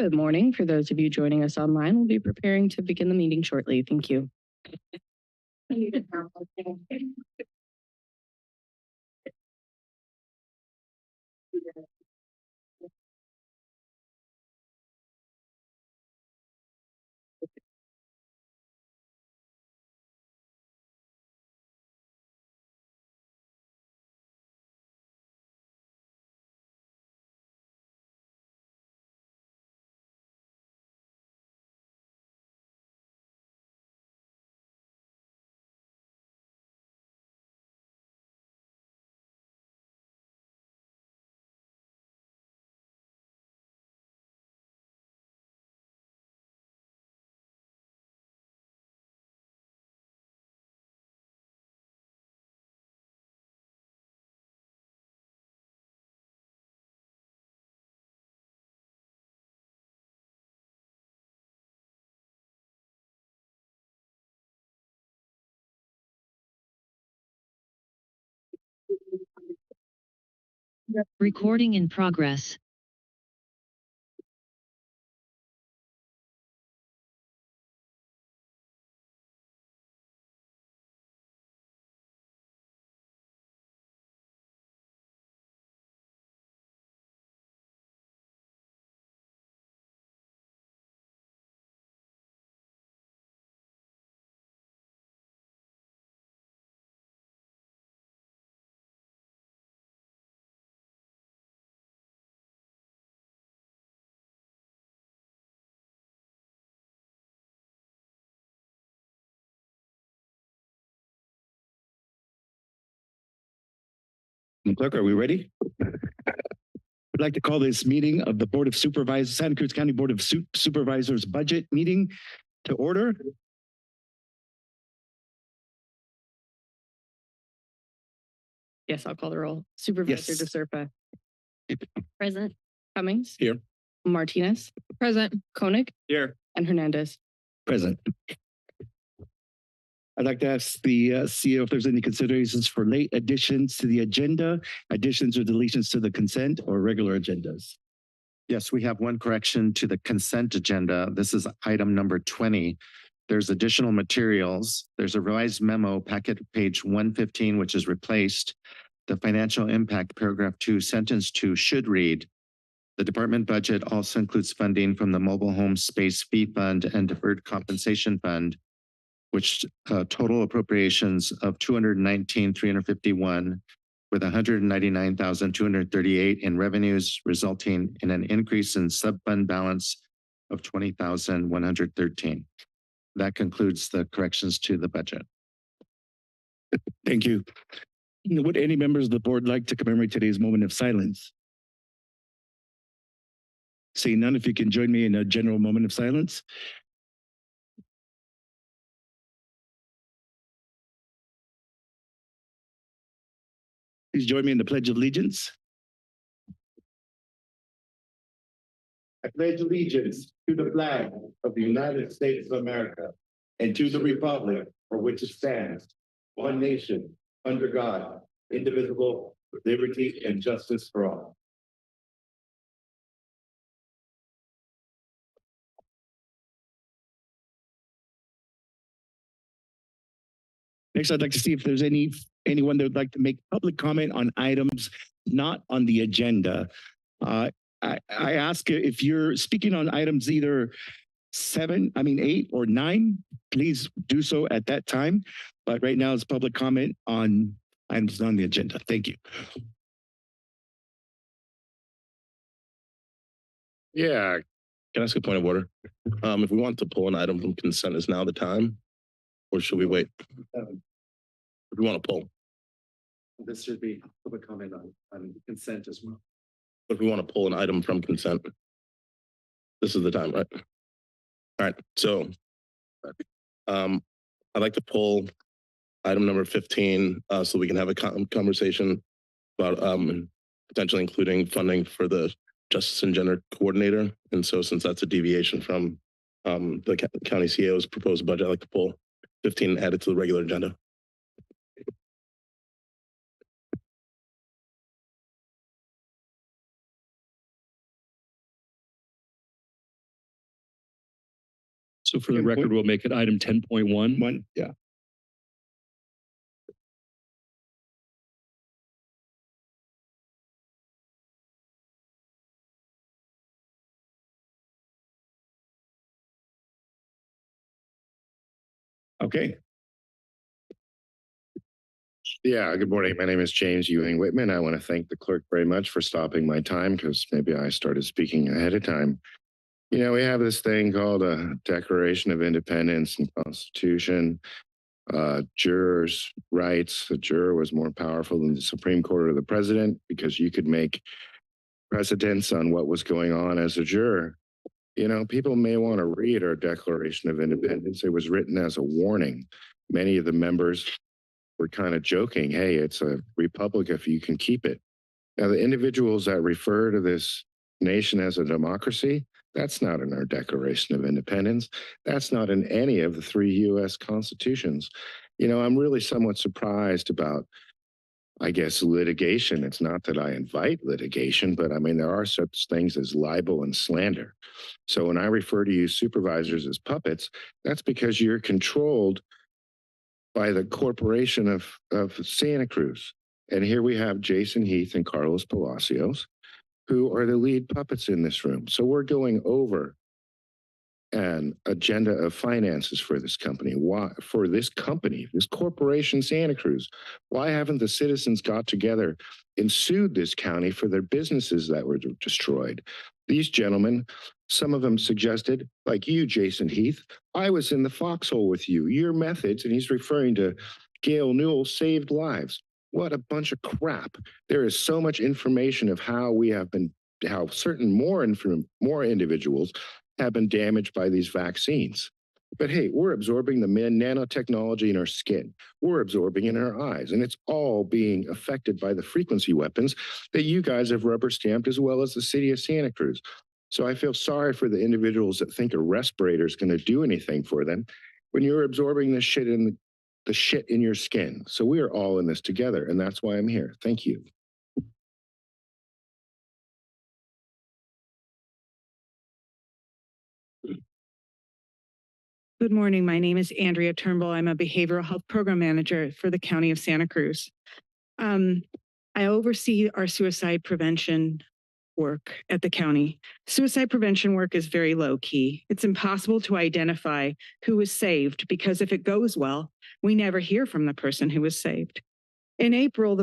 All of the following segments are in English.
Good morning. For those of you joining us online, we'll be preparing to begin the meeting shortly. Thank you. Recording in progress. Clerk, are we ready? I'd like to call this meeting of the Board of Supervisors, Santa Cruz County Board of Supervisors budget meeting to order. Yes, I'll call the roll. Supervisor Yes. DeSerpa. Present. Cummings. Here. Martinez. Present. Koenig. Here. And Hernandez. Present. I'd like to ask the CEO if there's any considerations for late additions to the agenda, additions or deletions to the consent or regular agendas. Yes, we have one correction to the consent agenda. This is item number 20. There's additional materials. There's a revised memo packet page 115, which is replaced. The financial impact paragraph 2, sentence 2 should read, the department budget also includes funding from the mobile home space fee fund and deferred compensation fund, which total appropriations of $219,351 with $199,238 in revenues, resulting in an increase in sub-fund balance of $20,113. That concludes the corrections to the budget. Thank you. Would any members of the board like to commemorate today's moment of silence? Seeing none, if you can join me in a general moment of silence. Please join me in the Pledge of Allegiance. I pledge allegiance to the flag of the United States of America and to the republic for which it stands, one nation, under God, indivisible, with liberty and justice for all. Next, I'd like to see if there's anyone that would like to make public comment on items not on the agenda. I ask if you're speaking on items either 8 or 9, please do so at that time. But right now it's public comment on items on the agenda. Thank you. Yeah, can I ask a point of order? If we want to pull an item from consent, is now the time, or should we wait? If we want to pull. This should be public comment on consent as well. If we want to pull an item from consent, this is the time, right? All right, so I'd like to pull item number 15 so we can have a conversation about potentially including funding for the Justice and Gender Coordinator. And so since that's a deviation from the county CEO's proposed budget, I'd like to pull 15 and add it to the regular agenda. So for the 10 record, point- we'll make it item 10.1. One, yeah. Okay, Yeah, good morning. My name is James Ewing Whitman. I want to thank the clerk very much for stopping my time because maybe I started speaking ahead of time. You know, we have this thing called a Declaration of Independence and Constitution. Jurors' rights. A juror was more powerful than the Supreme Court or the president because you could make precedents on what was going on as a juror. You know, people may want to read our Declaration of Independence. It was written as a warning. Many of the members were kind of joking, hey, it's a republic if you can keep it. Now, the individuals that refer to this nation as a democracy, that's not in our Declaration of Independence. That's not in any of the 3 U.S. constitutions. You know, I'm really somewhat surprised about, I guess, litigation. It's not that I invite litigation, but I mean, there are such things as libel and slander. So when I refer to you supervisors as puppets, that's because you're controlled by the corporation of Santa Cruz. And here we have Jason Heath and Carlos Palacios, who are the lead puppets in this room. So we're going over an agenda of finances for this company. Why, for this company, this corporation, Santa Cruz? Why haven't the citizens got together and sued this county for their businesses that were destroyed? These gentlemen, some of them suggested, like you, Jason Heath, I was in the foxhole with you. Your methods, and he's referring to Gail Newell, saved lives. What a bunch of crap. There is so much information of how we have been, how certain more individuals have been damaged by these vaccines. But hey, we're absorbing the nanotechnology in our skin. We're absorbing in our eyes, and it's all being affected by the frequency weapons that you guys have rubber stamped, as well as the city of Santa Cruz. So I feel sorry for the individuals that think a respirator is going to do anything for them when you're absorbing this shit in the shit in your skin. So we are all in this together, and that's why I'm here. Thank you. Good morning. My name is Andrea Turnbull. I'm a behavioral health program manager for the County of Santa Cruz. I oversee our suicide prevention work at the county. Suicide prevention work is very low key. It's impossible to identify who was saved because if it goes well, we never hear from the person who was saved. In April,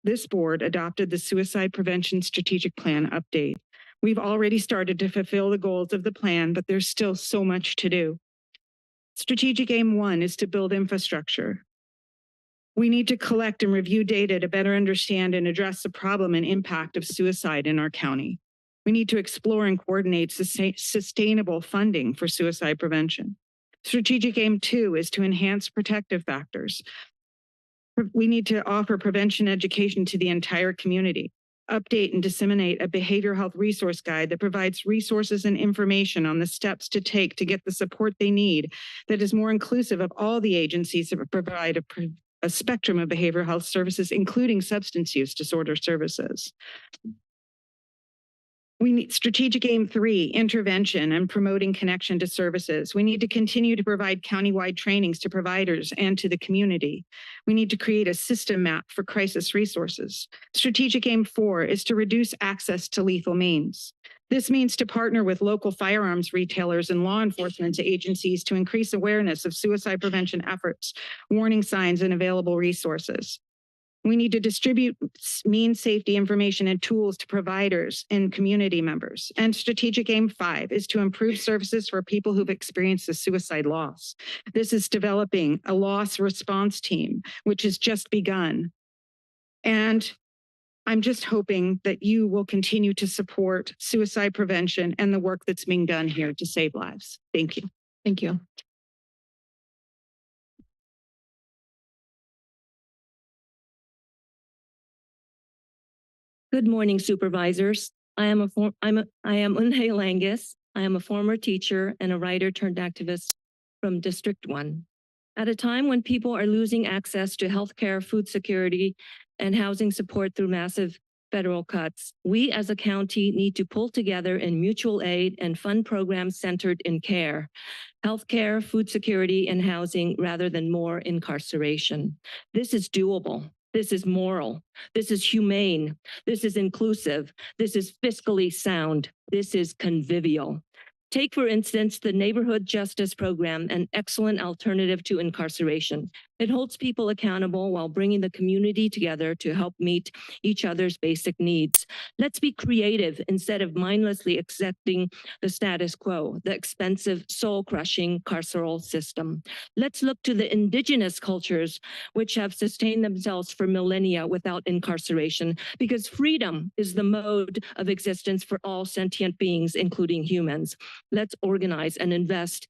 this board adopted the Suicide Prevention Strategic Plan update. We've already started to fulfill the goals of the plan, but there's still so much to do. Strategic aim 1 is to build infrastructure. We need to collect and review data to better understand and address the problem and impact of suicide in our county. We need to explore and coordinate sustainable funding for suicide prevention. Strategic aim 2 is to enhance protective factors. We need to offer prevention education to the entire community. Update and disseminate a behavioral health resource guide that provides resources and information on the steps to take to get the support they need that is more inclusive of all the agencies that provide a spectrum of behavioral health services, including substance use disorder services. We need strategic aim 3, intervention and promoting connection to services. We need to continue to provide countywide trainings to providers and to the community. We need to create a system map for crisis resources. Strategic aim 4 is to reduce access to lethal means. This means to partner with local firearms retailers and law enforcement agencies to increase awareness of suicide prevention efforts, warning signs, and available resources. We need to distribute mean safety information and tools to providers and community members. And strategic aim 5 is to improve services for people who've experienced a suicide loss. This is developing a loss response team, which has just begun. And I'm just hoping that you will continue to support suicide prevention and the work that's being done here to save lives. Thank you. Thank you. Good morning, supervisors. I am Unai Langus. I am a former teacher and a writer turned activist from District 1. At a time when people are losing access to healthcare, food security, and housing support through massive federal cuts. We as a county need to pull together in mutual aid and fund programs centered in care, healthcare, food security, and housing rather than more incarceration. This is doable. This is moral. This is humane. This is inclusive. This is fiscally sound. This is convivial. Take, for instance, the Neighborhood Justice Program, an excellent alternative to incarceration. It holds people accountable while bringing the community together to help meet each other's basic needs. Let's be creative instead of mindlessly accepting the status quo, the expensive, soul-crushing carceral system. Let's look to the indigenous cultures which have sustained themselves for millennia without incarceration, because freedom is the mode of existence for all sentient beings, including humans. Let's organize and invest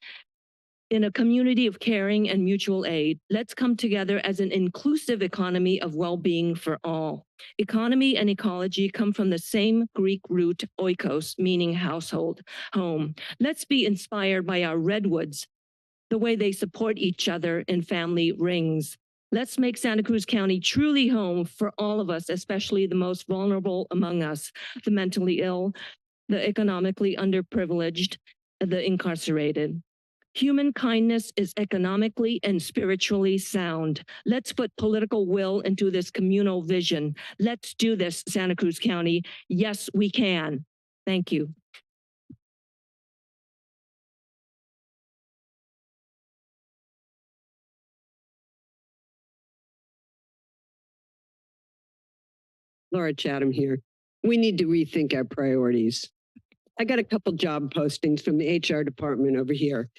in a community of caring and mutual aid. Let's come together as an inclusive economy of well-being for all. Economy and ecology come from the same Greek root oikos, meaning household, home. Let's be inspired by our redwoods, the way they support each other in family rings. Let's make Santa Cruz County truly home for all of us, especially the most vulnerable among us, the mentally ill, the economically underprivileged, the incarcerated. Human kindness is economically and spiritually sound. Let's put political will into this communal vision. Let's do this, Santa Cruz County. Yes, we can. Thank you. Laura Chatham here. We need to rethink our priorities. I got a couple job postings from the HR department over here.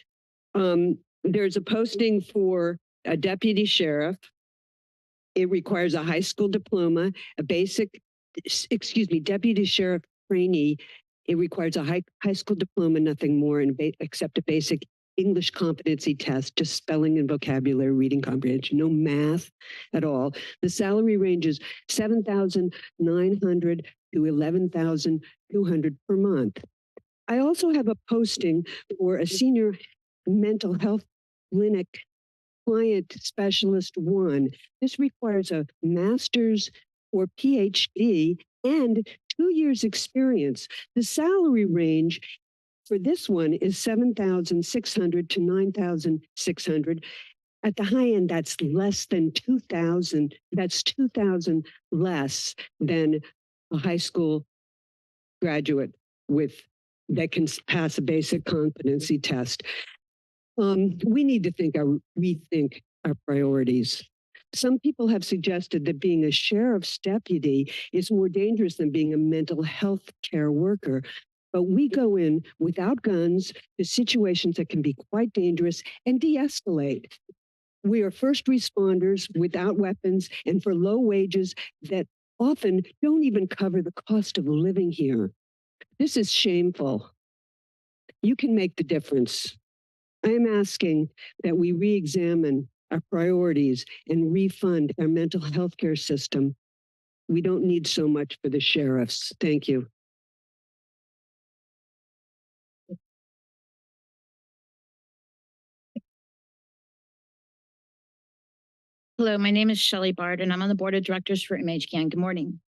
There's a posting for a deputy sheriff. It requires a high school diploma, deputy sheriff trainee. It requires a high school diploma, nothing more, except a basic English competency test, just spelling and vocabulary, reading comprehension, no math at all. The salary range is $7,900 to $11,200 per month. I also have a posting for a senior mental health clinic client specialist 1. This requires a master's or PhD and 2 years experience. The salary range for this one is $7,600 to $9,600. At the high end, that's less than $2,000. That's $2,000 less than a high school graduate that can pass a basic competency test. We need to rethink our priorities. Some people have suggested that being a sheriff's deputy is more dangerous than being a mental health care worker. But we go in without guns to situations that can be quite dangerous and de-escalate. We are first responders without weapons and for low wages that often don't even cover the cost of living here. This is shameful. You can make the difference. I am asking that we re-examine our priorities and refund our mental health care system. We don't need so much for the sheriffs. Thank you. Hello, my name is Shelley Bard, and I'm on the board of directors for MHCAN. Good morning.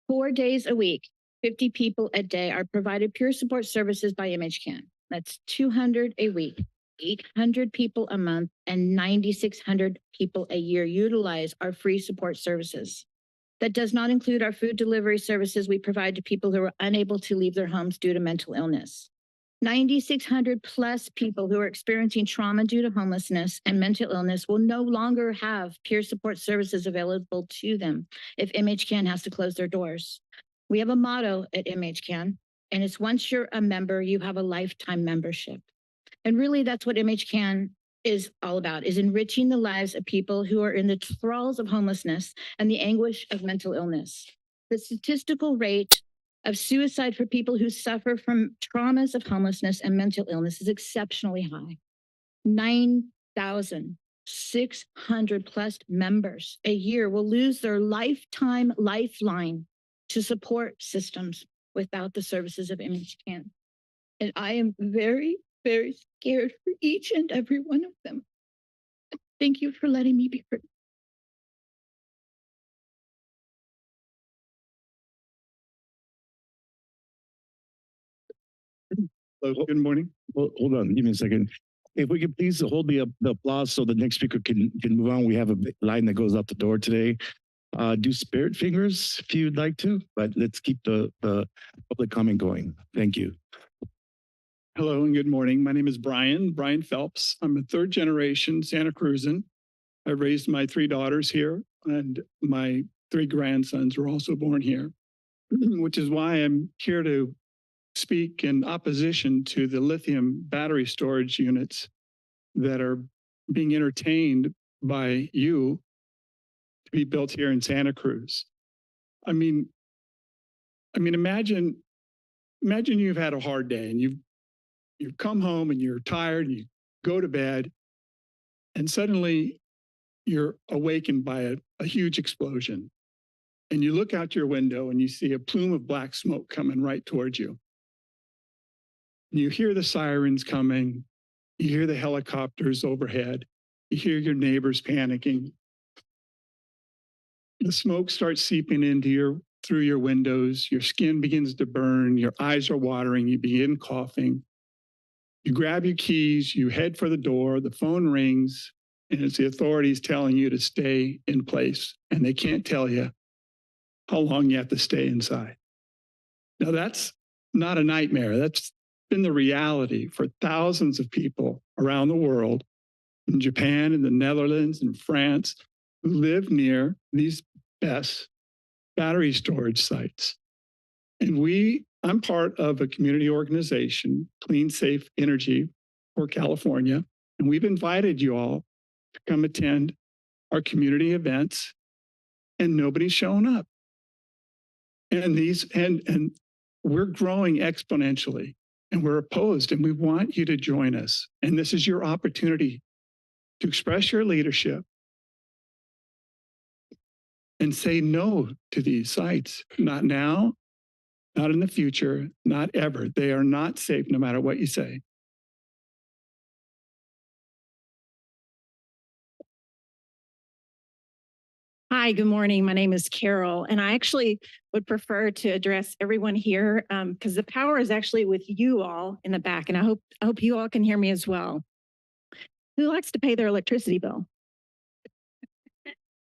4 days a week, 50 people a day are provided peer support services by MHCAN. That's 200 a week, 800 people a month, and 9,600 people a year utilize our free support services. That does not include our food delivery services we provide to people who are unable to leave their homes due to mental illness. 9,600 plus people who are experiencing trauma due to homelessness and mental illness will no longer have peer support services available to them if MHCAN has to close their doors. We have a motto at MHCAN, and it's once you're a member, you have a lifetime membership. And really that's what MHCAN is all about, is enriching the lives of people who are in the thralls of homelessness and the anguish of mental illness. The statistical rate of suicide for people who suffer from traumas of homelessness and mental illness is exceptionally high. 9,600 plus members a year will lose their lifetime lifeline to support systems without the services of MHCAN. And I am very, very scared for each and every one of them. Thank you for letting me be heard. Good morning. Well, hold on, give me a second. If we could please hold the applause so the next speaker can move on. We have a big line that goes out the door today. Do spirit fingers if you'd like to, but let's keep the public comment going. Thank you. Hello and good morning. My name is Brian Phelps. I'm a third generation Santa Cruzan. I raised my 3 daughters here and my 3 grandsons were also born here, which is why I'm here to speak in opposition to the lithium battery storage units that are being entertained by you to be built here in Santa Cruz. I mean, imagine you've had a hard day and you've come home and you're tired and you go to bed and suddenly you're awakened by a huge explosion. And you look out your window and you see a plume of black smoke coming right towards you. You hear the sirens coming, you hear the helicopters overhead, you hear your neighbors panicking. The smoke starts seeping through your windows, your skin begins to burn, your eyes are watering, you begin coughing. You grab your keys, you head for the door, the phone rings, and it's the authorities telling you to stay in place, and they can't tell you how long you have to stay inside. Now that's not a nightmare. That's been the reality for thousands of people around the world, in Japan, in the Netherlands, and France, who live near these BESS battery storage sites. And I'm part of a community organization, Clean Safe Energy for California, and we've invited you all to come attend our community events, and nobody's shown up. And we're growing exponentially. And we're opposed, and we want you to join us. And this is your opportunity to express your leadership and say no to these sites. Not now, not in the future, not ever. They are not safe no matter what you say. Hi, good morning. My name is Carol, and I actually would prefer to address everyone here because the power is actually with you all in the back, and I hope you all can hear me as well. Who likes to pay their electricity bill?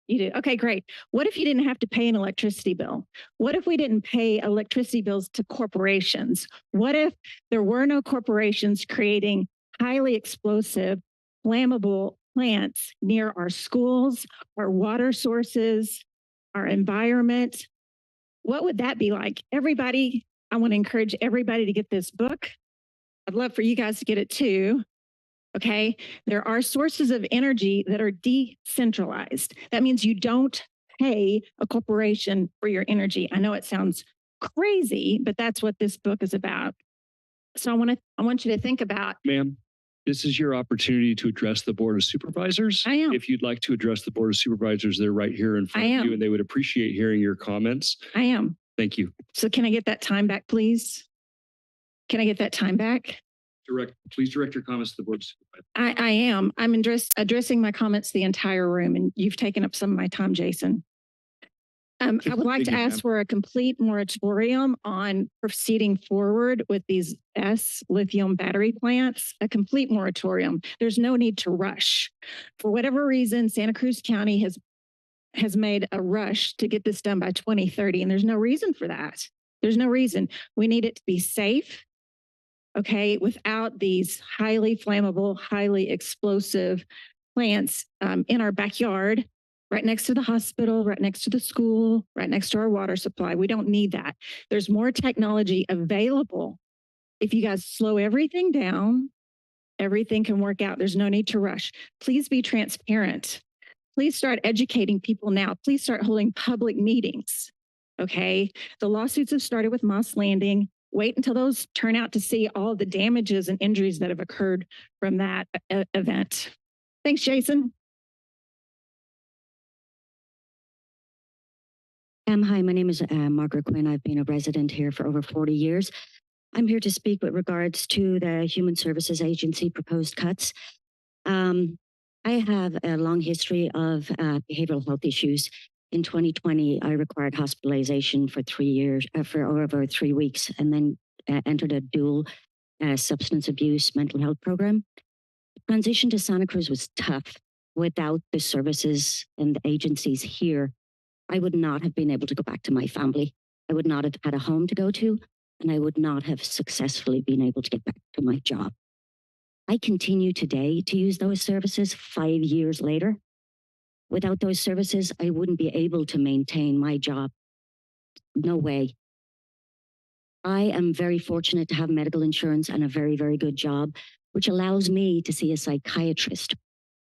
You do? Okay, great. What if you didn't have to pay an electricity bill? What if we didn't pay electricity bills to corporations? What if there were no corporations creating highly explosive, flammable plants near our schools, our water sources, our environment? What would that be like? Everybody, I want to encourage everybody to get this book. I'd love for you guys to get it too. Okay, there are sources of energy that are decentralized. That means you don't pay a corporation for your energy. I know it sounds crazy, but that's what this book is about. So I want you to think about. Ma'am, this is your opportunity to address the Board of Supervisors. I am. If you'd like to address the Board of Supervisors, they're right here in front of you, and they would appreciate hearing your comments. I am. Thank you. So can I get that time back, please? Can I get that time back? Please direct your comments to the Board of Supervisors. I am. I'm addressing my comments to the entire room, and you've taken up some of my time, Jason. I would like to ask for a complete moratorium on proceeding forward with these lithium battery plants, a complete moratorium. There's no need to rush. For whatever reason, Santa Cruz County has made a rush to get this done by 2030, and there's no reason for that. There's no reason. We need it to be safe, okay, without these highly flammable, highly explosive plants in our backyard, right next to the hospital, right next to the school, right next to our water supply. We don't need that. There's more technology available. If you guys slow everything down, everything can work out. There's no need to rush. Please be transparent. Please start educating people now. Please start holding public meetings, okay? The lawsuits have started with Moss Landing. Wait until those turn out to see all the damages and injuries that have occurred from that event. Thanks, Jason. Hi, my name is Margaret Quinn. I've been a resident here for over 40 years. I'm here to speak with regards to the Human Services Agency proposed cuts. I have a long history of behavioral health issues. In 2020, I required hospitalization for 3 years, for over 3 weeks, and then entered a dual substance abuse mental health program. The transition to Santa Cruz was tough. Without the services and the agencies here, I would not have been able to go back to my family. I would not have had a home to go to, and I would not have successfully been able to get back to my job. I continue today to use those services 5 years later. Without those services, I wouldn't be able to maintain my job. No way. I am very fortunate to have medical insurance and a very, very good job, which allows me to see a psychiatrist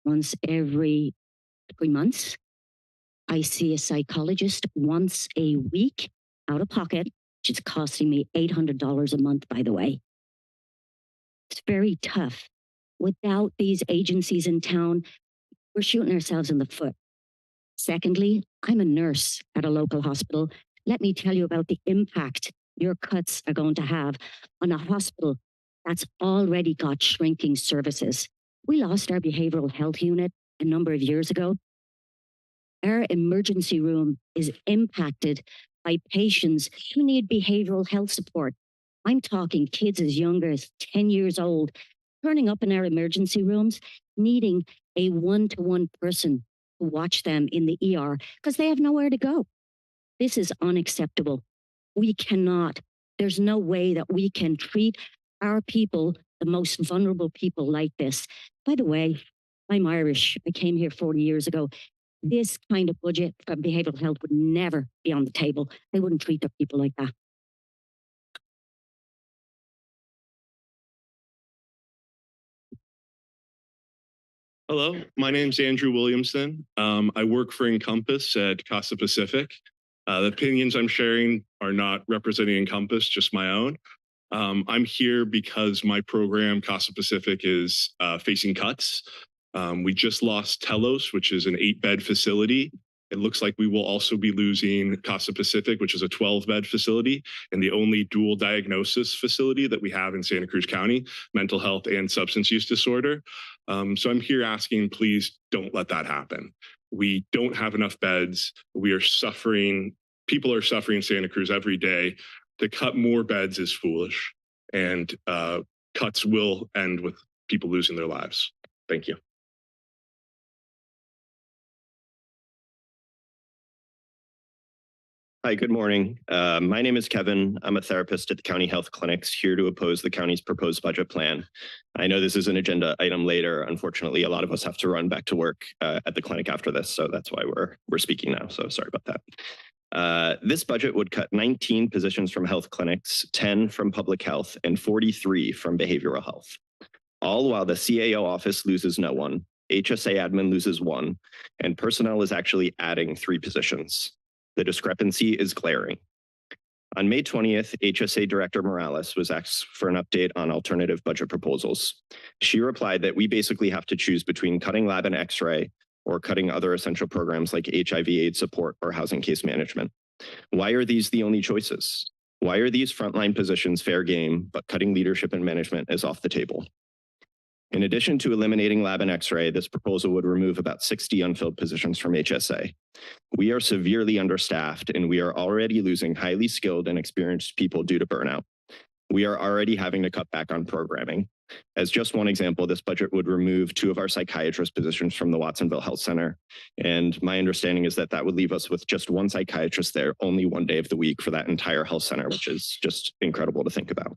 once every 3 months. I see a psychologist once a week out of pocket, which is costing me $800 a month, by the way. It's very tough. Without these agencies in town, we're shooting ourselves in the foot. Secondly, I'm a nurse at a local hospital. Let me tell you about the impact your cuts are going to have on a hospital that's already got shrinking services. We lost our behavioral health unit a number of years ago. Our emergency room is impacted by patients who need behavioral health support. I'm talking kids as young as 10 years old, turning up in our emergency rooms, needing a one-to-one person to watch them in the ER because they have nowhere to go. This is unacceptable. We cannot, there's no way that we can treat our people, the most vulnerable people, like this. By the way, I'm Irish. I came here 40 years ago. This kind of budget for behavioral health would never be on the table. They wouldn't treat their people like that. Hello, my name's Andrew Williamson. I work for Encompass at Casa Pacific. The opinions I'm sharing are not representing Encompass, just my own. I'm here because my program, Casa Pacific, is facing cuts. We just lost Telos, which is an 8-bed facility. It looks like we will also be losing Casa Pacific, which is a 12-bed facility and the only dual diagnosis facility that we have in Santa Cruz County, mental health and substance use disorder. So I'm here asking, please don't let that happen. We don't have enough beds. We are suffering. People are suffering in Santa Cruz every day. To cut more beds is foolish, and cuts will end with people losing their lives. Thank you. Hi, good morning. My name is Kevin. I'm a therapist at the county health clinics, here to oppose the county's proposed budget plan. I know this is an agenda item later. Unfortunately, a lot of us have to run back to work at the clinic after this, so that's why we're speaking now. So sorry about that. This budget would cut 19 positions from health clinics, 10 from public health, and 43 from behavioral health. All while the CAO office loses no one, HSA admin loses 1, and personnel is actually adding 3 positions. The discrepancy is glaring. On May 20th, HSA Director Morales was asked for an update on alternative budget proposals. She replied that we basically have to choose between cutting lab and x-ray or cutting other essential programs like HIV/AIDS support or housing case management. Why are these the only choices? Why are these frontline positions fair game, but cutting leadership and management is off the table? In addition to eliminating lab and x-ray, this proposal would remove about 60 unfilled positions from HSA. We are severely understaffed, and we are already losing highly skilled and experienced people due to burnout. We are already having to cut back on programming. As just one example, this budget would remove 2 of our psychiatrist positions from the Watsonville Health Center. And my understanding is that that would leave us with just 1 psychiatrist there, only 1 day of the week for that entire health center, which is just incredible to think about.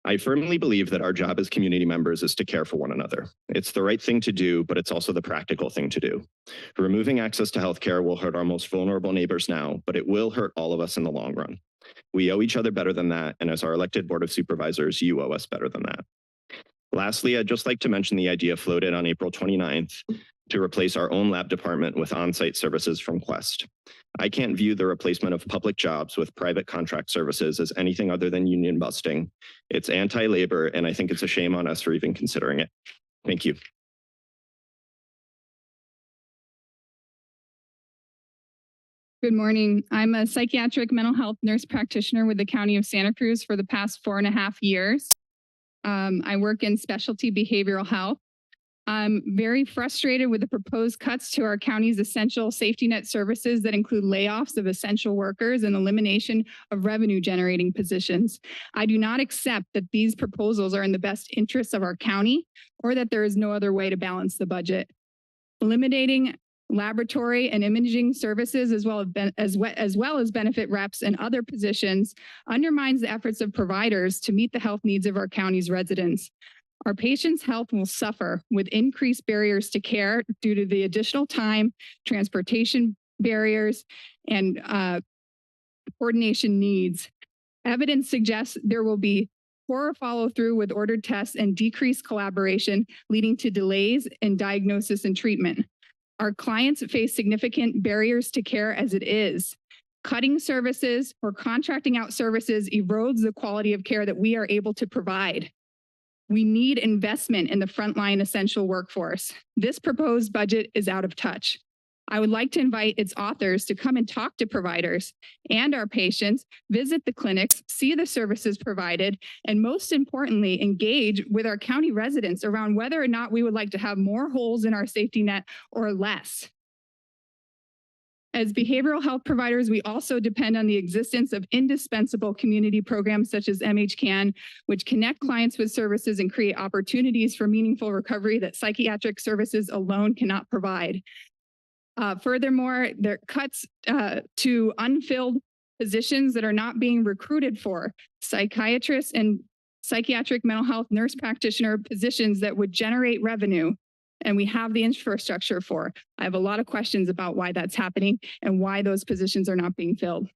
I firmly believe that our job as community members is to care for one another. It's the right thing to do, but it's also the practical thing to do. Removing access to healthcare will hurt our most vulnerable neighbors now, but it will hurt all of us in the long run. We owe each other better than that, and as our elected Board of Supervisors, you owe us better than that. Lastly, I'd just like to mention the idea floated on April 29th to replace our own lab department with on-site services from Quest. I can't view the replacement of public jobs with private contract services as anything other than union busting. It's anti-labor, and I think it's a shame on us for even considering it. Thank you. Good morning. I'm a psychiatric mental health nurse practitioner with the County of Santa Cruz for the past 4.5 years. I work in specialty behavioral health. I'm very frustrated with the proposed cuts to our county's essential safety net services that include layoffs of essential workers and elimination of revenue generating positions. I do not accept that these proposals are in the best interests of our county or that there is no other way to balance the budget. Eliminating laboratory and imaging services as well as benefit reps and other positions undermines the efforts of providers to meet the health needs of our county's residents. Our patients' health will suffer with increased barriers to care due to the additional time, transportation barriers, and coordination needs. Evidence suggests there will be poorer follow-through with ordered tests and decreased collaboration, leading to delays in diagnosis and treatment. Our clients face significant barriers to care as it is. Cutting services or contracting out services erodes the quality of care that we are able to provide. We need investment in the frontline essential workforce. This proposed budget is out of touch. I would like to invite its authors to come and talk to providers and our patients, visit the clinics, see the services provided, and most importantly, engage with our county residents around whether or not we would like to have more holes in our safety net or less. As behavioral health providers, we also depend on the existence of indispensable community programs such as MHCAN, which connect clients with services and create opportunities for meaningful recovery that psychiatric services alone cannot provide. Furthermore, there are cuts to unfilled positions that are not being recruited for, psychiatrists and psychiatric mental health nurse practitioner positions that would generate revenue. And we have the infrastructure for. I have a lot of questions about why that's happening and why those positions are not being filled.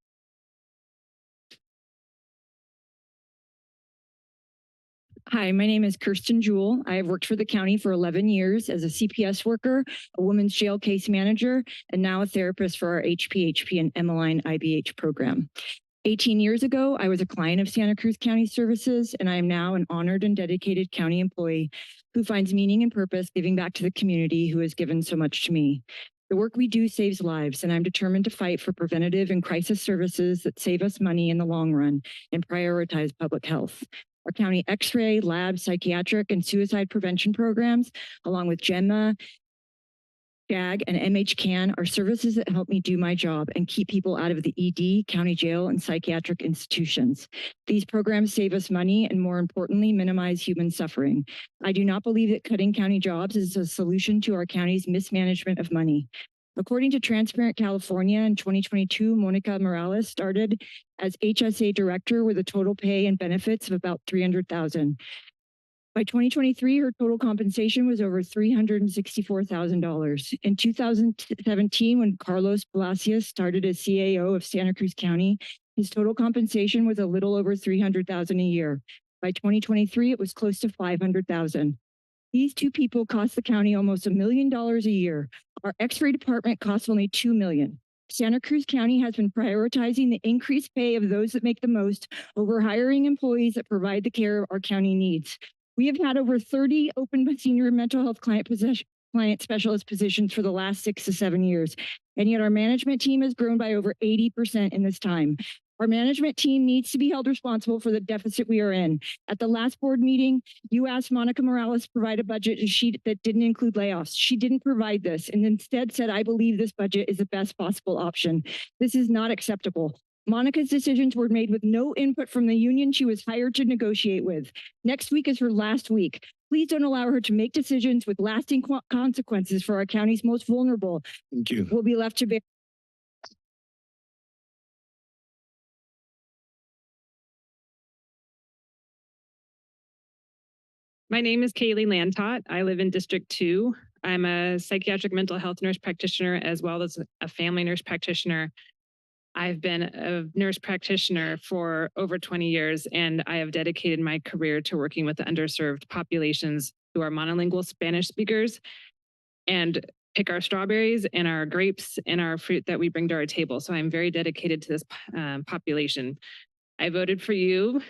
Hi, my name is Kirsten Jewell. I have worked for the county for 11 years as a CPS worker, a women's jail case manager, and now a therapist for our HPHP and Emmeline IBH program. 18 years ago, I was a client of Santa Cruz County Services, and I am now an honored and dedicated county employee who finds meaning and purpose giving back to the community who has given so much to me. The work we do saves lives, and I'm determined to fight for preventative and crisis services that save us money in the long run and prioritize public health. Our county X-ray, lab, psychiatric, and suicide prevention programs, along with GEMA, JAG, and MHCAN are services that help me do my job and keep people out of the ED, county jail, and psychiatric institutions. These programs save us money and, more importantly, minimize human suffering. I do not believe that cutting county jobs is a solution to our county's mismanagement of money. According to Transparent California in 2022, Monica Morales started as HSA director with a total pay and benefits of about $300,000. By 2023, her total compensation was over $364,000. In 2017, when Carlos Palacios started as CAO of Santa Cruz County, his total compensation was a little over $300,000 a year. By 2023, it was close to $500,000. These two people cost the county almost $1 million a year. Our X-ray department costs only $2 million. Santa Cruz County has been prioritizing the increased pay of those that make the most over hiring employees that provide the care our county needs. We have had over 30 open senior mental health client specialist positions for the last 6 to 7 years, and yet our management team has grown by over 80% in this time. Our management team needs to be held responsible for the deficit we are in. At the last board meeting, you asked Monica Morales to provide a budget sheet that didn't include layoffs. She didn't provide this and instead said, I believe this budget is the best possible option. This is not acceptable. Monica's decisions were made with no input from the union she was hired to negotiate with. Next week is her last week. Please don't allow her to make decisions with lasting consequences for our county's most vulnerable. Thank you. Will be left to bear. My name is Kaylee Lantot. I live in District 2. I'm a psychiatric mental health nurse practitioner as well as a family nurse practitioner. I've been a nurse practitioner for over 20 years, and I have dedicated my career to working with the underserved populations who are monolingual Spanish speakers and pick our strawberries and our grapes and our fruit that we bring to our table. So I'm very dedicated to this population. I voted for you,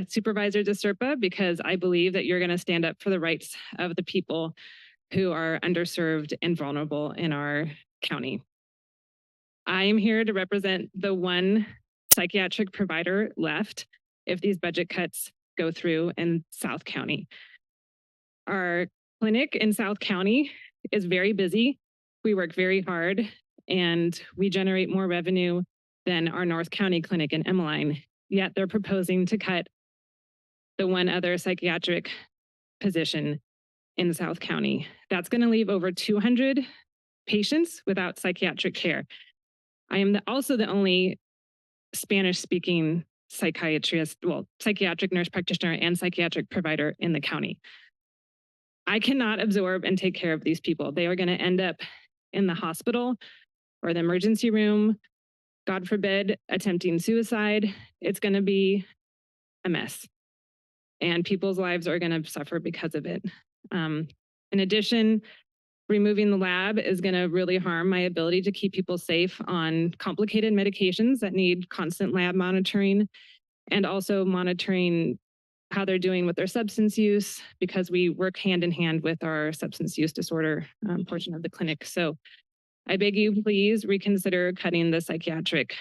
Supervisor DeSerpa, because I believe that you're going to stand up for the rights of the people who are underserved and vulnerable in our county. I am here to represent the one psychiatric provider left if these budget cuts go through in South County. Our clinic in South County is very busy. We work very hard and we generate more revenue than our North County clinic in Emmeline. Yet they're proposing to cut the one other psychiatric position in South County. That's going to leave over 200 patients without psychiatric care. I am also the only Spanish-speaking psychiatrist, well, psychiatric nurse practitioner and psychiatric provider in the county. I cannot absorb and take care of these people. They are going to end up in the hospital or the emergency room, God forbid, attempting suicide. It's going to be a mess. And people's lives are going to suffer because of it. In addition, removing the lab is going to really harm my ability to keep people safe on complicated medications that need constant lab monitoring, and also monitoring how they're doing with their substance use, because we work hand in hand with our substance use disorder portion of the clinic. So I beg you, please reconsider cutting the psychiatrist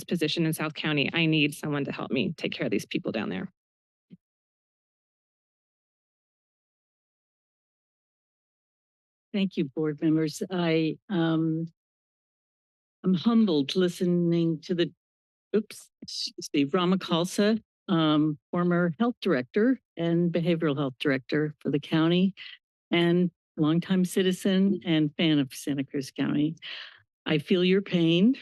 position in South County. I need someone to help me take care of these people down there. Thank you, board members. I'm humbled listening to the, Rama Khalsa, former health director and behavioral health director for the county, and longtime citizen and fan of Santa Cruz County. I feel your pain.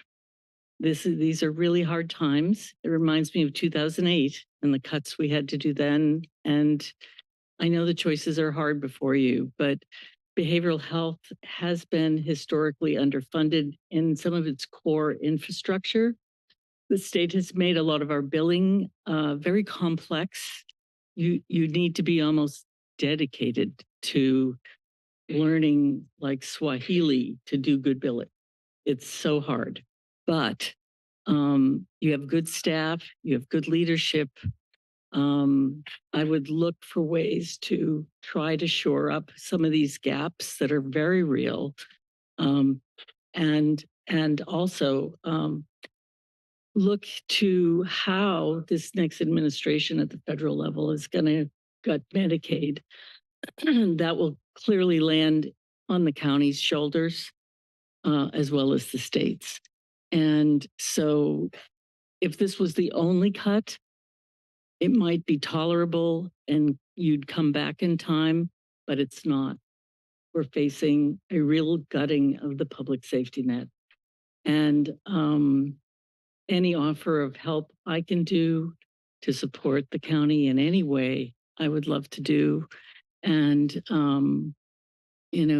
These are really hard times. It reminds me of 2008 and the cuts we had to do then. And I know the choices are hard before you, but behavioral health has been historically underfunded in some of its core infrastructure. The state has made a lot of our billing very complex. You need to be almost dedicated to learning like Swahili to do good billing. It's so hard, but you have good staff, you have good leadership. I would look for ways to try to shore up some of these gaps that are very real, and also look to how this next administration at the federal level is going to gut Medicaid. That will clearly land on the county's shoulders, as well as the states. And so if this was the only cut, it might be tolerable and you'd come back in time, but it's not. We're facing a real gutting of the public safety net. And any offer of help I can do to support the county in any way, I would love to do. And,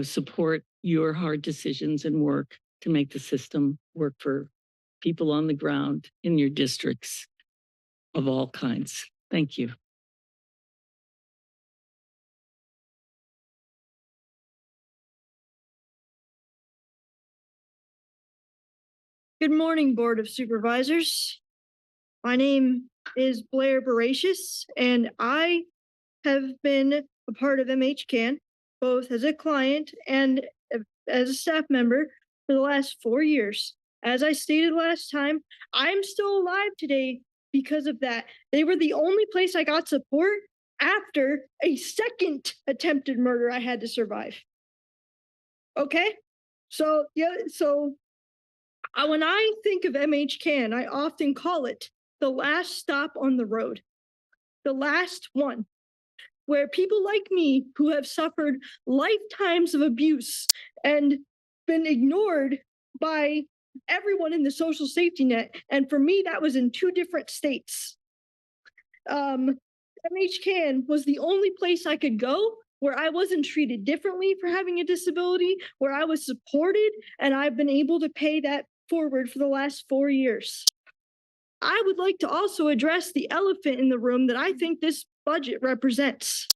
support your hard decisions and work to make the system work for people on the ground in your districts of all kinds. Thank you. Good morning, Board of Supervisors. My name is Blair Baracious, and I have been a part of MHCAN, both as a client and as a staff member for the last 4 years. As I stated last time, I'm still alive today because of that. They were the only place I got support after a second attempted murder I had to survive. Okay? So, when I think of MHCAN, I often call it the last stop on the road, the last one, where people like me who have suffered lifetimes of abuse and been ignored by everyone in the social safety net. And for me, that was in 2 different states. MHCAN was the only place I could go where I wasn't treated differently for having a disability, where I was supported, and I've been able to pay that forward for the last 4 years. I would like to also address the elephant in the room that I think this budget represents.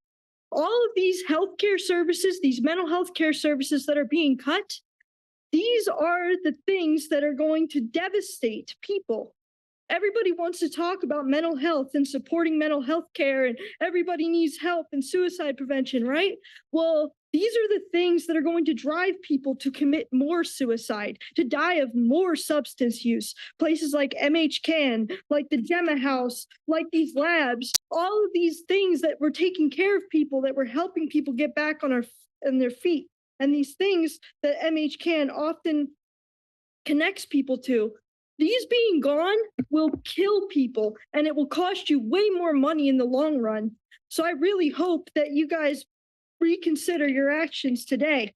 All of these healthcare services, these mental health care services that are being cut, these are the things that are going to devastate people. Everybody wants to talk about mental health and supporting mental health care, and everybody needs help and suicide prevention, right? Well, these are the things that are going to drive people to commit more suicide, to die of more substance use. Places like MHCAN, like the Gemma House, like these labs all of these things that we're taking care of people, that we're helping people get back on their feet. And these things that MHCAN often connects people to, these being gone will kill people, and it will cost you way more money in the long run. So I really hope that you guys reconsider your actions today.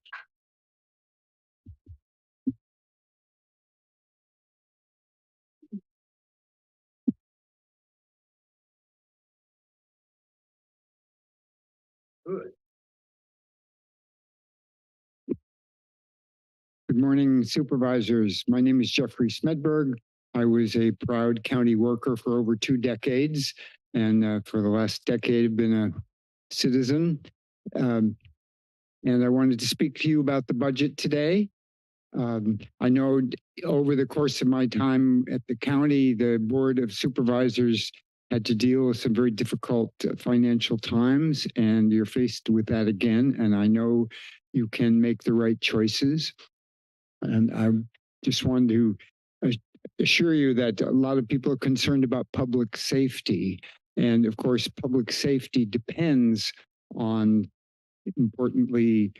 Good morning, supervisors. My name is Jeffrey Smedberg. I was a proud county worker for over 2 decades, and for the last decade, I've been a citizen. And I wanted to speak to you about the budget today. I know over the course of my time at the county, the Board of Supervisors had to deal with some very difficult financial times, and you're faced with that again. And I know you can make the right choices. And I just wanted to assure you that a lot of people are concerned about public safety. And of course, public safety depends on, importantly,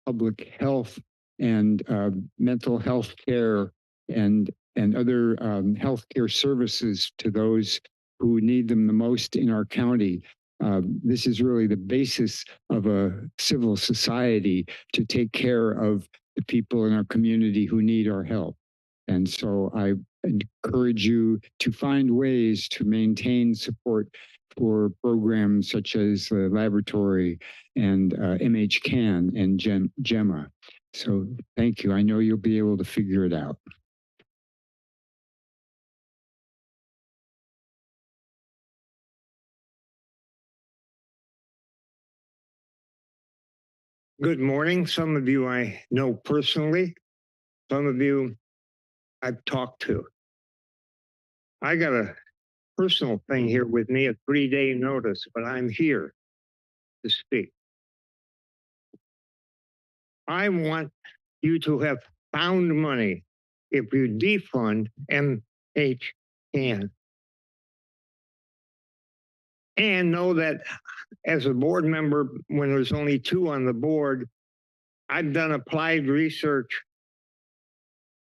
public health and mental health care and other healthcare services to those who need them the most in our county. This is really the basis of a civil society, to take care of the people in our community who need our help. And so I encourage you to find ways to maintain support for programs such as the laboratory and MHCAN and GEMA. So thank you. I know you'll be able to figure it out. Good morning. Some of you I know personally. Some of you I've talked to. I got a personal thing here with me, a 3-day notice, but I'm here to speak. I want you to have found money if you defund MHCAN. And know that as a board member, when there's only 2 on the board, I've done applied research.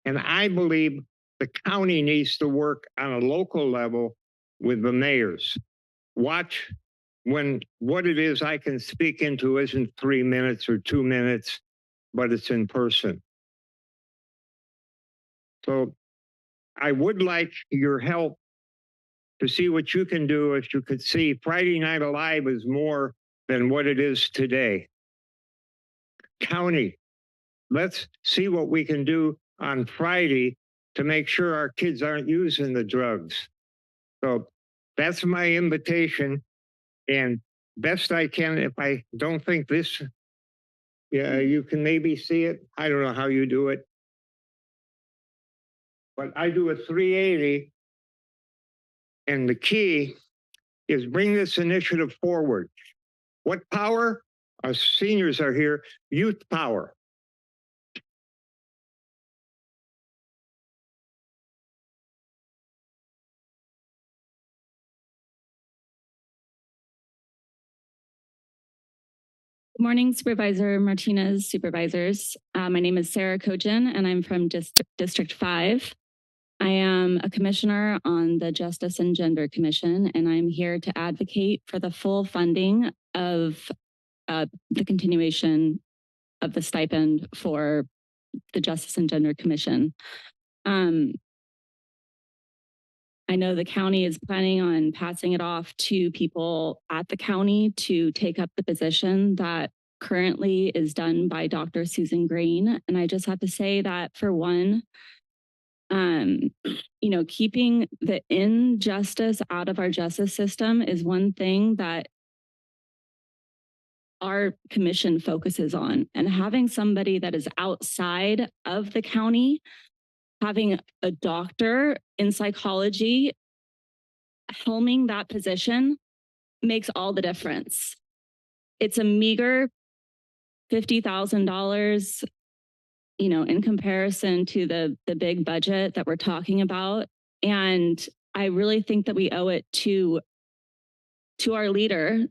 And I believe the county needs to work on a local level with the mayors. Watch when what it is I can speak into isn't 3 minutes or 2 minutes, but it's in person. So I would like your help to see what you can do. As you could see, Friday Night Alive is more than what it is today. County, let's see what we can do on Friday to make sure our kids aren't using the drugs. So that's my invitation. And best I can, if I don't think this, yeah, you can maybe see it. I don't know how you do it. But I do a 380. And the key is bring this initiative forward. What power? Our seniors are here, youth power. Good morning, Supervisor Martinez, supervisors. My name is Sarah Kojin, and I'm from District 5. I am a commissioner on the Justice and Gender Commission, and I'm here to advocate for the full funding of the continuation of the stipend for the Justice and Gender Commission. I know the county is planning on passing it off to people at the county to take up the position that currently is done by Dr. Susan Green. And I just have to say that, for one, you know, keeping the injustice out of our justice system is one thing that our commission focuses on. And having somebody that is outside of the county, having a doctor in psychology helming that position makes all the difference. It's a meager $50,000, you know, in comparison to the big budget that we're talking about. And I really think that we owe it to to our leader,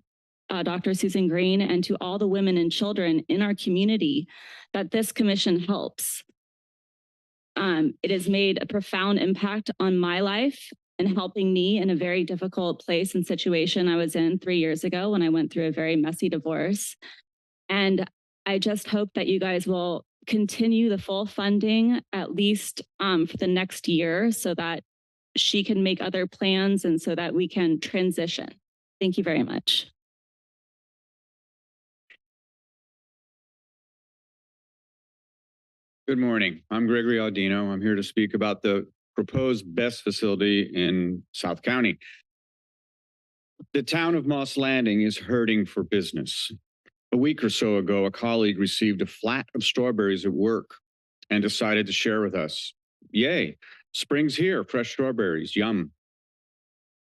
Dr. Susan Green, and to all the women and children in our community that this commission helps. It has made a profound impact on my life and helping me in a very difficult place and situation I was in 3 years ago when I went through a very messy divorce. And I just hope that you guys will continue the full funding at least for the next year so that she can make other plans and so that we can transition. Thank you very much. Good morning. I'm Gregory Aldino. I'm here to speak about the proposed BESS facility in South County. The town of Moss Landing is hurting for business. A week or so ago, a colleague received a flat of strawberries at work and decided to share with us. Yay, spring's here, fresh strawberries, yum.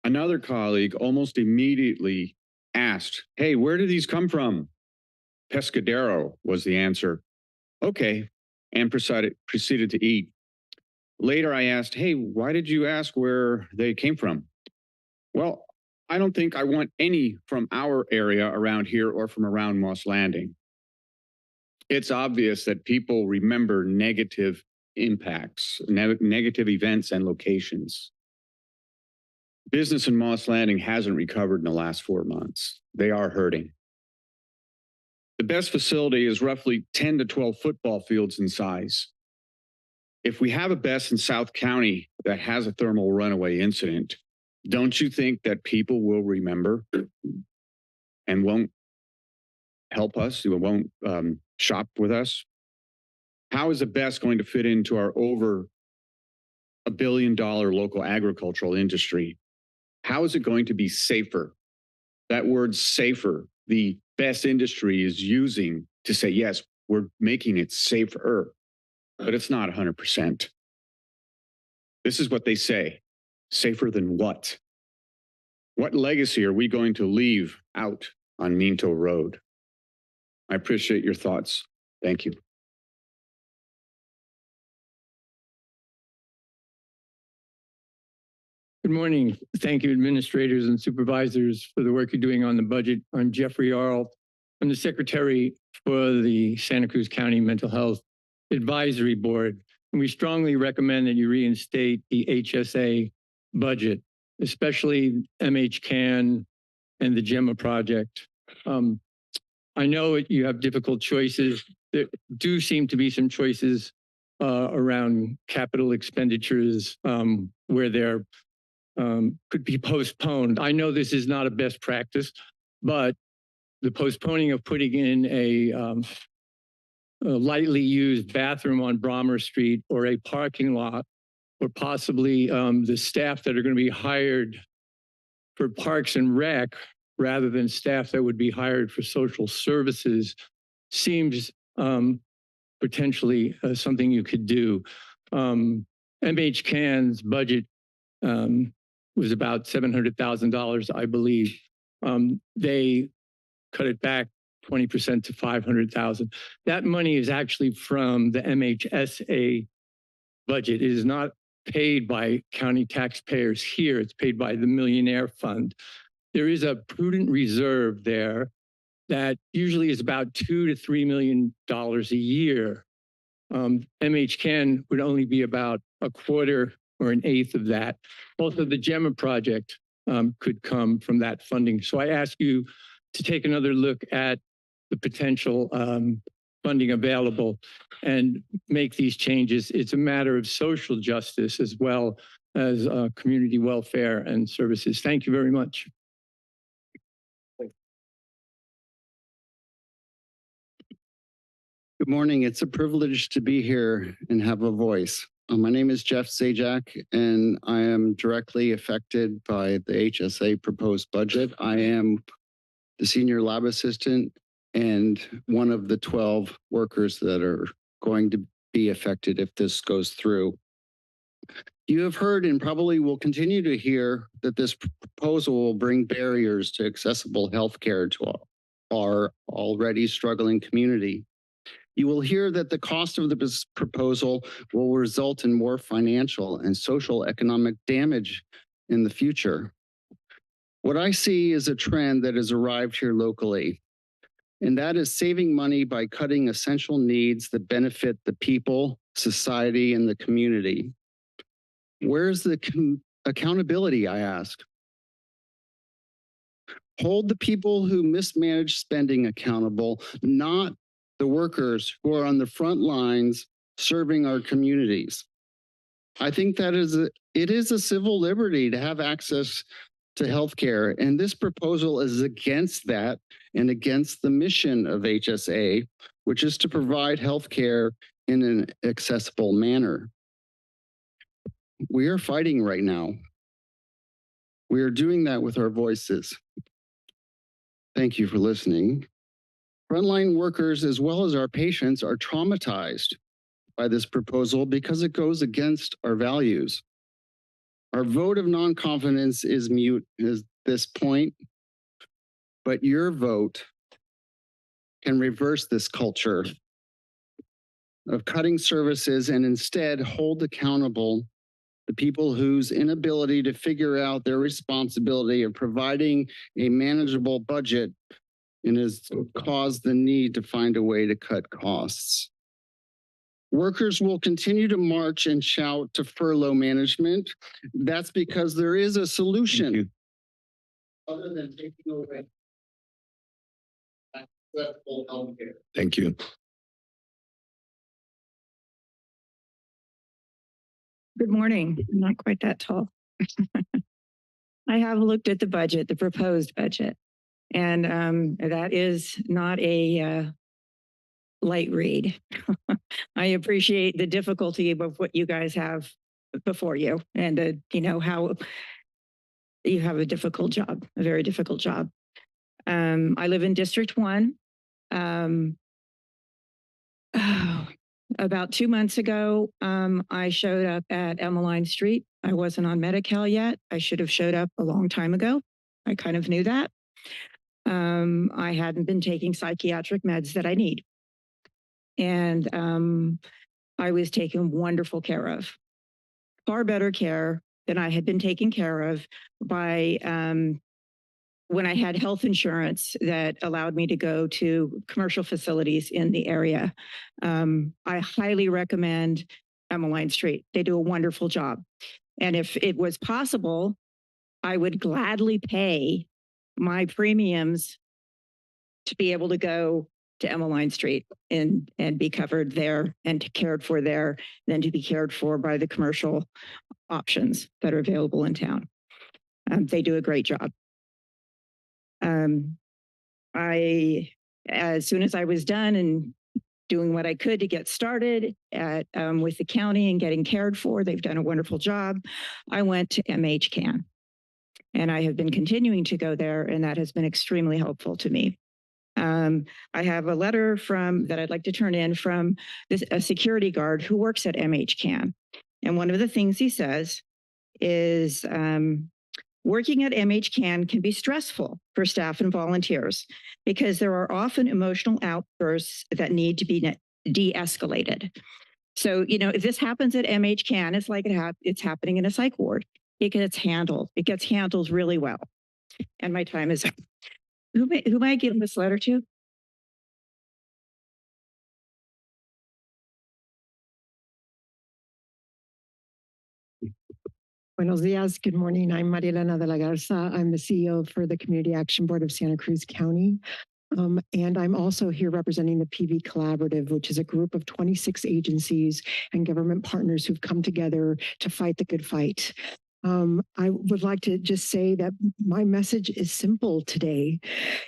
Another colleague almost immediately asked, hey, where do these come from? Pescadero was the answer. Okay, and proceeded to eat. Later, I asked, hey, why did you ask where they came from? Well, I don't think I want any from our area around here or from around Moss Landing. It's obvious that people remember negative impacts, negative events and locations. Business in Moss Landing hasn't recovered in the last 4 months. They are hurting. The BESS facility is roughly 10 to 12 football fields in size. If we have a BESS in South County that has a thermal runaway incident, don't you think that people will remember and won't help us, won't shop with us? How is a BESS going to fit into our over $1 billion local agricultural industry? How is it going to be safer? That word safer, the BESS industry is using to say, yes, we're making it safer, but it's not 100%. This is what they say. Safer than what? What legacy are we going to leave out on Minto Road? I appreciate your thoughts. Thank you. Good morning. Thank you, administrators and supervisors, for the work you're doing on the budget. I'm Jeffrey Arlt. I'm the secretary for the Santa Cruz County Mental Health Advisory Board. And we strongly recommend that you reinstate the HSA budget, especially MHCAN and the GEMA project. I know you have difficult choices. There do seem to be some choices around capital expenditures where there could be postponed. I know this is not a best practice, but the postponing of putting in a lightly used bathroom on Brommer Street or a parking lot, or possibly the staff that are going to be hired for Parks and Rec rather than staff that would be hired for social services seems potentially something you could do. MHCAN's budget was about $700,000, I believe. They cut it back 20% to $500,000. That money is actually from the MHSA budget. It is not paid by county taxpayers here. It's paid by the Millionaire Fund. There is a prudent reserve there that usually is about $2 to $3 million a year. MHCAN would only be about a quarter or an eighth of that. Also, the GEMA project could come from that funding. So I ask you to take another look at the potential funding available and make these changes. It's a matter of social justice as well as community welfare and services. Thank you very much. Good morning. It's a privilege to be here and have a voice. My name is Jeff Zajac, and I am directly affected by the HSA proposed budget. I am the senior lab assistant and one of the 12 workers that are going to be affected if this goes through. You have heard and probably will continue to hear that this proposal will bring barriers to accessible healthcare to our already struggling community. You will hear that the cost of this proposal will result in more financial and social economic damage in the future. What I see is a trend that has arrived here locally, and that is saving money by cutting essential needs that benefit the people, society, and the community. Where's the accountability, I ask? Hold the people who mismanage spending accountable, not the workers who are on the front lines serving our communities. I think that it is a civil liberty to have access to healthcare, and this proposal is against that and against the mission of HSA, which is to provide healthcare in an accessible manner. We are fighting right now. We are doing that with our voices. Thank you for listening. Frontline workers, as well as our patients, are traumatized by this proposal because it goes against our values. Our vote of non-confidence is mute at this point, but your vote can reverse this culture of cutting services and instead hold accountable the people whose inability to figure out their responsibility of providing a manageable budget and has caused the need to find a way to cut costs. Workers will continue to march and shout to furlough management. That's because there is a solution other than taking away accessible healthcare. Thank you. Good morning. I'm not quite that tall. I have looked at the budget, the proposed budget, and that is not a light read. I appreciate the difficulty of what you guys have before you, and you know how you have a difficult job, a very difficult job. I live in District 1. About 2 months ago, I showed up at Emmeline Street. I wasn't on Medi-Cal yet. I should have showed up a long time ago. I kind of knew that. I hadn't been taking psychiatric meds that I need. And I was taken wonderful care of. Far better care than I had been taken care of by when I had health insurance that allowed me to go to commercial facilities in the area. I highly recommend Emmeline Street. They do a wonderful job. And if it was possible, I would gladly pay my premiums to be able to go to Emmeline Street and be covered there and cared for there than to be cared for by the commercial options that are available in town. They do a great job. As soon as I was done and doing what I could to get started with the county and getting cared for, they've done a wonderful job. I went to MHCAN, and I have been continuing to go there, and that has been extremely helpful to me. I have a letter that I'd like to turn in from a security guard who works at MHCAN. And one of the things he says is, working at MHCAN can be stressful for staff and volunteers because there are often emotional outbursts that need to be de-escalated. So, you know, if this happens at MHCAN, it's like it's happening in a psych ward. It gets handled. It gets handled really well. And my time is up. Who may I give this letter to? Buenos dias. Good morning. I'm Marielena de la Garza. I'm the CEO for the Community Action Board of Santa Cruz County. And I'm also here representing the PV Collaborative, which is a group of 26 agencies and government partners who've come together to fight the good fight. I would like to just say that my message is simple today.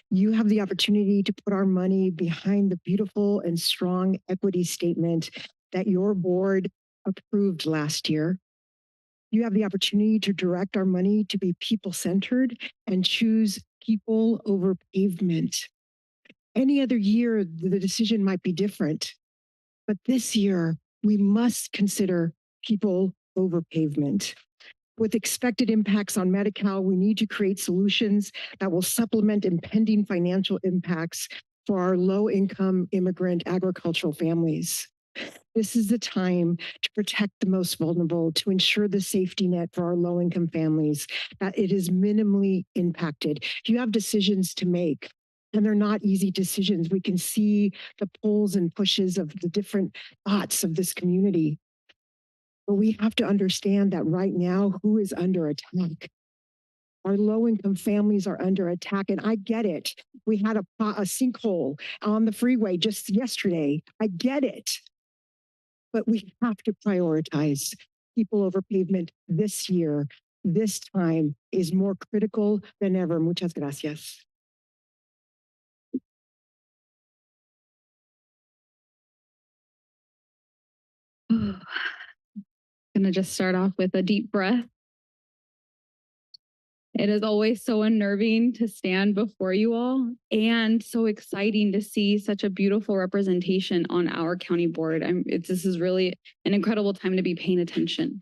You have the opportunity to put our money behind the beautiful and strong equity statement that your board approved last year. You have the opportunity to direct our money to be people-centered and choose people over pavement. Any other year, the decision might be different, but this year, we must consider people over pavement. With expected impacts on Medi-Cal, we need to create solutions that will supplement impending financial impacts for our low-income immigrant agricultural families. This is the time to protect the most vulnerable, to ensure the safety net for our low-income families, that it is minimally impacted. You have decisions to make, and they're not easy decisions. We can see the pulls and pushes of the different thoughts of this community. But we have to understand that right now, who is under attack? Our low-income families are under attack, and I get it. We had a sinkhole on the freeway just yesterday. I get it. But we have to prioritize people over pavement this year. This time is more critical than ever. Muchas gracias. Gonna just start off with a deep breath. It is always so unnerving to stand before you all and so exciting to see such a beautiful representation on our county board. This is really an incredible time to be paying attention.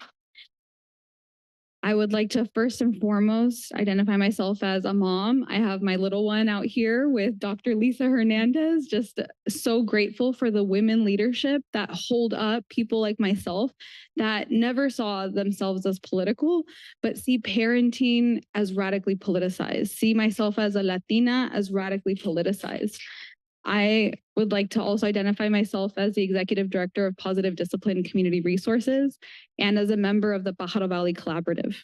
I would like to first and foremost identify myself as a mom. I have my little one out here with Dr. Lisa Hernandez, just so grateful for the women leadership that hold up people like myself that never saw themselves as political, but see parenting as radically politicized, see myself as a Latina as radically politicized. I would like to also identify myself as the Executive Director of Positive Discipline Community Resources and as a member of the Pajaro Valley Collaborative.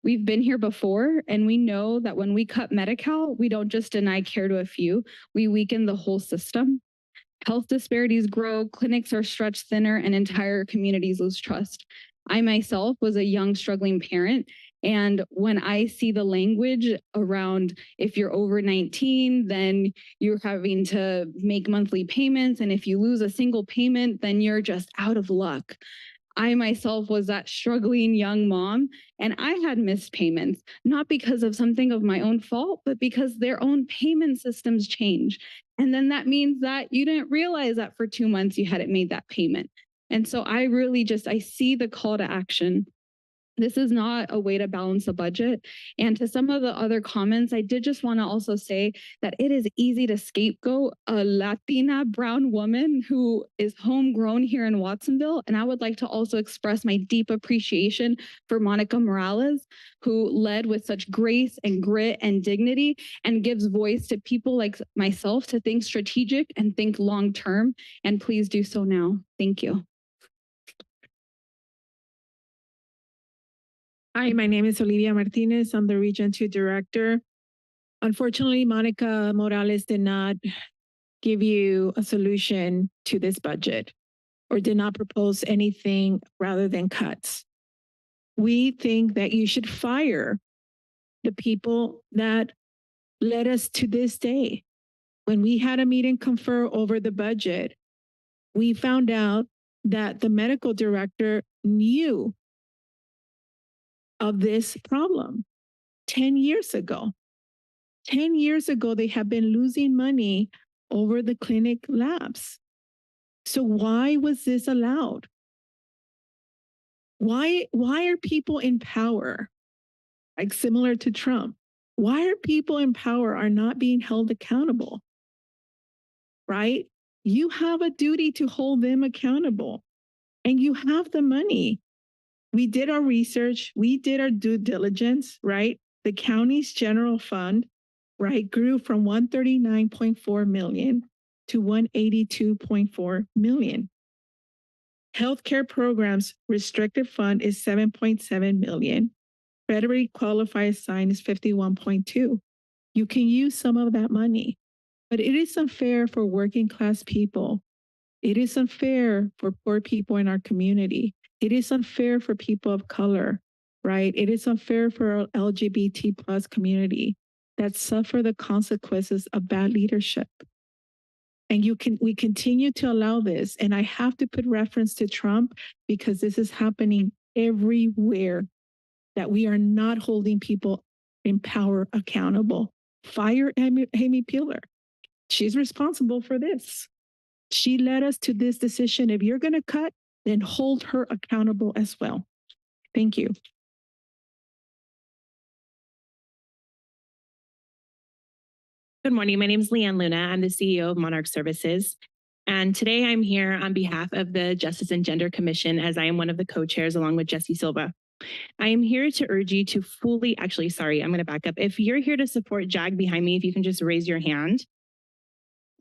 We've been here before, and we know that when we cut Medi-Cal, we don't just deny care to a few, we weaken the whole system. Health disparities grow, clinics are stretched thinner, and entire communities lose trust. I myself was a young, struggling parent, and when I see the language around if you're over 19, then you're having to make monthly payments, and if you lose a single payment, then you're just out of luck. I myself was that struggling young mom, and I had missed payments, not because of something of my own fault, but because their own payment systems change. And then that means that you didn't realize that for 2 months you hadn't made that payment. And so I see the call to action. This is not a way to balance a budget. And to some of the other comments, I did just want to also say that it is easy to scapegoat a Latina brown woman who is homegrown here in Watsonville. And I would like to also express my deep appreciation for Monica Morales, who led with such grace and grit and dignity and gives voice to people like myself to think strategic and think long-term. And please do so now. Thank you. Hi, my name is Olivia Martinez. I'm the Region 2 Director. Unfortunately, Monica Morales did not give you a solution to this budget or did not propose anything rather than cuts. We think that you should fire the people that led us to this day. When we had a meet and confer over the budget, we found out that the medical director knew of this problem 10 years ago. 10 years ago, they have been losing money over the clinic labs. So why was this allowed? Why are people in power, like similar to Trump? Why are people in power are not being held accountable? Right? You have a duty to hold them accountable, and you have the money. We did our research. We did our due diligence, right? The county's general fund, right, grew from 139.4 million to 182.4 million. Healthcare programs restricted fund is 7.7 million. Federally qualified assign is 51.2. You can use some of that money, but it is unfair for working class people. It is unfair for poor people in our community. It is unfair for people of color, right? It is unfair for our LGBT plus community that suffer the consequences of bad leadership. And we continue to allow this. And I have to put reference to Trump because this is happening everywhere, that we are not holding people in power accountable. Fire Amy Peeler. She's responsible for this. She led us to this decision. If you're going to cut, then hold her accountable as well. Thank you. Good morning. My name is Leanne Luna. I'm the CEO of Monarch Services. And today I'm here on behalf of the Justice and Gender Commission, as I am one of the co-chairs along with Jesse Silva. I am here to urge you to fully, actually, sorry, I'm going to back up. If you're here to support JAG behind me, if you can just raise your hand.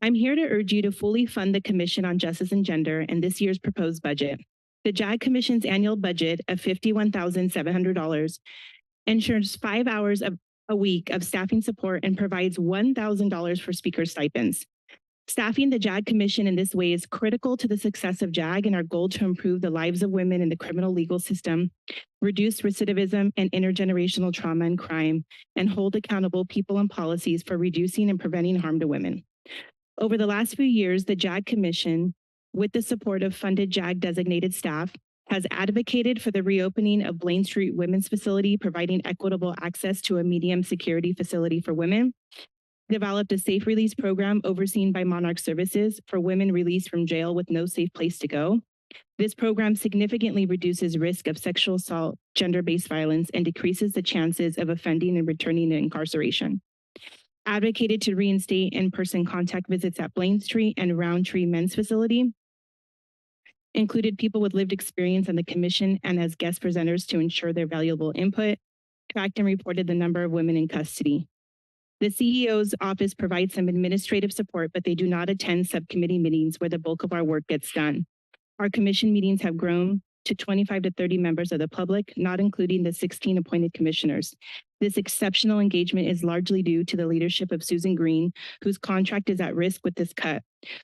I'm here to urge you to fully fund the Commission on Justice and Gender and this year's proposed budget. The JAG Commission's annual budget of $51,700 ensures 5 hours a week of staffing support and provides $1,000 for speaker stipends. Staffing the JAG Commission in this way is critical to the success of JAG and our goal to improve the lives of women in the criminal legal system, reduce recidivism and intergenerational trauma and crime, and hold accountable people and policies for reducing and preventing harm to women. Over the last few years, the JAG Commission, with the support of funded JAG designated staff, has advocated for the reopening of Blaine Street Women's Facility, providing equitable access to a medium security facility for women, developed a safe release program overseen by Monarch Services for women released from jail with no safe place to go. This program significantly reduces risk of sexual assault, gender-based violence, and decreases the chances of offending and returning to incarceration. Advocated to reinstate in-person contact visits at Blaine Street and Roundtree Men's Facility. Included people with lived experience on the commission and as guest presenters to ensure their valuable input. Tracked and reported the number of women in custody. The CEO's office provides some administrative support, but they do not attend subcommittee meetings where the bulk of our work gets done. Our commission meetings have grown to 25 to 30 members of the public, not including the 16 appointed commissioners. This exceptional engagement is largely due to the leadership of Susan Green, whose contract is at risk with this cut.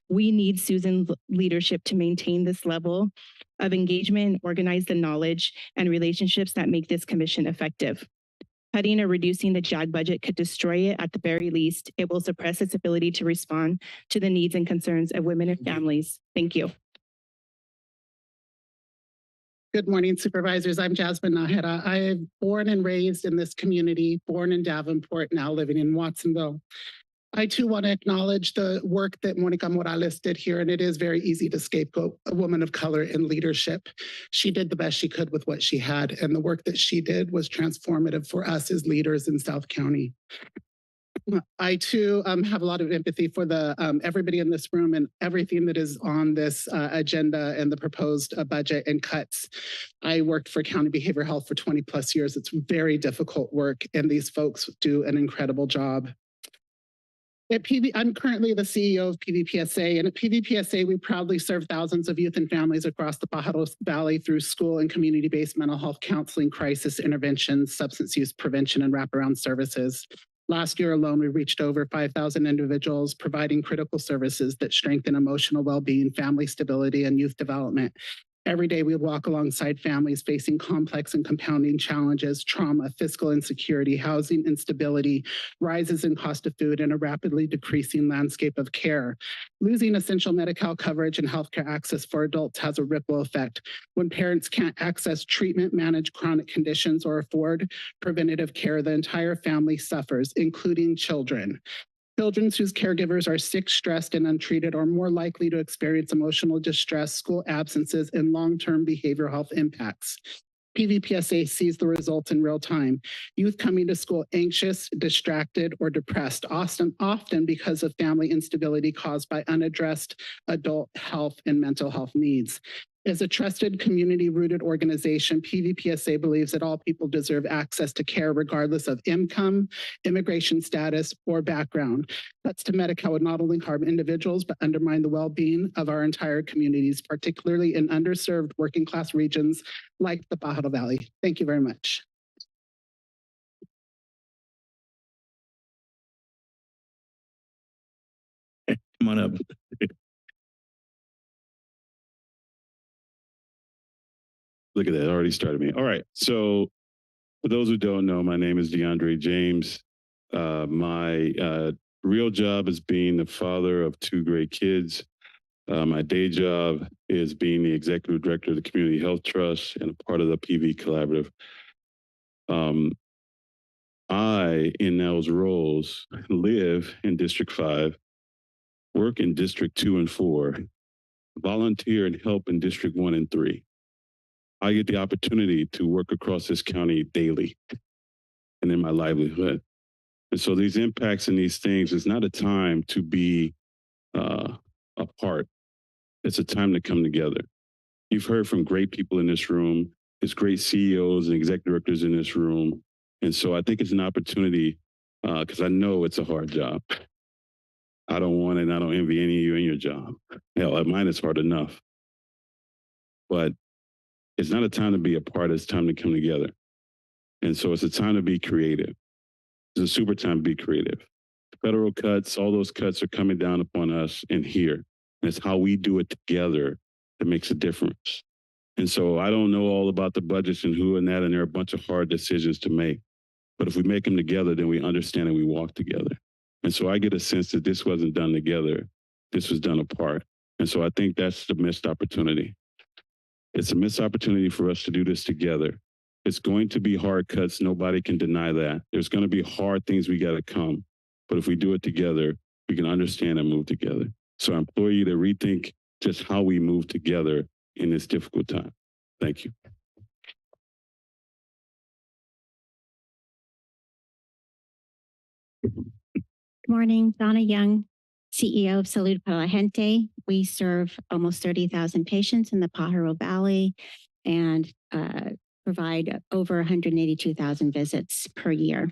We need Susan's leadership to maintain this level of engagement and organize the knowledge and relationships that make this commission effective. Cutting or reducing the JAG budget could destroy it. At the very least, it will suppress its ability to respond to the needs and concerns of women and families. Thank you. Good morning, supervisors. I'm Jasmine Nahera. I am born and raised in this community, born in Davenport, now living in Watsonville. I too want to acknowledge the work that Monica Morales did here, and it is very easy to scapegoat a woman of color in leadership. She did the best she could with what she had, and the work that she did was transformative for us as leaders in South County. I too have a lot of empathy for the everybody in this room and everything that is on this agenda and the proposed budget and cuts. I worked for county behavioral health for 20 plus years. It's very difficult work, and these folks do an incredible job. I'm currently the CEO of PVPSA, and at PVPSA, we proudly serve thousands of youth and families across the Pajaros Valley through school and community-based mental health counseling, crisis intervention, substance use prevention, and wraparound services. Last year alone, we reached over 5,000 individuals, providing critical services that strengthen emotional well-being, family stability, and youth development. Every day we walk alongside families facing complex and compounding challenges, trauma, fiscal insecurity, housing instability, rises in cost of food, and a rapidly decreasing landscape of care. Losing essential Medi-Cal coverage and healthcare access for adults has a ripple effect. When parents can't access treatment, manage chronic conditions, or afford preventative care, the entire family suffers, including children. Children whose caregivers are sick, stressed, and untreated are more likely to experience emotional distress, school absences, and long-term behavioral health impacts. PVPSA sees the results in real time. Youth coming to school anxious, distracted, or depressed, often because of family instability caused by unaddressed adult health and mental health needs. As a trusted, community-rooted organization, PVPSA believes that all people deserve access to care regardless of income, immigration status, or background. Cuts to Medi-Cal would not only harm individuals, but undermine the well-being of our entire communities, particularly in underserved working-class regions like the Pajaro Valley. Thank you very much. Come on up. Look at that, it already started me. All right, so for those who don't know, my name is DeAndre James. My real job is being the father of 2 great kids. My day job is being the executive director of the Community Health Trust and a part of the PV Collaborative. I, in those roles, live in District 5, work in District 2 and 4, volunteer and help in District 1 and 3. I get the opportunity to work across this county daily and in my livelihood. And so these impacts and these things is not a time to be apart. It's a time to come together. You've heard from great people in this room. There's great CEOs and executive directors in this room. And so I think it's an opportunity because I know it's a hard job. I don't want it, and I don't envy any of you in your job. Hell, mine is hard enough. But it's not a time to be apart, it's time to come together. And so it's a time to be creative. It's a super time to be creative. Federal cuts, all those cuts are coming down upon us in here. And it's how we do it together that makes a difference. And so I don't know all about the budgets and who and that, and there are a bunch of hard decisions to make. But if we make them together, then we understand and we walk together. And so I get a sense that this wasn't done together. This was done apart. And so I think that's the missed opportunity. It's a missed opportunity for us to do this together. It's going to be hard cuts. Nobody can deny that. There's going to be hard things we got to come. But if we do it together, we can understand and move together. So I implore you to rethink just how we move together in this difficult time. Thank you. Good morning, Donna Young, CEO of Salud para la Gente. We serve almost 30,000 patients in the Pajaro Valley and provide over 182,000 visits per year.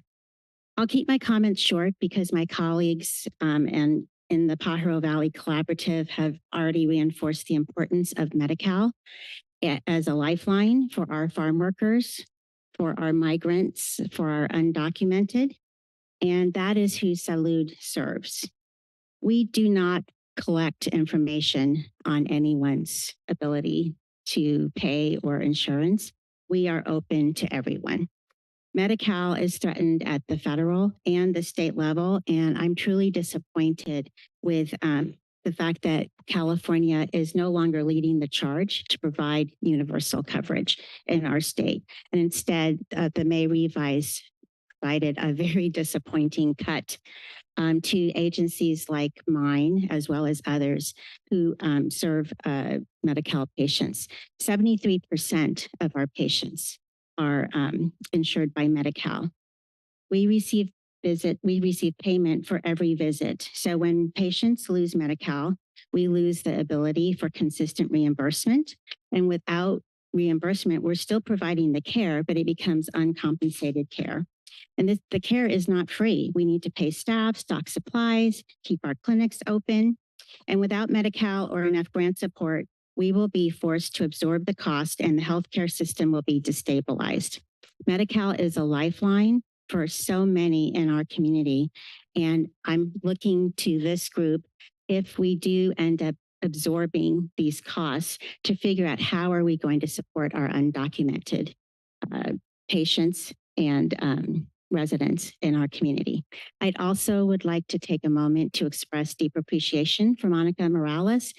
I'll keep my comments short because my colleagues and in the Pajaro Valley Collaborative have already reinforced the importance of Medi-Cal as a lifeline for our farm workers, for our migrants, for our undocumented, and that is who Salud serves. We do not collect information on anyone's ability to pay or insurance. We are open to everyone. Medi-Cal is threatened at the federal and the state level, and I'm truly disappointed with the fact that California is no longer leading the charge to provide universal coverage in our state. And instead, the May revise provided a very disappointing cut to agencies like mine, as well as others who serve Medi-Cal patients. 73% of our patients are insured by Medi-Cal. We receive payment for every visit. So when patients lose Medi-Cal, we lose the ability for consistent reimbursement. And without reimbursement, we're still providing the care, but it becomes uncompensated care. And the care is not free. We need to pay staff, stock supplies, keep our clinics open. And without Medi-Cal or enough grant support, we will be forced to absorb the cost and the healthcare system will be destabilized. Medi-Cal is a lifeline for so many in our community. And I'm looking to this group, if we do end up absorbing these costs, to figure out how are we going to support our undocumented patients and residents in our community. I'd also would like to take a moment to express deep appreciation for Monica Morales.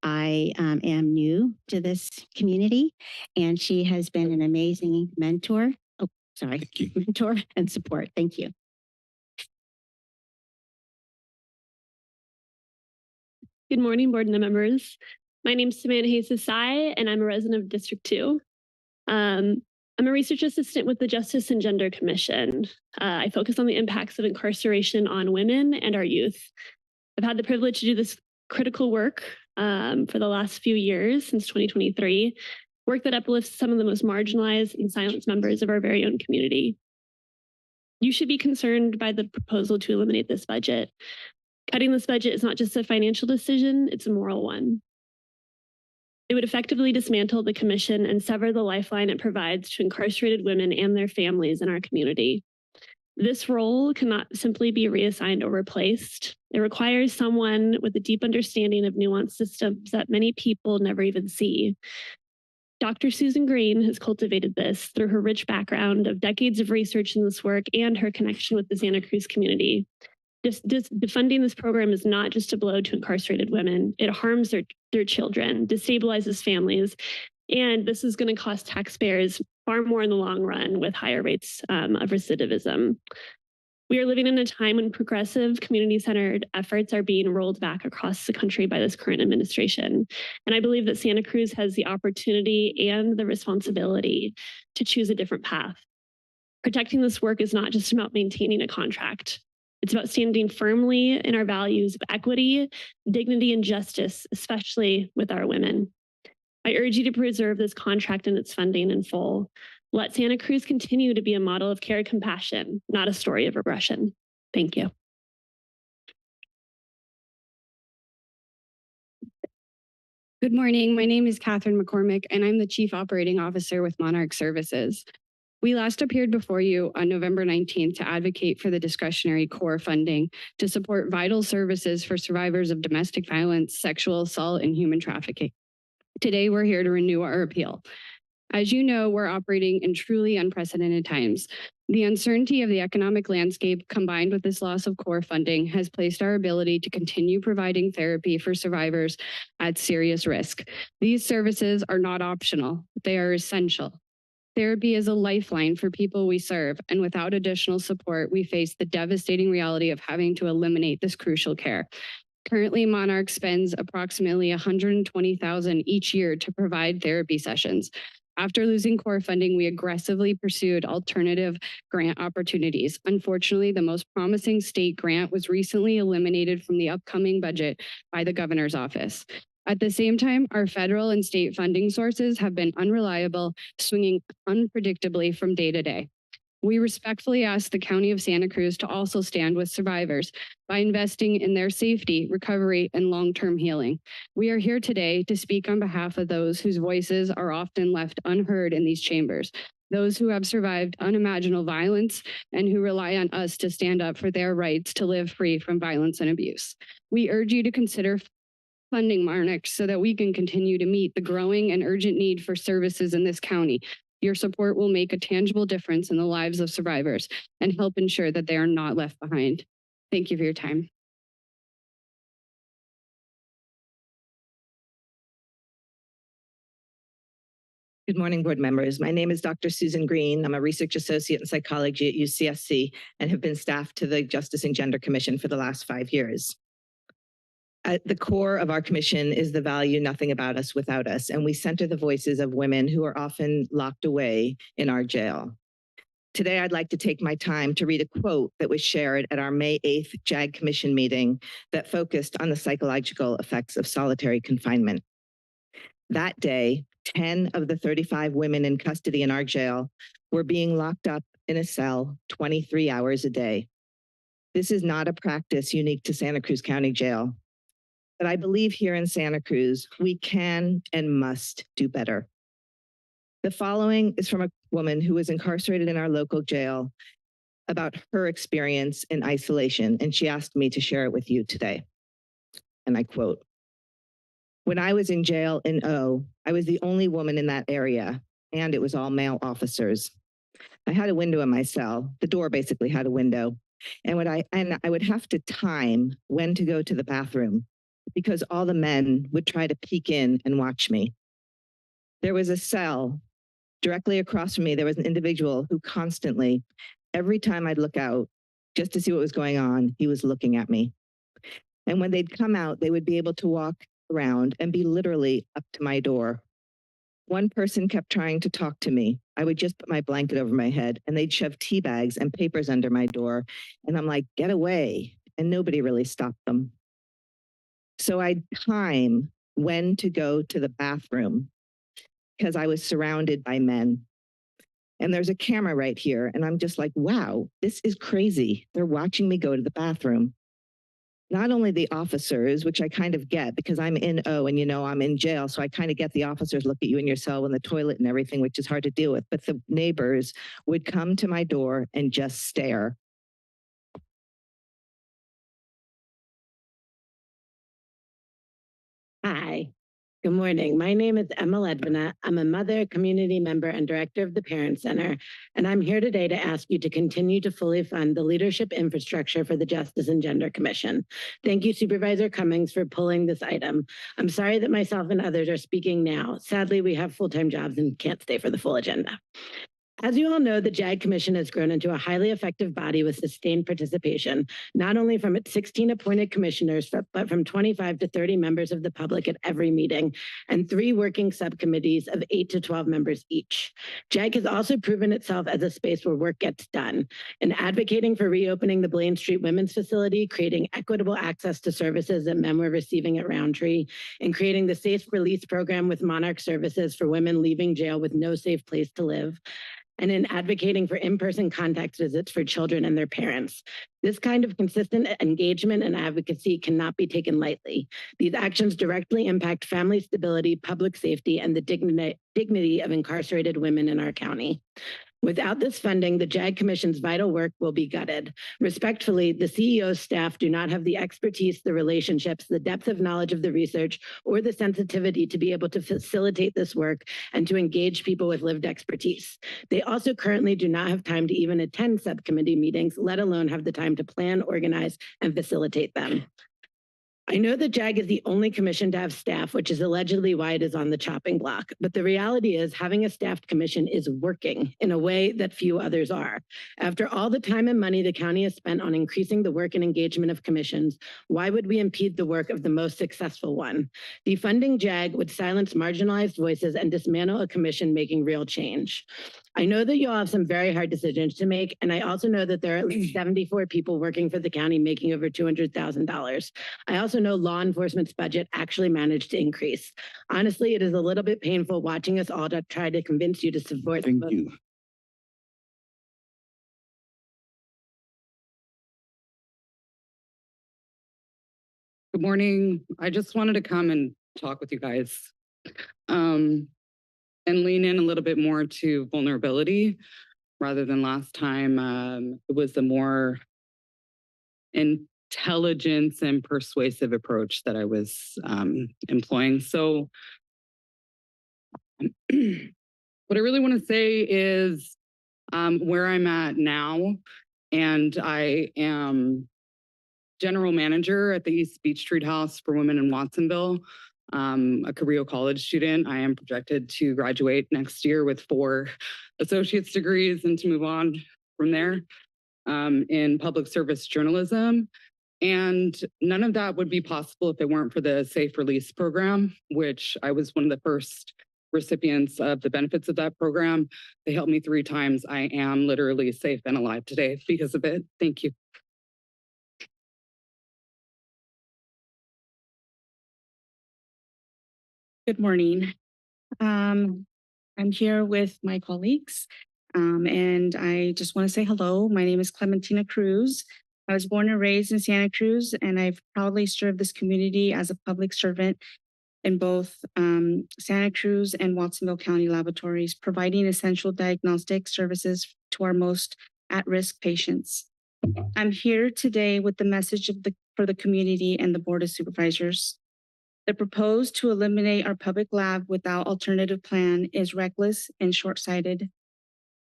I am new to this community, and she has been an amazing mentor. Oh, sorry, mentor and support. Thank you. Good morning, board members. My name is Samantha Hayes-Asai, and I'm a resident of District 2. I'm a research assistant with the Justice and Gender Commission. I focus on the impacts of incarceration on women and our youth. I've had the privilege to do this critical work for the last few years, since 2023, work that uplifts some of the most marginalized and silenced members of our very own community. You should be concerned by the proposal to eliminate this budget. Cutting this budget is not just a financial decision, it's a moral one. It would effectively dismantle the commission and sever the lifeline it provides to incarcerated women and their families in our community. This role cannot simply be reassigned or replaced. It requires someone with a deep understanding of nuanced systems that many people never even see. Dr. Susan Green has cultivated this through her rich background of decades of research in this work and her connection with the Santa Cruz community. Defunding this program is not just a blow to incarcerated women. It harms their children, destabilizes families, and this is going to cost taxpayers far more in the long run with higher rates of recidivism. We are living in a time when progressive, community-centered efforts are being rolled back across the country by this current administration. And I believe that Santa Cruz has the opportunity and the responsibility to choose a different path. Protecting this work is not just about maintaining a contract. It's about standing firmly in our values of equity, dignity, and justice, especially with our women. I urge you to preserve this contract and its funding in full. Let Santa Cruz continue to be a model of care and compassion, not a story of regression. Thank you. Good morning. My name is Catherine McCormick, and I'm the Chief Operating Officer with Monarch Services. We last appeared before you on November 19th to advocate for the discretionary core funding to support vital services for survivors of domestic violence, sexual assault, and human trafficking. Today, we're here to renew our appeal. As you know, we're operating in truly unprecedented times. The uncertainty of the economic landscape combined with this loss of core funding has placed our ability to continue providing therapy for survivors at serious risk. These services are not optional, they are essential. Therapy is a lifeline for people we serve, and without additional support, we face the devastating reality of having to eliminate this crucial care. Currently, Monarch spends approximately $120,000 each year to provide therapy sessions. After losing core funding, we aggressively pursued alternative grant opportunities. Unfortunately, the most promising state grant was recently eliminated from the upcoming budget by the governor's office. At the same time, our federal and state funding sources have been unreliable, swinging unpredictably from day to day. We respectfully ask the County of Santa Cruz to also stand with survivors by investing in their safety, recovery, and long-term healing. We are here today to speak on behalf of those whose voices are often left unheard in these chambers, those who have survived unimaginable violence and who rely on us to stand up for their rights to live free from violence and abuse. We urge you to consider funding Monarch so that we can continue to meet the growing and urgent need for services in this county. Your support will make a tangible difference in the lives of survivors and help ensure that they are not left behind. Thank you for your time. Good morning, board members. My name is Dr. Susan Green. I'm a research associate in psychology at UCSC and have been staff to the Justice and Gender Commission for the last 5 years. At the core of our commission is the value nothing about us without us, and we center the voices of women who are often locked away in our jail. Today, I'd like to take my time to read a quote that was shared at our May 8th JAG Commission meeting that focused on the psychological effects of solitary confinement. That day, 10 of the 35 women in custody in our jail were being locked up in a cell 23 hours a day. This is not a practice unique to Santa Cruz County Jail. But I believe here in Santa Cruz, we can and must do better. The following is from a woman who was incarcerated in our local jail about her experience in isolation, and she asked me to share it with you today. And I quote, "When I was in jail in O, I was the only woman in that area, and it was all male officers. I had a window in my cell. The door basically had a window. And I would have to time when to go to the bathroom, because all the men would try to peek in and watch me. There was a cell directly across from me. There was an individual who constantly, every time I'd look out just to see what was going on, he was looking at me. And when they'd come out, they would be able to walk around and be literally up to my door. One person kept trying to talk to me. I would just put my blanket over my head and they'd shove tea bags and papers under my door. And I'm like, get away. And nobody really stopped them. So I'd time when to go to the bathroom because I was surrounded by men. And there's a camera right here. And I'm just like, wow, this is crazy. They're watching me go to the bathroom. Not only the officers, which I kind of get because I'm in O and I'm in jail. So I kind of get the officers look at you in your cell in the toilet and everything, which is hard to deal with. But the neighbors would come to my door and just stare. Hi, good morning. My name is Emma Ledvina. I'm a mother, community member, and director of the Parent Center, and I'm here today to ask you to continue to fully fund the leadership infrastructure for the Justice and Gender Commission. Thank you, Supervisor Cummings, for pulling this item. I'm sorry that myself and others are speaking now. Sadly, we have full-time jobs and can't stay for the full agenda. As you all know, the JAG Commission has grown into a highly effective body with sustained participation, not only from its 16 appointed commissioners, but from 25 to 30 members of the public at every meeting, and 3 working subcommittees of 8 to 12 members each. JAG has also proven itself as a space where work gets done. In advocating for reopening the Blaine Street Women's Facility, creating equitable access to services that men were receiving at Roundtree, and creating the Safe Release Program with Monarch Services for women leaving jail with no safe place to live, and in advocating for in-person contact visits for children and their parents. This kind of consistent engagement and advocacy cannot be taken lightly. These actions directly impact family stability, public safety, and the dignity of incarcerated women in our county. Without this funding, the JAG Commission's vital work will be gutted. Respectfully, the CEO's staff do not have the expertise, the relationships, the depth of knowledge of the research, or the sensitivity to be able to facilitate this work and to engage people with lived expertise. They also currently do not have time to even attend subcommittee meetings, let alone have the time to plan, organize, and facilitate them. I know that JAG is the only commission to have staff, which is allegedly why it is on the chopping block. But the reality is having a staffed commission is working in a way that few others are. After all the time and money the county has spent on increasing the work and engagement of commissions, why would we impede the work of the most successful one? Defunding JAG would silence marginalized voices and dismantle a commission making real change. I know that you all have some very hard decisions to make, and I also know that there are at least 74 people working for the county making over $200,000. I also know law enforcement's budget actually managed to increase. Honestly, it is a little bit painful watching us all try to convince you to support. Thank you. Good morning. I just wanted to come and talk with you guys and lean in a little bit more to vulnerability rather than last time. It was the more intelligence and persuasive approach that I was employing. So what I really want to say is where I'm at now, and I am general manager at the East Beach Street House for Women in Watsonville. A Cabrillo College student. I am projected to graduate next year with 4 associate's degrees and to move on from there in public service journalism. And none of that would be possible if it weren't for the Safe Release Program, which I was one of the first recipients of the benefits of that program. They helped me 3 times. I am literally safe and alive today because of it. Thank you. Good morning. I'm here with my colleagues, and I just want to say hello. My name is Clementina Cruz. I was born and raised in Santa Cruz, and I've proudly served this community as a public servant in both Santa Cruz and Watsonville County laboratories, providing essential diagnostic services to our most at-risk patients. I'm here today with the message for the community and the Board of Supervisors. The proposed to eliminate our public lab without alternative plan is reckless and short-sighted.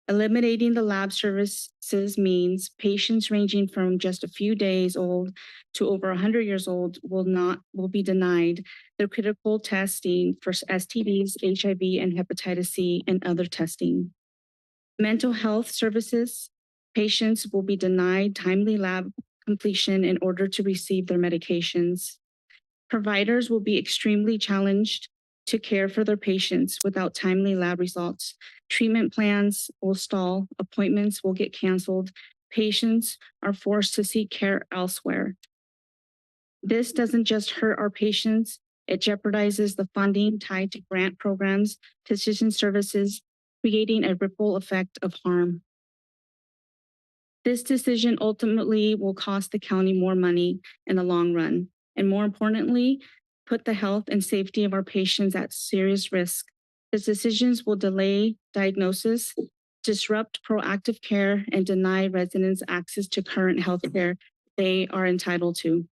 Eliminating the lab services means patients ranging from just a few days old to over 100 years old will be denied the critical testing for STDs, HIV, and hepatitis C, and other testing. Mental health services, patients will be denied timely lab completion in order to receive their medications. Providers will be extremely challenged to care for their patients without timely lab results. Treatment plans will stall, appointments will get canceled, patients are forced to seek care elsewhere. This doesn't just hurt our patients, it jeopardizes the funding tied to grant programs, physician services, creating a ripple effect of harm. This decision ultimately will cost the county more money in the long run, and more importantly, put the health and safety of our patients at serious risk. These decisions will delay diagnosis, disrupt proactive care, and deny residents access to current health care they are entitled to.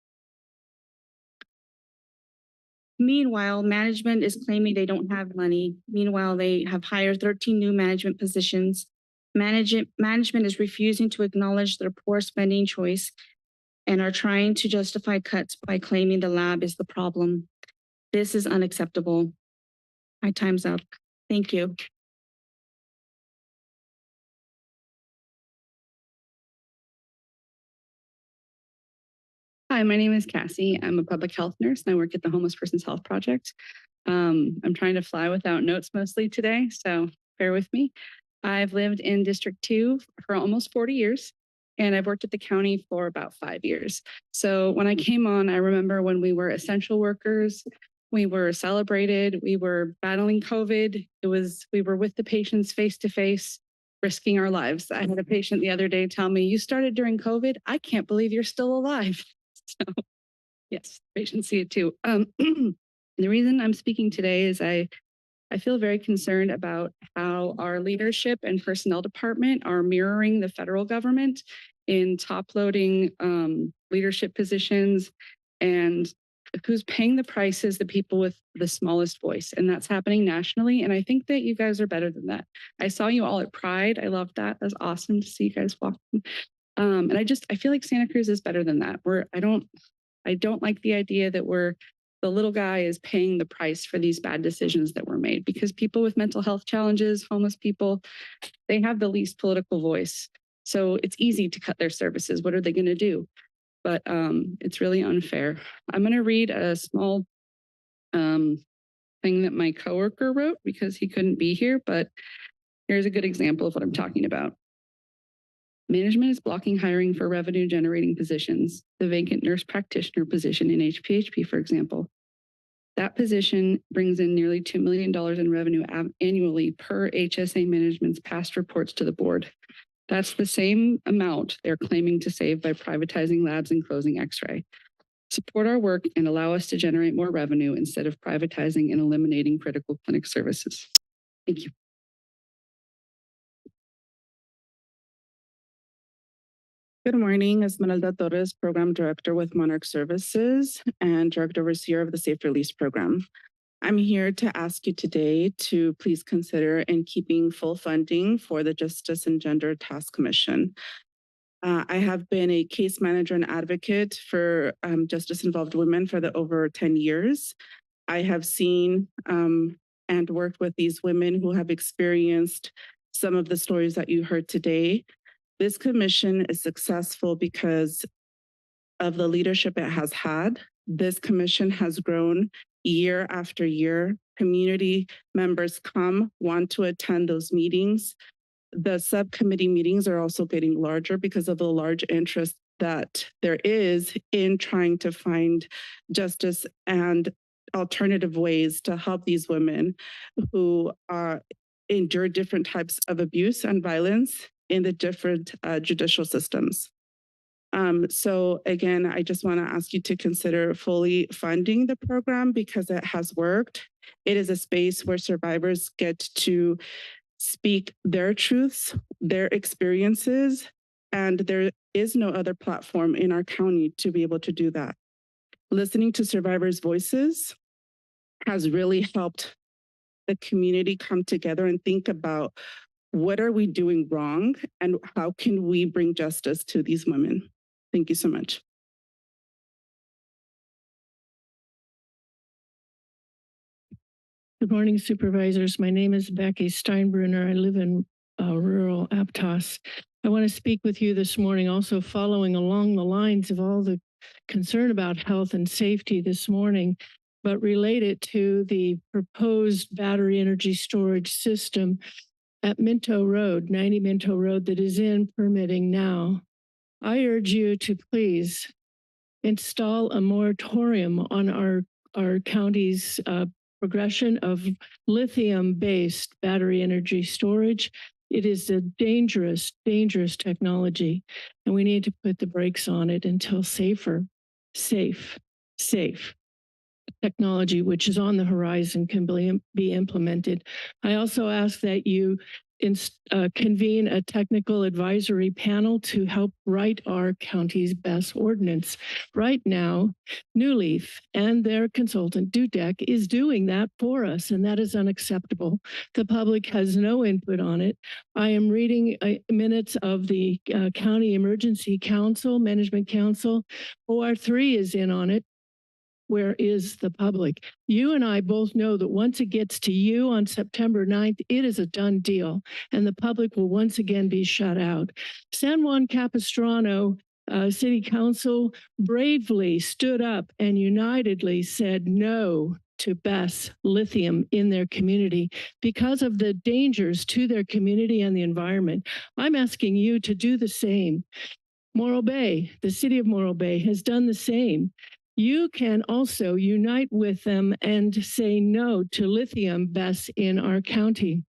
Meanwhile, management is claiming they don't have money. Meanwhile, they have hired 13 new management positions. Management is refusing to acknowledge their poor spending choice and are trying to justify cuts by claiming the lab is the problem. This is unacceptable. My time's up. Thank you. Hi, my name is Cassie. I'm a public health nurse and I work at the Homeless Persons Health Project. I'm trying to fly without notes mostly today, so bear with me. I've lived in District 2 for almost 40 years, and I've worked at the county for about 5 years. So when I came on, I remember when we were essential workers, we were celebrated, we were battling COVID. We were with the patients face to face, risking our lives. I had a patient the other day tell me, "You started during COVID? I can't believe you're still alive." So yes, patients see it too. The reason I'm speaking today is I feel very concerned about how our leadership and personnel department are mirroring the federal government in top-loading leadership positions, and who's paying the price is the people with the smallest voice, and that's happening nationally. And I think that you guys are better than that. I saw you all at Pride. I loved that. That's awesome to see you guys walking. And I feel like Santa Cruz is better than that. I don't like the idea that the little guy is paying the price for these bad decisions that were made, because people with mental health challenges, homeless people, they have the least political voice. So it's easy to cut their services. What are they going to do? But it's really unfair. I'm going to read a small thing that my coworker wrote because he couldn't be here, but here's a good example of what I'm talking about. Management is blocking hiring for revenue generating positions, the vacant nurse practitioner position in HPHP, for example. That position brings in nearly $2 million in revenue annually per HSA management's past reports to the board. That's the same amount they're claiming to save by privatizing labs and closing X-ray. Support our work and allow us to generate more revenue instead of privatizing and eliminating critical clinic services. Thank you. Good morning, Esmeralda Torres, Program Director with Monarch Services and Director Overseer of the Safe Release Program. I'm here to ask you today to please consider in keeping full funding for the Justice and Gender Task Commission. I have been a case manager and advocate for justice-involved women for over 10 years. I have seen and worked with these women who have experienced some of the stories that you heard today. This commission is successful because of the leadership it has had. This commission has grown year after year. Community members want to attend those meetings. The subcommittee meetings are also getting larger because of the large interest that there is in trying to find justice and alternative ways to help these women who endure different types of abuse and violence in the different judicial systems. So again, I just want to ask you to consider fully funding the program because it has worked. It is a space where survivors get to speak their truths, their experiences, and there is no other platform in our county to be able to do that. Listening to survivors' voices has really helped the community come together and think about what are we doing wrong and how can we bring justice to these women? Thank you so much. Good morning, supervisors. My name is Becky Steinbrunner. I live in rural Aptos. I want to speak with you this morning also following along the lines of all the concern about health and safety this morning, but related to the proposed battery energy storage system at Minto Road, 90 Minto Road, that is in permitting now. I urge you to please install a moratorium on our county's progression of lithium-based battery energy storage. It is a dangerous, dangerous technology, and we need to put the brakes on it until safe technology, which is on the horizon, can be implemented. I also ask that you convene a technical advisory panel to help write our county's best ordinance. Right now, New Leaf and their consultant, Dudek, is doing that for us, and that is unacceptable. The public has no input on it. I am reading minutes of the County Emergency Council, Management Council. OR3 is in on it. Where is the public? You and I both know that once it gets to you on September 9th, it is a done deal, and the public will once again be shut out. San Juan Capistrano City Council bravely stood up and unitedly said no to BESS lithium in their community because of the dangers to their community and the environment. I'm asking you to do the same. Morro Bay, the city of Morro Bay has done the same. You can also unite with them and say no to lithium BESS in our county.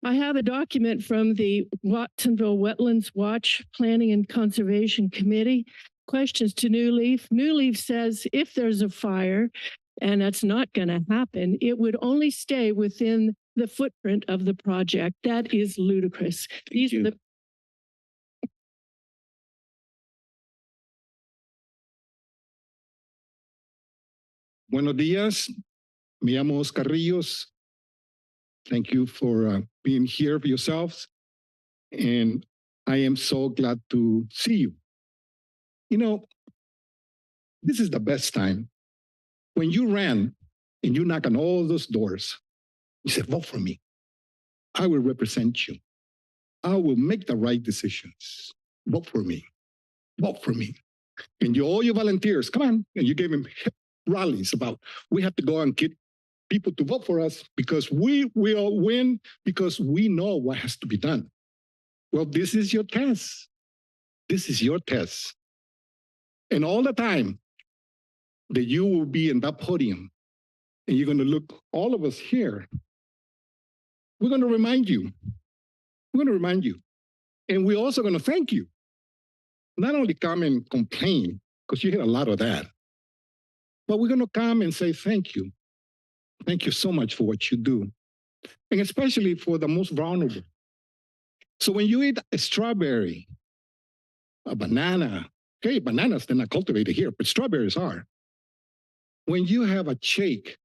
I have a document from the Watsonville Wetlands Watch Planning and Conservation Committee. Questions to New Leaf. New Leaf says if there's a fire, and that's not going to happen, it would only stay within the footprint of the project. That is ludicrous. These are the Buenos días. Me llamo Oscar Ríos. Thank you for being here for yourselves. And I am so glad to see you. You know, this is the best time. When you ran and you knock on all those doors, you said, vote for me. I will represent you. I will make the right decisions. Vote for me. Vote for me. And you, all your volunteers, come on. And you gave them rallies about, we have to go and get people to vote for us because we will win because we know what has to be done. Well, this is your test. This is your test. And all the time that you will be in that podium and you're going to look, all of us here, we're going to remind you. We're going to remind you. And we're also going to thank you. Not only come and complain, because you hear a lot of that, but we're going to come and say thank you. Thank you so much for what you do, and especially for the most vulnerable. So when you eat a strawberry, a banana, okay, bananas, they're not cultivated here, but strawberries are. When you have a shake,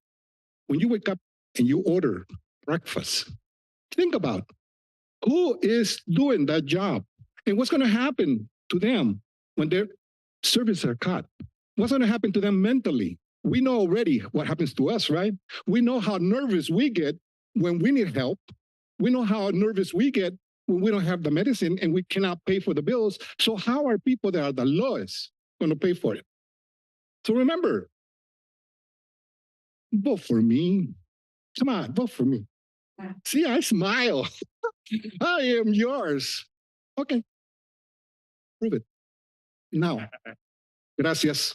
when you wake up and you order breakfast, think about who is doing that job and what's going to happen to them when their services are cut. What's going to happen to them mentally? We know already what happens to us, right? We know how nervous we get when we need help. We know how nervous we get when we don't have the medicine and we cannot pay for the bills. So how are people that are the lowest going to pay for it? So remember, vote for me. Come on, vote for me. See, I smile. I am yours. Okay. Prove it. Now. Gracias.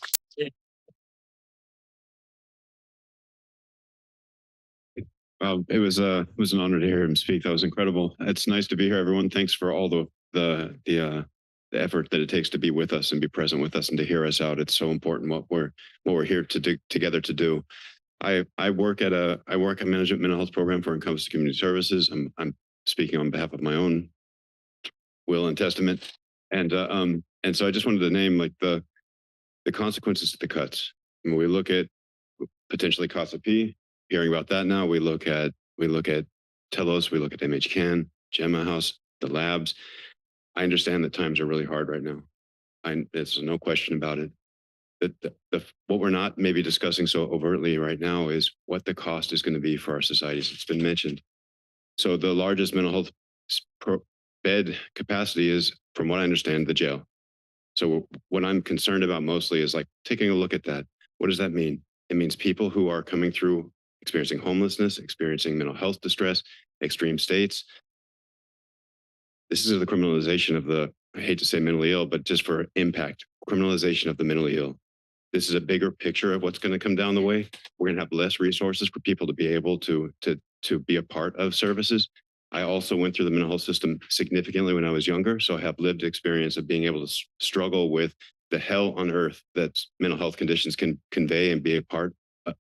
Well, it was an honor to hear him speak. That was incredible. It's nice to be here, everyone. Thanks for all the effort that it takes to be with us and be present with us and to hear us out. It's so important what we're here to do together to do. I work at management mental health program for Encompass Community Services. I'm speaking on behalf of my own will and testament, and so I just wanted to name like the consequences of the cuts. When we look at potentially CASA-P, hearing about that now, we look at Telos, we look at MHCAN, Gemma House, the labs. I understand that times are really hard right now. There's no question about it. What we're not maybe discussing so overtly right now is what the cost is going to be for our societies. It's been mentioned. So the largest mental health bed capacity is, from what I understand, the jail. So what I'm concerned about mostly is like taking a look at that. What does that mean? It means people who are coming through experiencing homelessness, experiencing mental health distress, extreme states. This is the criminalization of the, I hate to say mentally ill, but just for impact, criminalization of the mentally ill. This is a bigger picture of what's going to come down the way. We're going to have less resources for people to be able to be a part of services. I also went through the mental health system significantly when I was younger, so I have lived experience of being able to struggle with the hell on earth that mental health conditions can convey and be a part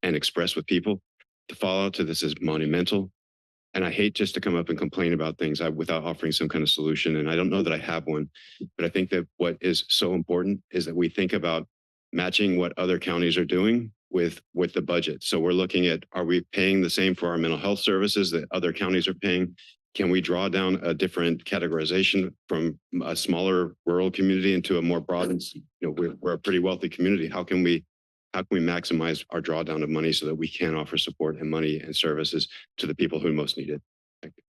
and express with people. The fallout to this is monumental. And I hate just to come up and complain about things without offering some kind of solution. And I don't know that I have one, but I think that what is so important is that we think about matching what other counties are doing with the budget. So we're looking at, are we paying the same for our mental health services that other counties are paying? Can we draw down a different categorization from a smaller rural community into a more broad, we're a pretty wealthy community. How can we maximize our drawdown of money so that we can offer support and money and services to the people who most need it? Thank you.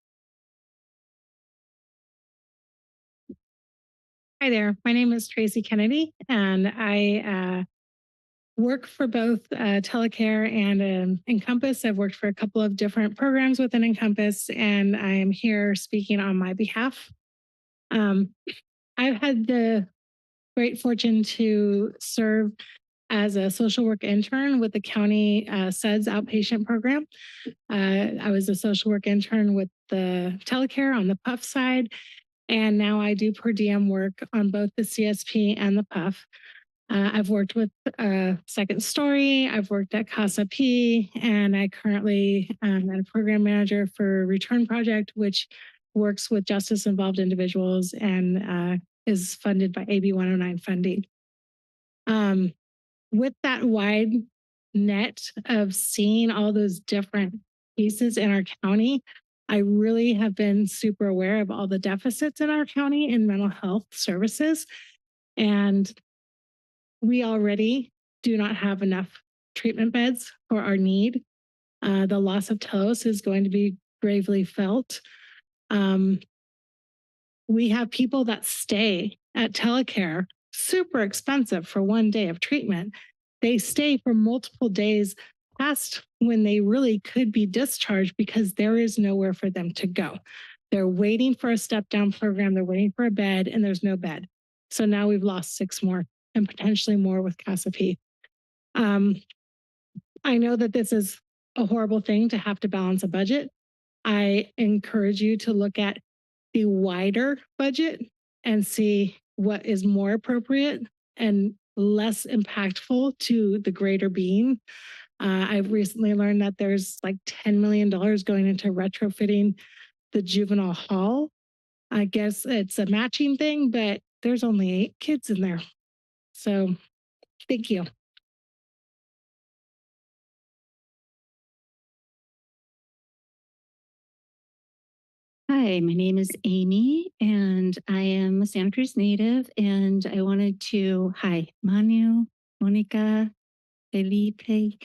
Hi there. My name is Tracy Kennedy, and I work for both Telecare and Encompass. I've worked for a couple of different programs within Encompass, and I am here speaking on my behalf. I've had the great fortune to serve as a social work intern with the county SEDS outpatient program. I was a social work intern with the Telecare on the PUF side, and now I do per diem work on both the CSP and the PUF. I've worked with Second Story, I've worked at Casa P, and I currently am a program manager for Return Project, which works with justice involved individuals and is funded by AB 109 funding. With that wide net of seeing all those different pieces in our county, I really have been super aware of all the deficits in our county in mental health services. And we already do not have enough treatment beds for our need. The loss of telos is going to be gravely felt. We have people that stay at Telecare, super expensive for one day of treatment. They stay for multiple days past when they really could be discharged because there is nowhere for them to go. They're waiting for a step down program, they're waiting for a bed, and there's no bed. So now we've lost 6 more and potentially more with Casa P. I know that this is a horrible thing to have to balance a budget. I encourage you to look at the wider budget and see what is more appropriate and less impactful to the greater being. I've recently learned that there's like $10 million going into retrofitting the juvenile hall. I guess it's a matching thing, but there's only 8 kids in there. So thank you. Hi, my name is Amy, and I am a Santa Cruz native, and I wanted to, hi, Manu, Monica, Felipe,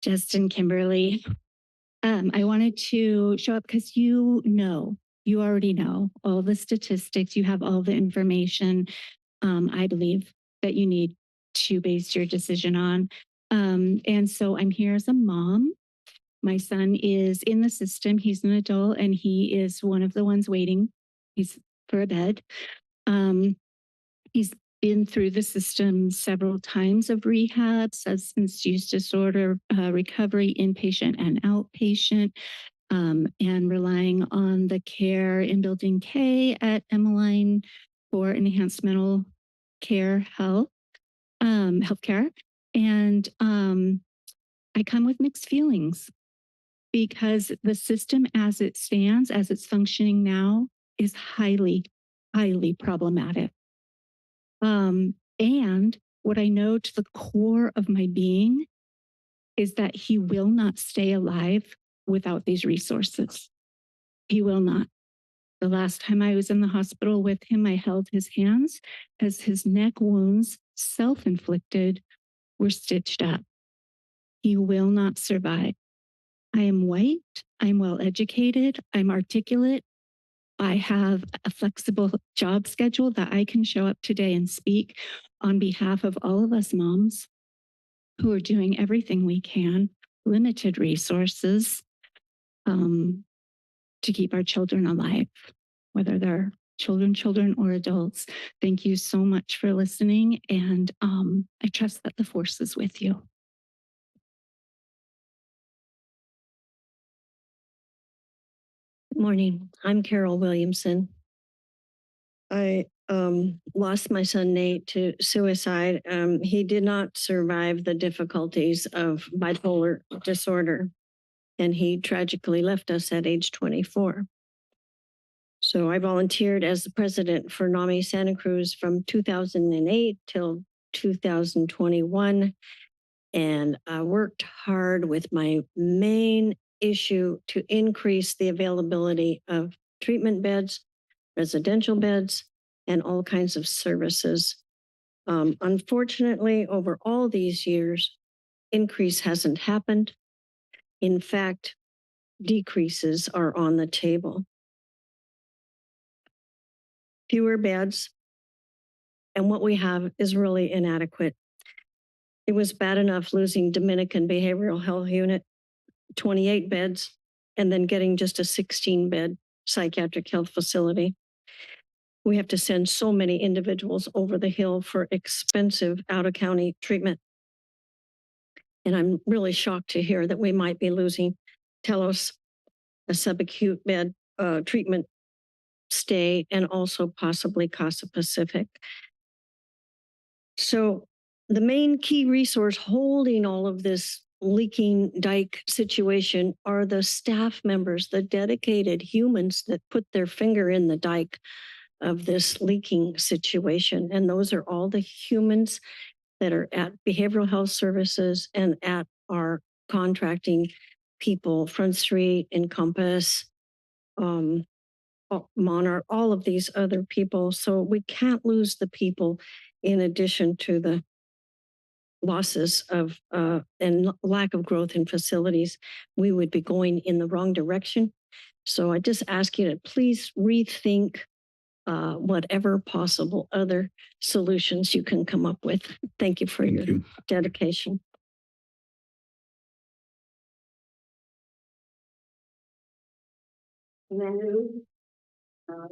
Justin, Kimberly. I wanted to show up because you already know all the statistics, you have all the information, I believe, that you need to base your decision on. And so I'm here as a mom. My son is in the system. He's an adult and he is one of the ones waiting. He's for a bed. He's been through the system several times of rehab, substance use disorder, recovery, inpatient and outpatient, and relying on the care in Building K at Emmeline for enhanced mental care healthcare. And I come with mixed feelings, because the system as it stands, as it's functioning now, is highly, highly problematic. And what I know to the core of my being is that he will not stay alive without these resources. He will not. The last time I was in the hospital with him, I held his hands as his neck wounds, self-inflicted, were stitched up. He will not survive. I am white, I'm well educated, I'm articulate, I have a flexible job schedule that I can show up today and speak on behalf of all of us moms who are doing everything we can, limited resources, to keep our children alive, whether they're children or adults. Thank you so much for listening, and I trust that the force is with you. Good morning. I'm Carol Williamson. I lost my son Nate to suicide. He did not survive the difficulties of bipolar disorder, and he tragically left us at age 24. So I volunteered as the president for NAMI Santa Cruz from 2008 till 2021, and I worked hard with my main issue to increase the availability of treatment beds, residential beds, and all kinds of services. Unfortunately, over all these years, increase hasn't happened. In fact, decreases are on the table. Fewer beds, and what we have is really inadequate. It was bad enough losing Dominican Behavioral Health Unit, 28 beds, and then getting just a 16-bed psychiatric health facility. We have to send so many individuals over the hill for expensive out-of-county treatment. And I'm really shocked to hear that we might be losing Telos, a subacute bed treatment stay, and also possibly Casa Pacific. So the main key resource holding all of this leaking dike situation are the staff members, the dedicated humans that put their finger in the dike of this leaking situation. And those are all the humans that are at behavioral health services and at our contracting people, Front Street, Encompass, Monarch, all of these other people. So we can't lose the people in addition to the losses of and lack of growth in facilities. We would be going in the wrong direction. So I just ask you to please rethink whatever possible other solutions you can come up with. Thank you for your dedication.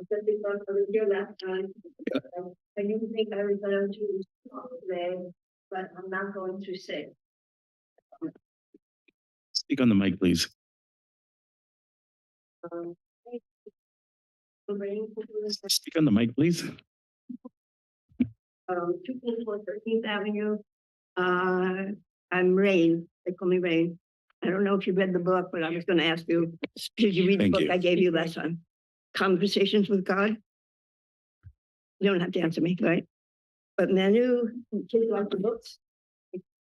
Just because I was here last time, I didn't think I was going to talk today, but I'm not going to say. Speak on the mic, please. Speak on the mic, please. 244 13th Avenue. I'm Rain. They call me Rain. I don't know if you read the book, but I was going to ask you, did you read the book I gave you last time? Conversations with God? You don't have to answer me, right? But Manu, kids like the books.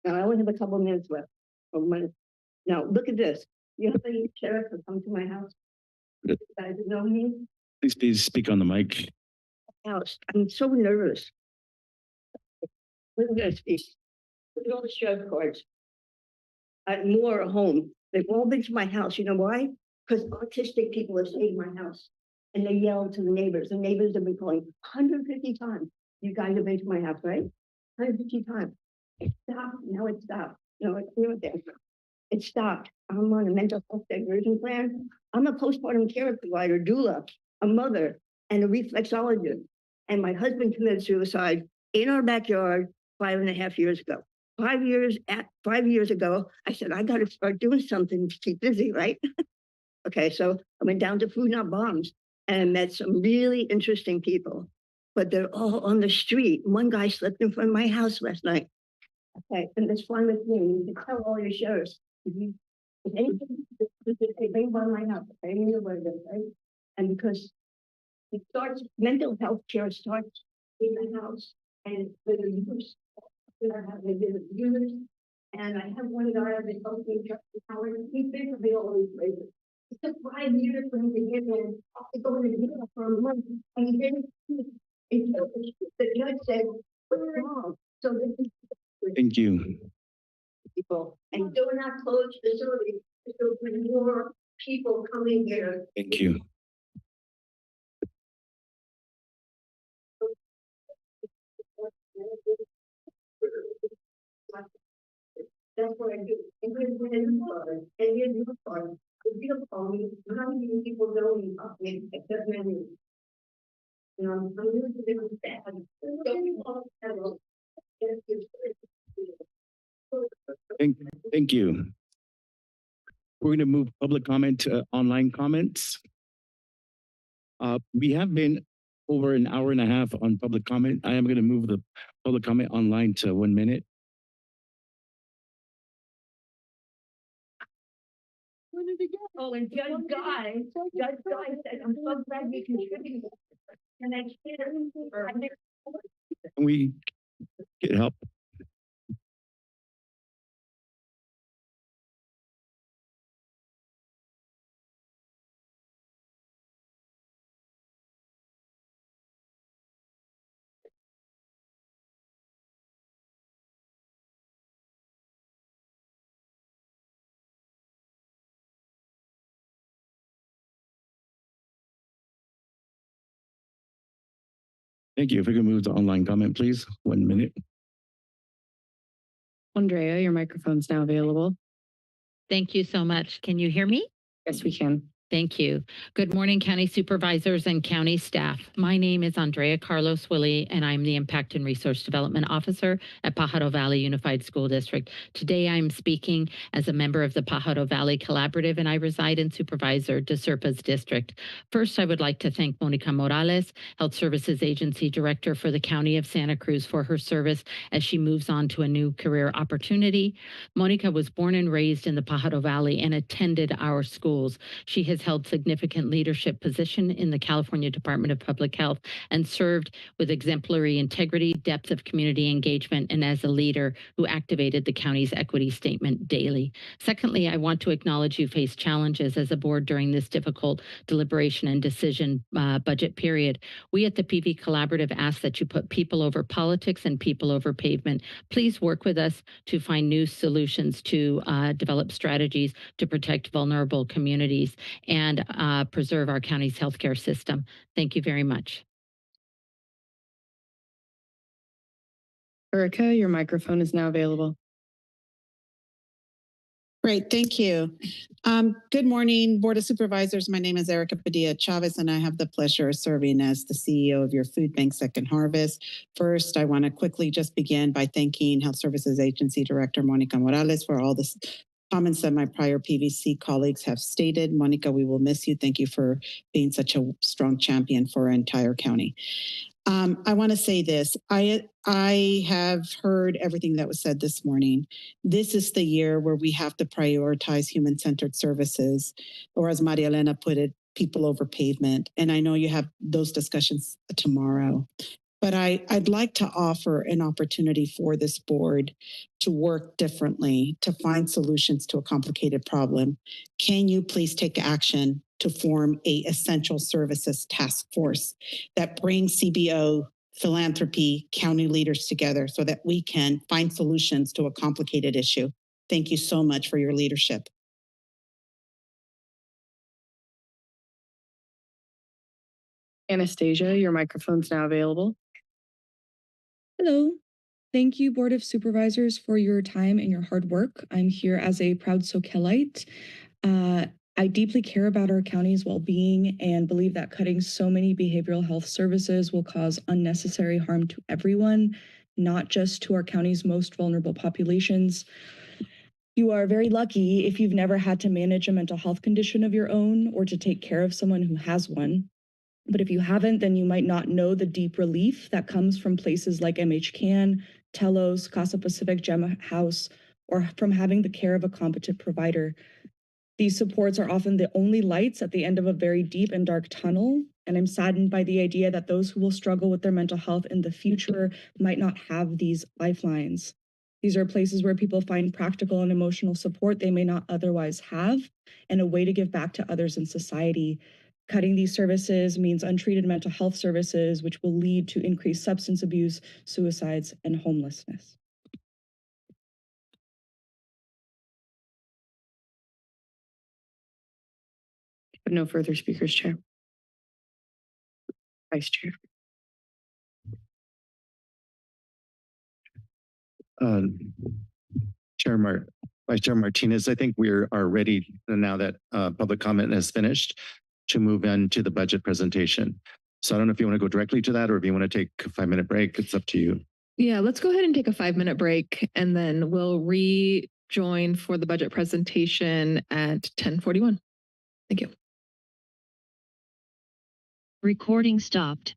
Now, I only have a couple of minutes left. Now, look at this. You know how many sheriffs have come to my house? You guys know me? Please speak on the mic. House. I'm so nervous. Look at this piece. Look at all the sheriff cards. More at home. They've all been to my house. You know why? Because autistic people have stayed in my house. And they yell to the neighbors. The neighbors have been calling 150 times. You guys have been to my house, right? 150 times. It stopped. Now it stopped. No, it stopped. I'm on a mental health diversion plan. I'm a postpartum care provider, doula, a mother, and a reflexologist. And my husband committed suicide in our backyard 5.5 years ago. 5 years ago, I said, I got to start doing something to keep busy, right? Okay, so I went down to Food Not Bombs and met some really interesting people, but they're all on the street. One guy slept in front of my house last night. Okay, and that's fine with me. You can tell all your sheriffs. If anything, they bring by my house. Okay, you know what it is, right? And because it starts, mental health care starts in the house, and with the use, they did abuse. And I have one guy that helped me check the power. He's basically always places. It took 5 years for him to get in. To go in the jail for a month, and he didn't. Until the judge said, "What's wrong?" So this is Thank you. people, and do not close facilities. So when more people coming here. Thank you. That's what I do. And when in the car, and in the car, if you don't call me, how many people know me up there except many? You know, I'm really doing bad. Don't you want to have a- Thank you. We're going to move public comment to online comments. We have been over an hour and a half on public comment. I am going to move the public comment online to 1 minute. Where did it go? Oh, and Judge Guy said, I'm so glad you contributed. And I can't. Can we get help? Thank you. If we can move to online comment, please. 1 minute. Andrea, your microphone's now available. Thank you so much. Can you hear me? Yes, we can. Thank you. Good morning, county supervisors and county staff. My name is Andrea Carlos Willie, and I'm the Impact and Resource Development Officer at Pajaro Valley Unified School District. Today, I'm speaking as a member of the Pajaro Valley Collaborative, and I reside in Supervisor de Serpa's district. First, I would like to thank Monica Morales, Health Services Agency Director for the County of Santa Cruz, for her service as she moves on to a new career opportunity. Monica was born and raised in the Pajaro Valley and attended our schools. She has held significant leadership position in the California Department of Public Health and served with exemplary integrity, depth of community engagement, and as a leader who activated the county's equity statement daily. Secondly, I want to acknowledge you face challenges as a board during this difficult deliberation and decision budget period. We at the PV Collaborative ask that you put people over politics and people over pavement. Please work with us to find new solutions to develop strategies to protect vulnerable communities and preserve our county's healthcare system. Thank you very much. Erica, your microphone is now available. Great, thank you. Good morning, Board of Supervisors. My name is Erica Padilla Chavez, and I have the pleasure of serving as the CEO of your food bank Second Harvest. First, I want to quickly just begin by thanking Health Services Agency Director Monica Morales for all the comments that my prior PVC colleagues have stated. Monica, we will miss you. Thank you for being such a strong champion for our entire county. I want to say this. I have heard everything that was said this morning. This is the year where we have to prioritize human-centered services, or as Maria Elena put it, people over pavement. And I know you have those discussions tomorrow. But I'd like to offer an opportunity for this board to work differently, to find solutions to a complicated problem. Can you please take action to form a essential services task force that brings CBO, philanthropy, county leaders together so that we can find solutions to a complicated issue? Thank you so much for your leadership. Anastasia, your microphone's now available. Hello. Thank you, Board of Supervisors, for your time and your hard work. I'm here as a proud Soquelite. I deeply care about our county's well-being and believe that cutting so many behavioral health services will cause unnecessary harm to everyone, not just to our county's most vulnerable populations. You are very lucky if you've never had to manage a mental health condition of your own or to take care of someone who has one. But if you haven't, then you might not know the deep relief that comes from places like MHCAN, Telos, Casa Pacific Gem House, or from having the care of a competent provider. These supports are often the only lights at the end of a very deep and dark tunnel, and I'm saddened by the idea that those who will struggle with their mental health in the future might not have these lifelines. These are places where people find practical and emotional support they may not otherwise have, and a way to give back to others in society. Cutting these services means untreated mental health services, which will lead to increased substance abuse, suicides, and homelessness. No further speakers, Chair. Vice Chair. Vice Chair Martinez, I think we are ready now that public comment has finished to move into the budget presentation. So I don't know if you want to go directly to that or if you want to take a 5-minute break. It's up to you. Yeah, let's go ahead and take a 5-minute break and then we'll rejoin for the budget presentation at 10:41. Thank you. Recording stopped.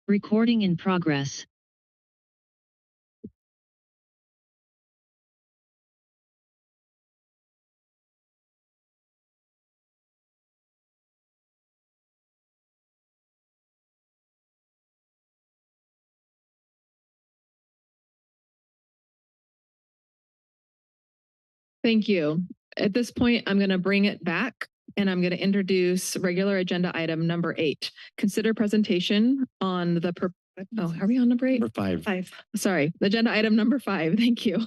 Recording in progress. Thank you. At this point, I'm going to bring it back and I'm going to introduce regular agenda item number 8. Consider presentation on the, are we on number 8? Number 5. Sorry, agenda item number 5. Thank you.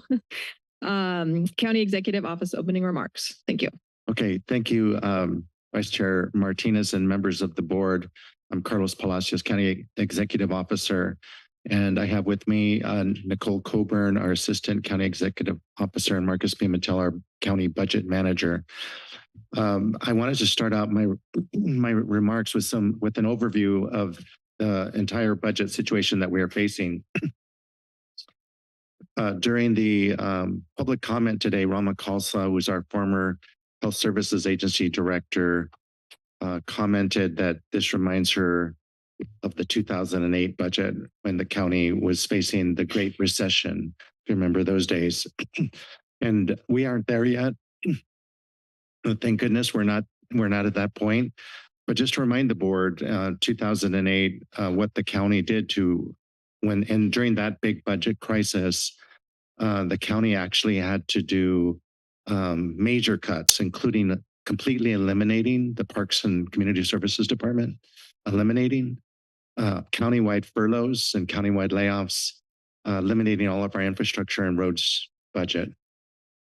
County Executive Office opening remarks. Thank you. Okay, thank you, Vice Chair Martinez and members of the board. I'm Carlos Palacios, County Executive Officer, and I have with me Nicole Coburn, our Assistant County Executive Officer, and Marcus Pimentel, our County Budget Manager. I wanted to start out my remarks with an overview of the entire budget situation that we are facing. During the public comment today, Rama Khalsa, who's our former Health Services Agency Director, commented that this reminds her of the 2008 budget when the county was facing the Great Recession. If you remember those days. And we aren't there yet. Thank goodness we're not at that point. But just to remind the board, 2008, what the county did during that big budget crisis, the county actually had to do major cuts, including completely eliminating the Parks and Community Services Department, eliminating countywide furloughs and countywide layoffs, eliminating all of our infrastructure and roads budget.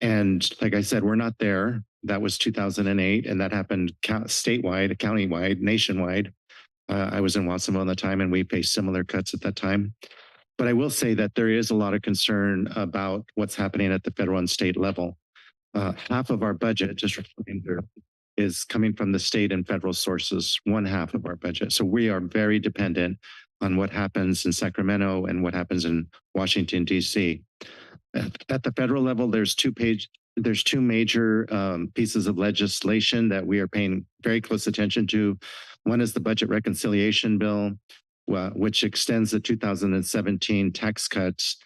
And like I said, we're not there. That was 2008, and that happened statewide, countywide, nationwide. I was in Watsonville at the time, and we faced similar cuts at that time. But I will say that there is a lot of concern about what's happening at the federal and state level. Half of our budget, just a reminder, is coming from the state and federal sources, 1/2 of our budget. So we are very dependent on what happens in Sacramento and what happens in Washington, D.C. At the federal level, there's two major pieces of legislation that we are paying very close attention to. One is the budget reconciliation bill, which extends the 2017 tax cuts.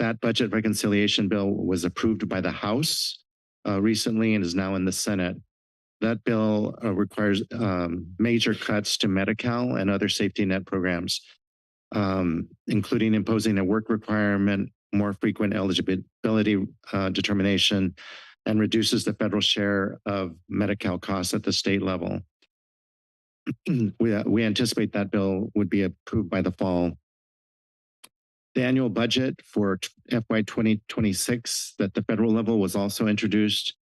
That budget reconciliation bill was approved by the House recently and is now in the Senate. That bill requires major cuts to Medi-Cal and other safety net programs, including imposing a work requirement, more frequent eligibility determination, and reduces the federal share of Medi-Cal costs at the state level. We anticipate that bill would be approved by the fall. The annual budget for FY 2026 at the federal level was also introduced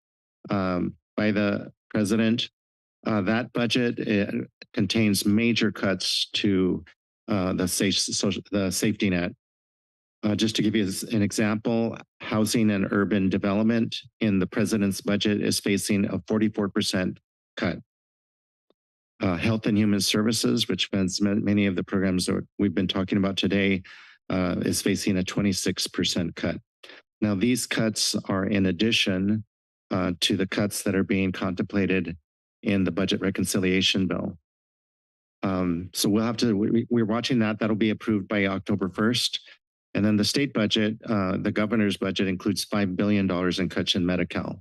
by the president. That budget contains major cuts to the safety net. Just to give you an example, housing and urban development in the president's budget is facing a 44% cut. Health and Human Services, which funds many of the programs that we've been talking about today, is facing a 26% cut. Now, these cuts are in addition to the cuts that are being contemplated in the budget reconciliation bill. So we're watching that. That'll be approved by October 1st. And then the state budget, the governor's budget includes $5 billion in cuts in Medi-Cal.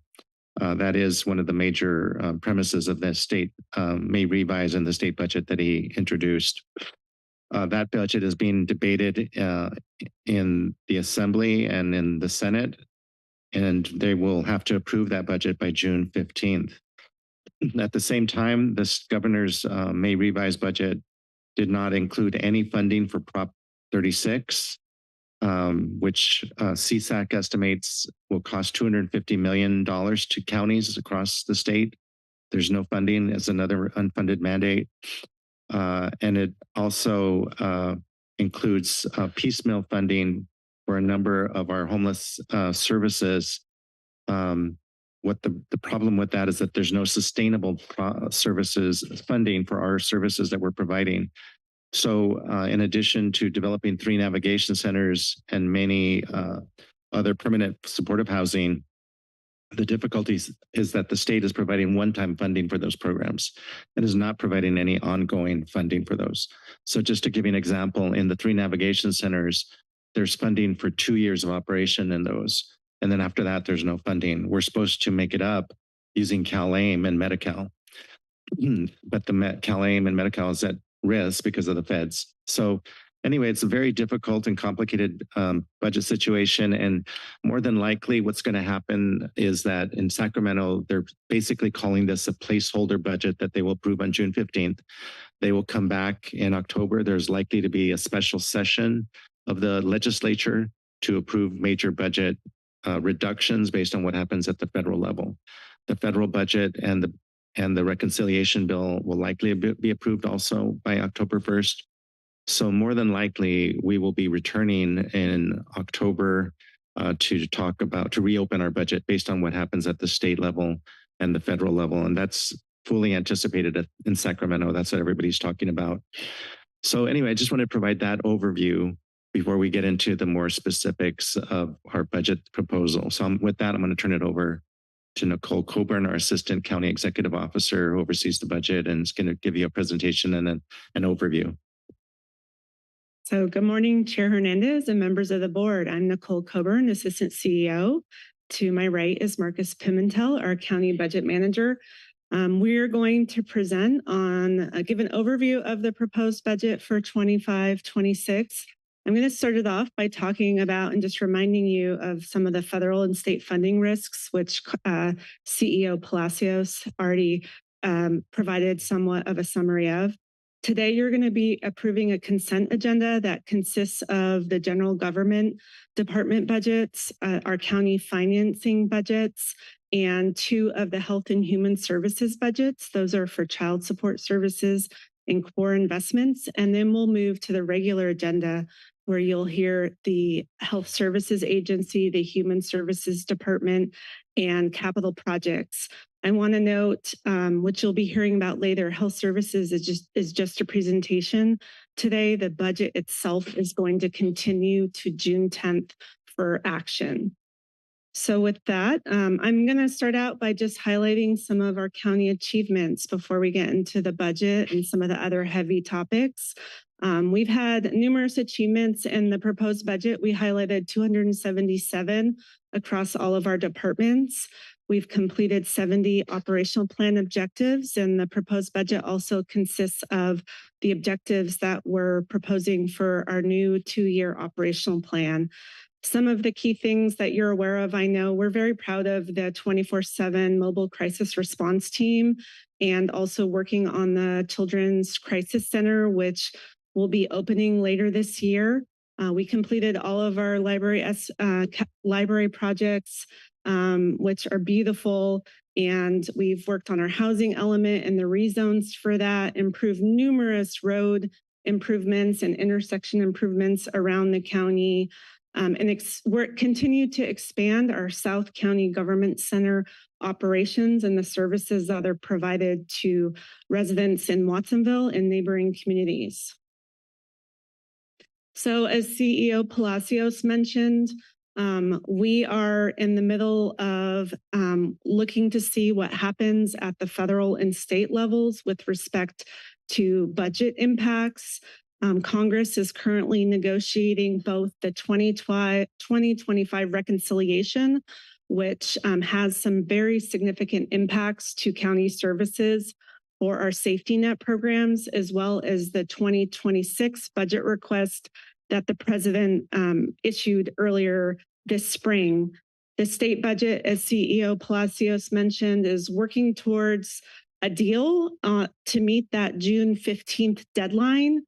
That is one of the major premises of the state may revise in the state budget that he introduced. That budget is being debated in the Assembly and in the Senate, and they will have to approve that budget by June 15th. At the same time, this governor's May revise budget did not include any funding for Prop 36, which CSAC estimates will cost $250 million to counties across the state. There's no funding as another unfunded mandate. And it also includes piecemeal funding for a number of our homeless services. What the problem with that is that there's no sustainable services funding for our services that we're providing. So in addition to developing 3 navigation centers and many other permanent supportive housing, The difficulties is that the state is providing one-time funding for those programs and is not providing any ongoing funding for those. So just to give you an example, in the 3 navigation centers, there's funding for 2 years of operation in those. And then after that, there's no funding. We're supposed to make it up using CalAIM and Medi-Cal. But the CalAIM and Medi-Cal is at risk because of the feds. So anyway, it's a very difficult and complicated budget situation. And more than likely, what's going to happen is that in Sacramento, they're basically calling this a placeholder budget that they will approve on June 15th. They will come back in October. There's likely to be a special session of the legislature to approve major budget reductions based on what happens at the federal level. The federal budget and the reconciliation bill will likely be approved also by October 1st. So more than likely, we will be returning in October to reopen our budget based on what happens at the state level and the federal level. And that's fully anticipated in Sacramento. That's what everybody's talking about. So anyway, I just want to provide that overview before we get into the more specifics of our budget proposal. So with that, I'm going to turn it over to Nicole Coburn, our Assistant County Executive Officer who oversees the budget and is going to give you a presentation and then an overview. So good morning, Chair Hernandez and members of the board. I'm Nicole Coburn, Assistant CEO. To my right is Marcus Pimentel, our County Budget Manager. We're going to present on, give an overview of the proposed budget for 25-26. I'm going to start it off by talking about and just reminding you of some of the federal and state funding risks, which CEO Palacios already provided somewhat of a summary of. Today, you're going to be approving a consent agenda that consists of the general government department budgets, our county financing budgets, and 2 of the health and human services budgets. Those are for child support services and core investments. And then we'll move to the regular agenda where you'll hear the Health Services Agency, the Human Services Department, and capital projects. I want to note, which you'll be hearing about later, health services is just a presentation. Today, the budget itself is going to continue to June 10th for action. So with that, I'm going to start out by just highlighting some of our county achievements before we get into the budget and some of the other heavy topics. We've had numerous achievements in the proposed budget. We highlighted 277 across all of our departments. We've completed 70 operational plan objectives, and the proposed budget also consists of the objectives that we're proposing for our new 2-year operational plan. Some of the key things that you're aware of, I know we're very proud of the 24/7 mobile crisis response team and also working on the Children's Crisis Center, which will be opening later this year. We completed all of our library projects, which are beautiful. And we've worked on our housing element and the rezones for that, improved numerous road improvements and intersection improvements around the county. We're continue to expand our South County Government Center operations and the services that are provided to residents in Watsonville and neighboring communities. So as CEO Palacios mentioned, we are in the middle of looking to see what happens at the federal and state levels with respect to budget impacts. Congress is currently negotiating both the 2025 reconciliation, which has some very significant impacts to county services for our safety net programs, as well as the 2026 budget request that the president issued earlier this spring. The state budget, as CEO Palacios mentioned, is working towards a deal to meet that June 15th deadline.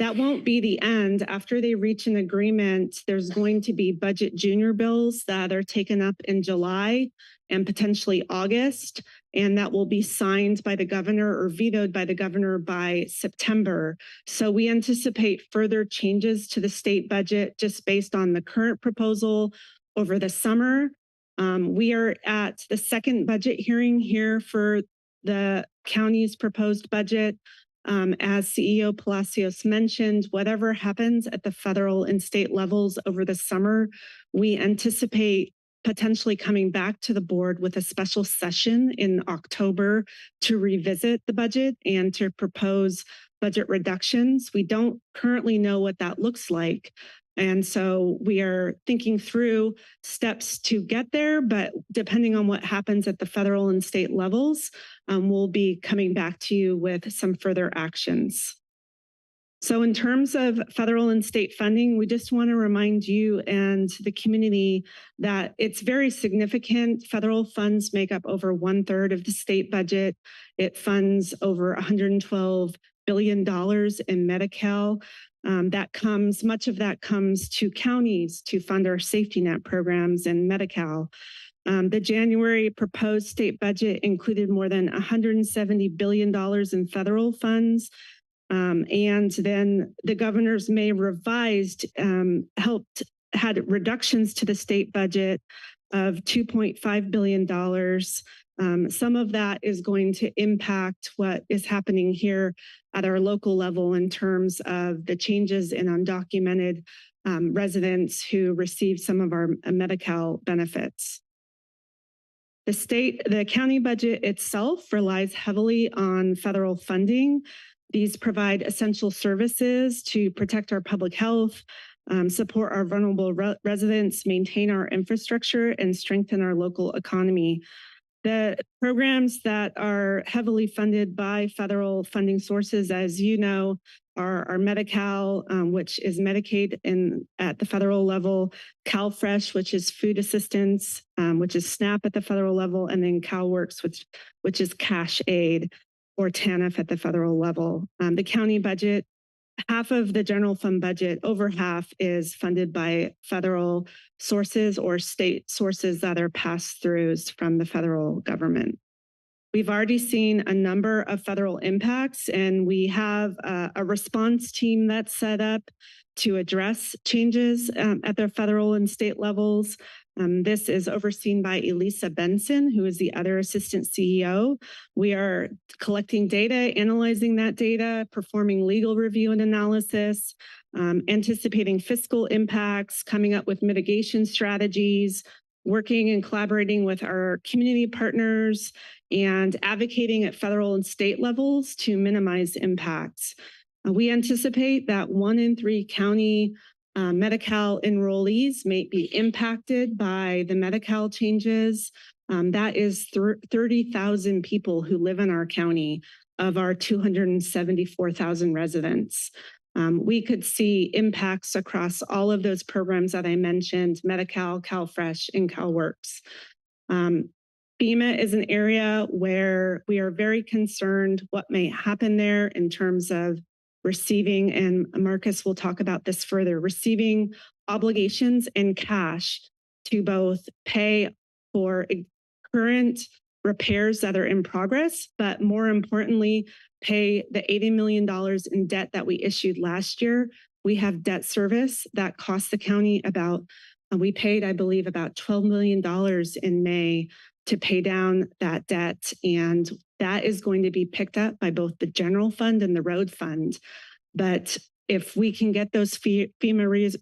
That won't be the end. After they reach an agreement, there's going to be budget junior bills that are taken up in July and potentially August, and that will be signed by the governor or vetoed by the governor by September. So we anticipate further changes to the state budget just based on the current proposal over the summer. We are at the second budget hearing here for the county's proposed budget. As CEO Palacios mentioned, whatever happens at the federal and state levels over the summer, we anticipate potentially coming back to the board with a special session in October to revisit the budget and to propose budget reductions. We don't currently know what that looks like. And so we are thinking through steps to get there, but depending on what happens at the federal and state levels, we'll be coming back to you with some further actions. So in terms of federal and state funding, we just want to remind you and the community that it's very significant. Federal funds make up over 1/3 of the state budget. It funds over $112 billion in Medi-Cal. Much of that comes to counties to fund our safety net programs and Medi-Cal. The January proposed state budget included more than $170 billion in federal funds. And then the governor's May revised had reductions to the state budget of $2.5 billion. Some of that is going to impact what is happening here at our local level in terms of the changes in undocumented residents who receive some of our Medi-Cal benefits. The county budget itself relies heavily on federal funding. These provide essential services to protect our public health, support our vulnerable residents, maintain our infrastructure, and strengthen our local economy. The programs that are heavily funded by federal funding sources, as you know, are Medi-Cal, which is Medicaid at the federal level, CalFresh, which is food assistance, which is SNAP at the federal level, and then CalWorks, which is cash aid, or TANF at the federal level. The county budget, half of the general fund budget, over half, is funded by federal sources or state sources that are pass-throughs from the federal government. We've already seen a number of federal impacts, and we have a response team that's set up to address changes at the federal and state levels. This is overseen by Elisa Benson, who is the other assistant CEO. We are collecting data, analyzing that data, performing legal review and analysis, anticipating fiscal impacts, coming up with mitigation strategies, working and collaborating with our community partners, and advocating at federal and state levels to minimize impacts. We anticipate that 1 in 3 county Medi-Cal enrollees may be impacted by the Medi-Cal changes. That is 30,000 people who live in our county of our 274,000 residents. We could see impacts across all of those programs that I mentioned, Medi-Cal, CalFresh, and CalWorks. FEMA is an area where we are very concerned what may happen there in terms of receiving, and Marcus will talk about this further, receiving obligations in cash to both pay for current repairs that are in progress, but more importantly, pay the $80 million in debt that we issued last year. We have debt service that cost the county we paid, I believe, about $12 million in May to pay down that debt. And that is going to be picked up by both the general fund and the road fund. But if we can get those FEMA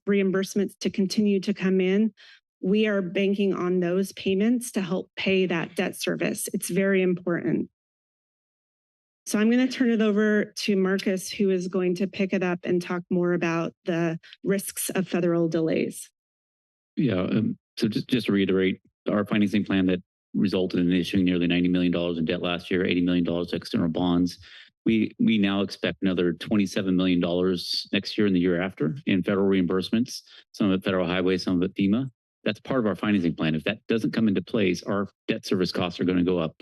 reimbursements to continue to come in, we are banking on those payments to help pay that debt service. It's very important. So I'm going to turn it over to Marcus, who is going to pick it up and talk more about the risks of federal delays. Yeah, so just to reiterate, our financing plan that resulted in issuing nearly $90 million in debt last year, $80 million external bonds. We now expect another $27 million next year and the year after in federal reimbursements, some of it federal highway, some of it FEMA. That's part of our financing plan. If that doesn't come into place, our debt service costs are going to go up,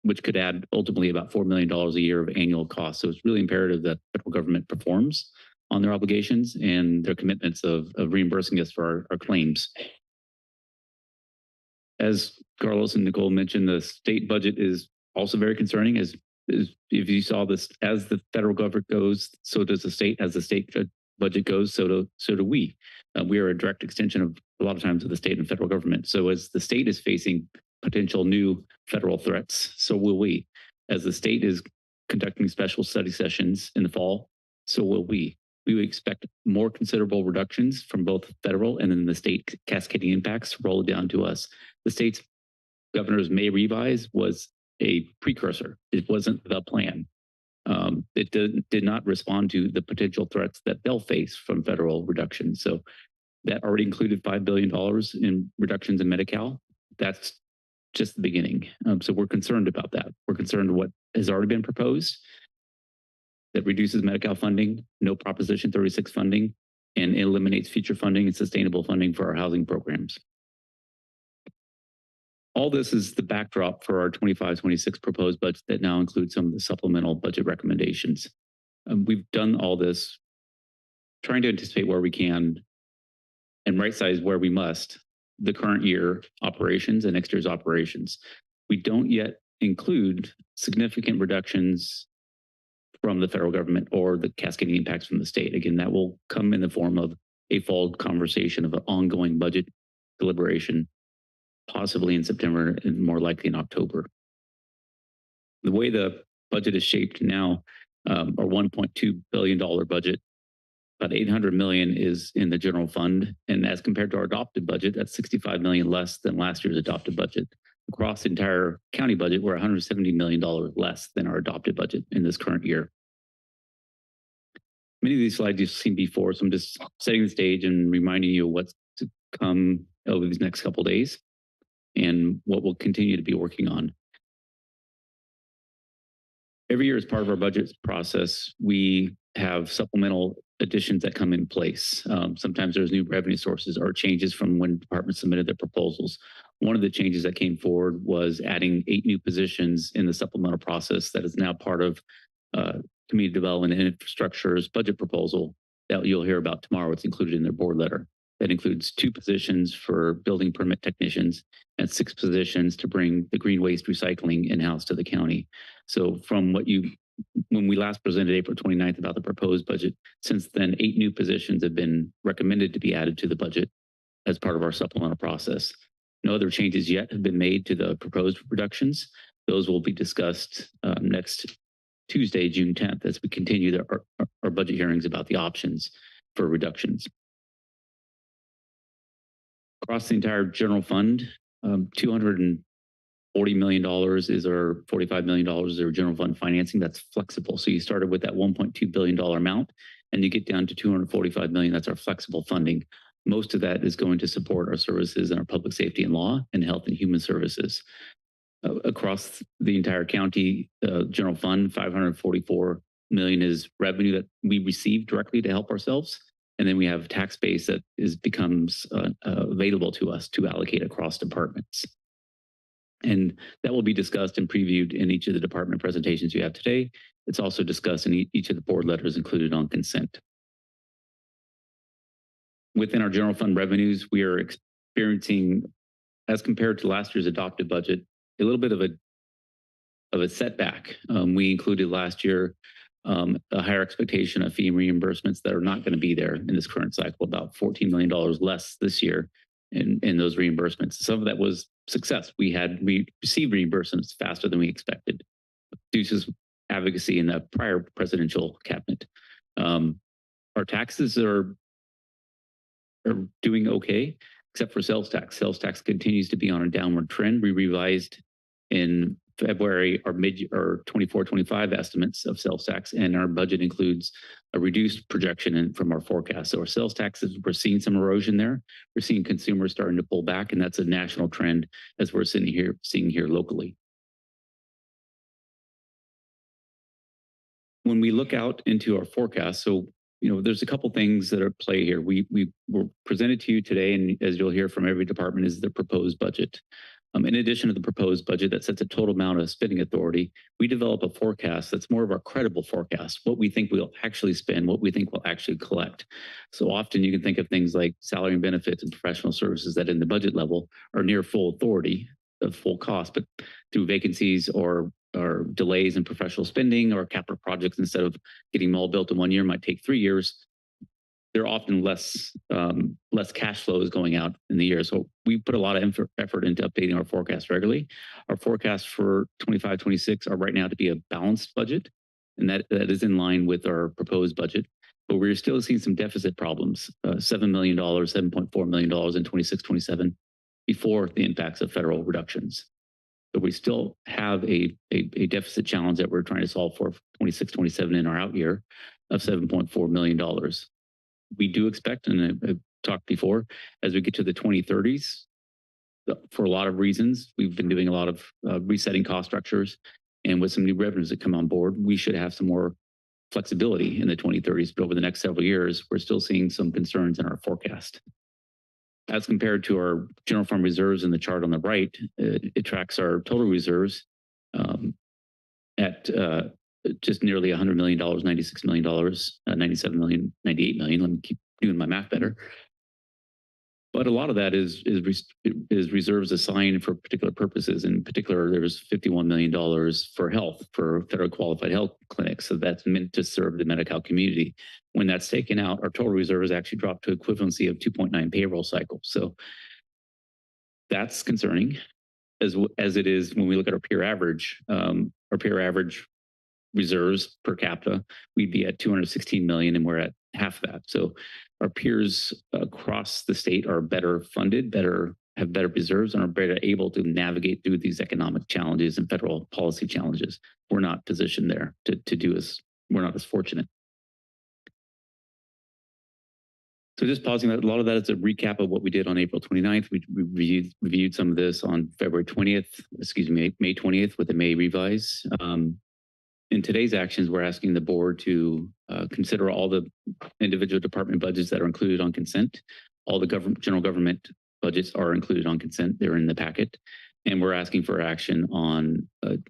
which could add ultimately about $4 million a year of annual costs. So it's really imperative that the federal government performs on their obligations and their commitments of reimbursing us for our claims. As Carlos and Nicole mentioned, the state budget is also very concerning. As if you saw this, as the federal government goes, so does the state. As the state budget goes, so do we. We are a direct extension of a lot of times of the state and federal government. So as the state is facing potential new federal threats, so will we. As the state is conducting special study sessions in the fall, so will we. We would expect more considerable reductions from both federal and then the state cascading impacts roll down to us. The state's governor's May revise was a precursor. It wasn't the plan. It did not respond to the potential threats that they'll face from federal reductions. So that already included $5 billion in reductions in Medi-Cal. That's just the beginning. So we're concerned about that. We're concerned what has already been proposed that reduces Medi-Cal funding, no Proposition 36 funding, and eliminates future funding and sustainable funding for our housing programs. All this is the backdrop for our 25-26 proposed budget that now includes some of the supplemental budget recommendations. We've done all this trying to anticipate where we can and right size where we must the current year operations and next year's operations. We don't yet include significant reductions from the federal government or the cascading impacts from the state. Again, that will come in the form of a fall conversation of an ongoing budget deliberation, possibly in September and more likely in October. The way the budget is shaped now, our $1.2 billion budget, about $800 million is in the general fund. And as compared to our adopted budget, that's $65 million less than last year's adopted budget. Across the entire county budget, we're $170 million less than our adopted budget in this current year. Many of these slides you've seen before, so I'm just setting the stage and reminding you what's to come over these next couple of days and what we'll continue to be working on. Every year as part of our budget process, we have supplemental additions that come in place. Sometimes there's new revenue sources or changes from when departments submitted their proposals. One of the changes that came forward was adding 8 new positions in the supplemental process that is now part of Community Development and Infrastructure's budget proposal that you'll hear about tomorrow. It's included in their board letter. That includes 2 positions for building permit technicians and 6 positions to bring the green waste recycling in-house to the county. So from when we last presented April 29th about the proposed budget, since then 8 new positions have been recommended to be added to the budget as part of our supplemental process. No other changes yet have been made to the proposed reductions. Those will be discussed next Tuesday, June 10th, as we continue our budget hearings about the options for reductions. Across the entire general fund, $240 million is our $45 million is our general fund financing. That's flexible. So you started with that $1.2 billion amount and you get down to $245 million. That's our flexible funding. Most of that is going to support our services and our public safety and law and health and human services. Across the entire county general fund, $544 million is revenue that we receive directly to help ourselves. And then we have tax base that becomes available to us to allocate across departments. And that will be discussed and previewed in each of the department presentations you have today. It's also discussed in each of the board letters included on consent. Within our general fund revenues, we are experiencing, as compared to last year's adopted budget, a little bit of a setback. We included last year a higher expectation of fee reimbursements that are not going to be there in this current cycle, about $14 million less this year in those reimbursements. Some of that was success. We received reimbursements faster than we expected due to advocacy in the prior presidential cabinet. Our taxes are doing okay, except for sales tax. Sales tax continues to be on a downward trend. We revised in February our 24-25 estimates of sales tax, and our budget includes a reduced projection from our forecast. So our sales taxes, we're seeing some erosion there. We're seeing consumers starting to pull back, and that's a national trend as we're seeing here locally. When we look out into our forecast, so there's a couple things that are at play here. We were presented to you today, and as you'll hear from every department, is the proposed budget. In addition to the proposed budget that sets a total amount of spending authority, we develop a forecast that's more of our credible forecast, what we think we'll actually spend, what we think we'll actually collect. So often you can think of things like salary and benefits and professional services that in the budget level are near full authority of full cost, but through vacancies or delays in professional spending or capital projects, instead of getting them all built in 1 year, might take 3 years. There are often less cash flows going out in the year. So we put a lot of effort into updating our forecast regularly. Our forecasts for 25-26 are right now to be a balanced budget, and that is in line with our proposed budget. but we're still seeing some deficit problems, $7 million, $7.4 million in 26-27 before the impacts of federal reductions. But we still have a deficit challenge that we're trying to solve for 26-27 in our out year of $7.4 million. We do expect, and I've talked before, as we get to the 2030s, for a lot of reasons, we've been doing a lot of resetting cost structures, and with some new revenues that come on board, we should have some more flexibility in the 2030s. But over the next several years, we're still seeing some concerns in our forecast. As compared to our general fund reserves in the chart on the right, it tracks our total reserves at just nearly $100 million, $96 million, $97 million, $98 million. Let me keep doing my math better. But a lot of that is reserves assigned for particular purposes. In particular, there was $51 million for health, for federal qualified health clinics. So that's meant to serve the Medi-Cal community. When that's taken out, our total reserves actually dropped to equivalency of 2.9 payroll cycles. So that's concerning, as it is when we look at our peer average reserves per capita, we'd be at 216 million and we're at half that. So our peers across the state are better funded, have better reserves, and are better able to navigate through these economic challenges and federal policy challenges. We're not positioned there we're not as fortunate. So just pausing that, a lot of that is a recap of what we did on April 29th. We reviewed some of this on May 20th with the May revise. In today's actions, we're asking the board to consider all the individual department budgets that are included on consent. All the general government budgets are included on consent. They're in the packet. And we're asking for action on the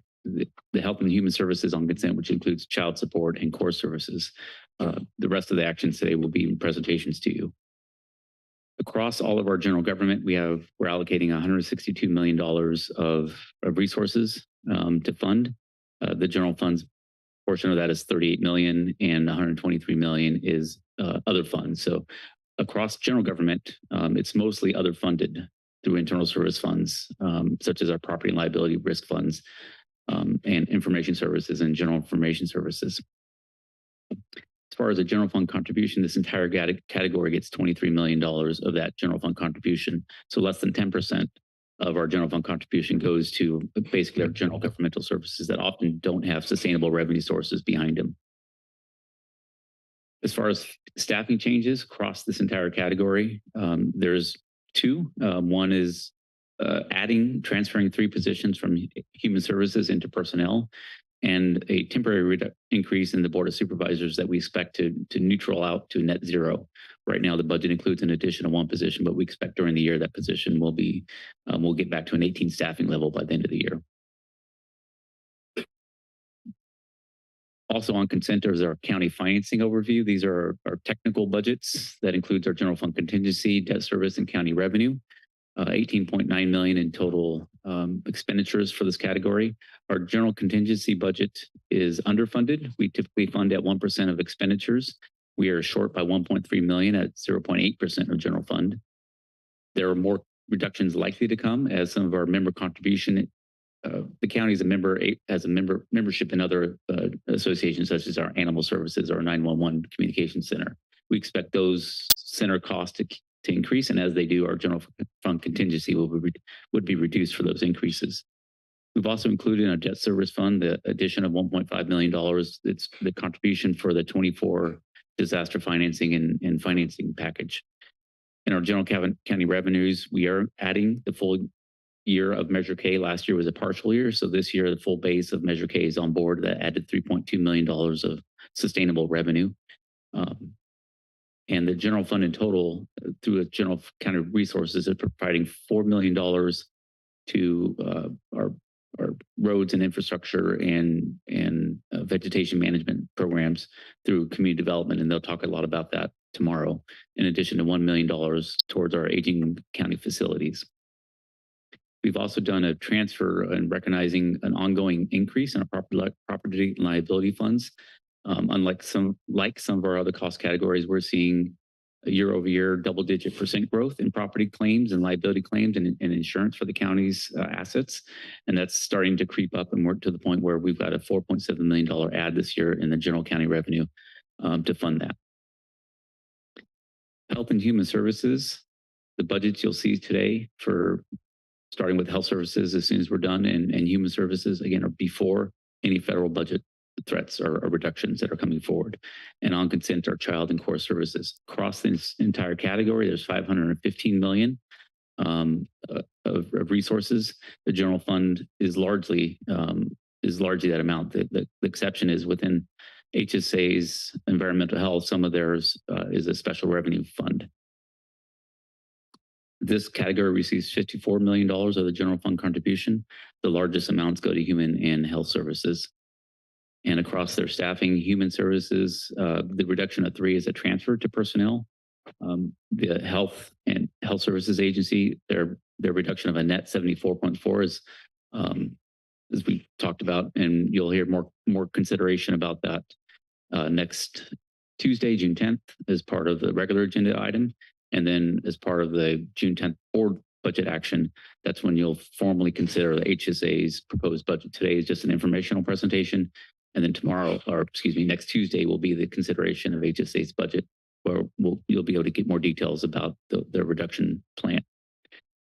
health and human services on consent, which includes child support and core services. The rest of the actions today will be in presentations to you. Across all of our general government, we're allocating $162 million of resources to fund. The general funds portion of that is 38 million, and 123 million is other funds. So across general government, it's mostly other funded through internal service funds, such as our property and liability risk funds, and information services and general information services. As far as the general fund contribution, this entire category gets $23 million of that general fund contribution. So less than 10% of our general fund contribution goes to basically our general governmental services that often don't have sustainable revenue sources behind them. As far as staffing changes across this entire category, there's two. One is transferring 3 positions from human services into personnel, and a temporary increase in the Board of Supervisors that we expect to neutral out to net zero. Right now, the budget includes an addition of 1 position, but we expect during the year that position will be, we'll get back to an 18 staffing level by the end of the year. Also on consent is our county financing overview. These are our technical budgets that includes our general fund contingency, debt service, and county revenue. 18.9 million in total expenditures for this category. Our general contingency budget is underfunded. We typically fund at 1% of expenditures. We are short by 1.3 million at 0.8% of general fund. There are more reductions likely to come as some of our member contribution. The county is has a membership in other associations such as our animal services or 911 communication center. We expect those center costs to increase, and as they do, our general fund contingency would be reduced for those increases. We've also included in our debt service fund the addition of $1.5 million. It's the contribution for the 24 disaster financing and financing package. In our general county revenues, we are adding the full year of Measure K. Last year was a partial year, so this year the full base of Measure K is on board. That added $3.2 million of sustainable revenue. And the general fund in total, through a general county resources, is providing $4 million to our roads and infrastructure and vegetation management programs through community development, and they'll talk a lot about that tomorrow. In addition to $1 million towards our aging county facilities. We've also done a transfer and recognizing an ongoing increase in our property and liability funds. Unlike some of our other cost categories, we're seeing a year-over-year double-digit % growth in property claims and liability claims and insurance for the county's assets. And that's starting to creep up, and we're to the point where we've got a $4.7 million add this year in the general county revenue to fund that. Health and Human Services, the budgets you'll see today for starting with health services as soon as we're done and human services, again, are before any federal budget threats or reductions that are coming forward. And on consent are child and core services. Across this entire category, there's 515 million of resources. The general fund is largely that amount. The exception is within HSA's environmental health, some of theirs is a special revenue fund. This category receives $54 million of the general fund contribution. The largest amounts go to human and health services. And across their staffing, human services, the reduction of 3 is a transfer to personnel. The health and health services agency, their reduction of a net 74.4 is, as we talked about, and you'll hear more consideration about that next Tuesday, June 10th, as part of the regular agenda item. And then as part of the June 10th board budget action, that's when you'll formally consider the HSA's proposed budget. Today is just an informational presentation. And then tomorrow, or excuse me, next Tuesday will be the consideration of HSA's budget, where you'll be able to get more details about the reduction plan.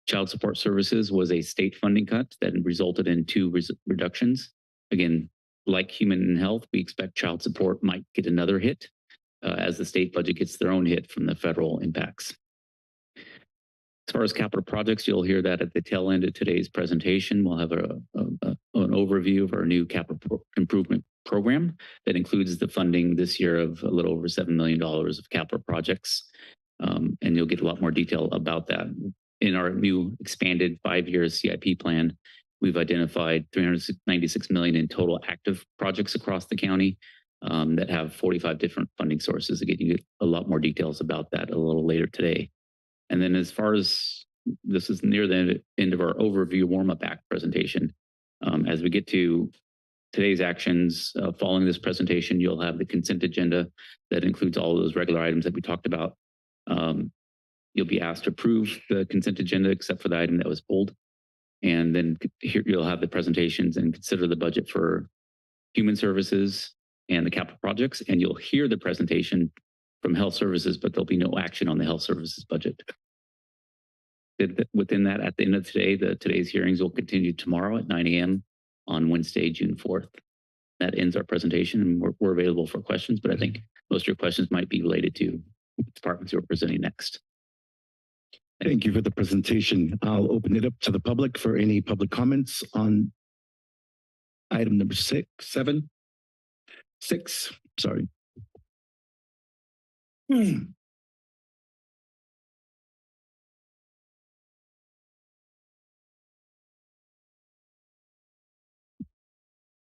Child support services was a state funding cut that resulted in 2 reductions. Again, like human and health, we expect child support might get another hit as the state budget gets their own hit from the federal impacts. As far as capital projects, you'll hear that at the tail end of today's presentation. We'll have an overview of our new capital improvement program that includes the funding this year of a little over $7 million of capital projects. And you'll get a lot more detail about that. In our new expanded 5-year CIP plan, we've identified $396 million in total active projects across the county that have 45 different funding sources. Again, you get a lot more details about that a little later today. And then as far as this is near the end of our overview warm-up act presentation, as we get to today's actions following this presentation, you'll have the consent agenda that includes all of those regular items that we talked about. You'll be asked to approve the consent agenda except for the item that was pulled. And then here you'll have the presentations and consider the budget for human services and the capital projects. And you'll hear the presentation from health services, but there'll be no action on the health services budget. Within that, at the end of today's hearings will continue tomorrow at 9 a.m. on Wednesday, June 4th. That ends our presentation, and we're available for questions, but I think most of your questions might be related to departments who are presenting next. Thank you for the presentation. I'll open it up to the public for any public comments on item number 6. Sorry.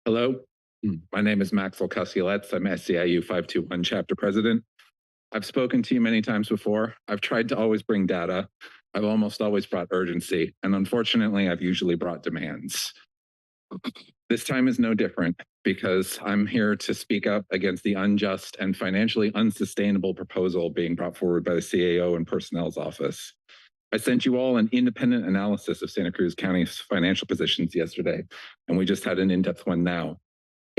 Hello, my name is Maxwell Casiletz. I'm SCIU 521 chapter president. I've spoken to you many times before. I've tried to always bring data. I've almost always brought urgency. And unfortunately, I've usually brought demands. This time is no different because I'm here to speak up against the unjust and financially unsustainable proposal being brought forward by the CAO and Personnel's office. I sent you all an independent analysis of Santa Cruz County's financial positions yesterday, and we just had an in-depth one now.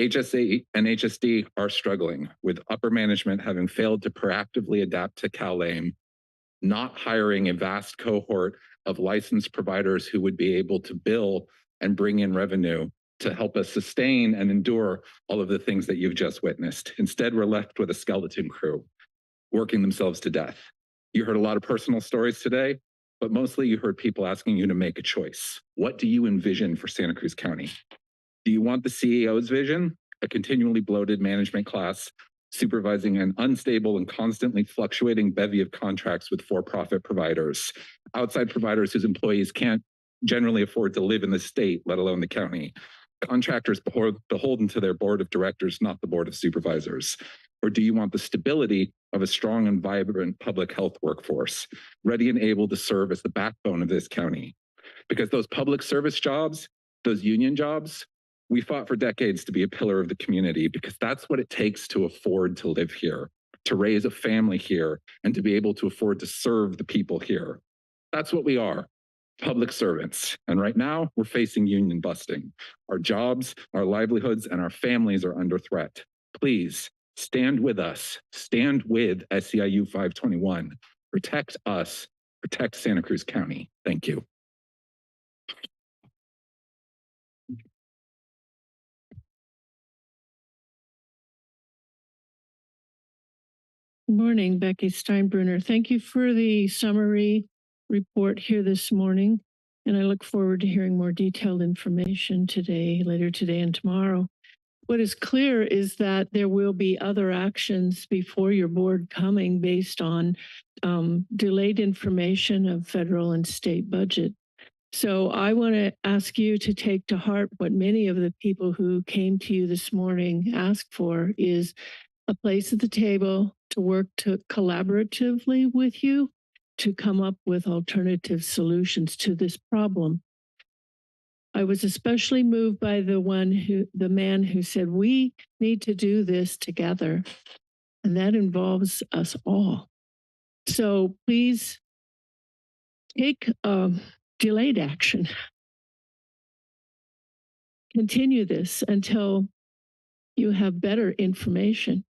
HSA and HSD are struggling, with upper management having failed to proactively adapt to CalAIM, not hiring a vast cohort of licensed providers who would be able to bill and bring in revenue to help us sustain and endure all of the things that you've just witnessed. Instead, we're left with a skeleton crew working themselves to death. You heard a lot of personal stories today, but mostly you heard people asking you to make a choice. What do you envision for Santa Cruz County? Do you want the CEO's vision, a continually bloated management class supervising an unstable and constantly fluctuating bevy of contracts with for-profit providers, outside providers whose employees can't generally afford to live in the state, let alone the county, contractors beholden to their board of directors, not the board of supervisors? Or do you want the stability of a strong and vibrant public health workforce, ready and able to serve as the backbone of this county? Because those public service jobs, those union jobs, we fought for decades to be a pillar of the community because that's what it takes to afford to live here, to raise a family here, and to be able to afford to serve the people here. That's what we are, public servants. And right now we're facing union busting. Our jobs, our livelihoods, and our families are under threat. Please stand with us, stand with SCIU 521. protect us, protect Santa Cruz County. Thank you. Good morning, Becky Steinbrunner. Thank you for the summary report here this morning. And I look forward to hearing more detailed information later today and tomorrow. What is clear is that there will be other actions before your board coming based on delayed information of federal and state budget. So I want to ask you to take to heart what many of the people who came to you this morning asked for is a place at the table to work collaboratively with you to come up with alternative solutions to this problem. I was especially moved by the man who said, we need to do this together. And that involves us all. So please take delayed action. Continue this until you have better information.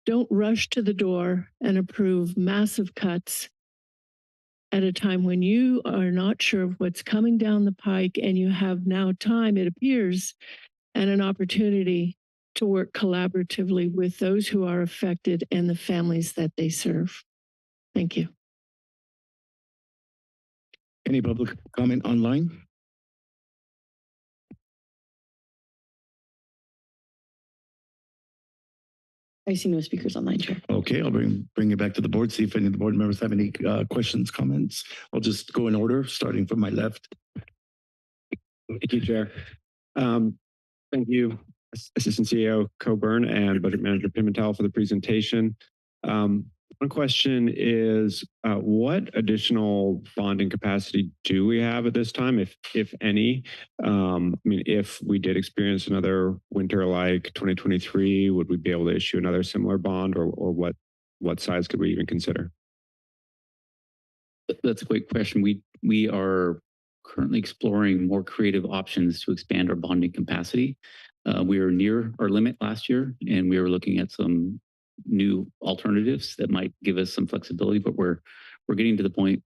Don't rush to the door and approve massive cuts at a time when you are not sure of what's coming down the pike and you have now time, it appears, and an opportunity to work collaboratively with those who are affected and the families that they serve. Thank you. Any public comment online? I see no speakers online, Chair. Okay, I'll bring it back to the board, see if any of the board members have any questions, comments. I'll just go in order, starting from my left. Thank you, Chair. Thank you, Assistant CEO Coburn and Budget Manager Pimentel for the presentation. One question is, what additional bonding capacity do we have at this time, if any? I mean, if we did experience another winter like 2023, would we be able to issue another similar bond, or what size could we even consider? That's a great question. We are currently exploring more creative options to expand our bonding capacity. We were near our limit last year, and we were looking at some new alternatives that might give us some flexibility, but we're getting to the point.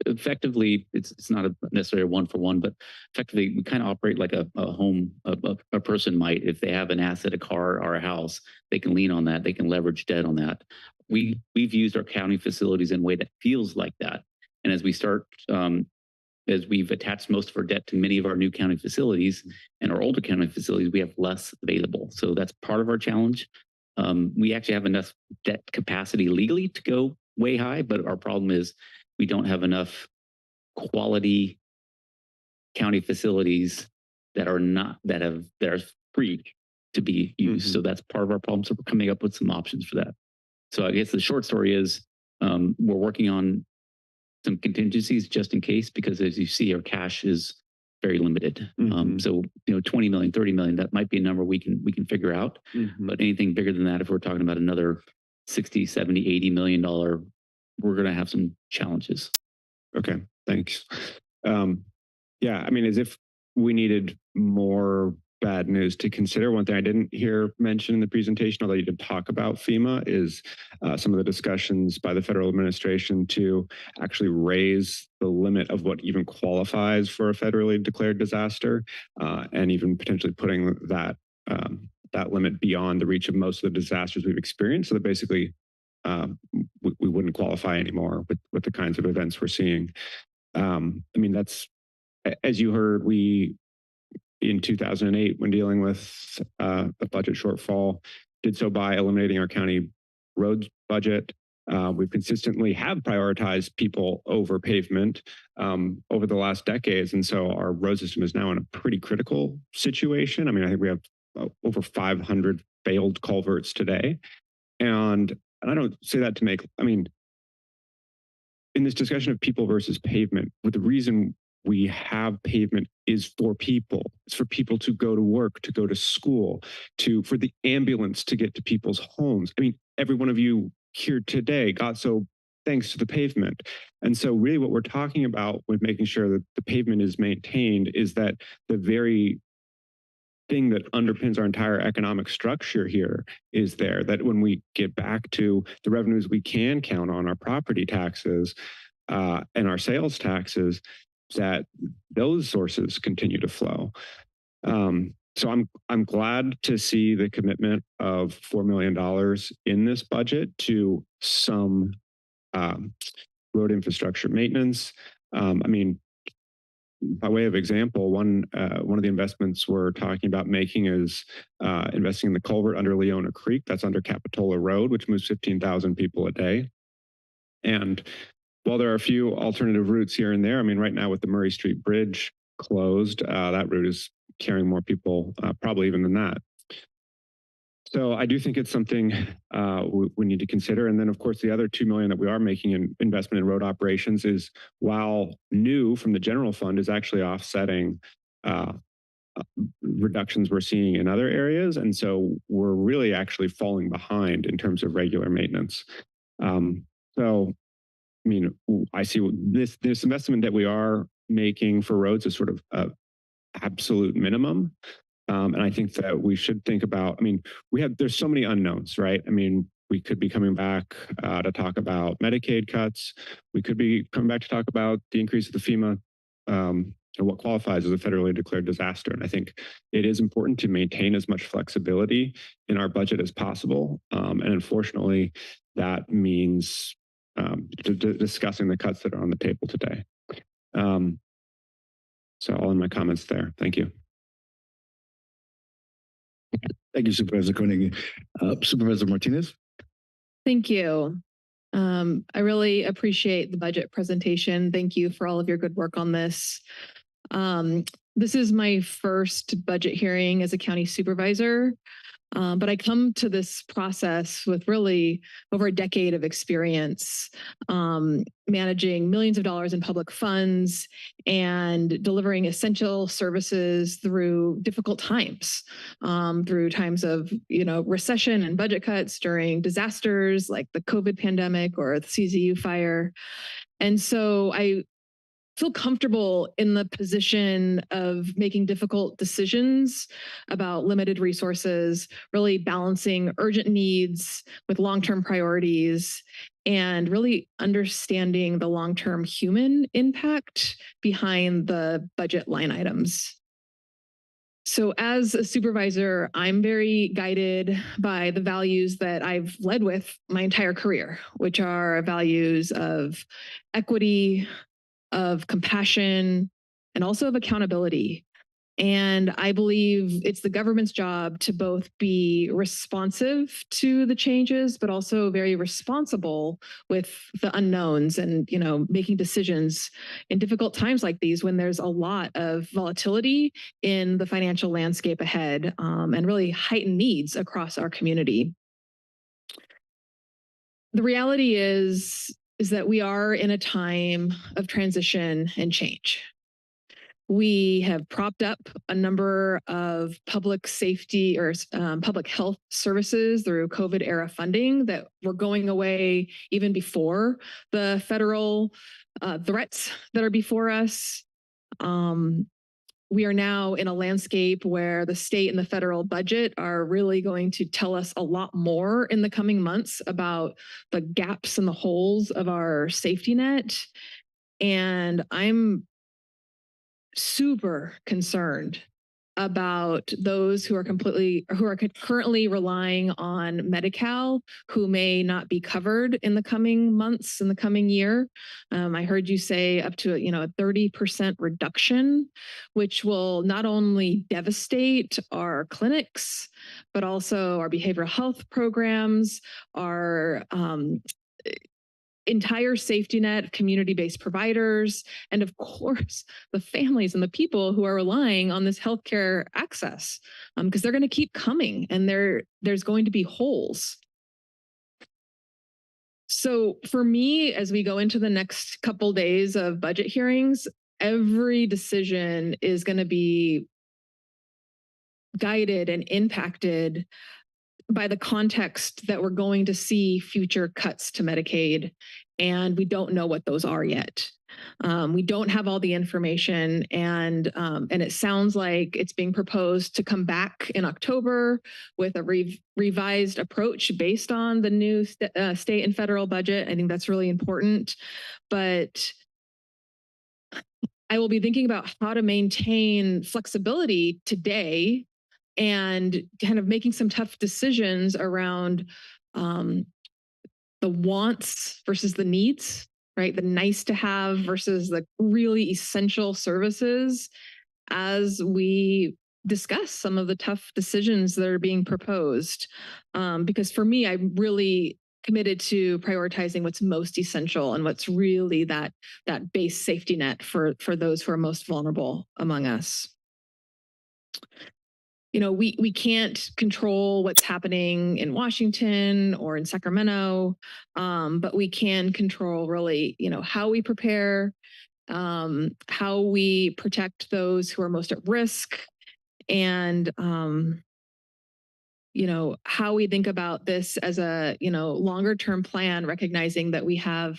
Effectively, it's not necessarily a 1-for-1, but effectively we kind of operate like a home, a person might. If they have an asset, a car or a house, they can lean on that, they can leverage debt on that. We've used our county facilities in a way that feels like that. And as we start, as we've attached most of our debt to many of our new county facilities and our older county facilities, we have less available. So that's part of our challenge. We actually have enough debt capacity legally to go way high, but our problem is we don't have enough quality county facilities that are free to be used. Mm-hmm. So that's part of our problem. So we're coming up with some options for that. So I guess the short story is we're working on some contingencies just in case, because as you see, our cash is very limited. Mm-hmm. So, 20 million, 30 million, that might be a number we can figure out. Mm-hmm. But anything bigger than that, if we're talking about another 60, 70, 80 million dollar, we're going to have some challenges. Okay, thanks. Yeah, I mean, as if we needed more bad news to consider. One thing I didn't hear mentioned in the presentation, although you did talk about FEMA, is some of the discussions by the federal administration to actually raise the limit of what even qualifies for a federally declared disaster, and even potentially putting that limit beyond the reach of most of the disasters we've experienced, so that basically we wouldn't qualify anymore with the kinds of events we're seeing. I mean, that's, as you heard, we in 2008, when dealing with a budget shortfall, did so by eliminating our county roads budget. We've consistently have prioritized people over pavement over the last decades. And so our road system is now in a pretty critical situation. I mean, I think we have over 500 failed culverts today. And I don't say that to make, I mean, in this discussion of people versus pavement, with the reason we have pavement is for people. It's for people to go to work, to go to school, for the ambulance to get to people's homes. I mean, every one of you here today got so thanks to the pavement. And so really what we're talking about with making sure that the pavement is maintained is that the very thing that underpins our entire economic structure here is there, that when we get back to the revenues we can count on, our property taxes and our sales taxes, that those sources continue to flow. So I'm glad to see the commitment of $4 million in this budget to some road infrastructure maintenance. I mean, by way of example, one of the investments we're talking about making is investing in the culvert under Leona Creek. That's under Capitola Road, which moves 15,000 people a day. And while there are a few alternative routes here and there, I mean, right now with the Murray Street Bridge closed, that route is carrying more people, probably even than that. So I do think it's something we need to consider. And then, of course, the other $2 million that we are making in investment in road operations is, while new from the general fund, is actually offsetting reductions we're seeing in other areas. And so we're really actually falling behind in terms of regular maintenance. So, I mean, I see this investment that we are making for roads is sort of an absolute minimum. And I think that we should think about, I mean, there's so many unknowns, right? I mean, we could be coming back to talk about Medicaid cuts. We could be coming back to talk about the increase of the FEMA and what qualifies as a federally declared disaster. And I think it is important to maintain as much flexibility in our budget as possible. And unfortunately, that means discussing the cuts that are on the table today. So I'll end my comments there. Thank you. Thank you, Supervisor Koenig. Supervisor Martinez. Thank you. I really appreciate the budget presentation. Thank you for all of your good work on this. This is my first budget hearing as a county supervisor, but I come to this process with really over a decade of experience managing millions of dollars in public funds and delivering essential services through difficult times, through times of recession and budget cuts, during disasters like the COVID pandemic or the CZU fire. And so I feel comfortable in the position of making difficult decisions about limited resources, really balancing urgent needs with long-term priorities, and really understanding the long-term human impact behind the budget line items. So as a supervisor, I'm very guided by the values that I've led with my entire career, which are values of equity, of compassion, and also of accountability. And I believe it's the government's job to both be responsive to the changes, but also very responsible with the unknowns and, making decisions in difficult times like these when there's a lot of volatility in the financial landscape ahead, and really heightened needs across our community. The reality is that we are in a time of transition and change. We have propped up a number of public safety or public health services through COVID era funding that were going away even before the federal threats that are before us. We are now in a landscape where the state and the federal budget are really going to tell us a lot more in the coming months about the gaps and the holes of our safety net. And I'm super concerned about those who are currently relying on Medi-Cal, who may not be covered in the coming months, in the coming year. I heard you say up to a 30% reduction, which will not only devastate our clinics, but also our behavioral health programs, our entire safety net of community-based providers, and of course, the families and the people who are relying on this healthcare access, because they're going to keep coming and there's going to be holes. So for me, as we go into the next couple days of budget hearings, every decision is going to be guided and impacted by the context that we're going to see future cuts to Medicaid, and we don't know what those are yet. We don't have all the information, and it sounds like it's being proposed to come back in October with a revised approach based on the new state and federal budget. I think that's really important, but I will be thinking about how to maintain flexibility today and kind of making some tough decisions around the wants versus the needs, right? The nice to have versus the really essential services as we discuss some of the tough decisions that are being proposed. Because for me, I'm really committed to prioritizing what's most essential and what's really that base safety net for those who are most vulnerable among us. You know, we can't control what's happening in Washington or in Sacramento, but we can control really, you know, how we prepare, how we protect those who are most at risk, and you know, how we think about this as a, you know, longer term plan, recognizing that we have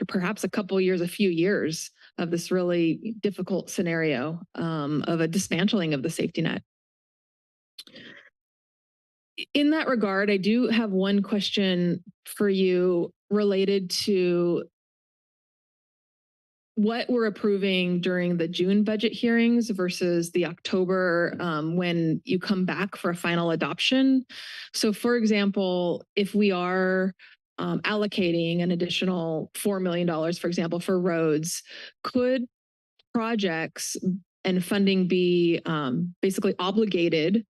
perhaps a few years of this really difficult scenario of a dismantling of the safety net. In that regard, I do have one question for you related to what we're approving during the June budget hearings versus the October when you come back for a final adoption. So for example, if we are allocating an additional $4 million, for example, for roads, could projects and funding be basically obligated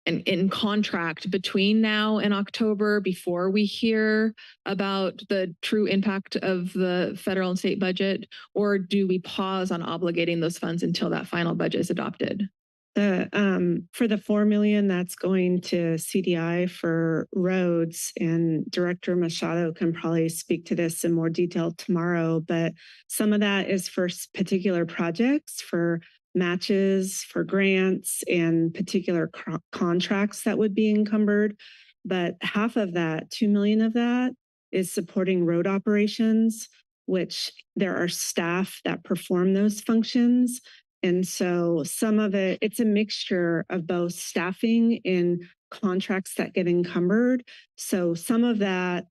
and in contract between now and October before we hear about the true impact of the federal and state budget? Or do we pause on obligating those funds until that final budget is adopted? For the $4 million that's going to CDI for roads, and Director Machado can probably speak to this in more detail tomorrow, but some of that is for particular projects, for matches, for grants, and particular contracts that would be encumbered. But half of that, 2 million of that, is supporting road operations, which there are staff that perform those functions. And so some of it, it's a mixture of both staffing and contracts that get encumbered. So some of that,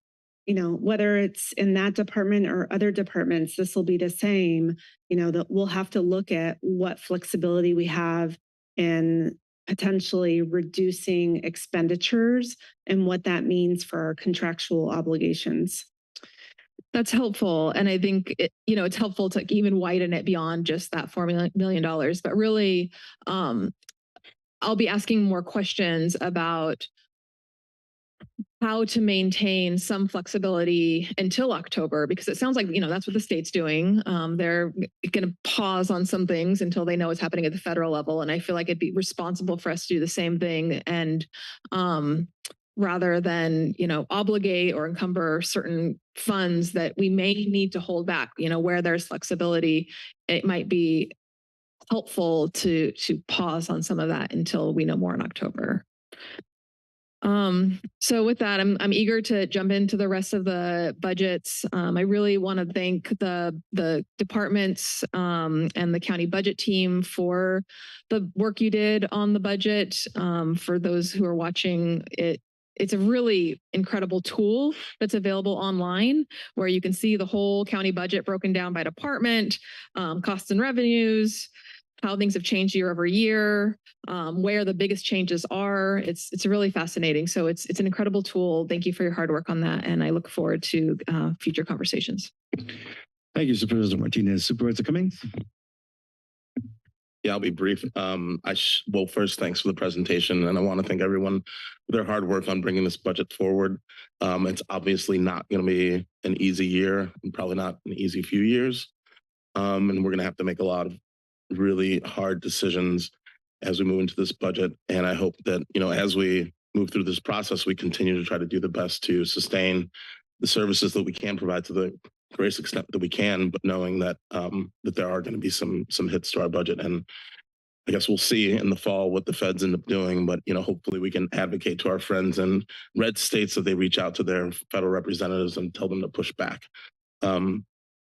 you know, whether it's in that department or other departments, this will be the same, you know, that we'll have to look at what flexibility we have in potentially reducing expenditures and what that means for our contractual obligations. That's helpful. And I think, you know, it's helpful to even widen it beyond just that $4 million. But really, I'll be asking more questions about how to maintain some flexibility until October, because it sounds like, you know, that's what the state's doing. They're going to pause on some things until they know what's happening at the federal level. And I feel like it'd be responsible for us to do the same thing. And rather than, you know, obligate or encumber certain funds that we may need to hold back, you know, where there's flexibility, it might be helpful to pause on some of that until we know more in October. So with that, I'm eager to jump into the rest of the budgets. I really want to thank the departments and the county budget team for the work you did on the budget. For those who are watching it, it's a really incredible tool that's available online where you can see the whole county budget broken down by department, costs and revenues, how things have changed year over year, where the biggest changes are. It's really fascinating. So it's an incredible tool. Thank you for your hard work on that. And I look forward to future conversations. Thank you, Supervisor Martinez. Supervisor Cummings? Yeah, I'll be brief. Well, first, thanks for the presentation. And I want to thank everyone for their hard work on bringing this budget forward. It's obviously not going to be an easy year and probably not an easy few years. And we're going to have to make a lot of really hard decisions as we move into this budget. And I hope that, you know, as we move through this process, we continue to try to do the best to sustain the services that we can provide to the greatest extent that we can, but knowing that that there are going to be some hits to our budget. And I guess we'll see in the fall what the feds end up doing, but, you know, hopefully we can advocate to our friends in red states that they reach out to their federal representatives and tell them to push back.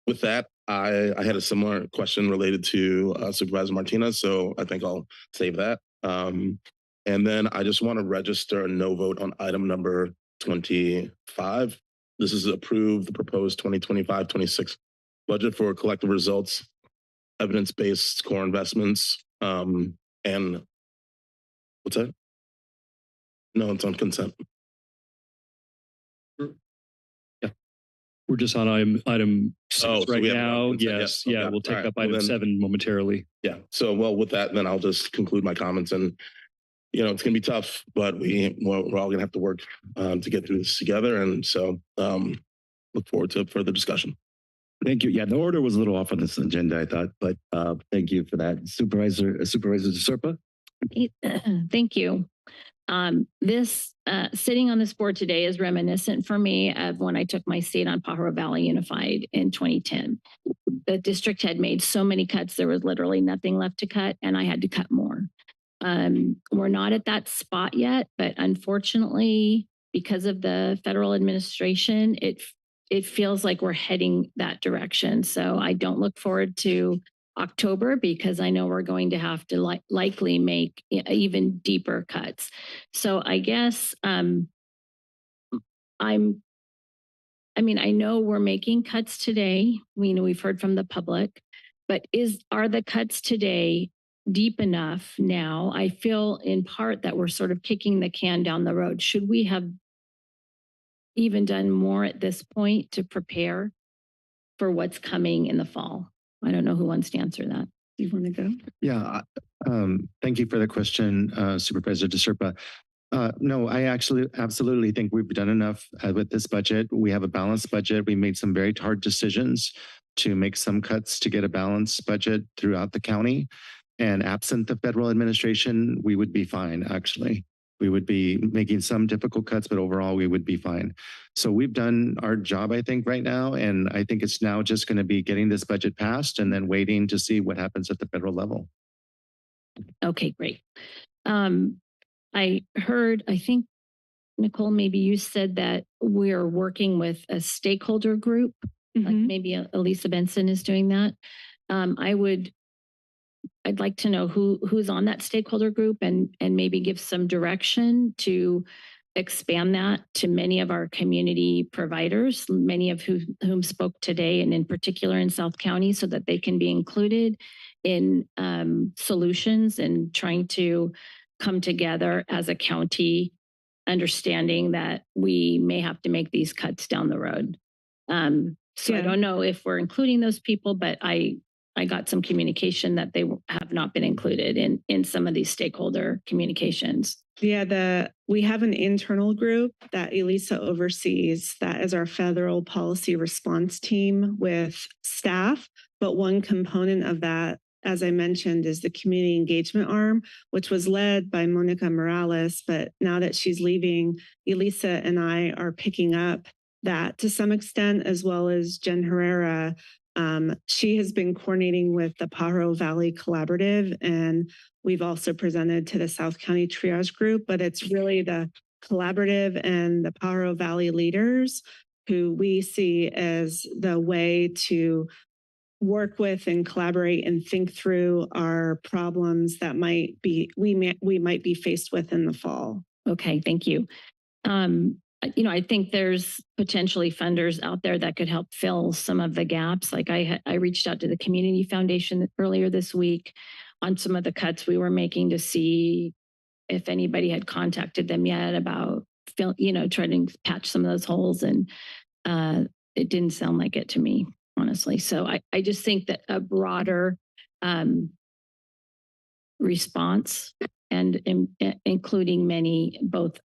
With that, I had a similar question related to Supervisor Martinez, so I think I'll save that. And then I just want to register a no vote on item number 25. This is approve the proposed 2025-26 budget for collective results, evidence-based core investments, and what's that? No, it's on consent. We're just on item 6 so right we have now. consent, Yes. okay. Yeah. We'll take All right. up Well, item then- 7 momentarily. Yeah. So, well, with that, then I'll just conclude my comments. And, you know, it's going to be tough, but we're all going to have to work to get through this together. And so look forward to further discussion. Thank you. Yeah, the order was a little off on this agenda, I thought, but thank you for that. Supervisor DeSerpa? Thank you. This sitting on this board today is reminiscent for me of when I took my seat on Pajaro Valley Unified in 2010. The district had made so many cuts, there was literally nothing left to cut, and I had to cut more. We're not at that spot yet, but unfortunately, because of the federal administration, it feels like we're heading that direction. So I don't look forward to October because I know we're going to have to likely make even deeper cuts. So I guess I know we're making cuts today. We know we've heard from the public, but are the cuts today deep enough now? I feel in part that we're sort of kicking the can down the road. Should we have even done more at this point to prepare for what's coming in the fall? I don't know who wants to answer that. Do you want to go? Yeah, thank you for the question, Supervisor DeSerpa. No, I actually absolutely think we've done enough with this budget. We have a balanced budget. We made some very hard decisions to make some cuts to get a balanced budget throughout the county. And absent the federal administration, we would be fine, actually. We would be making some difficult cuts, but overall we would be fine. So we've done our job, I think, right now. And I think it's now just going to be getting this budget passed and then waiting to see what happens at the federal level. Okay, great. I heard, I think, Nicole, maybe you said that we're working with a stakeholder group, like maybe Elisa Benson is doing that. I'd like to know who's on that stakeholder group and maybe give some direction to expand that to many of our community providers, many of whom spoke today, and in particular in South County, so that they can be included in solutions and trying to come together as a county, understanding that we may have to make these cuts down the road. So I don't know if we're including those people, but I got some communication that they have not been included in some of these stakeholder communications. Yeah, we have an internal group that Elisa oversees that is our federal policy response team with staff. But one component of that, as I mentioned, is the community engagement arm, which was led by Monica Morales. But now that she's leaving, Elisa and I are picking up that to some extent, as well as Jen Herrera. She has been coordinating with the Pajaro Valley Collaborative, and we've also presented to the South County Triage Group, but it's really the collaborative and the Pajaro Valley leaders who we see as the way to work with and collaborate and think through our problems that we might be faced with in the fall. Okay, thank you. I think there's potentially funders out there that could help fill some of the gaps. Like I reached out to the Community Foundation earlier this week on some of the cuts we were making to see if anybody had contacted them yet about, trying to patch some of those holes. And it didn't sound like it to me, honestly. So I just think that a broader response and including many both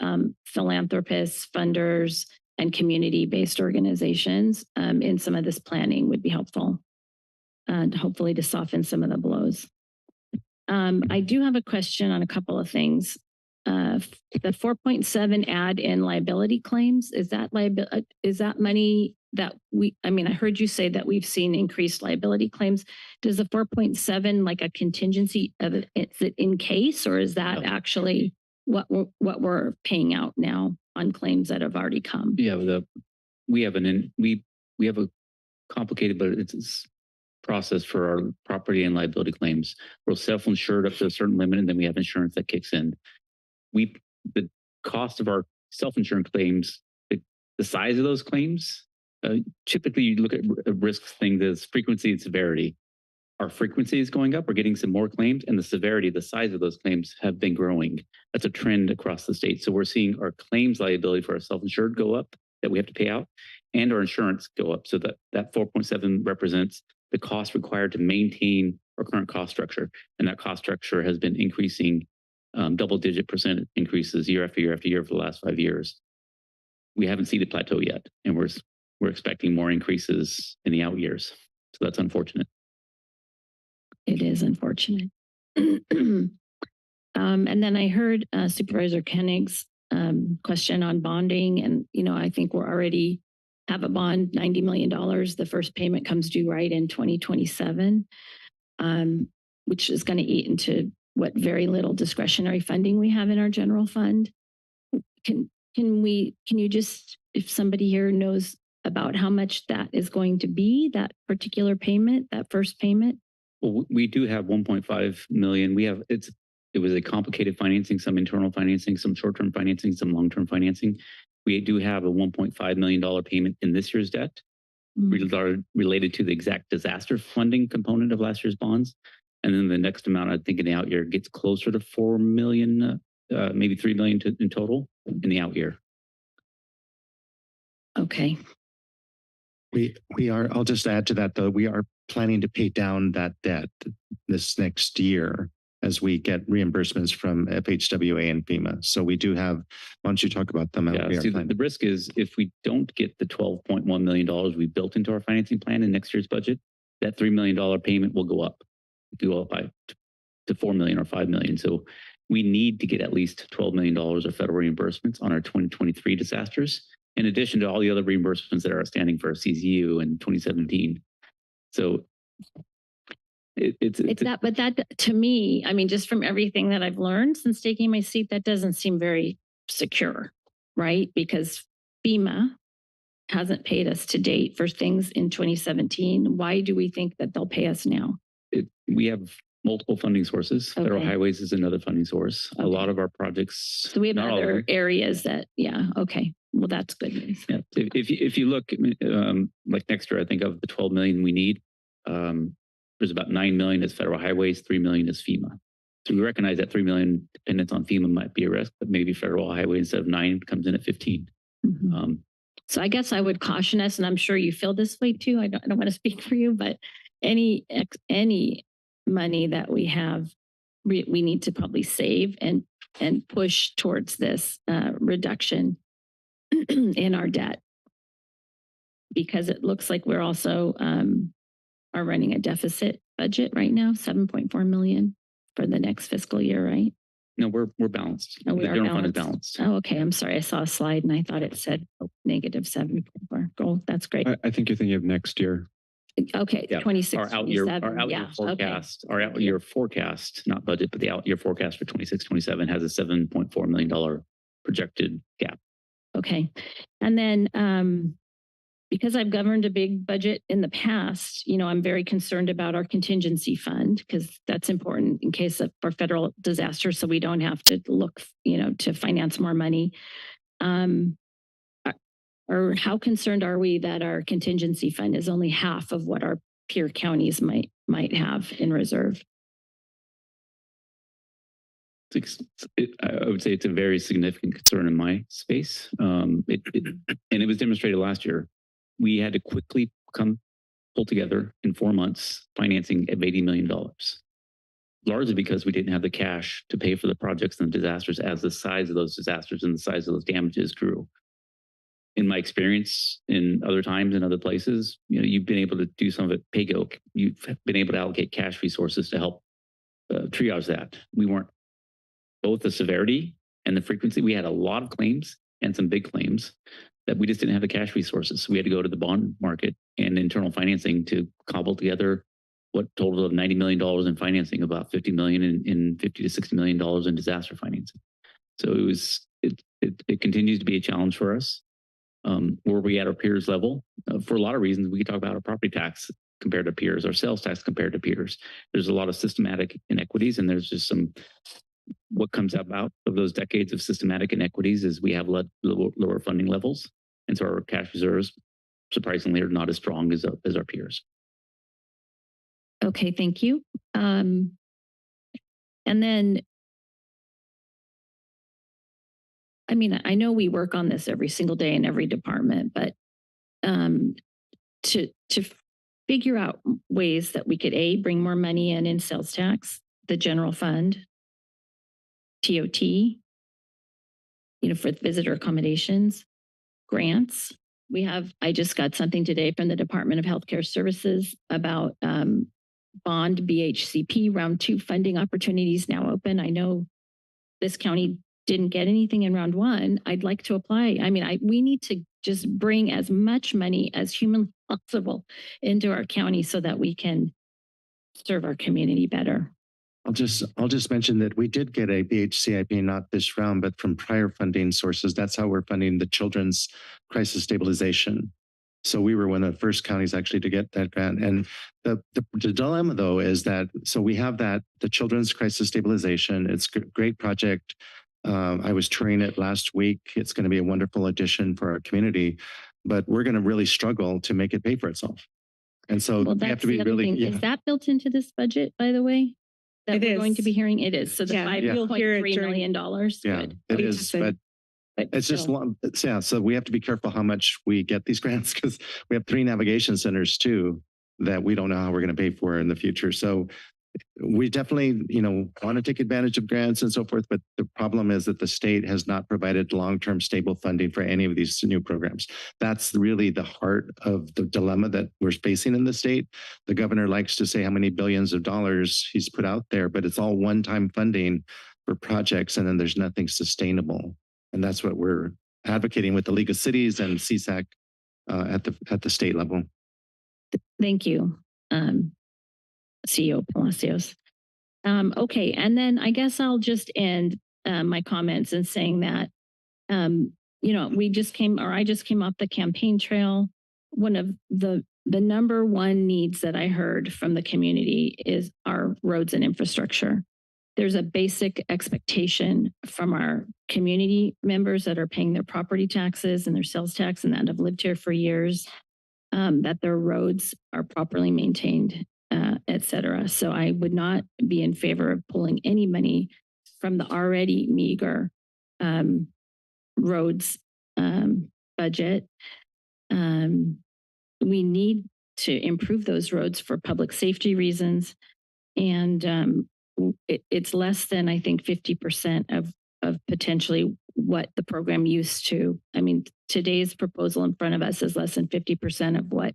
philanthropists, funders, and community-based organizations in some of this planning would be helpful, and hopefully to soften some of the blows. I do have a question on a couple of things. The 4.7 add in liability claims, is that money that I heard you say that we've seen increased liability claims. Does the 4.7 like a contingency of it, is it in case, or is that actually what we're paying out now on claims that have already come? Yeah, we have a complicated, but it's process for our property and liability claims. We're self-insured up to a certain limit, and then we have insurance that kicks in. The cost of our self-insurance claims, the size of those claims, typically you look at risk things as frequency and severity. Our frequency is going up. We're getting some more claims, and the severity, the size of those claims have been growing. That's a trend across the state. So we're seeing our claims liability for our self-insured go up that we have to pay out, and our insurance go up. So that 4.7 represents the cost required to maintain our current cost structure. And that cost structure has been increasing double-digit % increases year after year after year for the last 5 years. We haven't seen the plateau yet, and we're expecting more increases in the out years. So that's unfortunate. It is unfortunate. And then I heard Supervisor Koenig's question on bonding, and I think we're already have a bond, $90 million. The first payment comes due right in 2027, which is going to eat into what very little discretionary funding we have in our general fund. Can you just, if somebody here knows about how much that is going to be, that particular payment, that first payment? Well, we do have 1.5 million. It was a complicated financing, some internal financing, some short-term financing, some long-term financing. We do have a $1.5 million payment in this year's debt related to the exact disaster funding component of last year's bonds. And then the next amount, I think in the out year, gets closer to 4 million, maybe 3 million in total in the out year. Okay. We are, I'll just add to that though, we are planning to pay down that debt this next year as we get reimbursements from FHWA and FEMA. So we do have, why don't you talk about them? Yeah, see, the risk is if we don't get the $12.1 million we built into our financing plan in next year's budget, that $3 million payment will go up. It will go up by to 4 million or 5 million. So we need to get at least $12 million of federal reimbursements on our 2023 disasters, in addition to all the other reimbursements that are outstanding for CZU in 2017. So it's that, but that to me, I mean, just from everything that I've learned since taking my seat, that doesn't seem very secure, right? Because FEMA hasn't paid us to date for things in 2017. Why do we think that they'll pay us now? We have multiple funding sources. Okay. Federal highways is another funding source. Okay. A lot of our projects. So we have other areas that, yeah, okay. Well, that's good news. Yeah. If you look like next year, I think of the 12 million we need, there's about 9 million is federal highways, 3 million is FEMA. So we recognize that 3 million dependence on FEMA might be a risk, but maybe federal highway instead of 9 comes in at 15. Mm-hmm. So I guess I would caution us, and I'm sure you feel this way too. I don't want to speak for you, but any money that we have, we need to probably save and push towards this reduction in our debt, because it looks like we're also are running a deficit budget right now, 7.4 million for the next fiscal year, right? No, we're balanced. Oh, we the are general balanced. fund is balanced. Oh, okay. I'm sorry. I saw a slide and I thought it said negative 7.4. Oh, that's great. I think you're thinking of next year. Okay, Yeah. 26, Our out year, 27. our out year Yeah, forecast, our out year forecast, not budget, but the out year forecast for 26, 27 has a $7.4 million projected gap. Okay. And then because I've governed a big budget in the past, I'm very concerned about our contingency fund, because that's important in case of for federal disaster, so we don't have to look, to finance more money. Or how concerned are we that our contingency fund is only half of what our peer counties might have in reserve? I would say it's a very significant concern in my space. And it was demonstrated last year. We had to quickly pull together in 4 months financing of $80 million, largely because we didn't have the cash to pay for the projects and the disasters as the size of those disasters and the size of those damages grew. In my experience in other times in other places, you've been able to do some of it pay-go. You've been able to allocate cash resources to help triage that. We weren't, both the severity and the frequency. We had a lot of claims and some big claims that we just didn't have the cash resources. So we had to go to the bond market and internal financing to cobble together what total of $90 million in financing, about $50 million in $50 to $60 million in disaster financing. So it continues to be a challenge for us. were we at our peers level? For a lot of reasons, we could talk about our property tax compared to peers, our sales tax compared to peers. There's a lot of systematic inequities, and there's just what comes about of those decades of systematic inequities is we have lower funding levels. And so our cash reserves, surprisingly, are not as strong as our peers. Okay, thank you. And then, I mean, I know we work on this every single day in every department, but to figure out ways that we could bring more money in sales tax, the general fund, TOT, for visitor accommodations, grants. I just got something today from the Department of Healthcare Services about bond BHCP round 2 funding opportunities now open. I know this county didn't get anything in round 1. I'd like to apply. I mean, we need to just bring as much money as humanly possible into our county so that we can serve our community better. I'll just mention that we did get a BHCIP, not this round, but from prior funding sources. That's how we're funding the children's crisis stabilization. So we were one of the first counties actually to get that grant. And the dilemma though is that, so we have the children's crisis stabilization. It's a great project. I was touring it last week. It's going to be a wonderful addition for our community, but we're going to really struggle to make it pay for itself. And so we have to be really, Is that built into this budget, by the way? That we're going to be hearing? It is. So the $5.3 million. Yeah, Good. it is. But it's just long. Yeah. So we have to be careful how much we get these grants because we have 3 navigation centers too that we don't know how we're going to pay for in the future. So we definitely, want to take advantage of grants and so forth. But the problem is that the state has not provided long-term stable funding for any of these new programs. That's really the heart of the dilemma that we're facing in the state. The governor likes to say how many billions of dollars he's put out there, but it's all one-time funding for projects. And then there's nothing sustainable. And that's what we're advocating with the League of Cities and CSAC at the state level. Thank you. CEO Palacios. Okay, and then I guess I'll just end my comments in saying that, I just came off the campaign trail. One of the number one needs that I heard from the community is our roads and infrastructure. There's a basic expectation from our community members that are paying their property taxes and their sales tax and that have lived here for years, that their roads are properly maintained, et cetera. So I would not be in favor of pulling any money from the already meager roads budget. We need to improve those roads for public safety reasons. And it's less than, I think, 50% of potentially what the program used to. I mean, today's proposal in front of us is less than 50% of what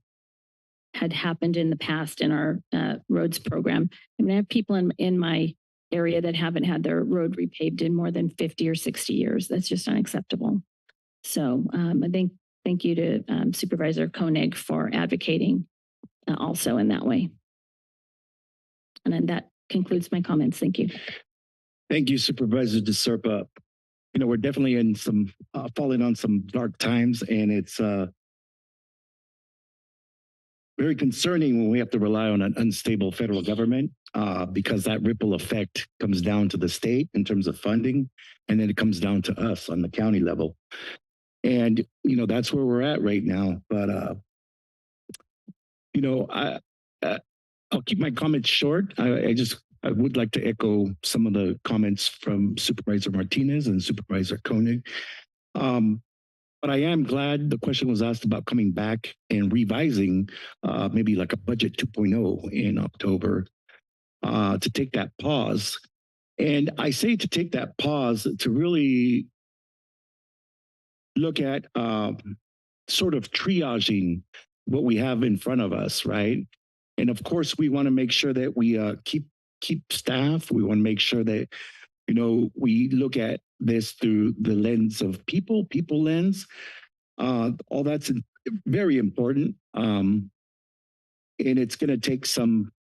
had happened in the past in our roads program. I mean, I have people in my area that haven't had their road repaved in more than 50 or 60 years. That's just unacceptable. So thank you to Supervisor Koenig for advocating also in that way. And then that concludes my comments. Thank you. Thank you, Supervisor DeSerpa. We're definitely in falling on some dark times, and it's very concerning when we have to rely on an unstable federal government because that ripple effect comes down to the state in terms of funding, and then it comes down to us on the county level. And, that's where we're at right now. But, I'll keep my comments short. I would like to echo some of the comments from Supervisor Martinez and Supervisor Koenig. But I am glad the question was asked about coming back and revising maybe like a budget 2.0 in October to take that pause. And I say to take that pause to really look at sort of triaging what we have in front of us, right? And of course, we want to make sure that we keep staff. We want to make sure that, we look at this through the lens of people lens. All that's very important. And it's going to take some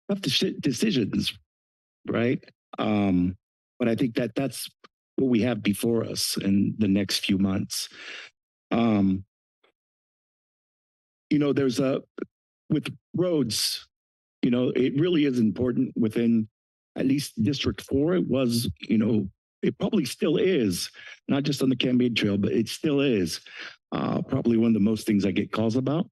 tough decisions, right? But I think that's what we have before us in the next few months. There's with roads, it really is important within at least District 4. It was, it probably still is, not just on the Campaign Trail, but it still is probably one of the most things I get calls about.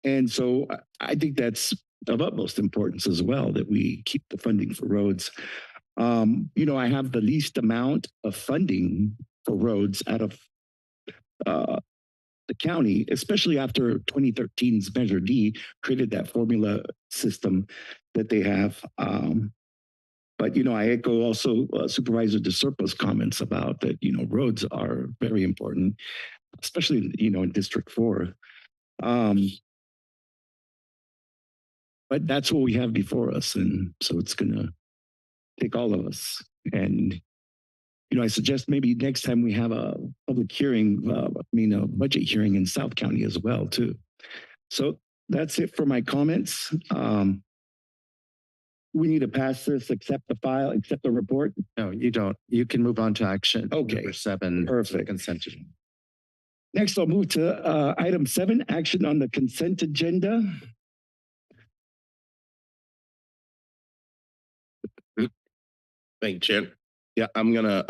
And so I think that's of utmost importance as well, that we keep the funding for roads. I have the least amount of funding for roads out of the county, especially after 2013's Measure D created that formula system that they have. But I echo also Supervisor DeSerpo's comments about that. Roads are very important, especially in District 4. But that's what we have before us, and so it's gonna take all of us. And I suggest maybe next time we have a public hearing, a budget hearing in South County as well too. So that's it for my comments. We need to pass this, accept the file, accept the report. No, you don't. You can move on to action. Okay. Number 7. Perfect. Consent agenda. Next, I'll move to item 7, action on the consent agenda. Thank you, Chair. Yeah, I'm gonna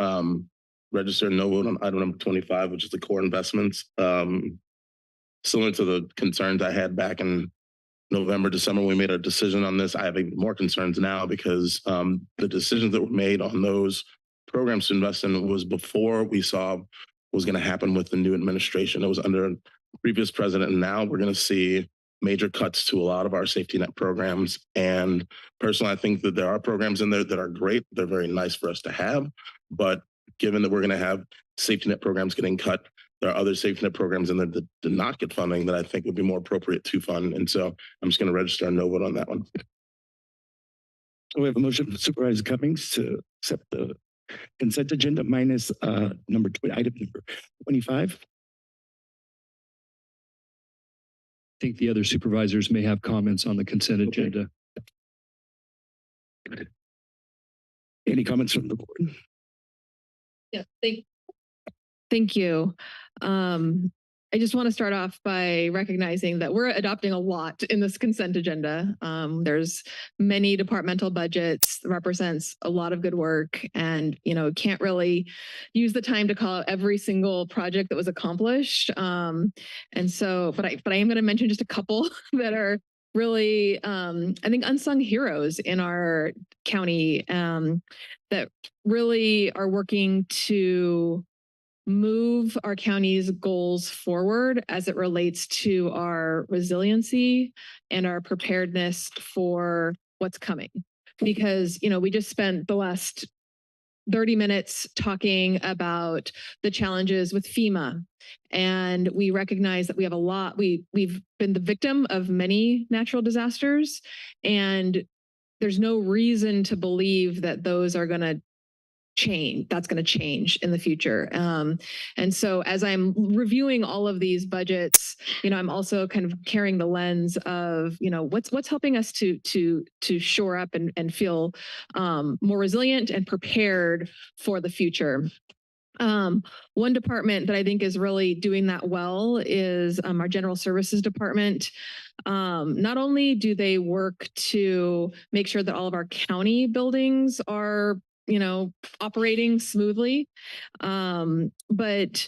register no vote on item number 25, which is the core investments. Similar to the concerns I had back in November, December, we made a decision on this. I have even more concerns now because the decisions that were made on those programs to invest in was before we saw what was going to happen with the new administration. It was under a previous president, and now we're going to see major cuts to a lot of our safety net programs. And personally, I think that there are programs in there that are great. They're very nice for us to have. But given that we're going to have safety net programs getting cut, there are other safety net programs in there that did not get funding that I think would be more appropriate to fund. And so I'm just going to register a no vote on that one. We have a motion from Supervisor Cummings to accept the consent agenda minus item number 25. I think the other supervisors may have comments on the consent agenda. Any comments from the board? Yeah, thank you. I just want to start off by recognizing that we're adopting a lot in this consent agenda. There's many departmental budgets, represents a lot of good work, and can't really use the time to call out every single project that was accomplished. And so, but I am going to mention just a couple that are really, I think, unsung heroes in our county that really are working to move our county's goals forward as it relates to our resiliency and our preparedness for what's coming. Because, we just spent the last 30 minutes talking about the challenges with FEMA. And we recognize that we have a lot, we've been the victim of many natural disasters, and there's no reason to believe that those are going to change. That's going to change in the future. And so as I'm reviewing all of these budgets, I'm also kind of carrying the lens of, what's helping us to shore up and feel more resilient and prepared for the future. One department that I think is really doing that well is our General Services Department. Not only do they work to make sure that all of our county buildings are operating smoothly. But,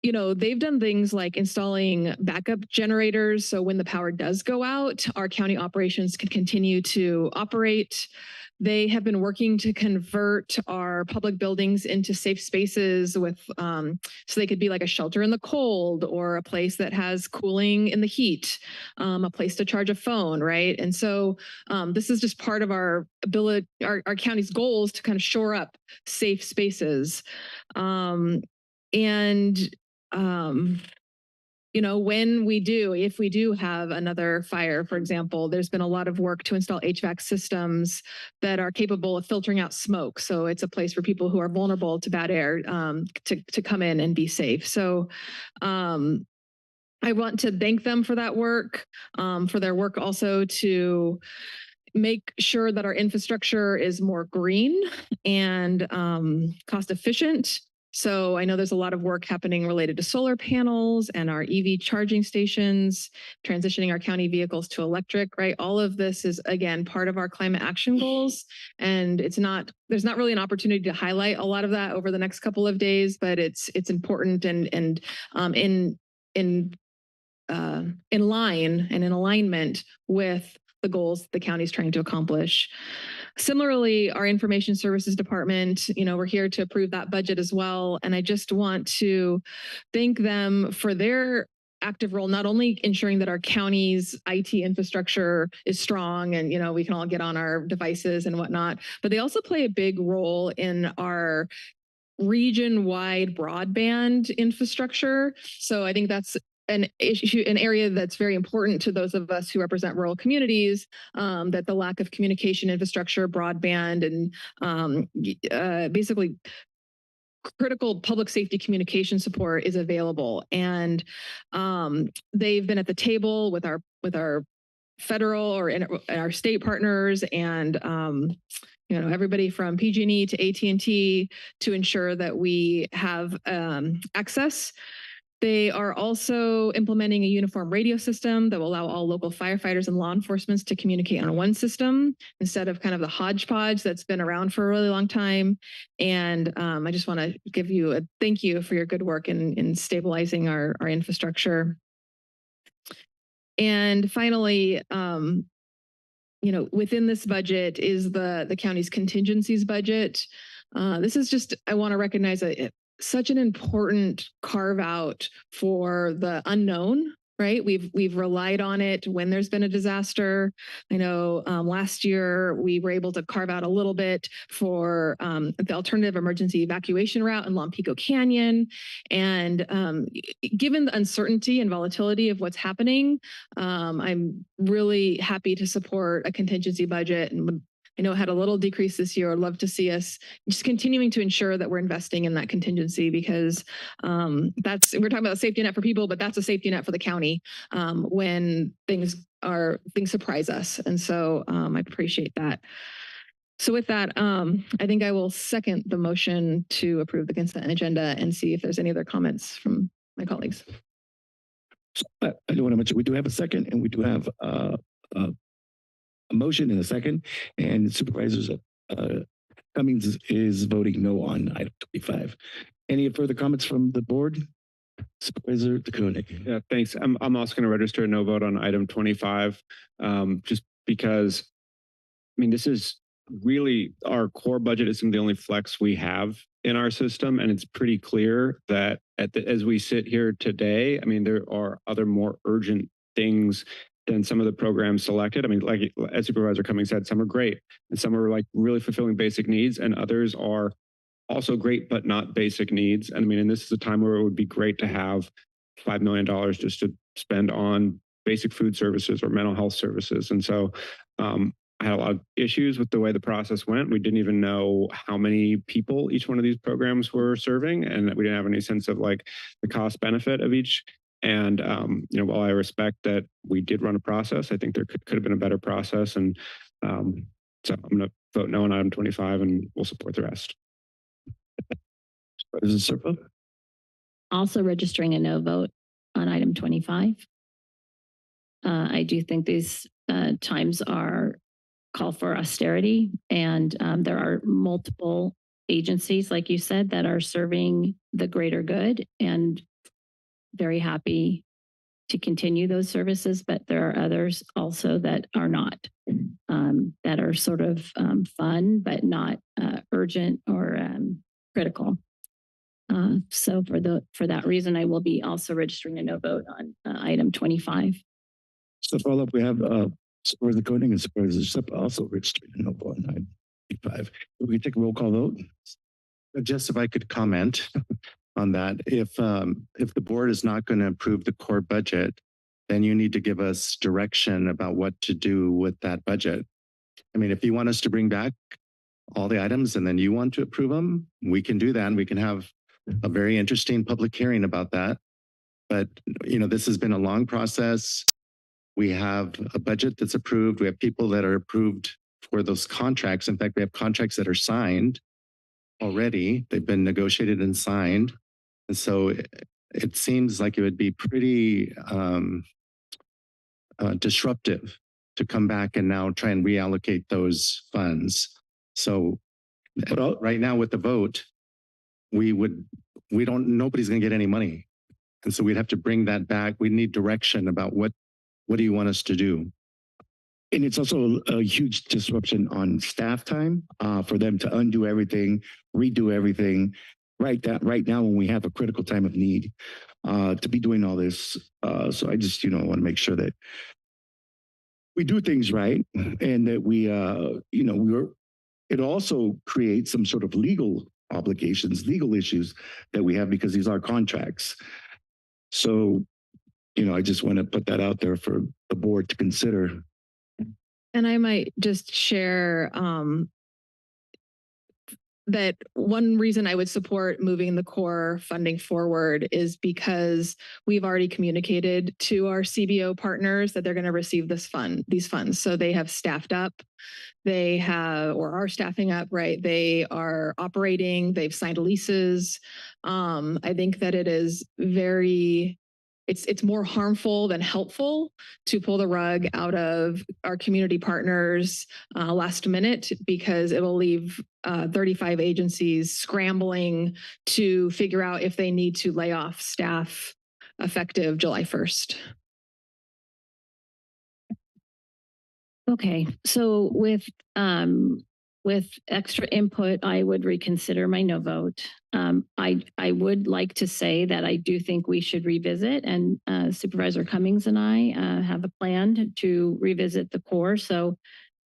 they've done things like installing backup generators. So when the power does go out, our county operations can continue to operate. They have been working to convert our public buildings into safe spaces with, so they could be like a shelter in the cold or a place that has cooling in the heat, a place to charge a phone, right? And so this is just part of our ability, our county's goals to kind of shore up safe spaces. If we do have another fire, for example, there's been a lot of work to install HVAC systems that are capable of filtering out smoke. So it's a place for people who are vulnerable to bad air to come in and be safe. So I want to thank them for that work, for their work also to make sure that our infrastructure is more green and cost efficient. So I know there's a lot of work happening related to solar panels and our EV charging stations, transitioning our county vehicles to electric, right? All of this is, again, part of our climate action goals. And there's not really an opportunity to highlight a lot of that over the next couple of days, but it's important and in line and in alignment with the goals the county is trying to accomplish. Similarly, our information services department, we're here to approve that budget as well. And I just want to thank them for their active role, not only ensuring that our county's IT infrastructure is strong and, we can all get on our devices and whatnot, but they also play a big role in our region-wide broadband infrastructure. So I think that's an area that's very important to those of us who represent rural communities, that the lack of communication infrastructure, broadband, and basically critical public safety communication support is available. And they've been at the table with our federal or our state partners and everybody from PG&E to AT&T to ensure that we have access. They are also implementing a uniform radio system that will allow all local firefighters and law enforcement to communicate on one system instead of kind of the hodgepodge that's been around for a really long time. And I just want to give you a thank you for your good work in stabilizing our infrastructure. And finally, within this budget is the county's contingencies budget. This is just, I want to recognize such an important carve out for the unknown, right? We've relied on it when there's been a disaster. I know last year we were able to carve out a little bit for the alternative emergency evacuation route in Lompico Canyon. And given the uncertainty and volatility of what's happening, I'm really happy to support a contingency budget, and I know it had a little decrease this year. I'd love to see us just continuing to ensure that we're investing in that contingency, because we're talking about a safety net for people, but that's a safety net for the county when things surprise us. And so I appreciate that. So with that, I think I will second the motion to approve the consent agenda and see if there's any other comments from my colleagues. I do want to mention, we do have a second, and we do have a motion in a second, and Supervisors Cummings is voting no on item 25. Any further comments from the board? Supervisor DeKoning. Yeah, thanks. I'm also going to register a no vote on item 25, just because, this is really our core budget is some of the only flex we have in our system, and it's pretty clear that as we sit here today, there are other more urgent things than some of the programs selected. Like as Supervisor Cummings said, some are great and some are like really fulfilling basic needs, and others are also great, but not basic needs. And this is a time where it would be great to have $5 million just to spend on basic food services or mental health services. And so I had a lot of issues with the way the process went. We didn't even know how many people each one of these programs were serving, and we didn't have any sense of like the cost benefit of each. And, while I respect that we did run a process, I think there could have been a better process. And so I'm going to vote no on item 25, and we'll support the rest. Also registering a no vote on item 25. I do think these times call for austerity, and there are multiple agencies, like you said, that are serving the greater good, and very happy to continue those services, but there are others also that are not, that are sort of fun, but not urgent or critical. So for that reason, I will be also registering a no vote on item 25. So follow up, we have Supervisor DeKoning and Supervisor Sup also registering a no vote on item 25. We can take a roll call vote. Just if I could comment on that, if the board is not going to approve the core budget, then you need to give us direction about what to do with that budget. If you want us to bring back all the items and then you want to approve them, we can do that, and we can have a very interesting public hearing about that. But this has been a long process. We have a budget that's approved. We have people that are approved for those contracts. In fact, we have contracts that are signed already. They've been negotiated and signed. And so it seems like it would be pretty disruptive to come back and now try and reallocate those funds. So right now with the vote, nobody's going to get any money. And so we'd have to bring that back. We need direction about what do you want us to do? And it's also a huge disruption on staff time for them to undo everything, redo everything right now when we have a critical time of need to be doing all this. So I just, want to make sure that we do things right and that it also creates some sort of legal obligations, legal issues that we have because these are contracts. So, I just want to put that out there for the board to consider. And I might just share that one reason I would support moving the core funding forward is because we've already communicated to our CBO partners that they're going to receive these funds. So they have staffed up, they have or are staffing up, right? They are operating, they've signed leases. I think that it is it's more harmful than helpful to pull the rug out of our community partners last minute, because it will leave 35 agencies scrambling to figure out if they need to lay off staff effective July 1st. Okay, so with extra input, I would reconsider my no vote. I would like to say that I do think we should revisit, and Supervisor Cummings and I have a plan to revisit the core. So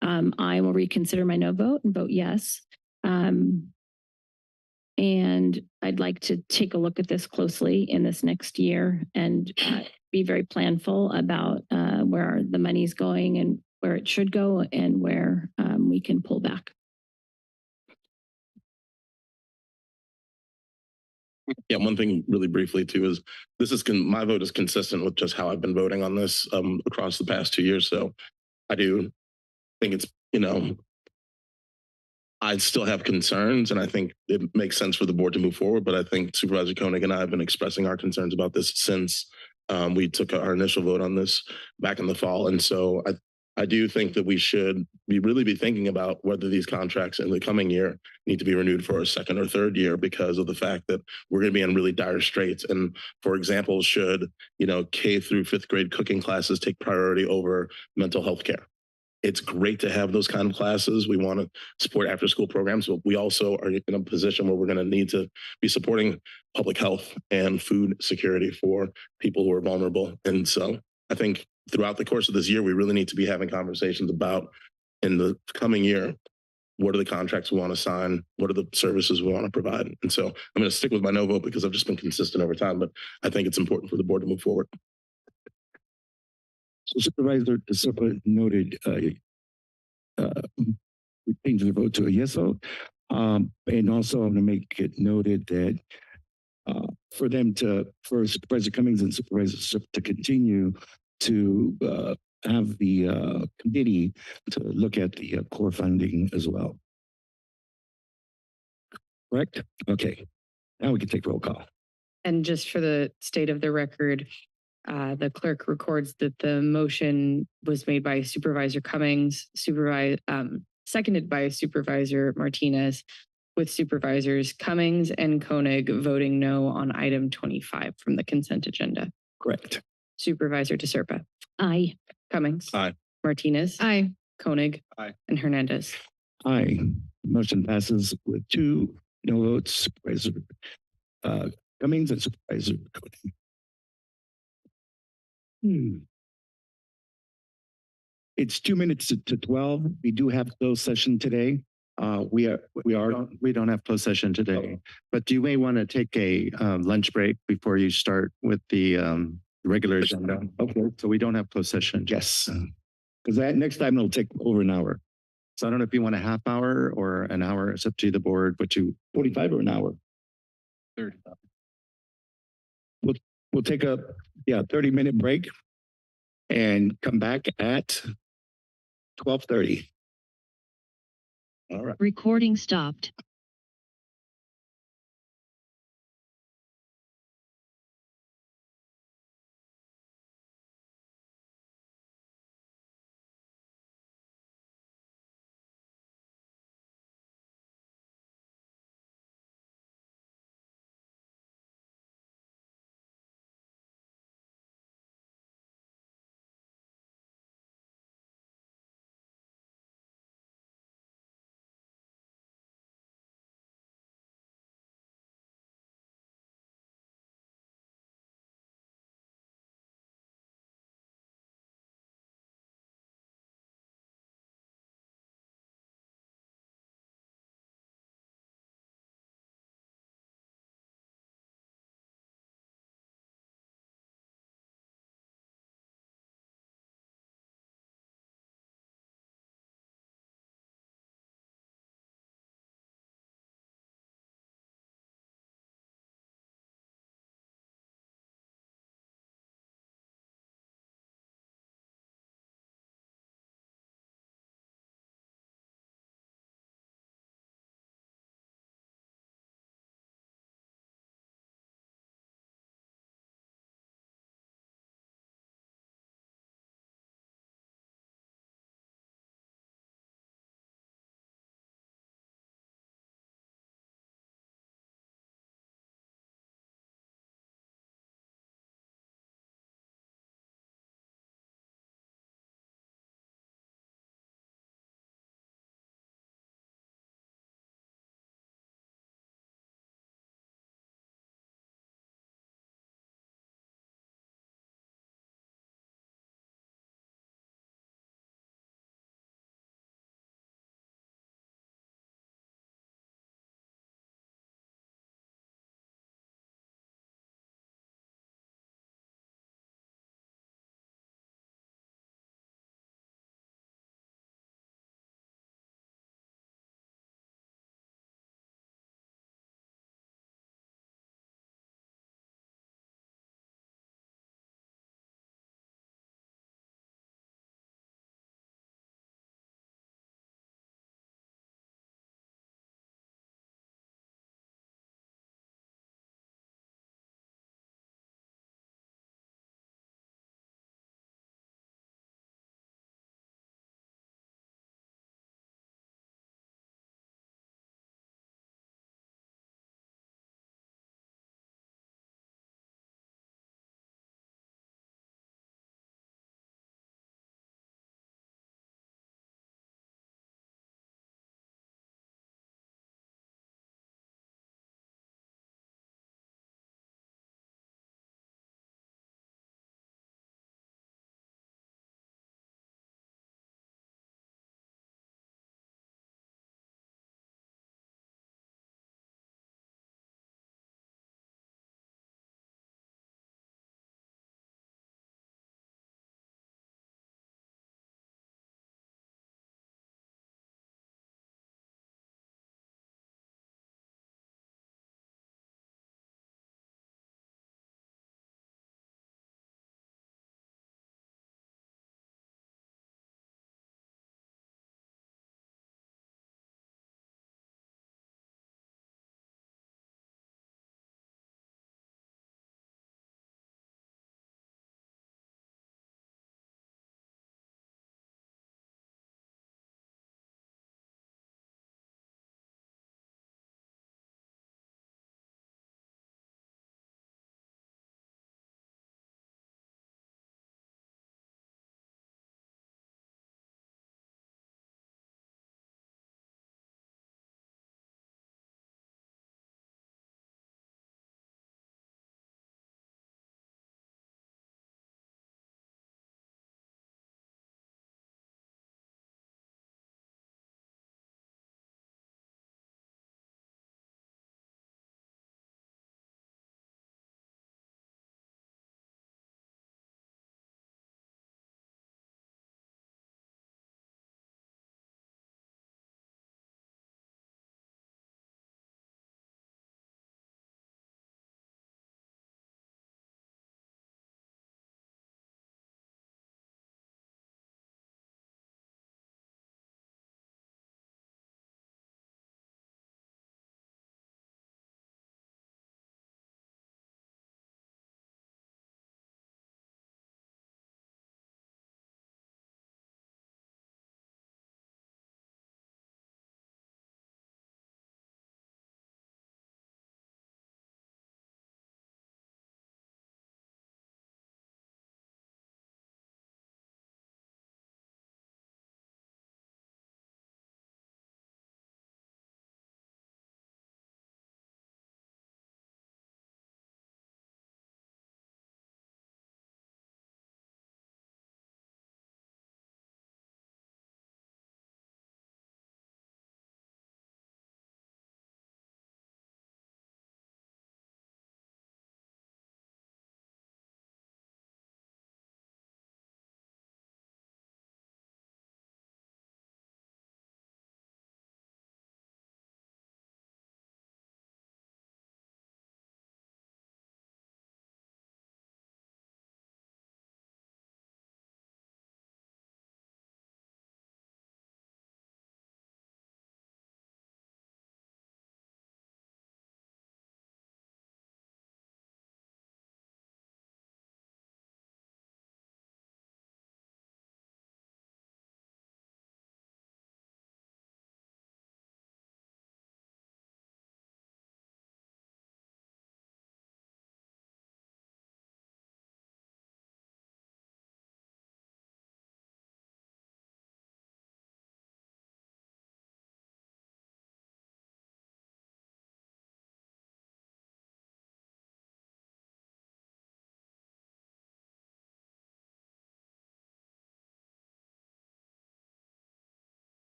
I will reconsider my no vote and vote yes. And I'd like to take a look at this closely in this next year and be very planful about where the money's going and where it should go and where we can pull back. Yeah, one thing really briefly too is my vote is consistent with just how I've been voting on this across the past 2 years. So I do think it's, I still have concerns, and I think it makes sense for the board to move forward. But I think Supervisor Koenig and I have been expressing our concerns about this since we took our initial vote on this back in the fall. And so I do think that we should really be thinking about whether these contracts in the coming year need to be renewed for a second or third year, because of the fact that we're going to be in really dire straits. And for example, should, K through 5th grade cooking classes take priority over mental health care? It's great to have those kind of classes. We want to support after school programs, but we also are in a position where we're going to need to be supporting public health and food security for people who are vulnerable. And so I think throughout the course of this year, we really need to be having conversations about, in the coming year, what are the contracts we want to sign? What are the services we want to provide? And so I'm going to stick with my no vote because I've just been consistent over time, but I think it's important for the board to move forward. So Supervisor DeSilva noted we changed the vote to a yes vote. And also I'm going to make it noted that for Supervisor Cummings and Supervisor to continue to have the committee to look at the core funding as well. Correct? Okay. Now we can take roll call. And just for the state of the record, the clerk records that the motion was made by Supervisor Cummings, seconded by Supervisor Martinez, with Supervisors Cummings and Koenig voting no on item 25 from the consent agenda. Correct. Supervisor DeSerpa. Aye. Cummings. Aye. Martinez. Aye. Koenig. Aye. And Hernandez. Aye. Motion passes with 2 no votes. Supervisor Cummings and Supervisor Koenig. It's 2 minutes to 12. We do have closed session today. We don't have closed session today, but you may want to take a lunch break before you start with the regular agenda. Okay. So we don't have closed session. Yes. Because that next time it'll take over an hour. So I don't know if you want a half hour or an hour. It's up to the board, but 45 or an hour? 30. We'll take a 30-minute break. and come back at 12:30. All right. Recording stopped.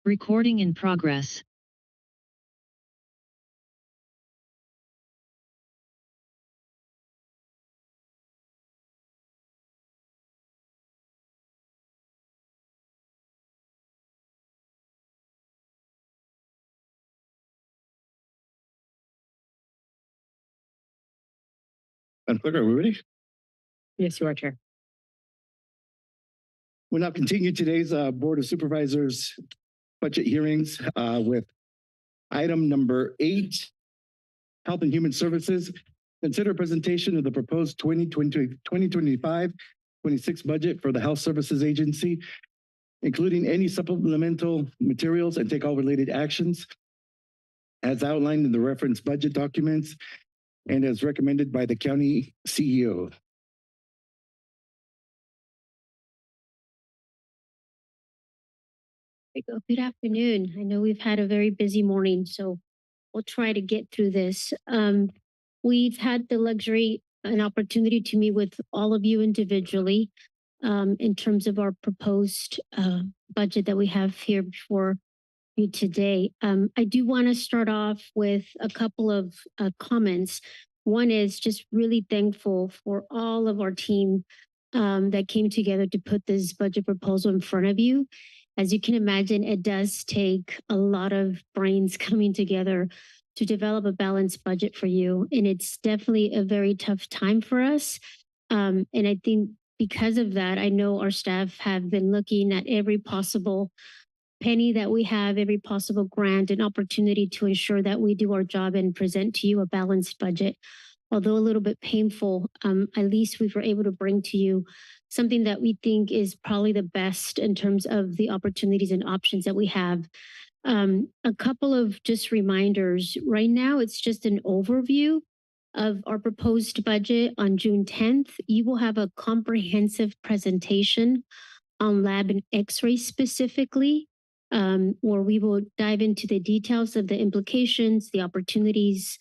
Recording in progress. Madam Clerk, are we ready? Yes, you are, Chair. We'll now continue today's Board of Supervisors budget hearings with item number 8, Health and Human Services. Consider presentation of the proposed 2025-26 budget for the Health Services Agency, including any supplemental materials, and take all related actions as outlined in the reference budget documents and as recommended by the county CEO. Good afternoon. I know we've had a very busy morning, so we'll try to get through this. We've had the luxury and opportunity to meet with all of you individually in terms of our proposed budget that we have here before you today. I do want to start off with a couple of comments. One is just really thankful for all of our team that came together to put this budget proposal in front of you. As you can imagine, it does take a lot of brains coming together to develop a balanced budget for you. And it's definitely a very tough time for us. And I think because of that, I know our staff have been looking at every possible penny that we have, every possible grant and opportunity to ensure that we do our job and present to you a balanced budget. Although a little bit painful, at least we were able to bring to you something that we think is probably the best in terms of the opportunities and options that we have. A couple of just reminders. Right now, it's just an overview of our proposed budget. On June 10th, you will have a comprehensive presentation on lab and x-ray specifically, where we will dive into the details of the implications, the opportunities,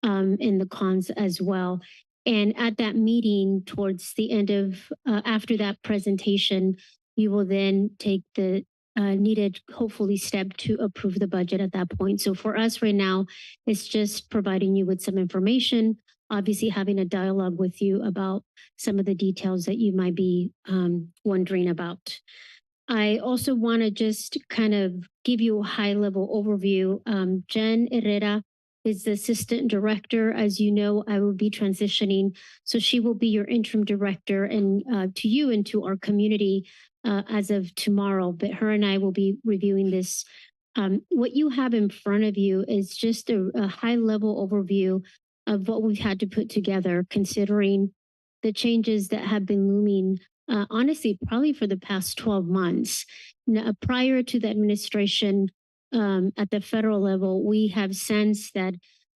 and the cons as well. And at that meeting, towards the end of, after that presentation, you will then take the needed, hopefully, step to approve the budget at that point. So for us right now, it's just providing you with some information, obviously having a dialogue with you about some of the details that you might be wondering about. I also want to just kind of give you a high-level overview. Jen Herrera is the assistant director. As you know, I will be transitioning. So she will be your interim director and to you and to our community as of tomorrow. But her and I will be reviewing this. What you have in front of you is just a high-level overview of what we've had to put together, considering the changes that have been looming, honestly, probably for the past 12 months. Now, prior to the administration, at the federal level, we have sensed that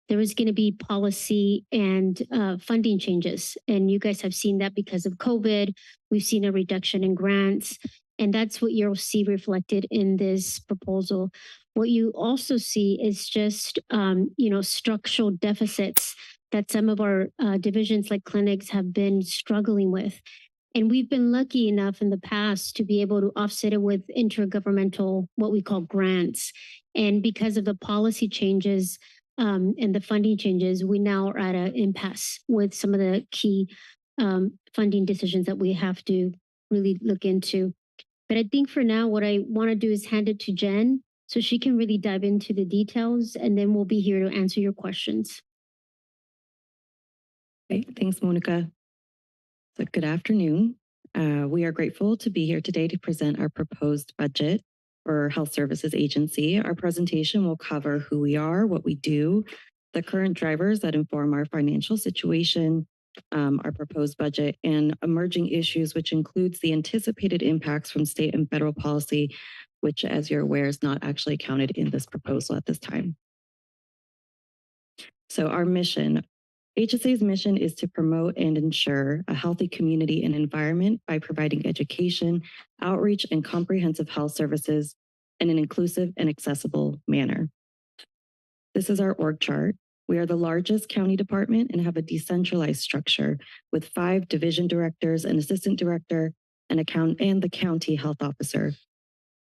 there is going to be policy and funding changes. And you guys have seen that because of COVID. We've seen a reduction in grants. And that's what you'll see reflected in this proposal. What you also see is just, structural deficits that some of our divisions like clinics have been struggling with. And we've been lucky enough in the past to be able to offset it with intergovernmental, what we call grants. And because of the policy changes and the funding changes, we now are at an impasse with some of the key funding decisions that we have to really look into. But I think for now, what I want to do is hand it to Jen so she can really dive into the details, and then we'll be here to answer your questions. Okay, thanks, Monica. So good afternoon. We are grateful to be here today to present our proposed budget for Health Services Agency. Our presentation will cover who we are, what we do, the current drivers that inform our financial situation, our proposed budget, and emerging issues, which includes the anticipated impacts from state and federal policy, which, as you're aware, is not actually counted in this proposal at this time. So our mission. HSA's mission is to promote and ensure a healthy community and environment by providing education, outreach, and comprehensive health services in an inclusive and accessible manner. This is our org chart. We are the largest county department and have a decentralized structure with 5 division directors, an assistant director, and the county health officer.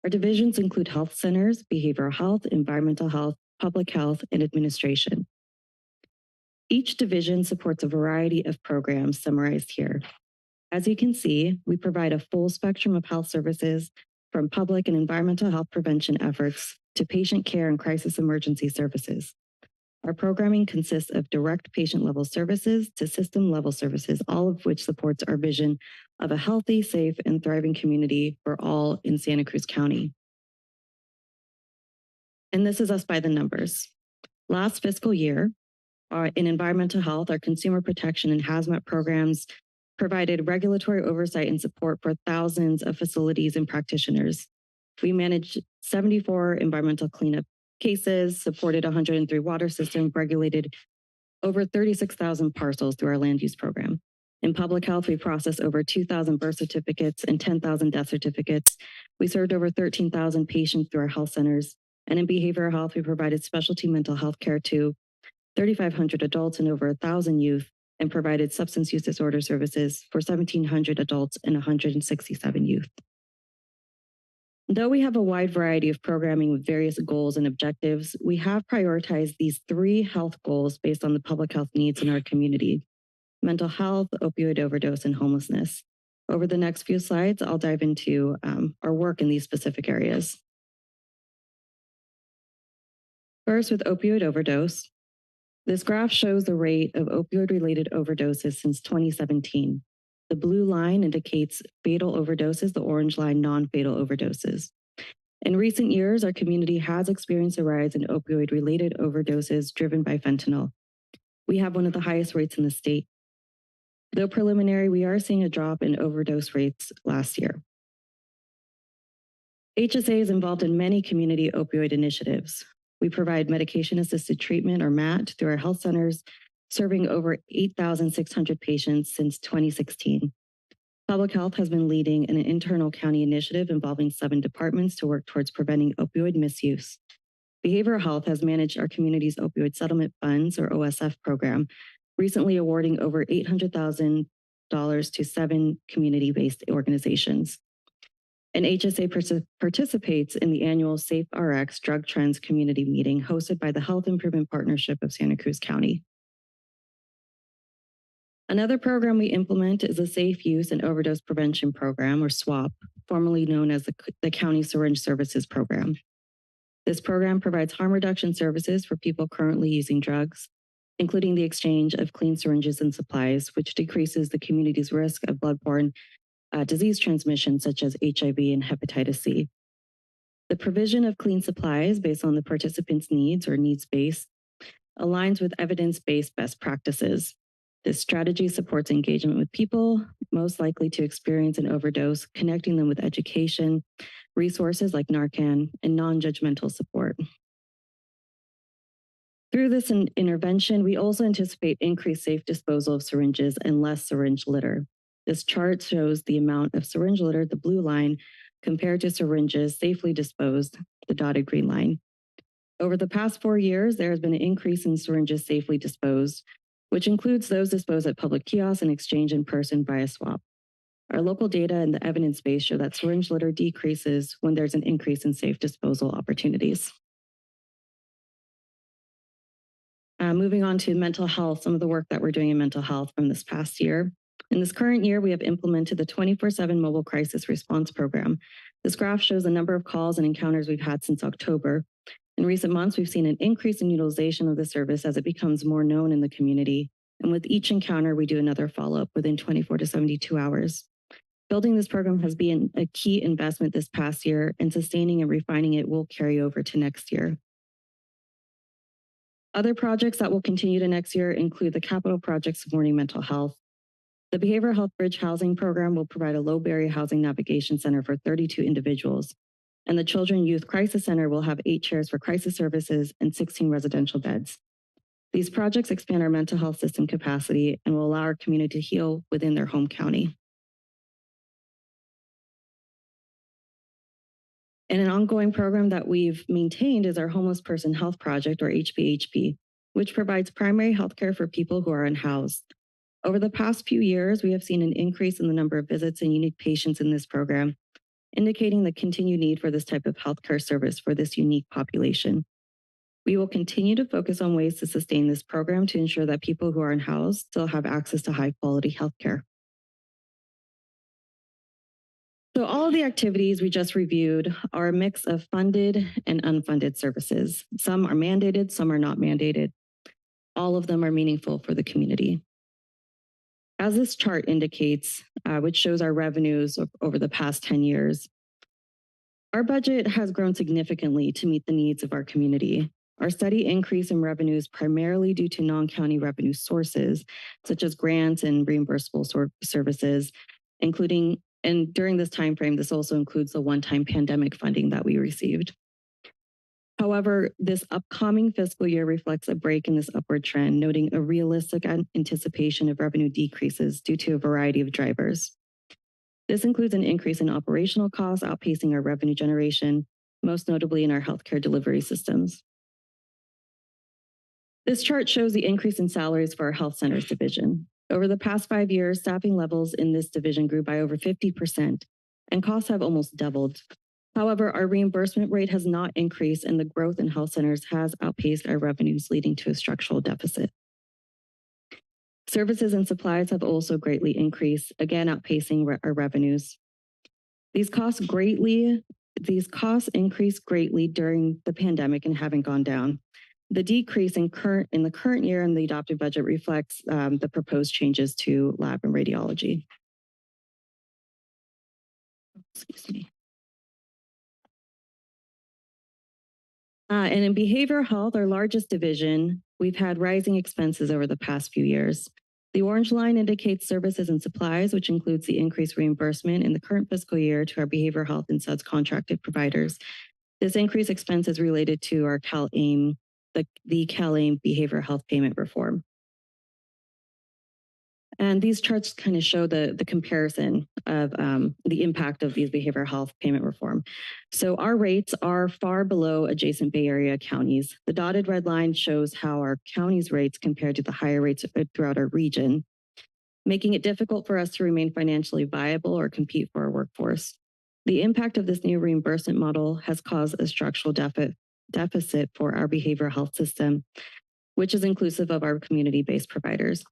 Our divisions include health centers, behavioral health, environmental health, public health, and administration. Each division supports a variety of programs summarized here. As you can see, we provide a full spectrum of health services from public and environmental health prevention efforts to patient care and crisis emergency services. Our programming consists of direct patient-level services to system-level services, all of which supports our vision of a healthy, safe, and thriving community for all in Santa Cruz County. And this is us by the numbers. Last fiscal year, in environmental health, our consumer protection and hazmat programs provided regulatory oversight and support for thousands of facilities and practitioners. We managed 74 environmental cleanup cases, supported 103 water systems, regulated over 36,000 parcels through our land use program. In public health, we processed over 2,000 birth certificates and 10,000 death certificates. We served over 13,000 patients through our health centers. And in behavioral health, we provided specialty mental health care to 3,500 adults and over 1,000 youth, and provided substance use disorder services for 1,700 adults and 167 youth. Though we have a wide variety of programming with various goals and objectives, we have prioritized these 3 health goals based on the public health needs in our community: mental health, opioid overdose, and homelessness. Over the next few slides, I'll dive into our work in these specific areas. First, with opioid overdose. This graph shows the rate of opioid-related overdoses since 2017. The blue line indicates fatal overdoses, the orange line non-fatal overdoses. In recent years, our community has experienced a rise in opioid-related overdoses driven by fentanyl. We have one of the highest rates in the state. Though preliminary, we are seeing a drop in overdose rates last year. HSA is involved in many community opioid initiatives. We provide medication-assisted treatment, or MAT, through our health centers, serving over 8,600 patients since 2016. Public Health has been leading an internal county initiative involving 7 departments to work towards preventing opioid misuse. Behavioral Health has managed our community's opioid settlement funds, or OSF program, recently awarding over $800,000 to 7 community-based organizations. And HSA participates in the annual Safe RX Drug Trends Community Meeting hosted by the Health Improvement Partnership of Santa Cruz County. Another program we implement is the Safe Use and Overdose Prevention Program, or SWAP, formerly known as the County Syringe Services Program. This program provides harm reduction services for people currently using drugs, including the exchange of clean syringes and supplies, which decreases the community's risk of bloodborne disease transmission such as HIV and hepatitis C. The provision of clean supplies based on the participants' needs, or needs-based, aligns with evidence-based best practices. This strategy supports engagement with people most likely to experience an overdose, connecting them with education, resources like Narcan, and non-judgmental support. Through this intervention, we also anticipate increased safe disposal of syringes and less syringe litter. This chart shows the amount of syringe litter, the blue line, compared to syringes safely disposed, the dotted green line. Over the past 4 years, there has been an increase in syringes safely disposed, which includes those disposed at public kiosks and exchanged in person via swap. Our local data and the evidence base show that syringe litter decreases when there's an increase in safe disposal opportunities. Moving on to mental health, some of the work that we're doing in mental health from this past year. In this current year, we have implemented the 24/7 Mobile Crisis Response Program. This graph shows the number of calls and encounters we've had since October. In recent months, we've seen an increase in utilization of the service as it becomes more known in the community. And with each encounter, we do another follow-up within 24 to 72 hours. Building this program has been a key investment this past year, and sustaining and refining it will carry over to next year. Other projects that will continue to next year include the capital project supporting mental health. The Behavioral Health Bridge Housing Program will provide a low-barrier housing navigation center for 32 individuals. And the Children Youth Crisis Center will have 8 chairs for crisis services and 16 residential beds. These projects expand our mental health system capacity and will allow our community to heal within their home county. And an ongoing program that we've maintained is our Homeless Person Health Project, or HPHP, which provides primary health care for people who are unhoused. Over the past few years, we have seen an increase in the number of visits and unique patients in this program. indicating the continued need for this type of healthcare service for this unique population. We will continue to focus on ways to sustain this program to ensure that people who are unhoused still have access to high quality healthcare. So all of the activities we just reviewed are a mix of funded and unfunded services. Some are mandated, some are not mandated. All of them are meaningful for the community. As this chart indicates, which shows our revenues over the past 10 years, our budget has grown significantly to meet the needs of our community. Our steady increase in revenues primarily due to non-county revenue sources, such as grants and reimbursable services, including, and during this time frame, this also includes the one-time pandemic funding that we received. However, this upcoming fiscal year reflects a break in this upward trend, noting a realistic anticipation of revenue decreases due to a variety of drivers. This includes an increase in operational costs outpacing our revenue generation, most notably in our healthcare delivery systems. This chart shows the increase in salaries for our health centers division. Over the past 5 years, staffing levels in this division grew by over 50%, and costs have almost doubled. However, our reimbursement rate has not increased, and the growth in health centers has outpaced our revenues, leading to a structural deficit. Services and supplies have also greatly increased, again outpacing our revenues. These costs increased greatly during the pandemic and haven't gone down. The decrease in the current year in the adopted budget reflects the proposed changes to lab and radiology. Excuse me. And in behavioral health, our largest division, we've had rising expenses over the past few years. The orange line indicates services and supplies, which includes the increased reimbursement in the current fiscal year to our behavioral health and SUDS contracted providers. This increased expense is related to our CalAIM, the CalAIM behavioral health payment reform. And these charts kind of show the comparison of the impact of these behavioral health payment reform. So our rates are far below adjacent Bay Area counties. The dotted red line shows how our county's rates compare to the higher rates throughout our region, making it difficult for us to remain financially viable or compete for our workforce. The impact of this new reimbursement model has caused a structural deficit for our behavioral health system, which is inclusive of our community-based providers.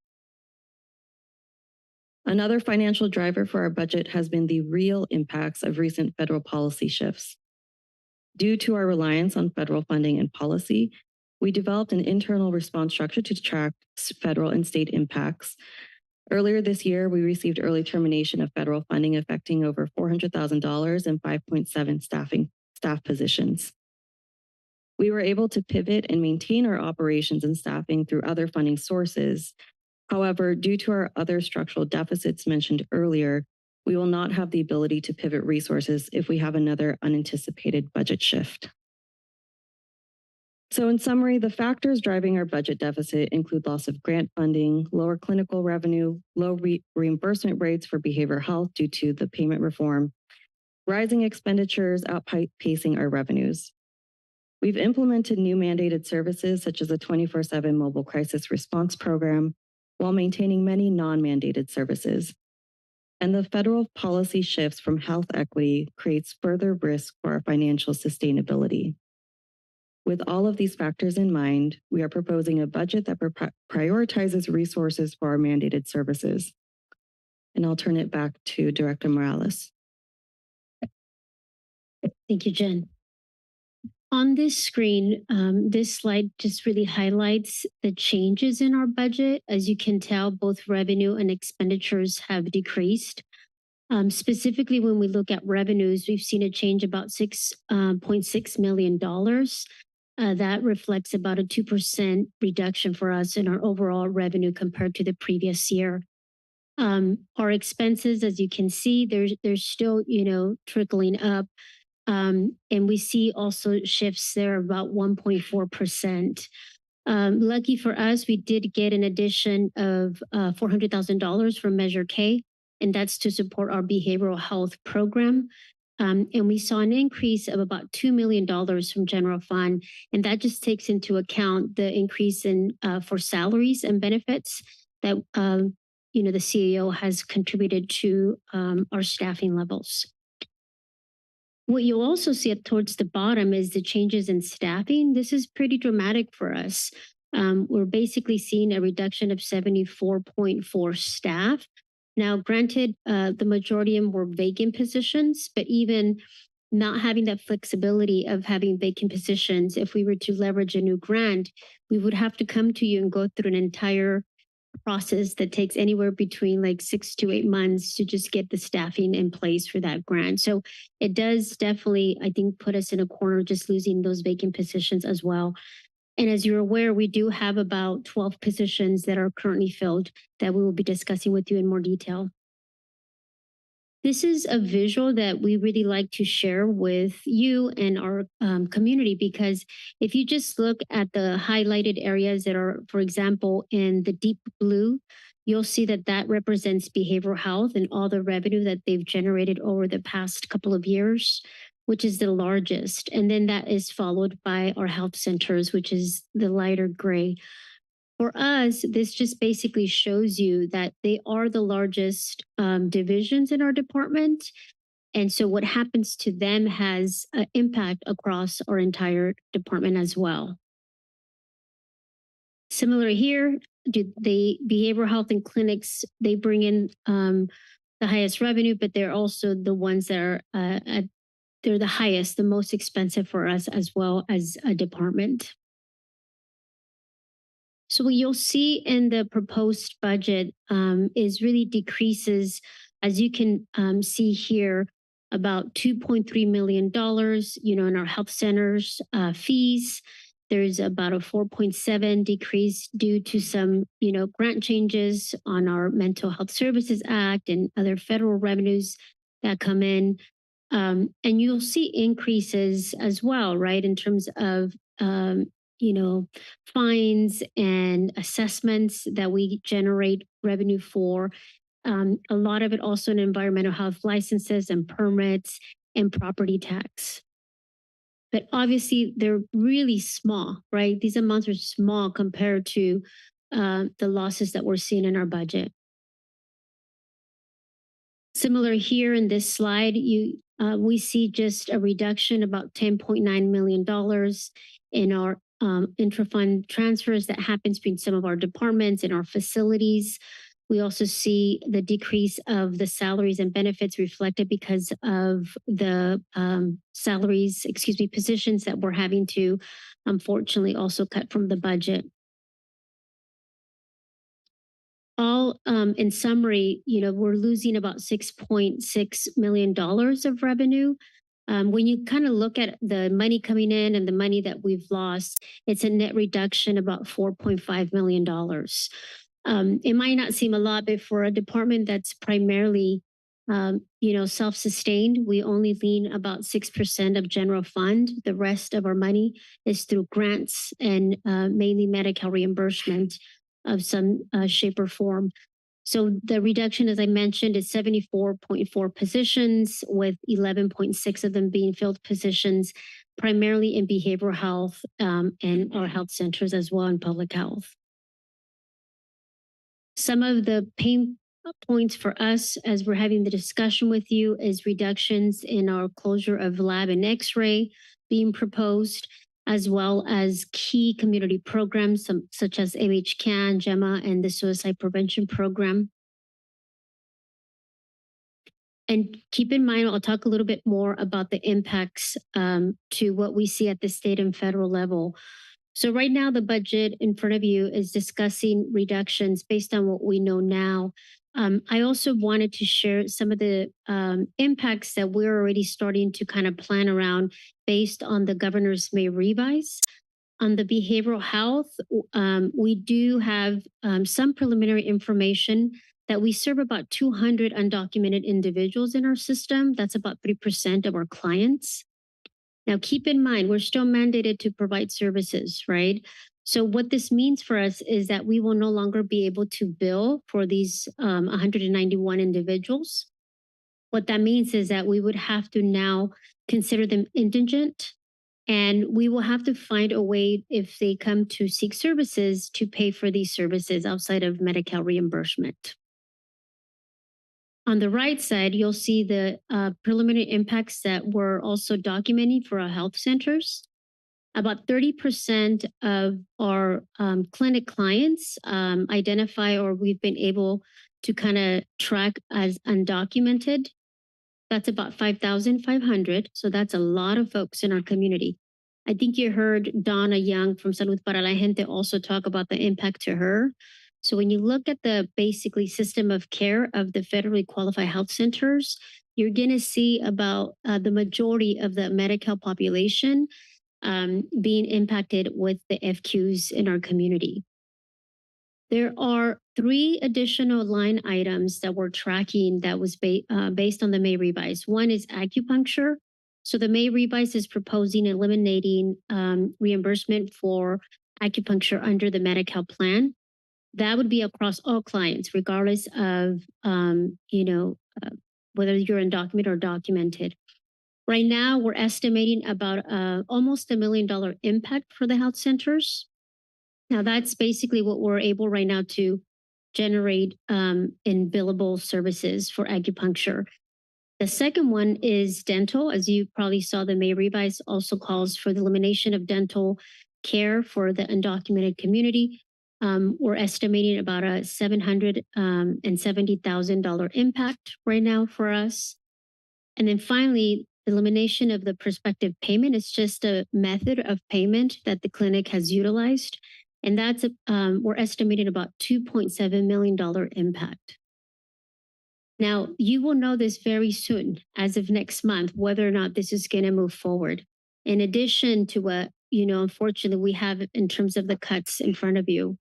Another financial driver for our budget has been the real impacts of recent federal policy shifts. Due to our reliance on federal funding and policy, we developed an internal response structure to track federal and state impacts. Earlier this year, we received early termination of federal funding affecting over $400,000 and 5.7 staff positions. We were able to pivot and maintain our operations and staffing through other funding sources. However, due to our other structural deficits mentioned earlier, we will not have the ability to pivot resources if we have another unanticipated budget shift. So in summary, the factors driving our budget deficit include loss of grant funding, lower clinical revenue, low reimbursement rates for behavioral health due to the payment reform, rising expenditures outpacing our revenues. We've implemented new mandated services such as the 24/7 mobile crisis response program, while maintaining many non-mandated services. And the federal policy shifts from health equity creates further risk for our financial sustainability. With all of these factors in mind, we are proposing a budget that prioritizes resources for our mandated services. And I'll turn it back to Director Morales. Thank you, Jen. On this screen, this slide just really highlights the changes in our budget. As you can tell, both revenue and expenditures have decreased. Specifically, when we look at revenues, we've seen a change about $6.6 million. That reflects about a 2% reduction for us in our overall revenue compared to the previous year. Our expenses, as you can see, they're still, trickling up. And we see also shifts there about 1.4%. Lucky for us, we did get an addition of $400,000 from Measure K, and that's to support our behavioral health program. And we saw an increase of about $2 million from general fund, and that just takes into account the increase in for salaries and benefits that the CEO has contributed to our staffing levels. What you'll also see up towards the bottom is the changes in staffing. This is pretty dramatic for us. We're basically seeing a reduction of 74.4 staff. Now, granted, the majority of them were vacant positions, but even not having that flexibility of having vacant positions, if we were to leverage a new grant, we would have to come to you and go through an entire process that takes anywhere between like 6 to 8 months to just get the staffing in place for that grant. So it does definitely, I think, put us in a corner just losing those vacant positions as well. And as you're aware, we do have about 12 positions that are currently filled that we will be discussing with you in more detail. This is a visual that we really like to share with you and our community, because if you just look at the highlighted areas that are, for example, in the deep blue, you'll see that that represents behavioral health and all the revenue that they've generated over the past couple of years, which is the largest. And then that is followed by our health centers, which is the lighter gray. For us, this just basically shows you that they are the largest divisions in our department. And so what happens to them has an impact across our entire department as well. Similar here, the behavioral health and clinics, they bring in the highest revenue, but they're also the ones that are they're the highest, the most expensive for us as well as a department. So what you'll see in the proposed budget is really decreases, as you can see here, about $2.3 million, in our health centers fees. There's about a 4.7 decrease due to some, grant changes on our Mental Health Services Act and other federal revenues that come in. And you'll see increases as well, right, in terms of fines and assessments that we generate revenue for. A lot of it also in environmental health licenses and permits and property tax. But obviously they're really small, right? These amounts are small compared to the losses that we're seeing in our budget. Similar here in this slide, we see just a reduction about $10.9 million in our intra-fund transfers that happens between some of our departments and our facilities. We also see the decrease of the salaries and benefits reflected because of the positions that we're having to, unfortunately, also cut from the budget. All in summary, we're losing about $6.6 million of revenue. When you kind of look at the money coming in and the money that we've lost, it's a net reduction about $4.5 million. It might not seem a lot, but for a department that's primarily, self-sustained, we only lean about 6% of general fund. The rest of our money is through grants and mainly Medi-Cal reimbursement of some shape or form. So the reduction, as I mentioned, is 74.4 positions, with 11.6 of them being filled positions, primarily in behavioral health and our health centers as well in public health. Some of the pain points for us as we're having the discussion with you is reductions in our closure of lab and x-ray being proposed, as well as key community programs such as MHCAN, GEMA, and the Suicide Prevention Program. And keep in mind, I'll talk a little bit more about the impacts to what we see at the state and federal level. So right now, the budget in front of you is discussing reductions based on what we know now. I also wanted to share some of the impacts that we're already starting to kind of plan around based on the governor's May revise. On the behavioral health, we do have some preliminary information that we serve about 200 undocumented individuals in our system. That's about 3% of our clients. Now, keep in mind, we're still mandated to provide services, right? So what this means for us is that we will no longer be able to bill for these 191 individuals. What that means is that we would have to now consider them indigent, and we will have to find a way, if they come to seek services, to pay for these services outside of Medi-Cal reimbursement. On the right side, you'll see the preliminary impacts that we're also documenting for our health centers. About 30% of our clinic clients identify, or we've been able to kind of track as undocumented. That's about 5,500. So that's a lot of folks in our community. I think you heard Donna Young from Salud para la Gente also talk about the impact to her. So when you look at the basically system of care of the federally qualified health centers, you're going to see about the majority of the Medi-Cal population being impacted with the FQs in our community. There are 3 additional line items that we're tracking that was based on the May revise. One is acupuncture. So the May revise is proposing eliminating reimbursement for acupuncture under the Medi-Cal plan. That would be across all clients, regardless of whether you're undocumented or documented. Right now, we're estimating about almost $1 million impact for the health centers. Now, that's basically what we're able right now to generate in billable services for acupuncture. The second one is dental. As you probably saw, the May revise also calls for the elimination of dental care for the undocumented community. We're estimating about a $770,000 impact right now for us. And then finally, elimination of the prospective payment is just a method of payment that the clinic has utilized. And that's, we're estimating about $2.7 million impact. Now, you will know this very soon, as of next month, whether or not this is going to move forward. In addition to what, unfortunately, we have in terms of the cuts in front of you.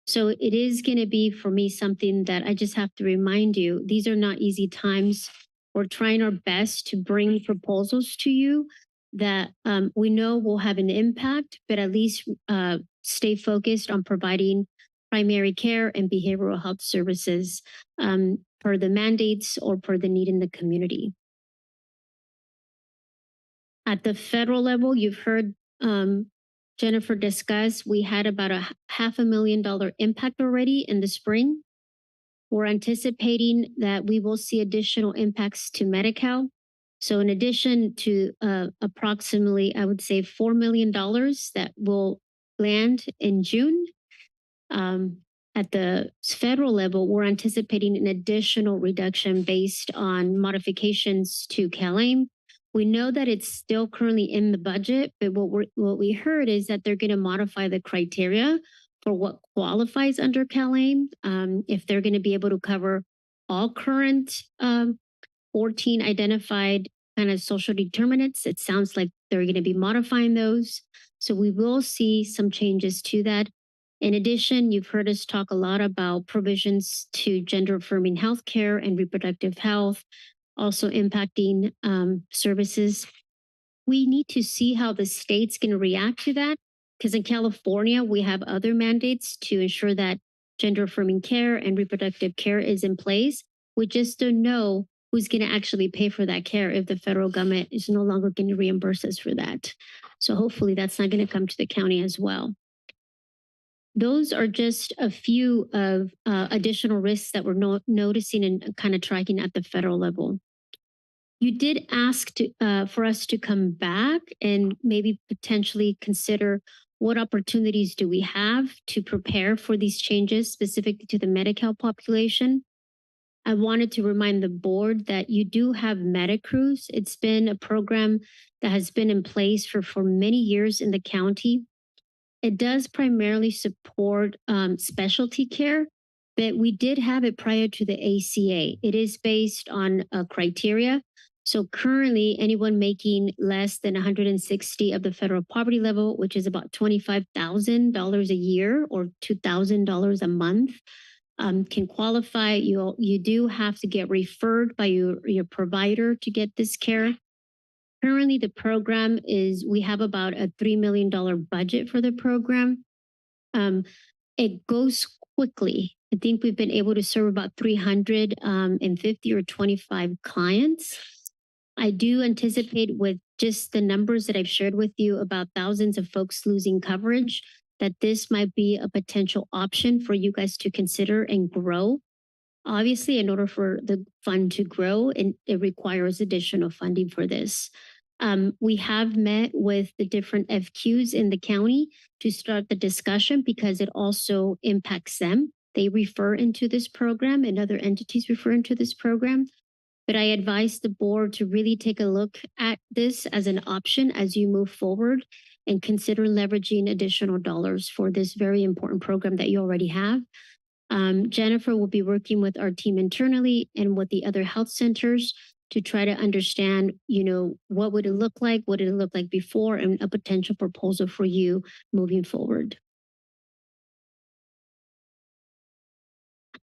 So it is going to be, for me, something that I just have to remind you, these are not easy times. We're trying our best to bring proposals to you that we know will have an impact, but at least stay focused on providing primary care and behavioral health services per the mandates or per the need in the community. At the federal level, you've heard Jennifer discuss, we had about a $500,000 impact already in the spring. We're anticipating that we will see additional impacts to Medi-Cal. So in addition to approximately, I would say $4 million that will land in June, at the federal level, we're anticipating an additional reduction based on modifications to CalAIM. We know that it's still currently in the budget, but what we heard is that they're going to modify the criteria for what qualifies under CalAIM. If they're going to be able to cover all current 14 identified kind of social determinants, it sounds like they're going to be modifying those. So we will see some changes to that. In addition, you've heard us talk a lot about provisions to gender affirming healthcare and reproductive health, also impacting services. We need to see how the state's going to react to that, because in California, we have other mandates to ensure that gender affirming care and reproductive care is in place. We just don't know who's going to actually pay for that care if the federal government is no longer going to reimburse us for that. So hopefully that's not going to come to the county as well. Those are just a few of additional risks that we're noticing and kind of tracking at the federal level. You did ask for us to come back and maybe potentially consider what opportunities do we have to prepare for these changes specific to the Medi-Cal population. I wanted to remind the board that you do have Cruz. It's been a program that has been in place for many years in the county. It does primarily support specialty care, but we did have it prior to the ACA. It is based on a criteria. So currently, anyone making less than 160 of the federal poverty level, which is about $25,000 a year or $2,000 a month, can qualify. You do have to get referred by your provider to get this care. Currently, the program we have about a $3 million budget for the program. It goes quickly. I think we've been able to serve about 350 or 25 clients. I do anticipate, with just the numbers that I've shared with you about thousands of folks losing coverage, that this might be a potential option for you guys to consider and grow. Obviously, in order for the fund to grow, it requires additional funding for this. We have met with the different FQs in the county to start the discussion because it also impacts them. They refer into this program and other entities refer into this program. But I advise the board to really take a look at this as an option as you move forward and consider leveraging additional dollars for this very important program that you already have. Jennifer will be working with our team internally and with the other health centers to try to understand, what would it look like? What did it look like before? And a potential proposal for you moving forward.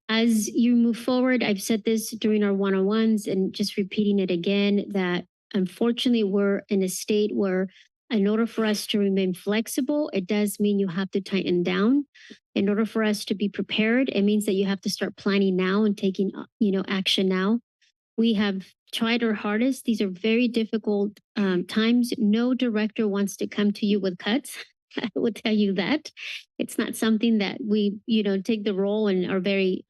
As you move forward, I've said this during our one-on-ones and just repeating it again, that unfortunately we're in a state where in order for us to remain flexible, it does mean you have to tighten down. In order for us to be prepared, it means that you have to start planning now and taking, action now. We have tried our hardest. These are very difficult times. No director wants to come to you with cuts. I will tell you that. It's not something that we, take the role and are very,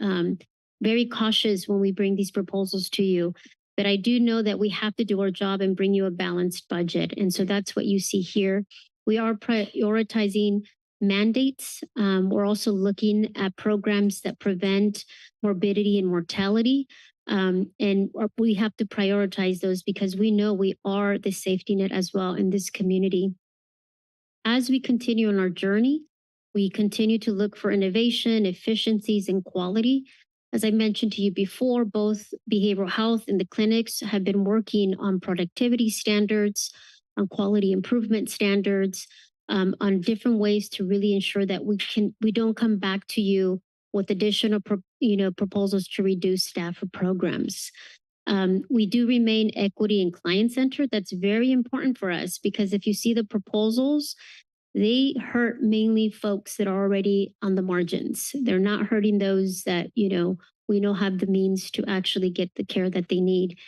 very cautious when we bring these proposals to you. But I do know that we have to do our job and bring you a balanced budget. And so that's what you see here. We are prioritizing mandates. We're also looking at programs that prevent morbidity and mortality. And we have to prioritize those because we know we are the safety net as well in this community. As we continue on our journey, we continue to look for innovation, efficiencies, and quality. As I mentioned to you before, both behavioral health and the clinics have been working on productivity standards, on quality improvement standards, on different ways to really ensure that we don't come back to you with additional proposals to reduce staff or programs. We do remain equity and client centered. That's very important for us because if you see the proposals, they hurt mainly folks that are already on the margins. They're not hurting those that, we know have the means to actually get the care that they need.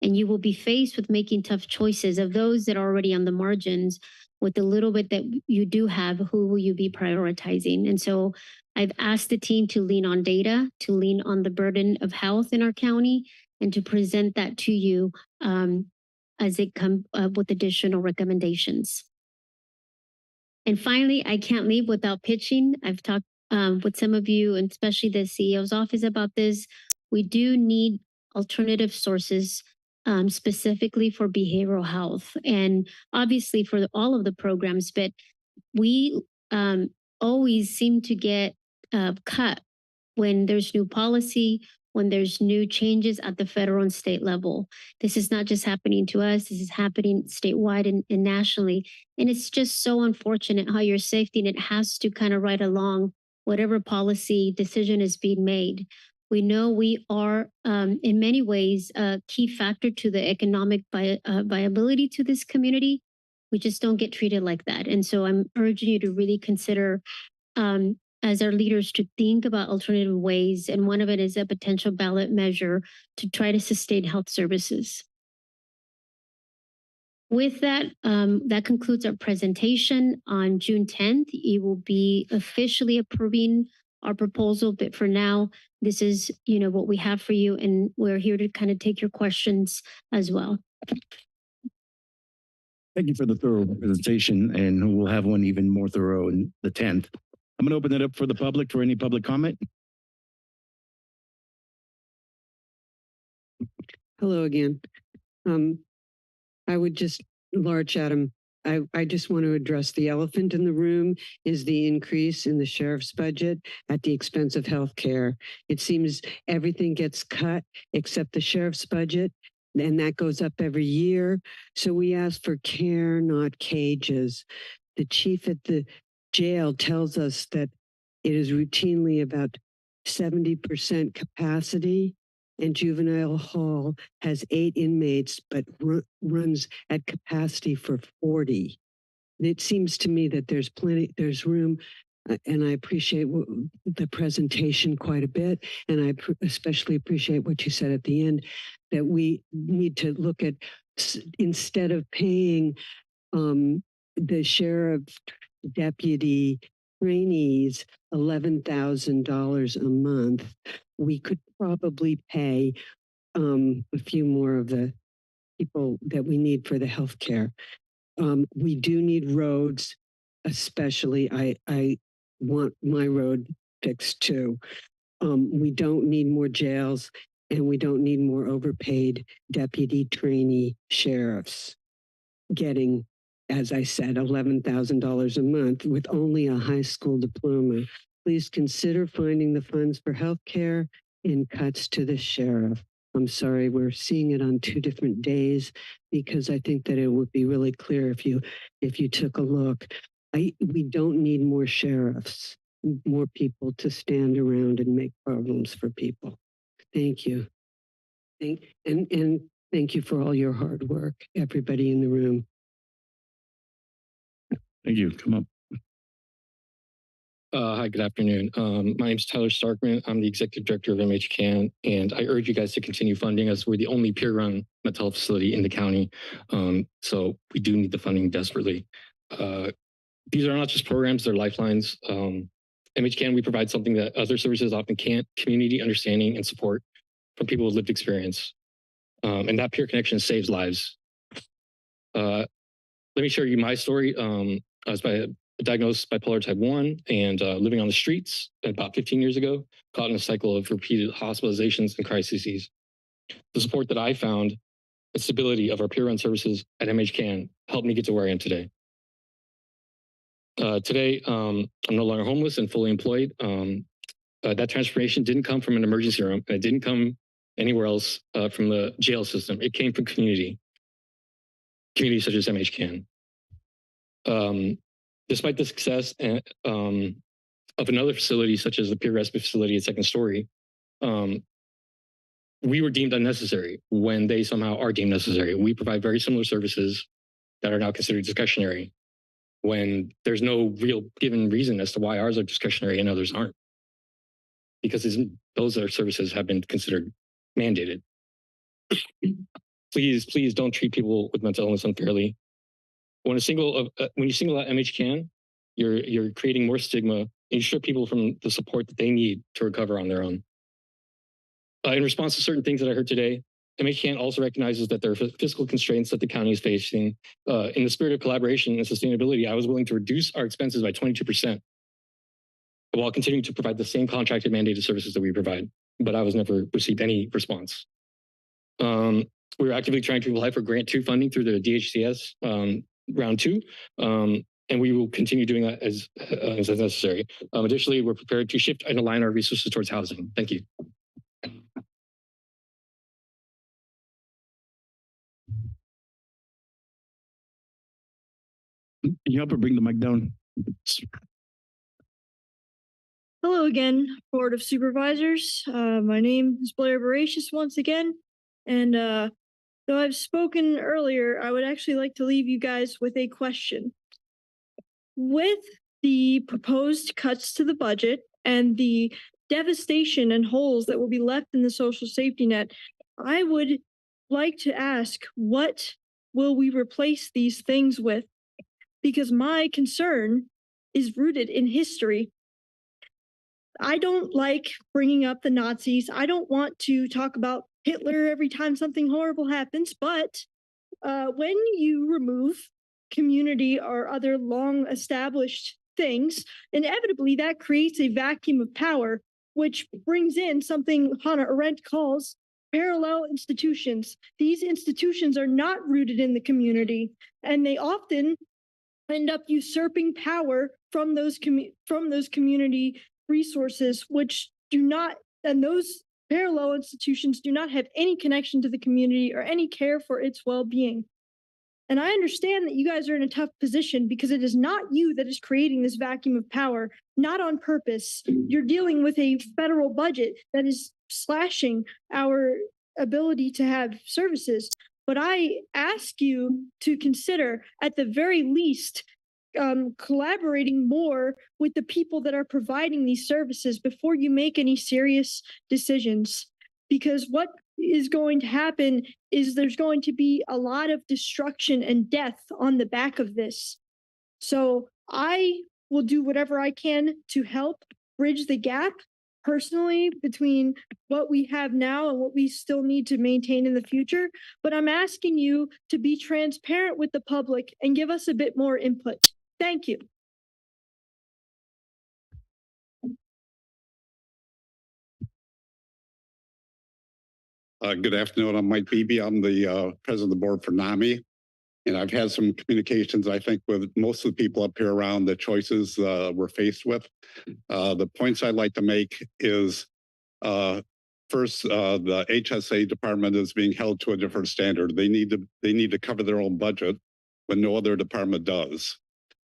And you will be faced with making tough choices of those that are already on the margins. With the little bit that you do have, who will you be prioritizing? And so I've asked the team to lean on data, to lean on the burden of health in our county, and to present that to you as it comes with additional recommendations. And finally, I can't leave without pitching. I've talked with some of you, and especially the CEO's office about this. We do need alternative sources specifically for behavioral health and obviously for all of the programs, but we always seem to get cut when there's new policy, when there's new changes at the federal and state level. This is not just happening to us, this is happening statewide and nationally. And it's just so unfortunate how your safety net has to kind of ride along whatever policy decision is being made. We know we are, in many ways, a key factor to the economic viability to this community. We just don't get treated like that. And so I'm urging you to really consider, as our leaders, to think about alternative ways. And one of it is a potential ballot measure to try to sustain health services. With that, that concludes our presentation. On June 10th, you will be officially approving our proposal, but for now, this is, what we have for you, and we're here to kind of take your questions as well. Thank you for the thorough presentation, and we'll have one even more thorough in the 10th. I'm going to open it up for the public for any public comment. Hello again. I would just, Laura Chatham, I just want to address the elephant in the room is the increase in the sheriff's budget at the expense of healthcare. It seems everything gets cut except the sheriff's budget, and that goes up every year. So we ask for care, not cages. The chief at the jail tells us that it is routinely about 70% capacity, and juvenile hall has 8 inmates, but runs at capacity for 40. It seems to me that there's room, and I appreciate the presentation quite a bit, and I especially appreciate what you said at the end, that we need to look at, instead of paying the sheriff deputy trainees $11,000 a month, we could probably pay a few more of the people that we need for the healthcare. We do need roads, especially I want my road fixed too. We don't need more jails, and we don't need more overpaid deputy trainee sheriffs getting, as I said, $11,000 a month with only a high school diploma. Please consider finding the funds for healthcare and cuts to the sheriff. I'm sorry, we're seeing it on 2 different days because I think that it would be really clear if you took a look. We don't need more sheriffs, more people to stand around and make problems for people. Thank you. And thank you for all your hard work, everybody in the room. Thank you. Come up. Hi, good afternoon. My name is Tyler Starkman. I'm the executive director of MHCAN, and I urge you guys to continue funding us. We're the only peer-run mental health facility in the county, so we do need the funding desperately. These are not just programs, they're lifelines. MHCAN, we provide something that other services often can't: community understanding and support from people with lived experience. And that peer connection saves lives. Let me share you my story. I was diagnosed bipolar type 1 and living on the streets about 15 years ago, caught in a cycle of repeated hospitalizations and crises. The support that I found and stability of our peer-run services at MHCAN helped me get to where I am today. Today, I'm no longer homeless and fully employed. That transformation didn't come from an emergency room, and it didn't come anywhere else from the jail system. It came from community such as MHCAN. Despite the success of another facility, such as the peer respite facility at Second Story, we were deemed unnecessary when they somehow are deemed necessary. We provide very similar services that are now considered discretionary when there's no real given reason as to why ours are discretionary and others aren't, because those are services have been considered mandated. Please don't treat people with mental illness unfairly. When you single out MHCAN, you're creating more stigma and you strip people from the support that they need to recover on their own. In response to certain things that I heard today, MHCAN also recognizes that there are fiscal constraints that the county is facing. In the spirit of collaboration and sustainability, I was willing to reduce our expenses by 22% while continuing to provide the same contracted mandated services that we provide, but I was never received any response. We're actively trying to apply for Grant 2 funding through the DHCS round 2, and we will continue doing that as necessary. Additionally, we're prepared to shift and align our resources towards housing. Thank you. Can you help her bring the mic down? Hello again, Board of Supervisors. My name is Blair Voracious once again. And though I've spoken earlier, I would actually like to leave you guys with a question. With the proposed cuts to the budget and the devastation and holes that will be left in the social safety net, I would like to ask, what will we replace these things with? Because my concern is rooted in history. I don't like bringing up the Nazis. I don't want to talk about Hitler every time something horrible happens, but when you remove community or other long established things, inevitably that creates a vacuum of power, which brings in something Hannah Arendt calls parallel institutions. These institutions are not rooted in the community, and they often end up usurping power from those community resources, which do not, and those parallel institutions do not have any connection to the community or any care for its well-being. And I understand that you guys are in a tough position because it is not you that is creating this vacuum of power, not on purpose. You're dealing with a federal budget that is slashing our ability to have services. But I ask you to consider, at the very least, collaborating more with the people that are providing these services before you make any serious decisions. Because what is going to happen is there's going to be a lot of destruction and death on the back of this. So I will do whatever I can to help bridge the gap, personally between what we have now and what we still need to maintain in the future, but I'm asking you to be transparent with the public and give us a bit more input. Thank you. Good afternoon. I'm Mike Beebe. I'm the president of the board for NAMI. And I've had some communications, I think, with most of the people up here around the choices we're faced with. The points I'd like to make is first, the HSA department is being held to a different standard. They need to cover their own budget, but no other department does.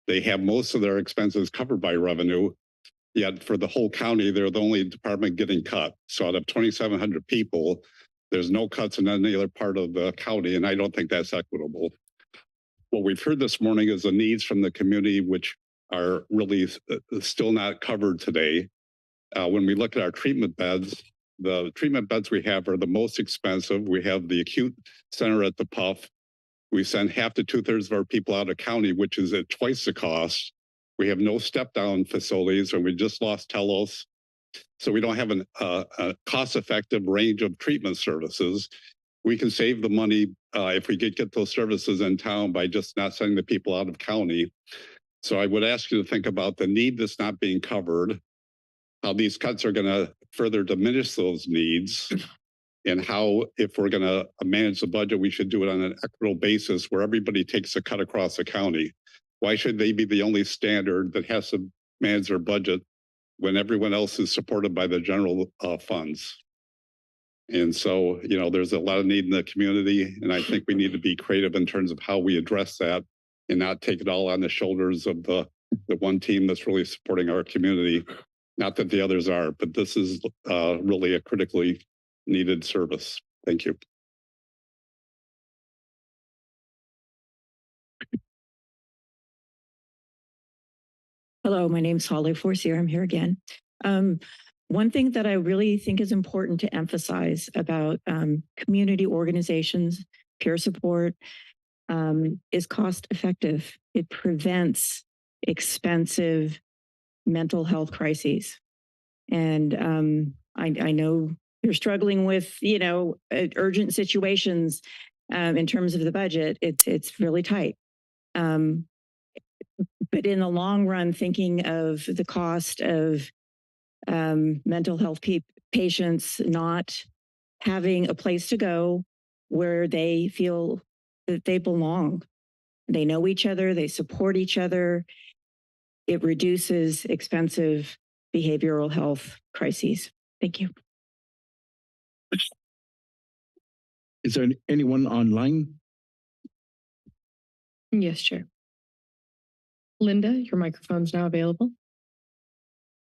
They have most of their expenses covered by revenue, yet for the whole county, they're the only department getting cut. So out of 2,700 people, there's no cuts in any other part of the county, and I don't think that's equitable. What we've heard this morning is the needs from the community, which are really still not covered today. When we look at our treatment beds, the treatment beds we have are the most expensive. We have the acute center at the Puff. We send half to 2/3 of our people out of county, which is at twice the cost. We have no step-down facilities, and we just lost Telos. So we don't have a cost-effective range of treatment services. We can save the money if we get those services in town by just not sending the people out of county. So I would ask you to think about the need that's not being covered, how these cuts are going to further diminish those needs, and how, if we're going to manage the budget, we should do it on an equitable basis where everybody takes a cut across the county. Why should they be the only standard that has to manage their budget when everyone else is supported by the general funds? And so, you know, there's a lot of need in the community, and I think we need to be creative in terms of how we address that and not take it all on the shoulders of the one team that's really supporting our community. Not that the others are, but this is really a critically needed service. Thank you. Hello, my name is Holly Forcier. I'm here again. One thing that I really think is important to emphasize about community organizations, peer support, is cost effective. It prevents expensive mental health crises. And I know you're struggling with, you know, urgent situations in terms of the budget. It's really tight. But in the long run, thinking of the cost of mental health patients not having a place to go where they feel that they belong. They know each other, they support each other. It reduces expensive behavioral health crises. Thank you. Is there anyone online? Yes, Chair. Linda, your microphone's now available.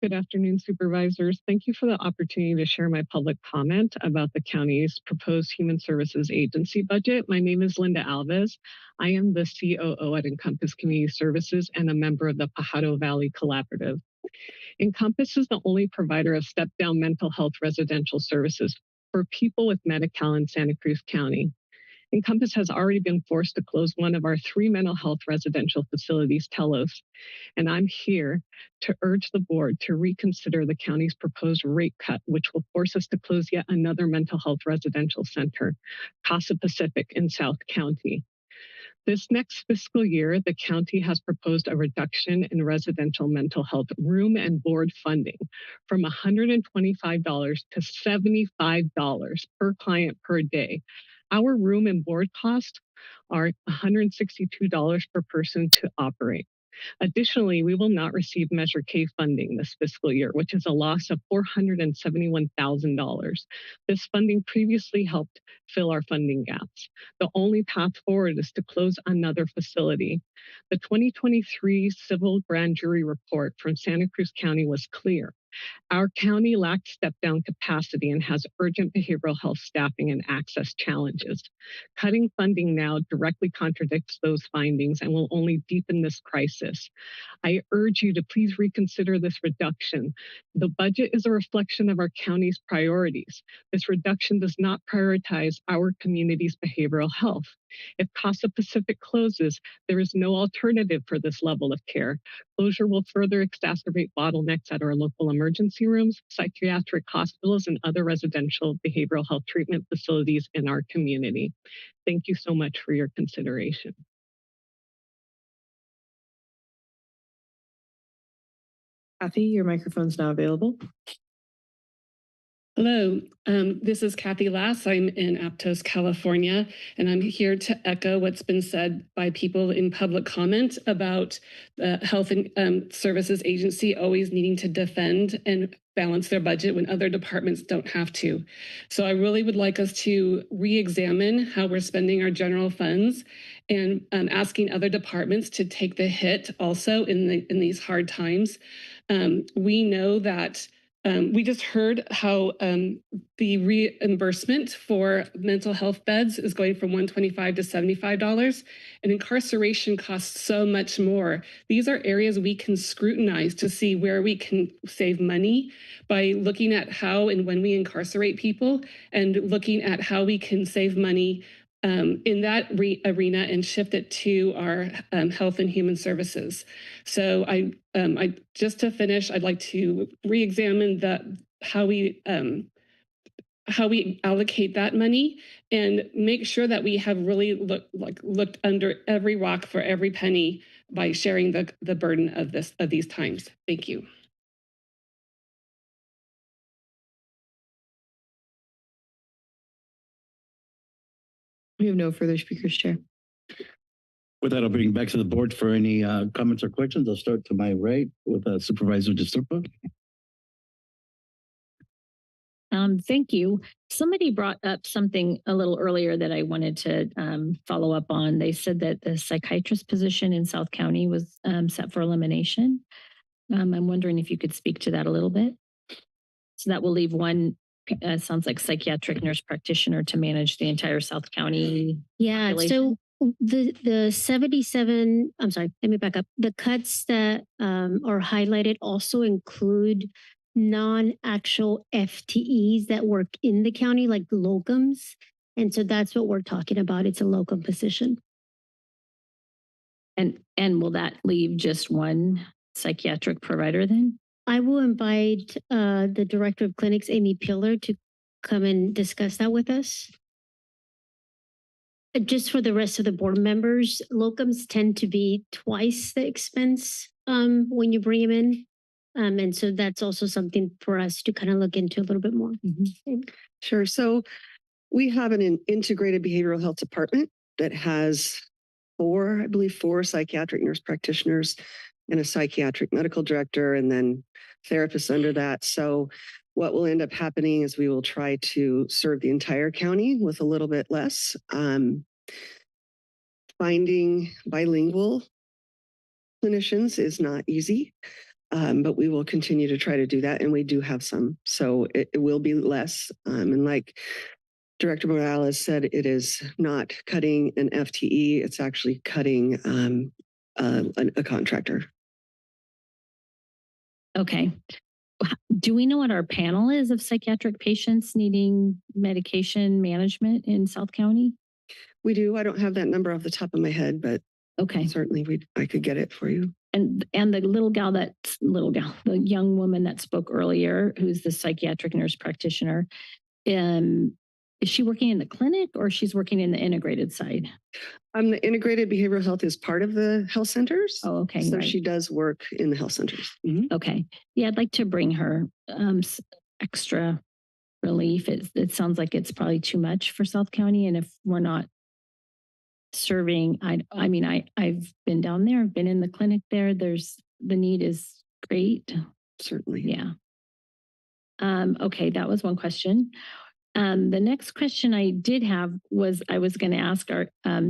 Good afternoon, supervisors. Thank you for the opportunity to share my public comment about the county's proposed Human Services Agency budget. My name is Linda Alves. I am the COO at Encompass Community Services and a member of the Pajaro Valley Collaborative. Encompass is the only provider of step-down mental health residential services for people with Medi-Cal in Santa Cruz County. Encompass has already been forced to close one of our 3 mental health residential facilities, Telos, and I'm here to urge the board to reconsider the county's proposed rate cut, which will force us to close yet another mental health residential center, Casa Pacific in South County. This next fiscal year, the county has proposed a reduction in residential mental health room and board funding from $125 to $75 per client per day. Our room and board costs are $162 per person to operate. Additionally, we will not receive Measure K funding this fiscal year, which is a loss of $471,000. This funding previously helped fill our funding gaps. The only path forward is to close another facility. The 2023 Civil Grand Jury report from Santa Cruz County was clear. Our county lacks step-down capacity and has urgent behavioral health staffing and access challenges. Cutting funding now directly contradicts those findings and will only deepen this crisis. I urge you to please reconsider this reduction. The budget is a reflection of our county's priorities. This reduction does not prioritize our community's behavioral health. If Casa Pacific closes, there is no alternative for this level of care. Closure will further exacerbate bottlenecks at our local emergency rooms, psychiatric hospitals, and other residential behavioral health treatment facilities in our community. Thank you so much for your consideration. Kathy, your microphone's now available. Hello, this is Kathy Lass. I'm in Aptos, California, and I'm here to echo what's been said by people in public comment about the Health and Services Agency always needing to defend and balance their budget when other departments don't have to. So I really would like us to re-examine how we're spending our general funds and asking other departments to take the hit also in these hard times. We know that we just heard how the reimbursement for mental health beds is going from $125 to $75, and incarceration costs so much more. These are areas we can scrutinize to see where we can save money by looking at how and when we incarcerate people and looking at how we can save money in that arena and shift it to our health and human services. So I just to finish, I'd like to re-examine how we allocate that money and make sure that we have really looked under every rock for every penny by sharing the burden of these times. Thank you. We have no further speakers, Chair. With that, I'll bring it back to the board for any comments or questions. I'll start to my right with Supervisor DeSturpa. Thank you. Somebody brought up something a little earlier that I wanted to follow up on. They said that the psychiatrist position in South County was set for elimination. I'm wondering if you could speak to that a little bit. So that will leave one, sounds like psychiatric nurse practitioner to manage the entire South County. Yeah, population. so the 77, I'm sorry, let me back up. The cuts that are highlighted also include non-actual FTEs that work in the county, like locums. And so that's what we're talking about. It's a locum position. And will that leave just one psychiatric provider then? I will invite the director of clinics, Amy Pillar, to come and discuss that with us. Just for the rest of the board members, locums tend to be twice the expense when you bring them in. And so that's also something for us to kind of look into a little bit more. Sure. So we have an integrated behavioral health department that has four psychiatric nurse practitioners and a psychiatric medical director, and then therapists under that. So what will end up happening is we will try to serve the entire county with a little bit less. Finding bilingual clinicians is not easy. But we will continue to try to do that, and we do have some. So it will be less. And like Director Morales said, it is not cutting an FTE. It's actually cutting a contractor. Okay. Do we know what our panel is of psychiatric patients needing medication management in South County? We do. I don't have that number off the top of my head, but okay, certainly I could get it for you. And the the young woman that spoke earlier, who's the psychiatric nurse practitioner, is she working in the clinic or she's working in the integrated side? The integrated behavioral health is part of the health centers. Oh, okay. So right. she does work in the health centers. Mm-hmm. Okay. Yeah, I'd like to bring her extra relief. It sounds like it's probably too much for South County. And if we're not serving, I've been down there, I've been in the clinic there. The need is great. Certainly. Yeah. Okay, that was one question. The next question I did have was I was going to ask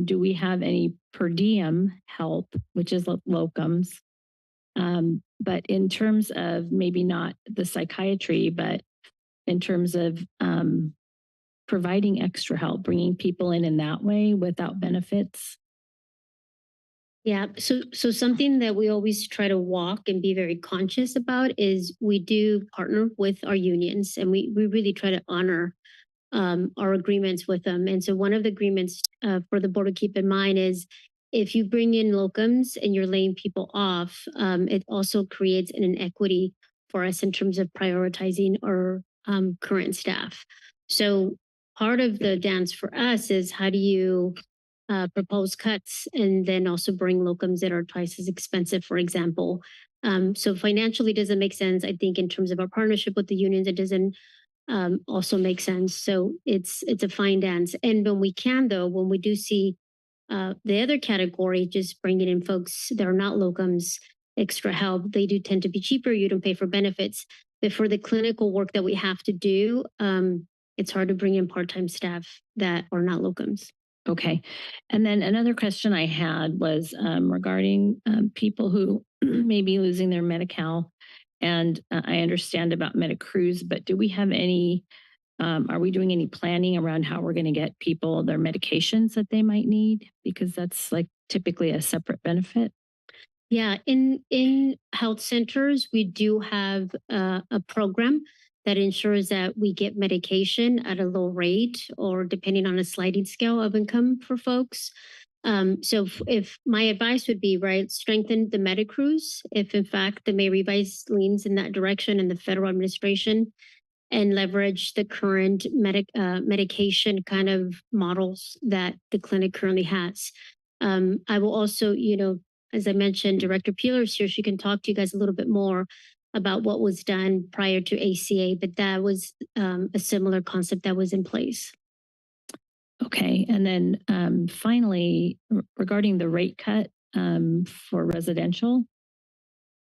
do we have any per diem help, which is locums? But in terms of maybe not the psychiatry, but in terms of providing extra help, bringing people in that way without benefits? Yeah, so something that we always try to walk and be very conscious about is we do partner with our unions, and we really try to honor our agreements with them. And so one of the agreements for the board to keep in mind is if you bring in locums and you're laying people off, it also creates an inequity for us in terms of prioritizing our current staff. So part of the dance for us is how do you propose cuts and then also bring locums that are twice as expensive, for example. So financially doesn't make sense. I think in terms of our partnership with the unions, it doesn't also make sense. So it's a fine dance. And when we can, though, when we do see the other category, just bringing in folks that are not locums, extra help, they do tend to be cheaper. You don't pay for benefits. But for the clinical work that we have to do, it's hard to bring in part-time staff that are not locums. Okay. And then another question I had was regarding people who may be losing their Medi-Cal. And I understand about Cruz, but do we have any, are we doing any planning around how we're going to get people their medications that they might need? Because that's like typically a separate benefit. Yeah, in health centers, we do have a program that ensures that we get medication at a low rate or depending on a sliding scale of income for folks. So if my advice would be, right, strengthen the Medicruz, if in fact the May revise leans in that direction in the federal administration, and leverage the current medication kind of models that the clinic currently has. I will also, you know, as I mentioned, Director Peeler's here. She can talk to you guys a little bit more about what was done prior to ACA, but that was a similar concept that was in place. Okay. And then finally, regarding the rate cut for residential,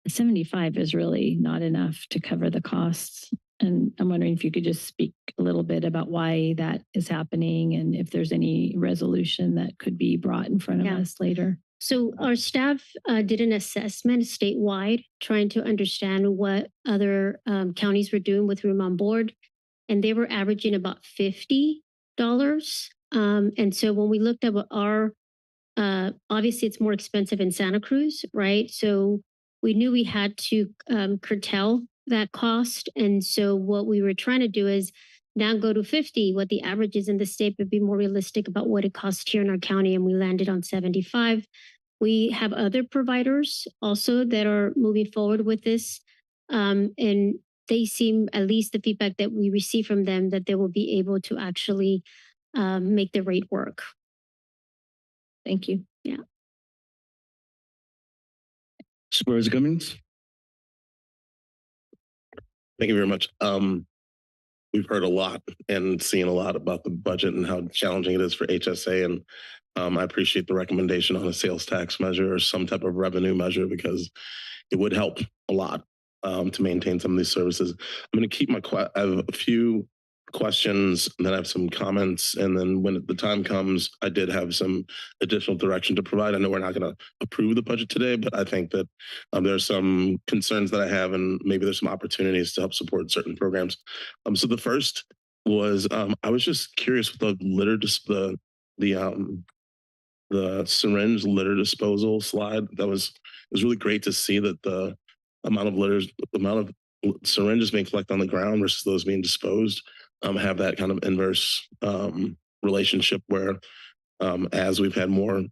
75 is really not enough to cover the costs. And I'm wondering if you could just speak a little bit about why that is happening and if there's any resolution that could be brought in front of us later. So our staff did an assessment statewide, trying to understand what other counties were doing with room on board, and they were averaging about $50. And so when we looked at what our, obviously it's more expensive in Santa Cruz, right? So we knew we had to curtail that cost. And so what we were trying to do is now go to 50, what the average is in the state, but be more realistic about what it costs here in our county. And we landed on 75. We have other providers also that are moving forward with this. And they seem, at least the feedback that we receive from them, that they will be able to actually make the rate work. Thank you. Yeah. Supervisor Cummings. Thank you very much. We've heard a lot and seen a lot about the budget and how challenging it is for HSA. And I appreciate the recommendation on a sales tax measure or some type of revenue measure because it would help a lot to maintain some of these services. I'm going to keep I have a few questions, and then I have some comments. And then when the time comes, I did have some additional direction to provide. I know we're not going to approve the budget today, but I think that there's some concerns that I have, and maybe there's some opportunities to help support certain programs. So the first was I was just curious with the litter, the syringe litter disposal slide. It was really great to see that the amount of syringes being collected on the ground versus those being disposed have that kind of inverse relationship where as we've had more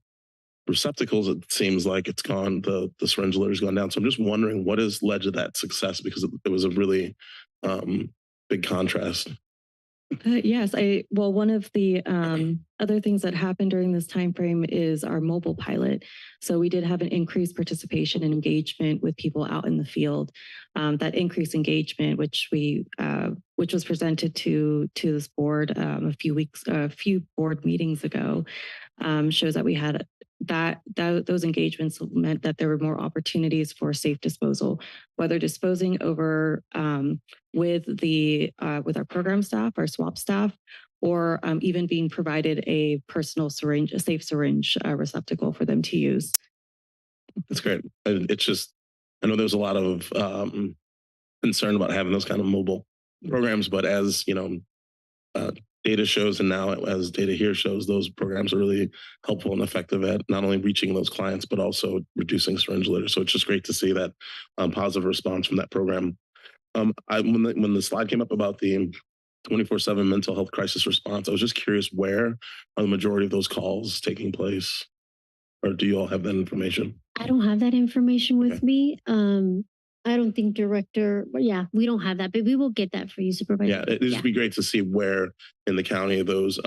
receptacles, it seems like it's gone, the syringe litter has gone down. So I'm just wondering what has led to that success, because it was a really big contrast. Yes, well, one of the other things that happened during this time frame is our mobile pilot. So we did have an increased participation and engagement with people out in the field. That increased engagement, which was presented to this board a few board meetings ago, shows that we had those engagements meant that there were more opportunities for safe disposal, whether disposing over with our program staff, our SWAP staff, or even being provided a personal syringe, a safe syringe receptacle for them to use. That's great. It's just, I know there's a lot of concern about having those kind of mobile programs, but as you know, data shows, and now as data here shows, those programs are really helpful and effective at not only reaching those clients, but also reducing syringe litter. So it's just great to see that positive response from that program. When the slide came up about the 24/7 mental health crisis response. I was just curious, where are the majority of those calls taking place? Or do you all have that information? I don't have that information with me. I don't think but yeah, we don't have that, but we will get that for you, Supervisor. Yeah, it'd just be great to see where in the county those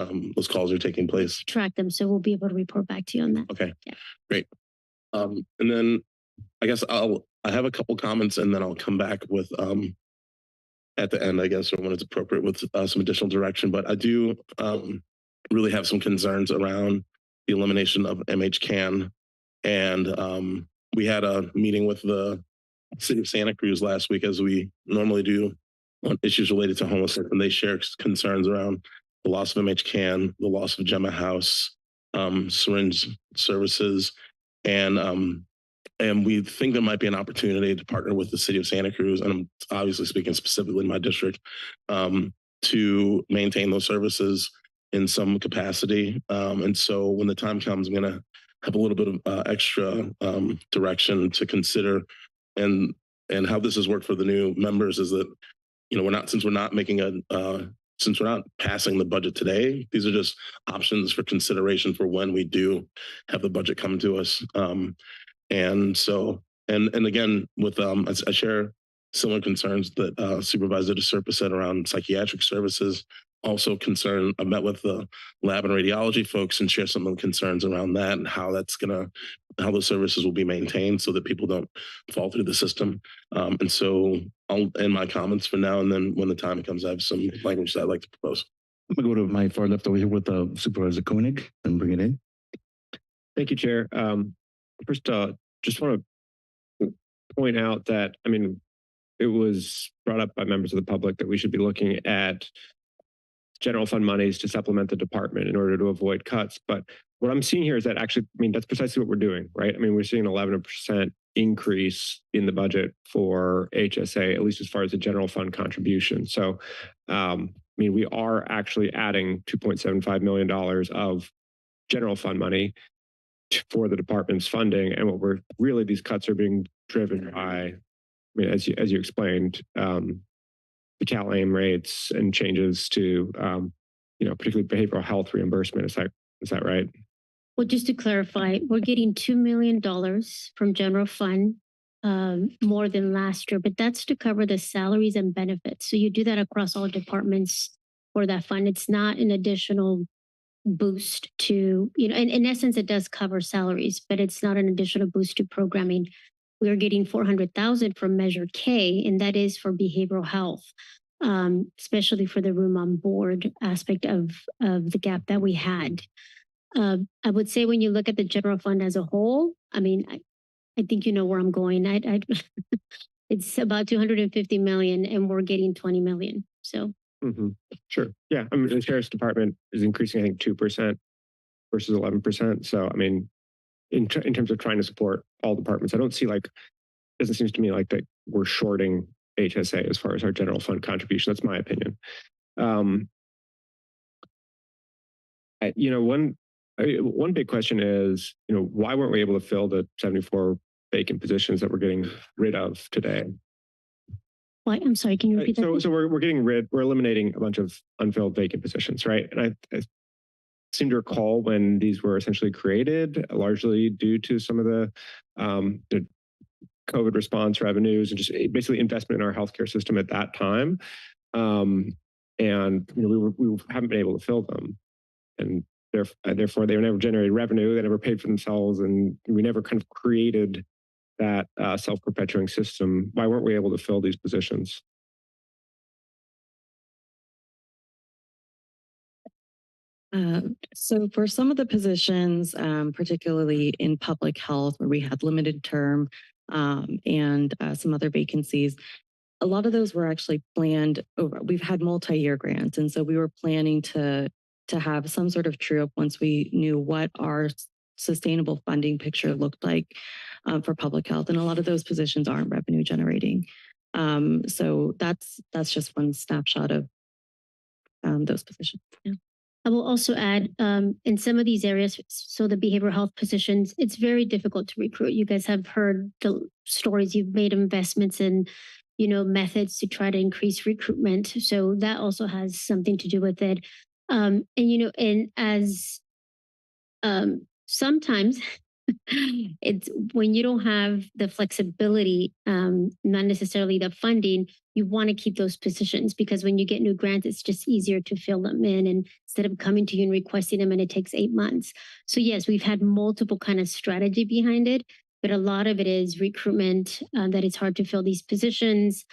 calls are taking place. Track them, so we'll be able to report back to you on that. Okay, yeah. Great. And then I guess I have a couple comments, and then I'll come back with at the end, I guess, or when it's appropriate, with some additional direction. But I do really have some concerns around the elimination of MHCAN, and we had a meeting with the City of Santa Cruz last week, as we normally do, on issues related to homelessness, and they share concerns around the loss of MHCAN, the loss of Gemma House, syringe services, and we think there might be an opportunity to partner with the City of Santa Cruz, and I'm obviously speaking specifically in my district, to maintain those services in some capacity. And so when the time comes, I'm going to have a little bit of extra direction to consider. And how this has worked for the new members is that, since we're not passing the budget today, these are just options for consideration for when we do have the budget come to us. And so, and again, with I share similar concerns that Supervisor DeSerpa said around psychiatric services. Also concerned, I met with the lab and radiology folks and share some of the concerns around that and how how the services will be maintained so that people don't fall through the system. And so I'll end my comments for now, and then when the time comes, I have some language that I'd like to propose. I'm gonna go to my far left over here with Supervisor Koenig and bring it in. Thank you, Chair. First, just want to point out that, it was brought up by members of the public that we should be looking at general fund monies to supplement the department in order to avoid cuts. But what I'm seeing here is that actually, that's precisely what we're doing, right? We're seeing an 11% increase in the budget for HSA, at least as far as the general fund contribution. So, we are actually adding $2.75 million of general fund money for the department's funding. And these cuts are being driven by, as you explained, the CalAIM rates and changes to, particularly behavioral health reimbursement. Is that right? Well, just to clarify, we're getting $2 million from general fund, more than last year, but that's to cover the salaries and benefits. So you do that across all departments for that fund. It's not an additional boost to, in essence, it does cover salaries, but it's not an additional boost to programming. We're getting $400,000 from Measure K, and that is for behavioral health, especially for the room on board aspect of the gap that we had. I would say when you look at the general fund as a whole, I think you know where I'm going. It's about $250 million, and we're getting $20 million. So. Sure. Yeah. The Sheriff's Department is increasing, I think, 2% versus 11%. So, in terms of trying to support all departments, I don't see doesn't seem to me like that we're shorting HSA as far as our general fund contribution. That's my opinion. One big question is, why weren't we able to fill the 74 vacant positions that we're getting rid of today? Why? I'm sorry, can you repeat that? So we're eliminating a bunch of unfilled vacant positions, right? And I seem to recall when these were essentially created, largely due to some of the COVID response revenues and just basically investment in our healthcare system at that time. And we haven't been able to fill them, and therefore they never generated revenue. They never paid for themselves, and we never kind of created that self-perpetuating system. Why weren't we able to fill these positions? So for some of the positions, particularly in public health, where we had limited term and some other vacancies, a lot of those were actually planned over. We've had multi-year grants, and so we were planning to have some sort of true up once we knew what our sustainable funding picture looked like for public health. And a lot of those positions aren't revenue generating. So that's just one snapshot of those positions. Yeah. I will also add, in some of these areas, so the behavioral health positions, it's very difficult to recruit. You guys have heard the stories. You've made investments in, methods to try to increase recruitment. So that also has something to do with it. And as sometimes it's when you don't have the flexibility, not necessarily the funding, you want to keep those positions because when you get new grants, it's just easier to fill them in and instead of coming to you and requesting them and it takes 8 months. So yes, we've had multiple kind of strategy behind it, but a lot of it is recruitment, that it's hard to fill these positions.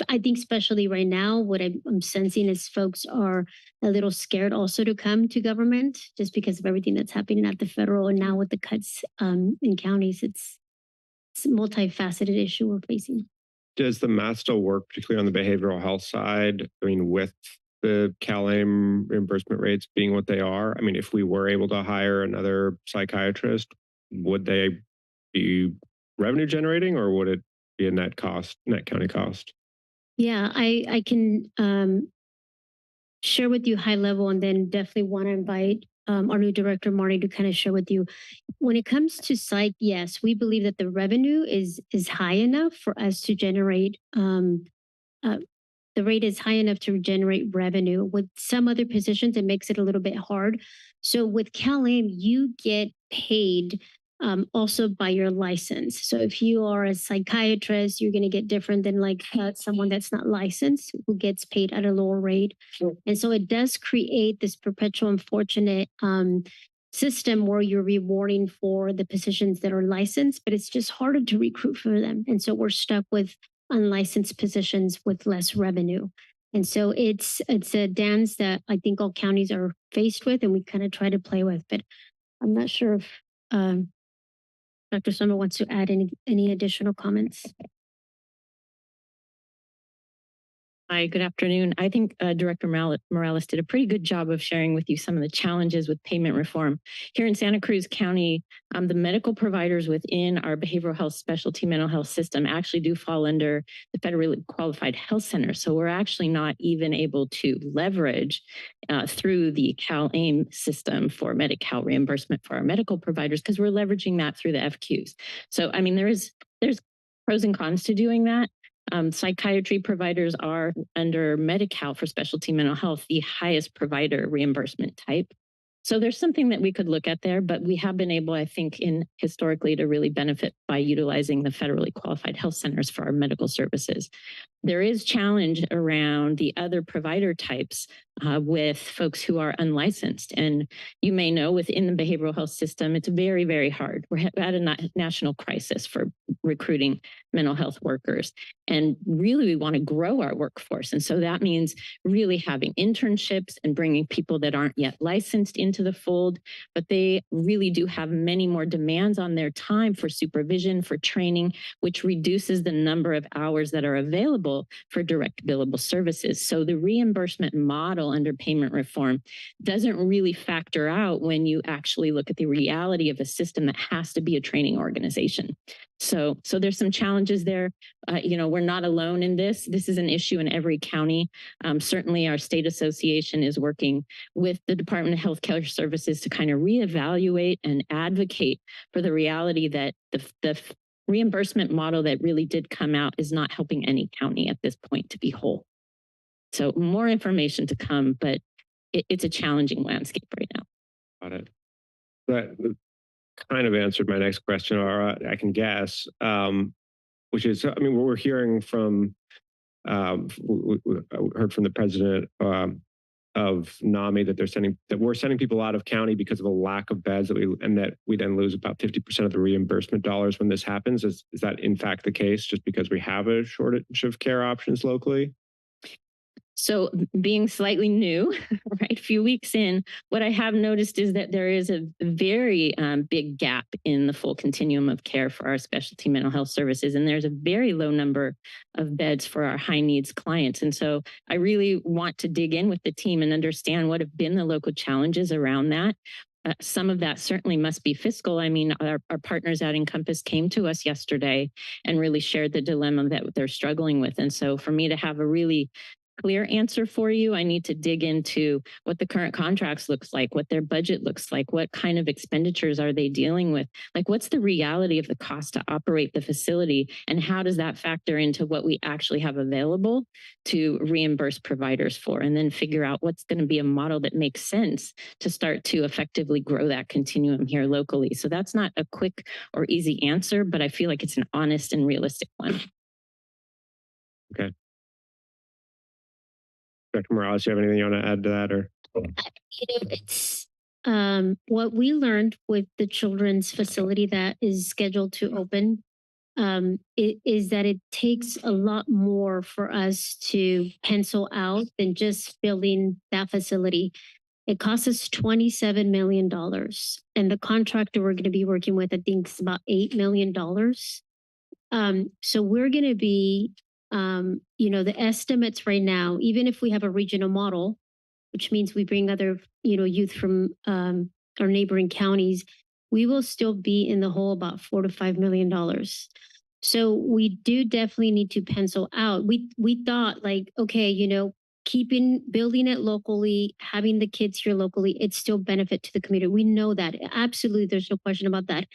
I think especially right now, what I'm sensing is folks are a little scared also to come to government just because of everything that's happening at the federal and now with the cuts in counties. It's a multifaceted issue we're facing. Does the math still work, particularly on the behavioral health side? I mean, with the CalAIM reimbursement rates being what they are, I mean, if we were able to hire another psychiatrist, would they be revenue generating or would it be a net county cost? Yeah, I can share with you high level and then definitely want to invite our new director, Marty, to kind of share with you. When it comes to psych, yes, we believe that the revenue is high enough for us to generate, the rate is high enough to generate revenue. With some other positions, it makes it a little bit hard. So with CalAIM, you get paid also by your license. So if you are a psychiatrist, you're going to get different than like someone that's not licensed who gets paid at a lower rate. And so it does create this perpetual unfortunate system where you're rewarding for the positions that are licensed, but it's just harder to recruit for them. And so we're stuck with unlicensed positions with less revenue. And so it's a dance that I think all counties are faced with and we kind of try to play with, but I'm not sure if Dr. Summer wants to add any additional comments. Hi, good afternoon. I think Director Morales did a pretty good job of sharing with you some of the challenges with payment reform. Here in Santa Cruz County, the medical providers within our behavioral health specialty mental health system actually do fall under the federally qualified health center. So we're actually not even able to leverage through the CalAIM system for Medi-Cal reimbursement for our medical providers because we're leveraging that through the FQs. So, I mean, there's pros and cons to doing that. Psychiatry providers are under Medi-Cal for specialty mental health, the highest provider reimbursement type. So there's something that we could look at there, but we have been able, I think, historically to really benefit by utilizing the federally qualified health centers for our medical services. There is challenge around the other provider types with folks who are unlicensed. And you may know within the behavioral health system, it's very, very hard. We're at a national crisis for recruiting mental health workers. And really, we want to grow our workforce. And so that means really having internships and bringing people that aren't yet licensed into the fold, but they really do have many more demands on their time for supervision, for training, which reduces the number of hours that are available for direct billable services. So the reimbursement model under payment reform doesn't really factor out when you actually look at the reality of a system that has to be a training organization. So there's some challenges there. We're not alone in this. This is an issue in every county. Certainly our state association is working with the Department of Healthcare Services to kind of reevaluate and advocate for the reality that the reimbursement model that really did come out is not helping any county at this point to be whole. So more information to come, but it's a challenging landscape right now. Got it. That kind of answered my next question, or I can guess, which is, I mean, what we're hearing from, we heard from the president of NAMI that we're sending people out of county because of a lack of beds that we then lose about 50% of the reimbursement dollars when this happens. Is that in fact the case just because we have a shortage of care options locally? So being slightly new, right, a few weeks in, what I have noticed is that there is a very big gap in the full continuum of care for our specialty mental health services. And there's a very low number of beds for our high needs clients. And so I really want to dig in with the team and understand what have been the local challenges around that. Some of that certainly must be fiscal. I mean, our partners at Encompass came to us yesterday and really shared the dilemma that they're struggling with. And so for me to have a really clear answer for you. I need to dig into what the current contracts looks like, what their budget looks like, what kind of expenditures are they dealing with? Like, what's the reality of the cost to operate the facility, and how does that factor into what we actually have available to reimburse providers for, and then figure out what's going to be a model that makes sense to start to effectively grow that continuum here locally. So that's not a quick or easy answer, but I feel like it's an honest and realistic one. Okay. Dr. Morales, you have anything you want to add to that, or? It's what we learned with the children's facility that is scheduled to open is that it takes a lot more for us to pencil out than just building that facility. It costs us $27 million. And the contractor we're going to be working with, I think, is about $8 million. So we're going to be, the estimates right now, even if we have a regional model, which means we bring other, youth from our neighboring counties, we will still be in the hole about $4 to $5 million. So we do definitely need to pencil out. We thought like, okay, building it locally, having the kids here locally, it's still benefit to the community. We know that. Absolutely, there's no question about that.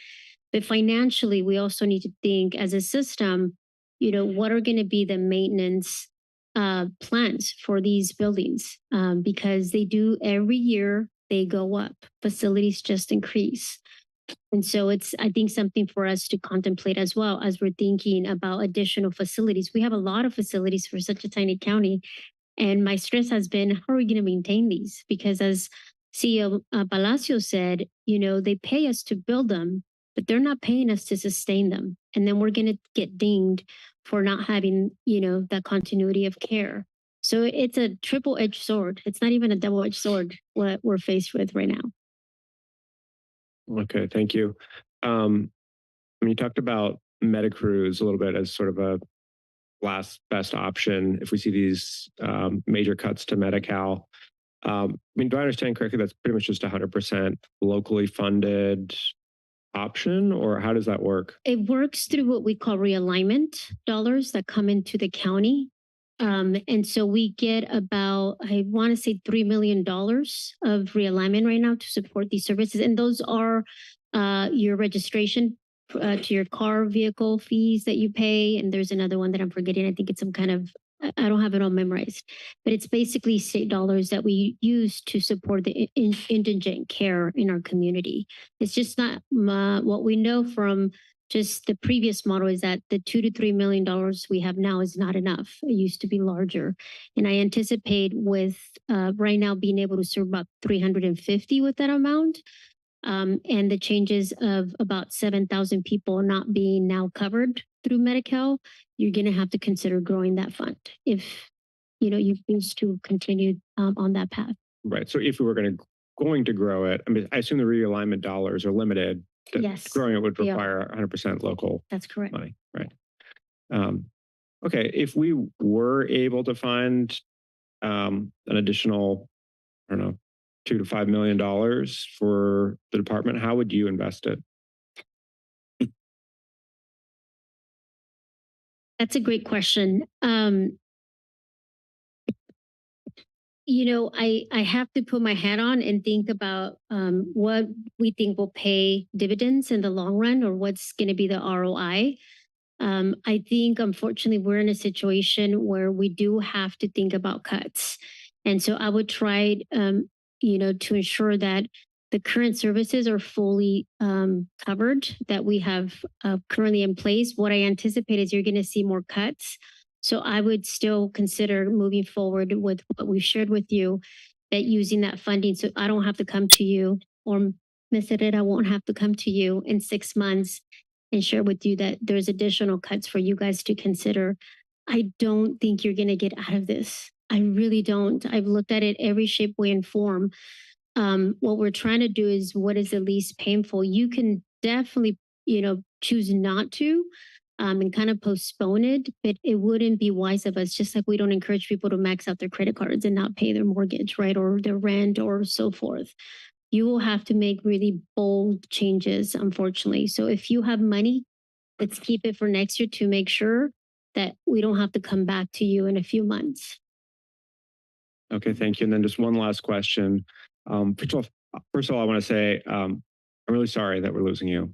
But financially, we also need to think as a system, what are going to be the maintenance plans for these buildings? Because they do every year, they go up. Facilities just increase. And so it's, I think, something for us to contemplate as well as we're thinking about additional facilities. We have a lot of facilities for such a tiny county. And my stress has been, how are we going to maintain these? Because as CEO Palacio said, they pay us to build them, but they're not paying us to sustain them. And then we're going to get dinged for not having, that continuity of care. So it's a triple-edged sword. It's not even a double-edged sword what we're faced with right now. Okay, thank you. You talked about Cruz a little bit as sort of a last best option if we see these major cuts to Medi-Cal. Do I understand correctly that's pretty much just 100% locally funded option, or how does that work? It works through what we call realignment dollars that come into the county. And so we get about, I want to say $3 million of realignment right now to support these services. And those are your registration to your car vehicle fees that you pay. And there's another one that I'm forgetting. I think it's some kind of, I don't have it all memorized, but it's basically state dollars that we use to support the indigent care in our community. It's just not what we know from just the previous model is that the $2 to $3 million we have now is not enough. It used to be larger. And I anticipate with right now being able to serve about 350 with that amount. And the changes of about 7,000 people not being now covered through Medi-Cal, you're going to have to consider growing that fund if you choose to continue on that path. Right. So if we were going to grow it, I assume the realignment dollars are limited. Yes. Growing it would require 100% local. That's correct. Money. Right. Okay. If we were able to find an additional, I don't know, $2 to $5 million for the department, how would you invest it? That's a great question. I have to put my hat on and think about what we think will pay dividends in the long run or what's going to be the ROI. I think, unfortunately, we're in a situation where we do have to think about cuts. And so I would try, to ensure that the current services are fully covered, that we have currently in place. What I anticipate is you're going to see more cuts. So I would still consider moving forward with what we shared with you, that using that funding, so I don't have to come to you, or Ms. Herrera won't have to come to you in 6 months and share with you that there's additional cuts for you guys to consider. I don't think you're going to get out of this. I really don't. I've looked at it every shape, way, and form. What we're trying to do is what is the least painful. You can definitely, choose not to and kind of postpone it, but it wouldn't be wise of us, just like we don't encourage people to max out their credit cards and not pay their mortgage, right? Or their rent or so forth. You will have to make really bold changes, unfortunately. So if you have money, let's keep it for next year to make sure that we don't have to come back to you in a few months. Okay, thank you. And then just one last question. First of all, I want to say I'm really sorry that we're losing you.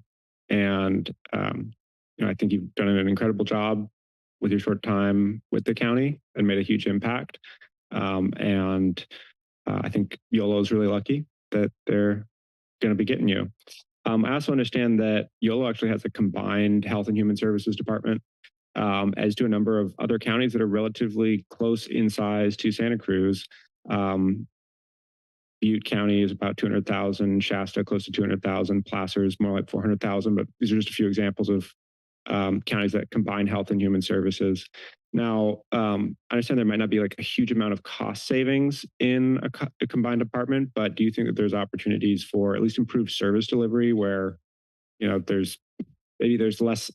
And I think you've done an incredible job with your short time with the county and made a huge impact. I think YOLO is really lucky that they're going to be getting you. I also understand that YOLO actually has a combined Health and Human Services department, as do a number of other counties that are relatively close in size to Santa Cruz. Butte County is about 200,000, Shasta close to 200,000, Placer is more like 400,000, but these are just a few examples of counties that combine Health and Human Services. Now, I understand there might not be like a huge amount of cost savings in a combined department, but do you think that there's opportunities for at least improved service delivery where, there's less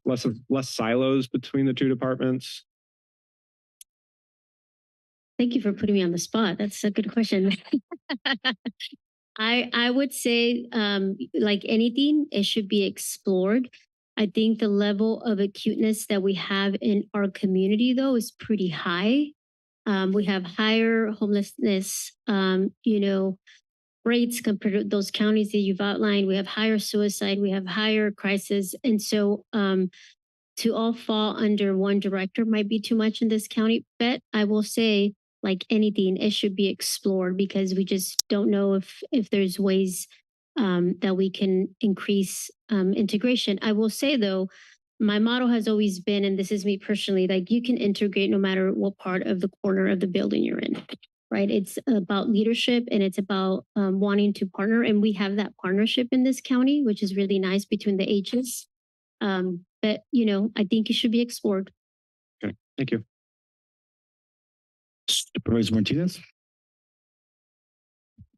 silos between the two departments? Thank you for putting me on the spot. That's a good question. I would say, like anything, it should be explored. I think the level of acuteness that we have in our community, though, is pretty high. We have higher homelessness, rates compared to those counties that you've outlined. We have higher suicide. We have higher crisis. And so to all fall under one director might be too much in this county. But I will say, like anything, it should be explored because we just don't know if there's ways that we can increase integration. I will say, though, my motto has always been, and this is me personally, like you can integrate no matter what part of the corner of the building you're in, right? It's about leadership and it's about wanting to partner. And we have that partnership in this county, which is really nice between the H's. But, I think it should be explored. Okay, thank you. Supervisor Martinez.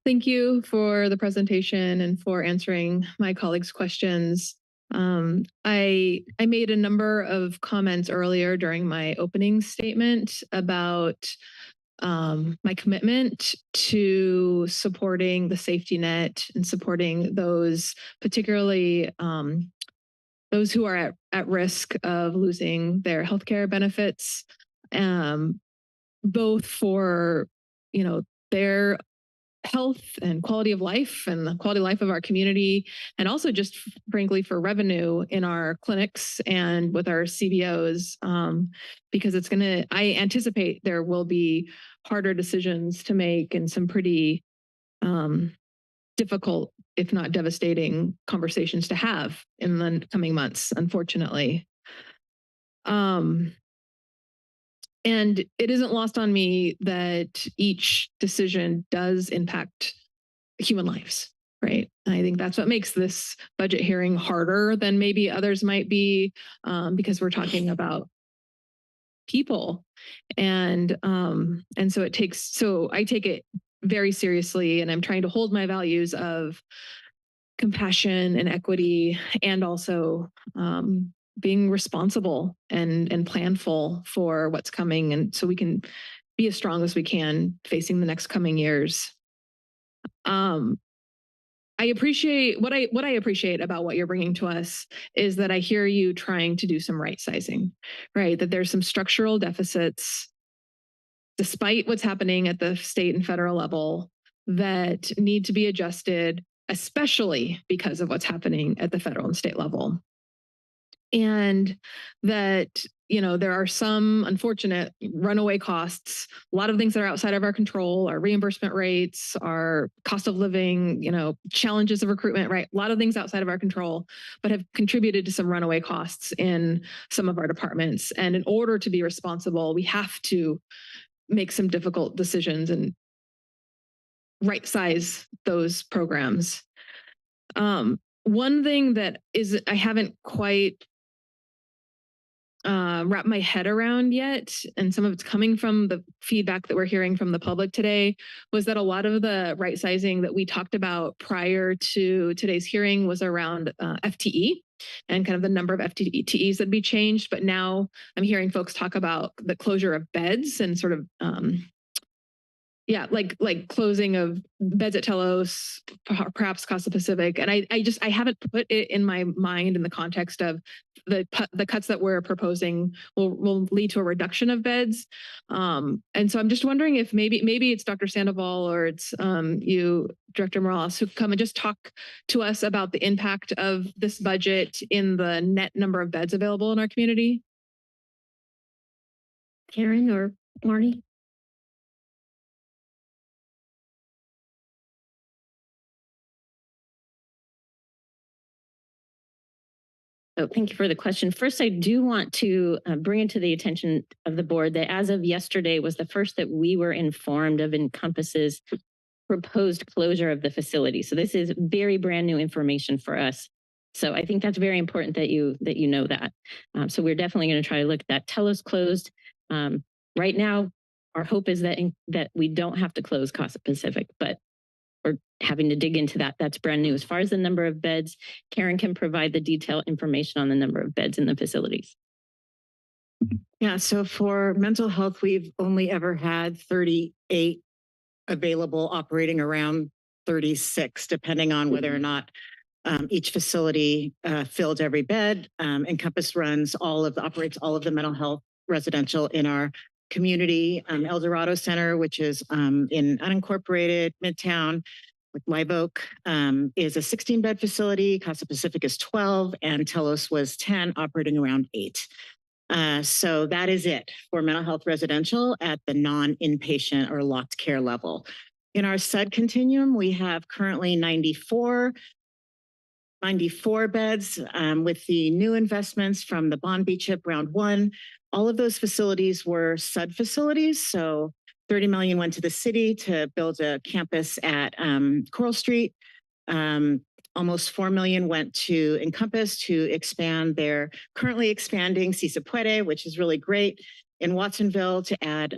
Thank you for the presentation and for answering my colleagues' questions. I made a number of comments earlier during my opening statement about my commitment to supporting the safety net and supporting those, particularly those who are at risk of losing their healthcare benefits, both for their health and quality of life and the quality of life of our community, and also just frankly for revenue in our clinics and with our CBOs, because I anticipate there will be harder decisions to make and some pretty difficult, if not devastating, conversations to have in the coming months, unfortunately. And it isn't lost on me that each decision does impact human lives, right? I think that's what makes this budget hearing harder than maybe others might be, because we're talking about people. And so I take it very seriously, and I'm trying to hold my values of compassion and equity, and also being responsible and planful for what's coming, and so we can be as strong as we can facing the next coming years. I appreciate what I appreciate about what you're bringing to us is that I hear you trying to do some right sizing, right? That there's some structural deficits, despite what's happening at the state and federal level, that need to be adjusted, especially because of what's happening at the federal and state level. And that, there are some unfortunate runaway costs, a lot of things that are outside of our control, our reimbursement rates, our cost of living, challenges of recruitment, right? A lot of things outside of our control, but have contributed to some runaway costs in some of our departments. And in order to be responsible, we have to make some difficult decisions and right size those programs. One thing that I haven't quite wrap my head around yet, and some of it's coming from the feedback that we're hearing from the public today, was that a lot of the right sizing that we talked about prior to today's hearing was around FTE and kind of the number of FTEs that'd be changed. But now I'm hearing folks talk about the closure of beds and sort of like closing of beds at Telos, perhaps Costa Pacific. And I haven't put it in my mind in the context of the cuts that we're proposing will lead to a reduction of beds. And so I'm just wondering if maybe it's Dr. Sandoval or it's you, Director Morales, who come and just talk to us about the impact of this budget in the net number of beds available in our community. Karen or Marty? Oh, thank you for the question. First, I do want to bring it to the attention of the board that as of yesterday was the first that we were informed of Encompass's proposed closure of the facility. So this is very brand new information for us. So I think that's very important that you know that. So we're definitely going to try to look at that. Telos closed. Right now, our hope is that we don't have to close Costa Pacific, but we're having to dig into that. That's brand new. As far as the number of beds, Karen can provide the detailed information on the number of beds in the facilities. Yeah, so for mental health, we've only ever had 38 available, operating around 36, depending on whether or not each facility filled every bed. Encompass operates all of the mental health residential in our community. El Dorado Center, which is in unincorporated Midtown with Live Oak, is a 16-bed facility. Costa Pacific is 12, and Telos was 10, operating around 8. So that is it for mental health residential at the non-inpatient or locked care level. In our SUD continuum, we have currently 94 beds with the new investments from the Bond Beach Chip Round 1. All of those facilities were SUD facilities. So 30 million went to the city to build a campus at Coral Street. Almost 4 million went to Encompass to expand their currently expanding Si Se Puede, which is really great, in Watsonville to add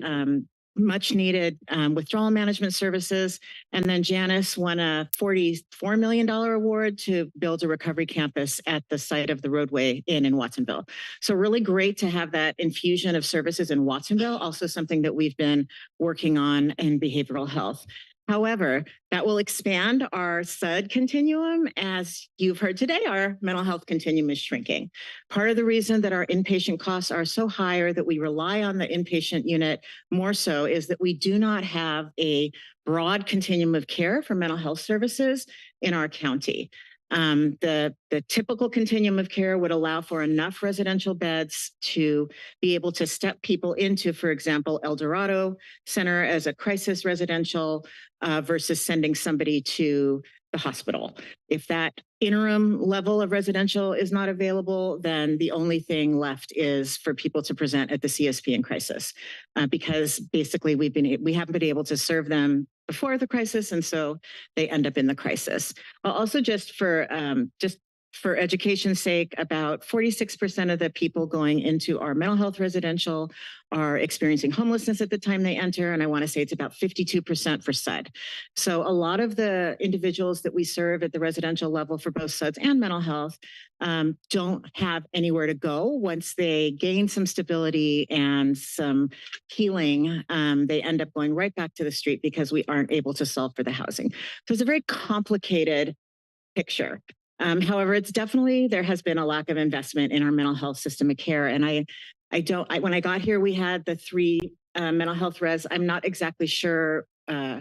much needed withdrawal management services. And then Janus won a $44 million award to build a recovery campus at the site of the Roadway Inn in Watsonville. So really great to have that infusion of services in Watsonville, also something that we've been working on in behavioral health. However, that will expand our SUD continuum. As you've heard today, our mental health continuum is shrinking. Part of the reason that our inpatient costs are so high or that we rely on the inpatient unit more so is that we do not have a broad continuum of care for mental health services in our county. The typical continuum of care would allow for enough residential beds to be able to step people into, for example, El Dorado Center as a crisis residential versus sending somebody to the hospital. If that interim level of residential is not available, then the only thing left is for people to present at the CSP in crisis, because basically we haven't been able to serve them before the crisis, and so they end up in the crisis. Also, just for education's sake, about 46% of the people going into our mental health residential are experiencing homelessness at the time they enter, and I want to say it's about 52% for SUD. So a lot of the individuals that we serve at the residential level for both SUDs and mental health don't have anywhere to go. Once they gain some stability and some healing, they end up going right back to the street because we aren't able to solve for the housing. So it's a very complicated picture. However, there has been a lack of investment in our mental health system of care. And when I got here, we had the 3 mental health res. I'm not exactly sure how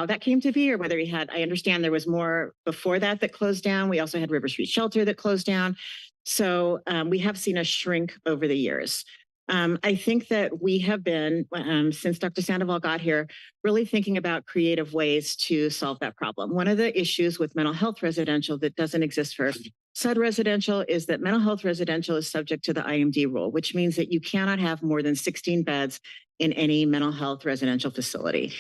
that came to be, or whether I understand there was more before that closed down. We also had River Street Shelter that closed down. So we have seen a shrink over the years. I think that we have been, since Dr. Sandoval got here, really thinking about creative ways to solve that problem. One of the issues with mental health residential that doesn't exist for SUD residential is that mental health residential is subject to the IMD rule, which means that you cannot have more than 16 beds in any mental health residential facility.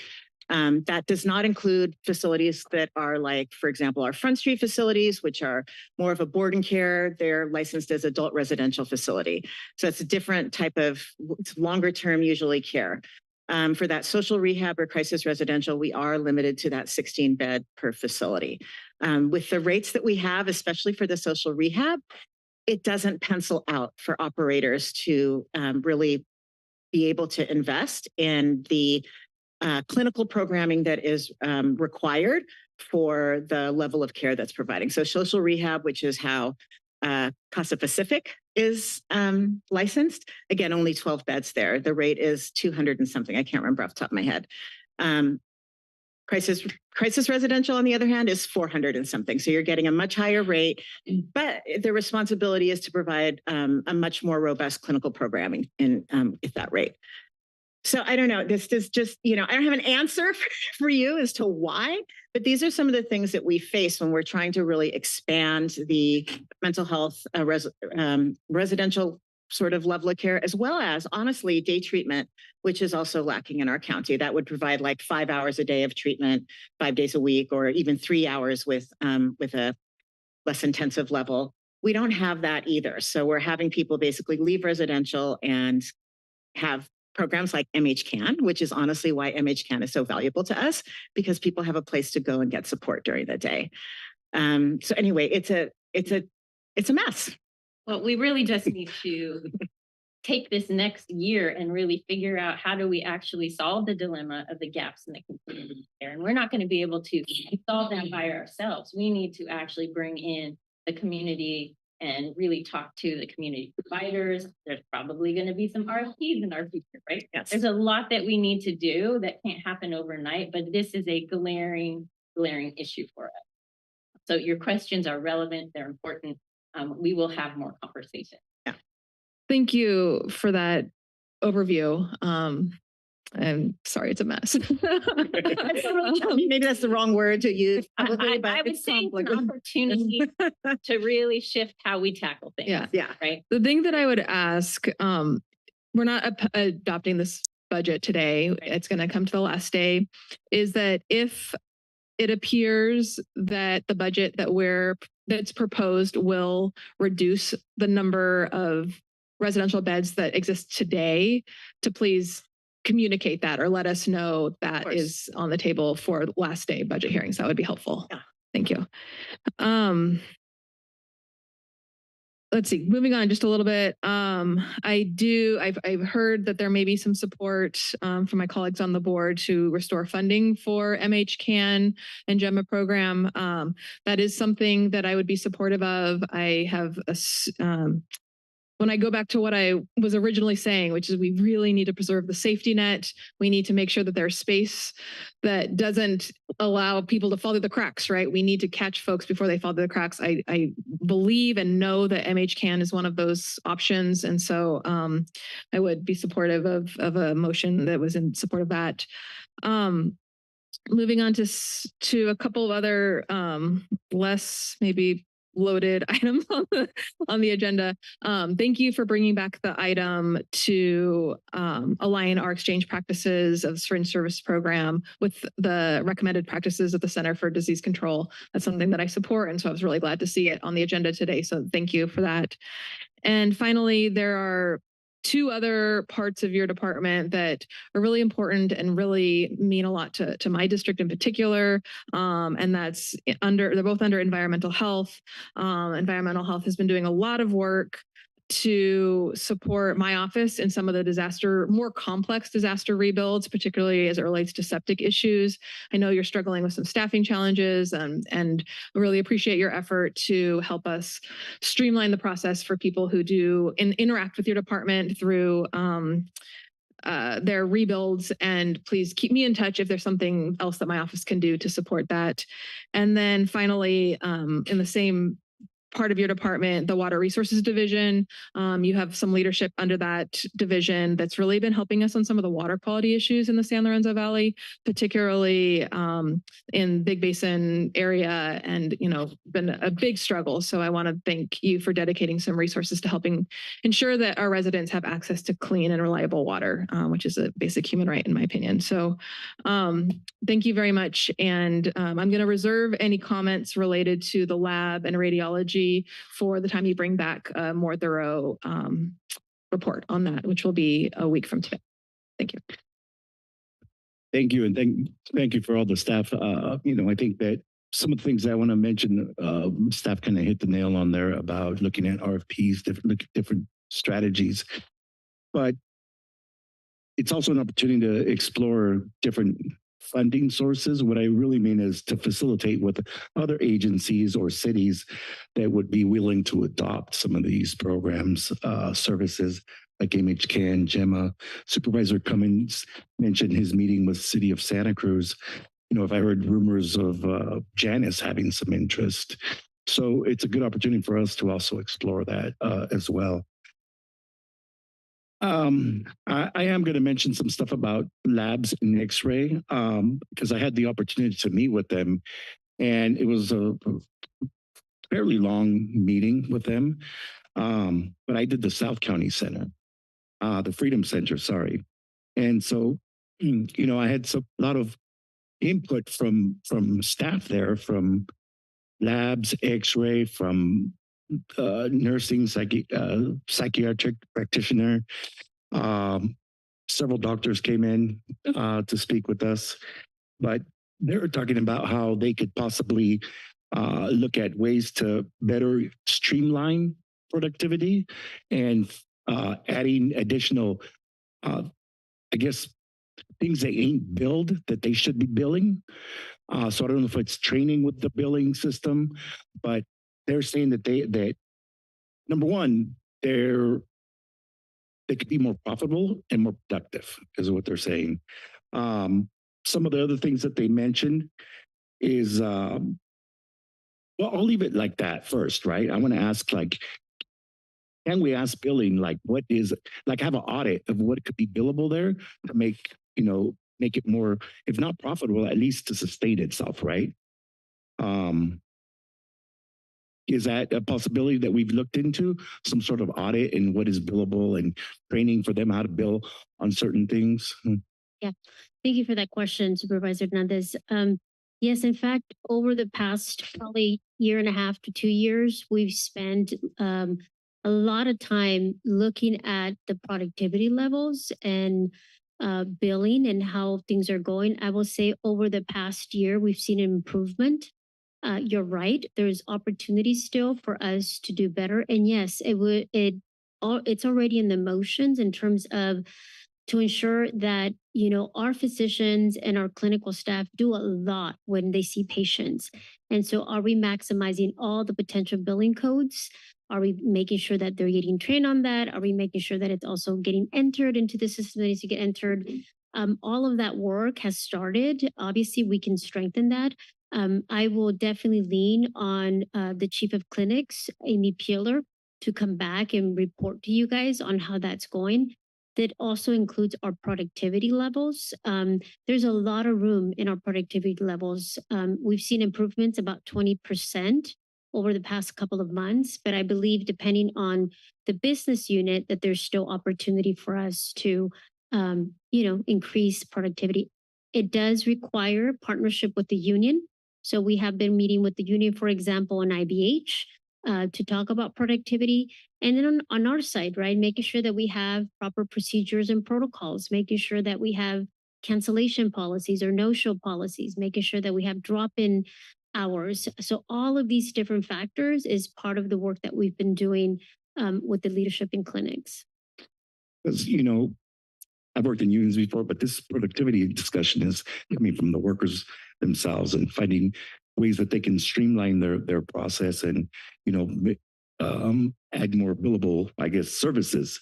That does not include facilities that are like, for example, our Front Street facilities, which are more of a board and care. They're licensed as adult residential facility. So it's a different type of longer term, usually care. For that social rehab or crisis residential, we are limited to that 16 bed per facility. With the rates that we have, especially for the social rehab, it doesn't pencil out for operators to really be able to invest in the clinical programming that is required for the level of care that's providing. So social rehab, which is how Casa Pacific is licensed. Again, only 12 beds there. The rate is 200 and something. I can't remember off the top of my head. Crisis residential, on the other hand, is 400 and something. So you're getting a much higher rate, but the responsibility is to provide a much more robust clinical programming at that rate. So I don't know, this is just, I don't have an answer for you as to why, but these are some of the things that we face when we're trying to really expand the mental health residential sort of level of care, as well as, honestly, day treatment, which is also lacking in our county. That would provide like 5 hours a day of treatment, 5 days a week, or even 3 hours with a less intensive level. We don't have that either. So we're having people basically leave residential and have programs like MHCAN, which is honestly why MHCAN is so valuable to us, because people have a place to go and get support during the day. So anyway, it's a mess. Well, we really just need to take this next year and really figure out how do we actually solve the dilemma of the gaps in the community care. And we're not going to be able to solve that by ourselves. We need to actually bring in the community and really talk to the community providers. There's probably going to be some RFPs in our future, right? Yes. There's a lot that we need to do that can't happen overnight, but this is a glaring issue for us. So your questions are relevant. They're important. We will have more conversation. Yeah. Thank you for that overview. I'm sorry, it's a mess. Maybe that's the wrong word to use. Probably, I would say it's an opportunity to really shift how we tackle things. Yeah. Right. The thing that I would ask, we're not adopting this budget today. It's going to come to the last day. Is that if it appears that the budget that's proposed will reduce the number of residential beds that exist today, to please communicate that or let us know that is on the table for last day budget hearings. That would be helpful. Yeah. Thank you. Let's see, moving on just a little bit. I've heard that there may be some support from my colleagues on the board to restore funding for MHCAN and GEMA program. That is something that I would be supportive of. I have when I go back to what I was originally saying, which is we really need to preserve the safety net. We need to make sure that there's space that doesn't allow people to fall through the cracks, right? We need to catch folks before they fall through the cracks. I believe and know that MHCAN is one of those options. And so I would be supportive of a motion that was in support of that. Moving on to a couple of other less maybe loaded items on the agenda. Thank you for bringing back the item to align our exchange practices of syringe service program with the recommended practices of the Center for Disease Control. That's something that I support, and so I was really glad to see it on the agenda today. So thank you for that. And finally, there are two other parts of your department that are really important and really mean a lot to my district in particular. And they're both under environmental health. Environmental health has been doing a lot of work to support my office in some of the more complex disaster rebuilds, particularly as it relates to septic issues. I know you're struggling with some staffing challenges, and I really appreciate your effort to help us streamline the process for people who do interact with your department through their rebuilds. And please keep me in touch if there's something else that my office can do to support that. And then finally, in the same part of your department, the Water Resources Division. You have some leadership under that division that's really been helping us on some of the water quality issues in the San Lorenzo Valley, particularly in Big Basin area, and been a big struggle. So I want to thank you for dedicating some resources to helping ensure that our residents have access to clean and reliable water, which is a basic human right in my opinion. So thank you very much. And I'm going to reserve any comments related to the lab and radiology for the time you bring back a more thorough report on that, which will be a week from today. Thank you. Thank you. And thank you for all the staff. I think that some of the things I want to mention, staff kind of hit the nail on there about looking at RFPs, different strategies. But it's also an opportunity to explore different funding sources. What I really mean is to facilitate with other agencies or cities that would be willing to adopt some of these programs, services like MHCAN, GEMA. Supervisor Cummings mentioned his meeting with City of Santa Cruz. If I heard rumors of Janice having some interest. So it's a good opportunity for us to also explore that as well. I am going to mention some stuff about labs and X-ray because I had the opportunity to meet with them, and it was a fairly long meeting with them. But I did the South County Center, the Freedom Center, sorry. And so, I had a lot of input from staff there, from labs, X-ray, from nursing, psychiatric practitioner. Several doctors came in to speak with us, but they were talking about how they could possibly look at ways to better streamline productivity and adding additional, I guess, things they ain't billed that they should be billing. So I don't know if it's training with the billing system, but they're saying that number one, they could be more profitable and more productive, is what they're saying. Some of the other things that they mentioned is, well, I'll leave it like that first, right? I want to ask, can we ask billing, what is, have an audit of what could be billable there to make it more, if not profitable, at least to sustain itself, right? Is that a possibility that we've looked into, some sort of audit and what is billable and training for them how to bill on certain things? Yeah, thank you for that question, Supervisor Hernandez. Yes, in fact, over the past probably 1.5 to 2 years, we've spent a lot of time looking at the productivity levels and billing and how things are going. I will say over the past year, we've seen an improvement. You're right. There's opportunity still for us to do better. And yes, it's already in the motions in terms of to ensure that, our physicians and our clinical staff do a lot when they see patients. And so are we maximizing all the potential billing codes? Are we making sure that they're getting trained on that? Are we making sure that it's also getting entered into the system that needs to get entered? All of that work has started. Obviously, we can strengthen that. I will definitely lean on the chief of clinics, Amy Peeler, to come back and report to you guys on how that's going. That also includes our productivity levels. There's a lot of room in our productivity levels. We've seen improvements about 20% over the past couple of months, but I believe depending on the business unit that there's still opportunity for us to, increase productivity. It does require partnership with the union. So we have been meeting with the union, for example, on IBH to talk about productivity. And then on our side, right, making sure that we have proper procedures and protocols, making sure that we have cancellation policies or no-show policies, making sure that we have drop-in hours. So all of these different factors is part of the work that we've been doing with the leadership in clinics. Because, I've worked in unions before, but this productivity discussion is coming from the workers themselves and finding ways that they can streamline their process and, add more billable, I guess, services.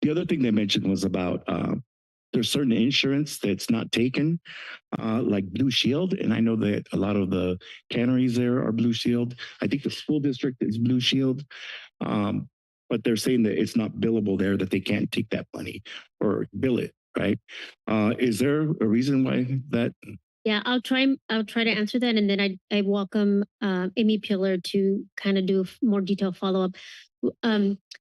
The other thing they mentioned was about there's certain insurance that's not taken, like Blue Shield. And I know that a lot of the canneries there are Blue Shield. I think the school district is Blue Shield. But they're saying that it's not billable there, that they can't take that money or bill it, right? Is there a reason why that? Yeah, I'll try to answer that, and then I welcome Amy Peeler to kind of do a more detailed follow-up.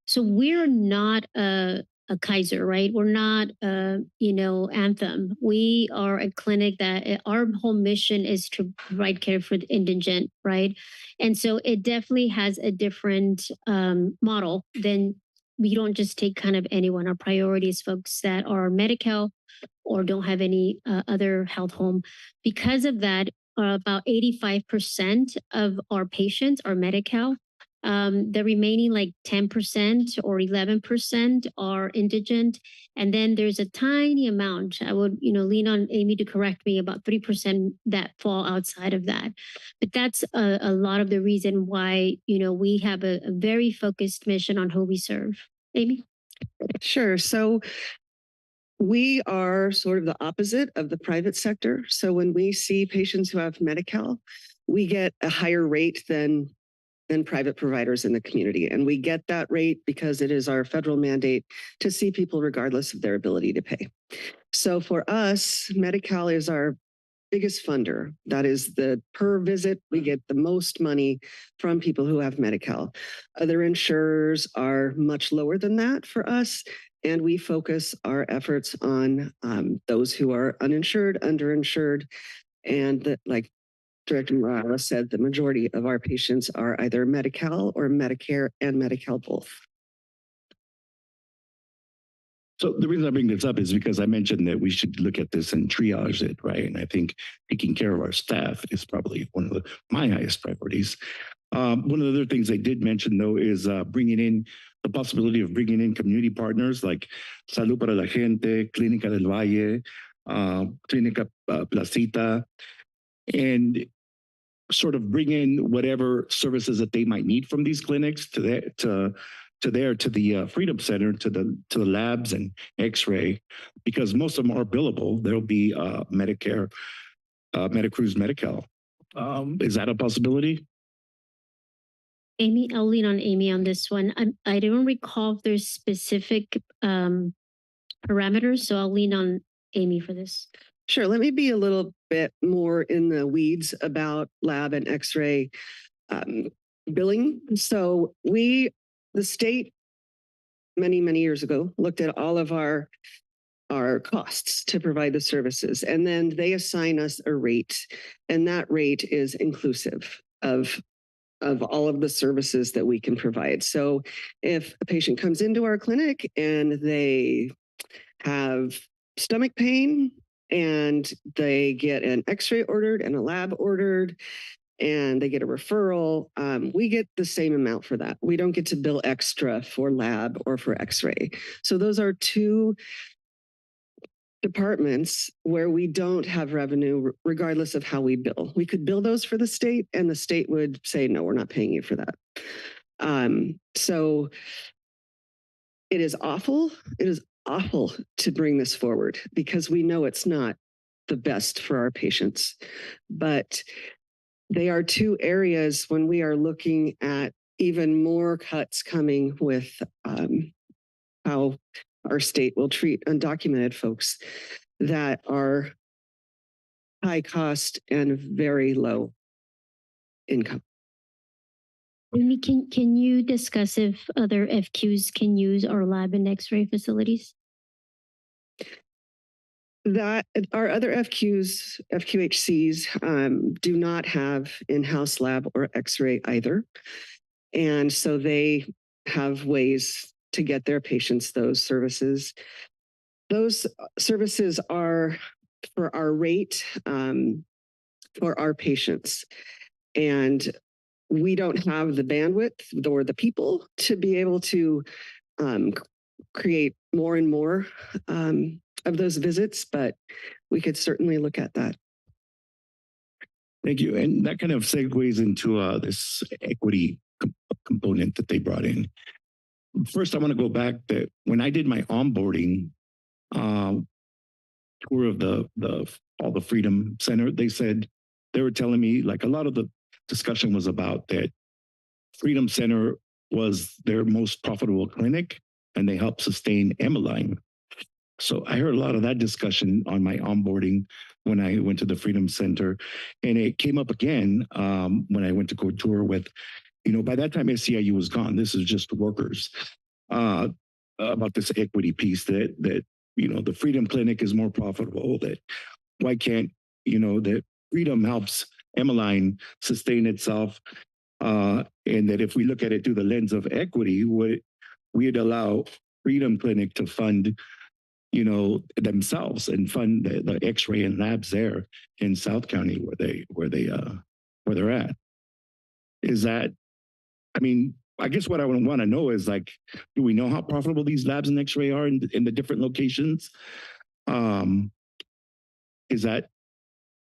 So we're not a Kaiser, right? We're not Anthem. We are a clinic that our whole mission is to provide care for the indigent, right? And so it definitely has a different model than we don't just take kind of anyone. Our priority is folks that are Medi-Cal or don't have any other health home. Because of that, about 85% of our patients are Medi-Cal. The remaining like 10% or 11% are indigent. And then there's a tiny amount, I would, lean on Amy to correct me, about 3% that fall outside of that. But that's a lot of the reason why, we have a very focused mission on who we serve. Amy? Sure. So we are sort of the opposite of the private sector. So when we see patients who have Medi-Cal, we get a higher rate than private providers in the community. And we get that rate because it is our federal mandate to see people regardless of their ability to pay. So for us, Medi-Cal is our biggest funder. That is the per visit, we get the most money from people who have Medi-Cal. Other insurers are much lower than that for us. And we focus our efforts on those who are uninsured, underinsured, and like Director Morales said, the majority of our patients are either Medi-Cal or Medicare and Medi-Cal both. So the reason I bring this up is because I mentioned that we should look at this and triage it, right? And I think taking care of our staff is probably one of my highest priorities. One of the other things I did mention, though, is bringing in the possibility of bringing in community partners like Salud para la Gente, Clínica del Valle, Clínica Placita, and sort of bring in whatever services that they might need from these clinics to the Freedom Center, to the labs and X-ray, because most of them are billable. There'll be Medicare, Cruz, Medi-Cal. Is that a possibility? Amy, I'll lean on Amy on this one. I don't recall if there's specific parameters, so I'll lean on Amy for this. Sure. Let me be a little bit more in the weeds about lab and X-ray billing. So the state, many, many years ago, looked at all of our costs to provide the services, and then they assign us a rate, and that rate is inclusive of all of the services that we can provide. So if a patient comes into our clinic and they have stomach pain, and they get an X-ray ordered and a lab ordered, and they get a referral, we get the same amount for that. We don't get to bill extra for lab or for X-ray. So those are two departments where we don't have revenue regardless of how we bill. We could bill those for the state, and the state would say, no, we're not paying you for that. So it is awful. It is awful to bring this forward because we know it's not the best for our patients, but they are two areas when we are looking at even more cuts coming with how our state will treat undocumented folks that are high cost and very low income. Amy, can you discuss if other FQs can use our lab and X-ray facilities? That our other FQHCs do not have in-house lab or X-ray either. And so they have ways to get their patients those services. Those services are for our rate for our patients. And we don't have the bandwidth or the people to be able to create more and more of those visits, but we could certainly look at that. Thank you. And that kind of segues into this equity component that they brought in. First, I want to go back that when I did my onboarding tour of all the Freedom Center, they were telling me, like, a lot of the discussion was about that Freedom Center was their most profitable clinic, and they helped sustain Emmeline. So I heard a lot of that discussion on my onboarding when I went to the Freedom Center, and it came up again when I went to go tour with, by that time SCIU was gone. This is just workers about this equity piece that the Freedom Clinic is more profitable. That why can't that Freedom helps Emmeline sustain itself, and that if we look at it through the lens of equity, we'd allow Freedom Clinic to fund themselves and fund the X-ray and labs there in South County where they're at. Is that I mean, I guess what I would want to know is like, do we know how profitable these labs and X-ray are in the different locations? Is that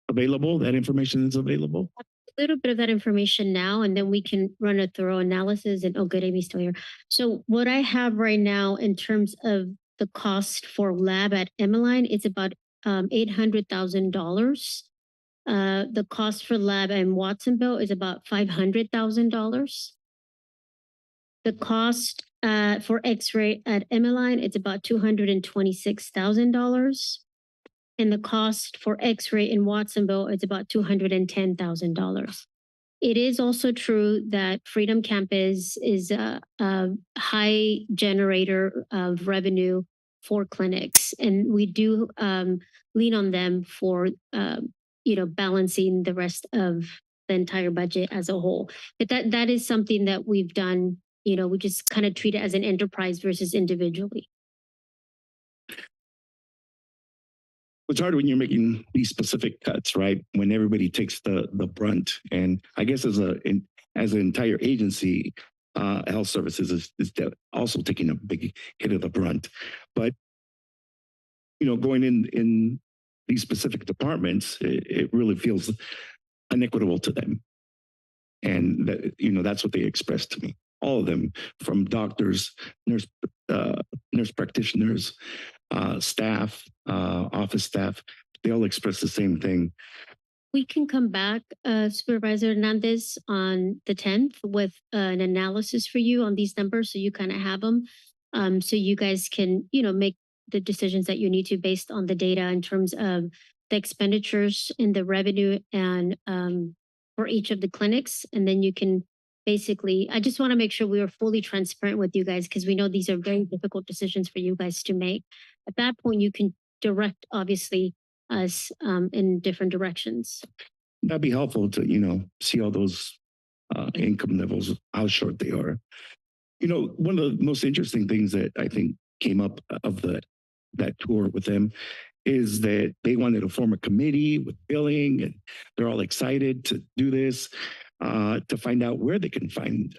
available? That information is available? A little bit of that information now, and then we can run a thorough analysis. And oh, good, Amy's still here. So what I have right now in terms of the cost for lab at Emmeline, it's about $800,000. The cost for lab in Watsonville is about $500,000. The cost for X-ray at Emmeline, it's about $226,000. And the cost for X-ray in Watsonville is about $210,000. It is also true that Freedom Campus is a high generator of revenue for clinics, and we do lean on them for balancing the rest of the entire budget as a whole. But that is something that we've done. We just kind of treat it as an enterprise versus individually. It's hard when you're making these specific cuts, right? When everybody takes the brunt, and I guess as an entire agency, health services is also taking a big hit of the brunt. But going in these specific departments, it really feels inequitable to them, and that's what they expressed to me. All of them, from doctors, nurse practitioners, staff, office staff, they all express the same thing. We can come back, Supervisor Hernandez, on the 10th with an analysis for you on these numbers, so you kind of have them, so you guys can, make the decisions that you need to based on the data in terms of the expenditures and the revenue and for each of the clinics, and then you can basically, I just want to make sure we are fully transparent with you guys because we know these are very difficult decisions for you guys to make. At that point, you can direct, obviously, us in different directions. That'd be helpful to, see all those income levels, how short they are. One of the most interesting things that I think came up of that tour with them is that they wanted to form a committee with billing, and they're all excited to do this. To find out where they can find,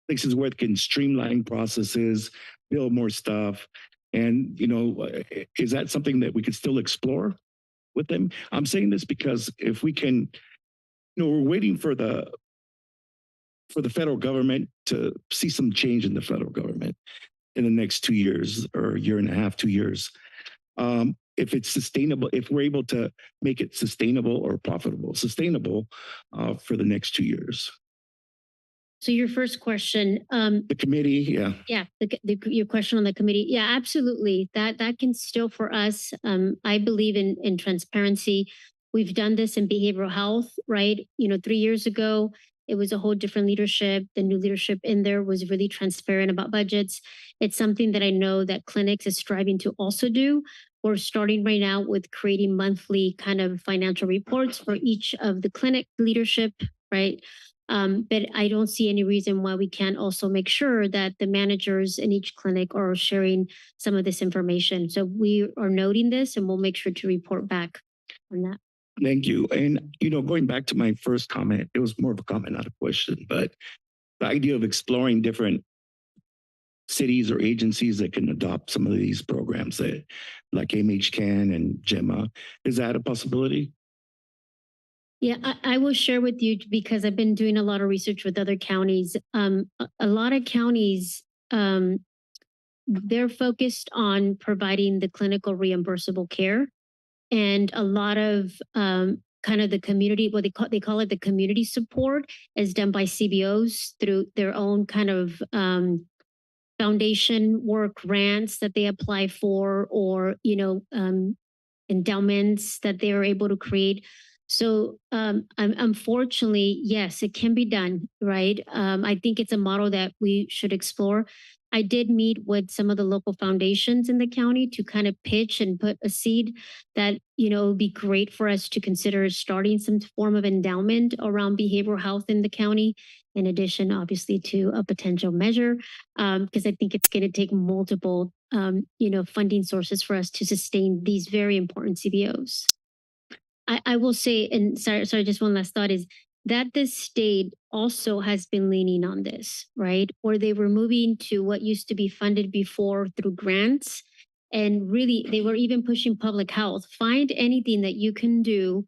places where they can streamline processes, build more stuff. And, is that something that we could still explore with them? I'm saying this because if we can, we're waiting for the federal government to see some change in the federal government in the next 2 years or year and a half, 2 years. If it's sustainable, if we're able to make it sustainable or profitable, sustainable for the next 2 years. So your first question, the committee, yeah. Yeah, your question on the committee, yeah, absolutely. That can still for us. I believe in transparency. We've done this in behavioral health, right? 3 years ago, it was a whole different leadership. The new leadership in there was really transparent about budgets. It's something that I know that clinics is striving to also do. We're starting right now with creating monthly kind of financial reports for each of the clinic leadership, right? But I don't see any reason why we can't also make sure that the managers in each clinic are sharing some of this information. So we are noting this and we'll make sure to report back on that. Thank you. And, going back to my first comment, it was more of a comment, not a question, but the idea of exploring different cities or agencies that can adopt some of these programs that like MHCAN and GEMA, is that a possibility? Yeah, I will share with you because I've been doing a lot of research with other counties. A lot of counties, they're focused on providing the clinical reimbursable care. And a lot of kind of the community, what they call it the community support is done by CBOs through their own kind of foundation work grants that they apply for, or, endowments that they are able to create. So unfortunately, yes, it can be done, right? I think it's a model that we should explore. I did meet with some of the local foundations in the county to kind of pitch and put a seed that, it would be great for us to consider starting some form of endowment around behavioral health in the county, in addition, obviously, to a potential measure, because I think it's going to take multiple, funding sources for us to sustain these very important CBOs. I will say, and sorry, just one last thought is, that the state also has been leaning on this, right? Or they were moving to what used to be funded before through grants. And really, they were even pushing public health. Find anything that you can do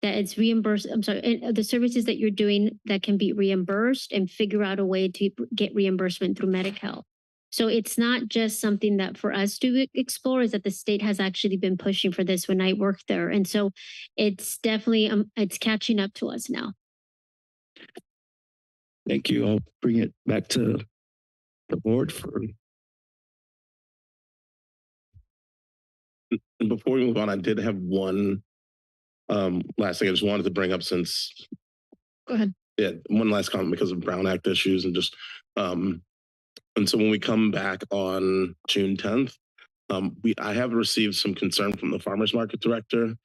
that it's reimbursed. I'm sorry, and the services that you're doing that can be reimbursed, and figure out a way to get reimbursement through Medi-Cal. So it's not just something that for us to explore, is that the state has actually been pushing for this when I worked there. And so it's definitely, it's catching up to us now. Thank you. I'll bring it back to the board for. And before we move on, I did have one last thing I just wanted to bring up since. Go ahead. Yeah, one last comment because of Brown Act issues and just and so when we come back on June 10th, I have received some concern from the farmers market director.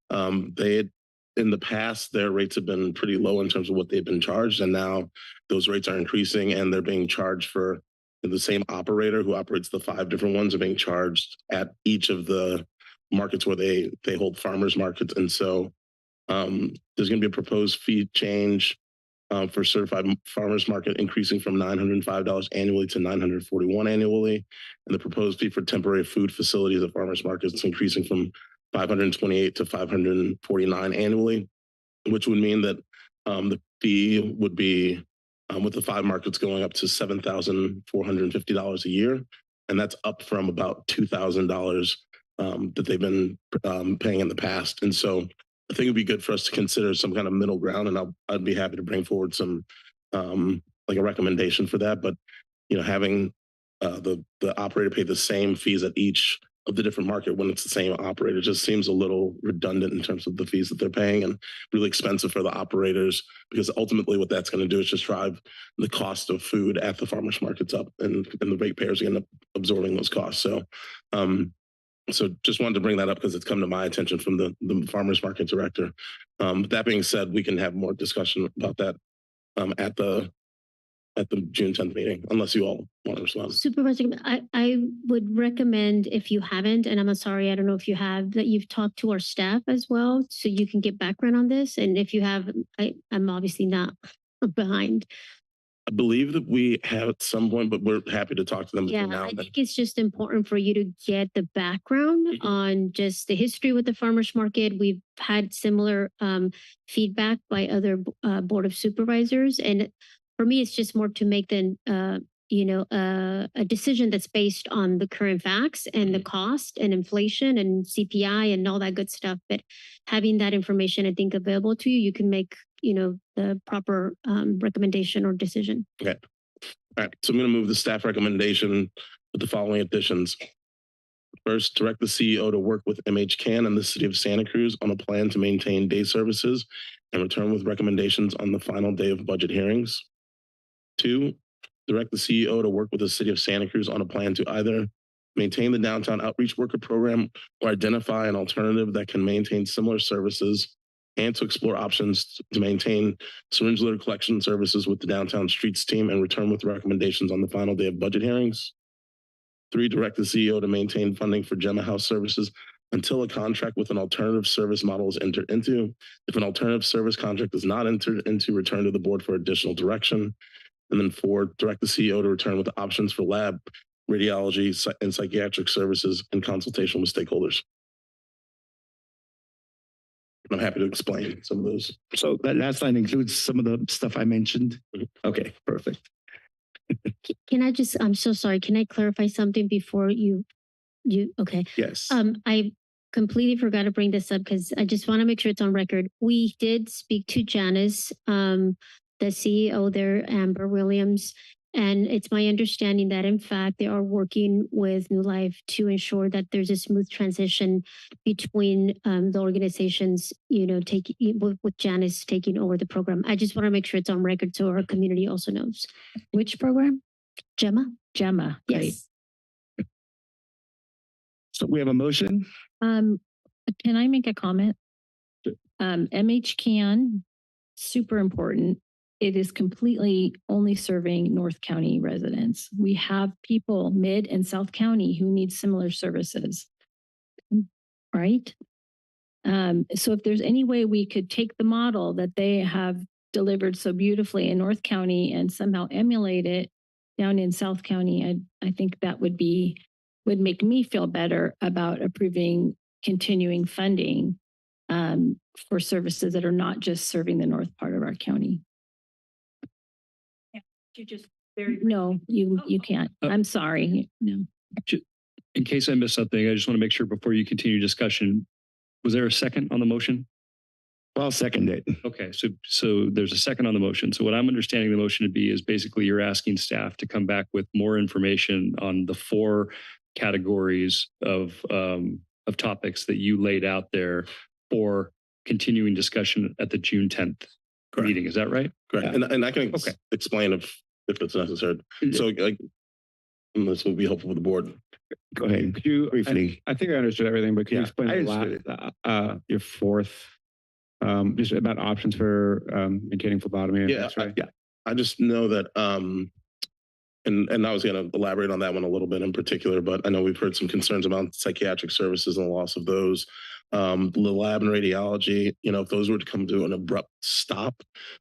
They had, in the past, their rates have been pretty low in terms of what they've been charged, and now those rates are increasing, and they're being charged for the same operator who operates the 5 different ones are being charged at each of the markets where they hold farmers markets. And so there's going to be a proposed fee change for certified farmers market increasing from $905 annually to $941 annually. And the proposed fee for temporary food facilities at farmers markets increasing from $528 to $549 annually, which would mean that the fee would be with the 5 markets going up to $7,450 a year. And that's up from about $2,000 that they've been paying in the past. And so I think it'd be good for us to consider some kind of middle ground, and I'd be happy to bring forward some like a recommendation for that. But having the operator pay the same fees at each of the different market when it's the same operator just seems a little redundant in terms of the fees that they're paying, and really expensive for the operators, because ultimately what that's going to do is just drive the cost of food at the farmers markets up, and the ratepayers are going to end up absorbing those costs. So so just wanted to bring that up because it's come to my attention from the farmers market director. That being said, we can have more discussion about that at the June 10th meeting, unless you all want to respond. Supervisor, I would recommend, if you haven't, and I'm sorry, I don't know if you have, that you've talked to our staff as well, so you can get background on this. And if you have, I'm obviously not behind. I believe that we have at some point, but we're happy to talk to them. Yeah, now I think it's just important for you to get the background on just the history with the farmers market. We've had similar feedback by other board of supervisors, and for me, it's just more to make the a decision that's based on the current facts and the cost and inflation and CPI and all that good stuff. But having that information, I think, available to you, you can make the proper recommendation or decision. Okay. All right. So I'm going to move the staff recommendation with the following additions. First, direct the CEO to work with MHCAN and the city of Santa Cruz on a plan to maintain day services and return with recommendations on the final day of budget hearings. 2, direct the CEO to work with the city of Santa Cruz on a plan to either maintain the downtown outreach worker program or identify an alternative that can maintain similar services, and to explore options to maintain syringe litter collection services with the downtown streets team and return with recommendations on the final day of budget hearings. 3, direct the CEO to maintain funding for Gemma House services until a contract with an alternative service model is entered into. If an alternative service contract is not entered into, return to the board for additional direction. And then 4, direct the CEO to return with the options for lab, radiology, and psychiatric services in consultation with stakeholders. I'm happy to explain some of those. So that last line includes some of the stuff I mentioned. Okay, perfect. Can I just, I'm so sorry, can I clarify something before you, okay. Yes. I completely forgot to bring this up because I just want to make sure it's on record. We did speak to Janice, the CEO there, Amber Williams, and it's my understanding that in fact they are working with New Life to ensure that there's a smooth transition between the organizations, with Janice taking over the program. I just want to make sure it's on record so our community also knows. Which program? Gemma. Gemma. Yes. So we have a motion. Can I make a comment? MHCAN, super important. It is completely only serving North County residents. We have people mid and South County who need similar services, right? So if there's any way we could take the model that they have delivered so beautifully in North County and somehow emulate it down in South County, I think that would make me feel better about approving continuing funding for services that are not just serving the north part of our county. You just No, you can't. I'm sorry. No. In case I missed something, I just want to make sure before you continue discussion, was there a second on the motion? I'll second it. Okay, so there's a second on the motion. So what I'm understanding the motion to be is basically you're asking staff to come back with more information on the 4 categories of topics that you laid out there for continuing discussion at the June 10th meeting. Is that right? Correct. Yeah. And I can explain if it's necessary. So like, this will be helpful for the board. Go ahead. Could you briefly? I think I understood everything, but can you explain your fourth, just about options for maintaining phlebotomy? Yeah, I just know that, and I was going to elaborate on that one a little bit in particular, but I know we've heard some concerns about psychiatric services and the loss of those. The lab and radiology, if those were to come to an abrupt stop,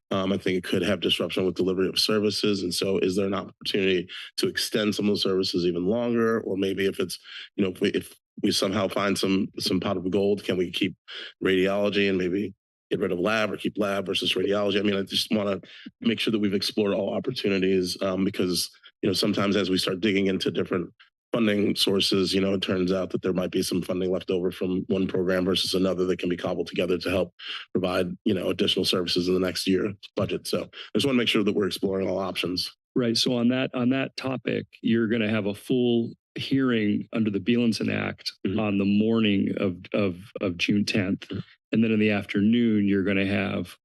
I think it could have disruption with delivery of services. And so is there an opportunity to extend some of those services even longer? Or maybe if it's, if we somehow find some pot of gold, can we keep radiology and maybe get rid of lab or keep lab versus radiology? I mean, I just want to make sure that we've explored all opportunities because, sometimes as we start digging into different funding sources, it turns out that there might be some funding left over from one program versus another that can be cobbled together to help provide, additional services in the next year budget. So I just want to make sure that we're exploring all options. Right. So on that topic, you're going to have a full hearing under the Bielenson Act on the morning of June 10th. And then in the afternoon, you're going to have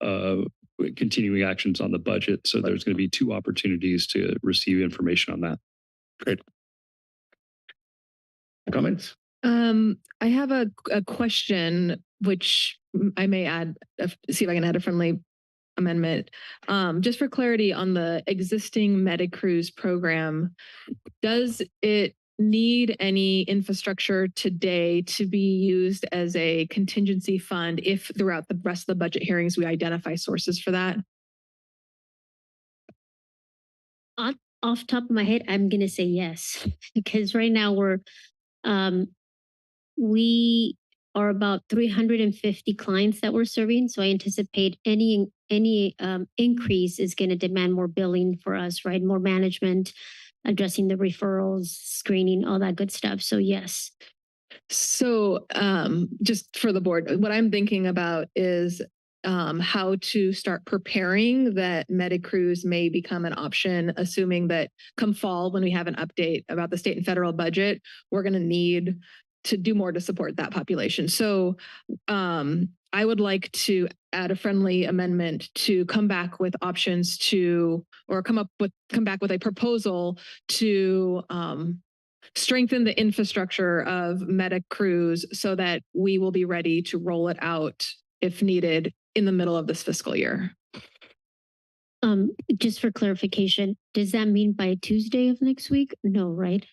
continuing actions on the budget. So there's going to be 2 opportunities to receive information on that. Great. Comments? I have a question, which I may see if I can add a friendly amendment. Just for clarity on the existing MediCruz program, does it need any infrastructure today to be used as a contingency fund if throughout the rest of the budget hearings we identify sources for that? Off the top of my head, I'm going to say yes, because right now we are about 350 clients that we're serving. So I anticipate any increase is going to demand more billing for us, right? More management, addressing the referrals, screening, all that good stuff. So yes. So just for the board, what I'm thinking about is how to start preparing that MediCruz may become an option, assuming that come fall, when we have an update about the state and federal budget, we're going to need to do more to support that population. So I would like to add a friendly amendment to come back with options or come back with a proposal to strengthen the infrastructure of MediCruz so that we will be ready to roll it out if needed in the middle of this fiscal year. Just for clarification, does that mean by Tuesday of next week? No, right?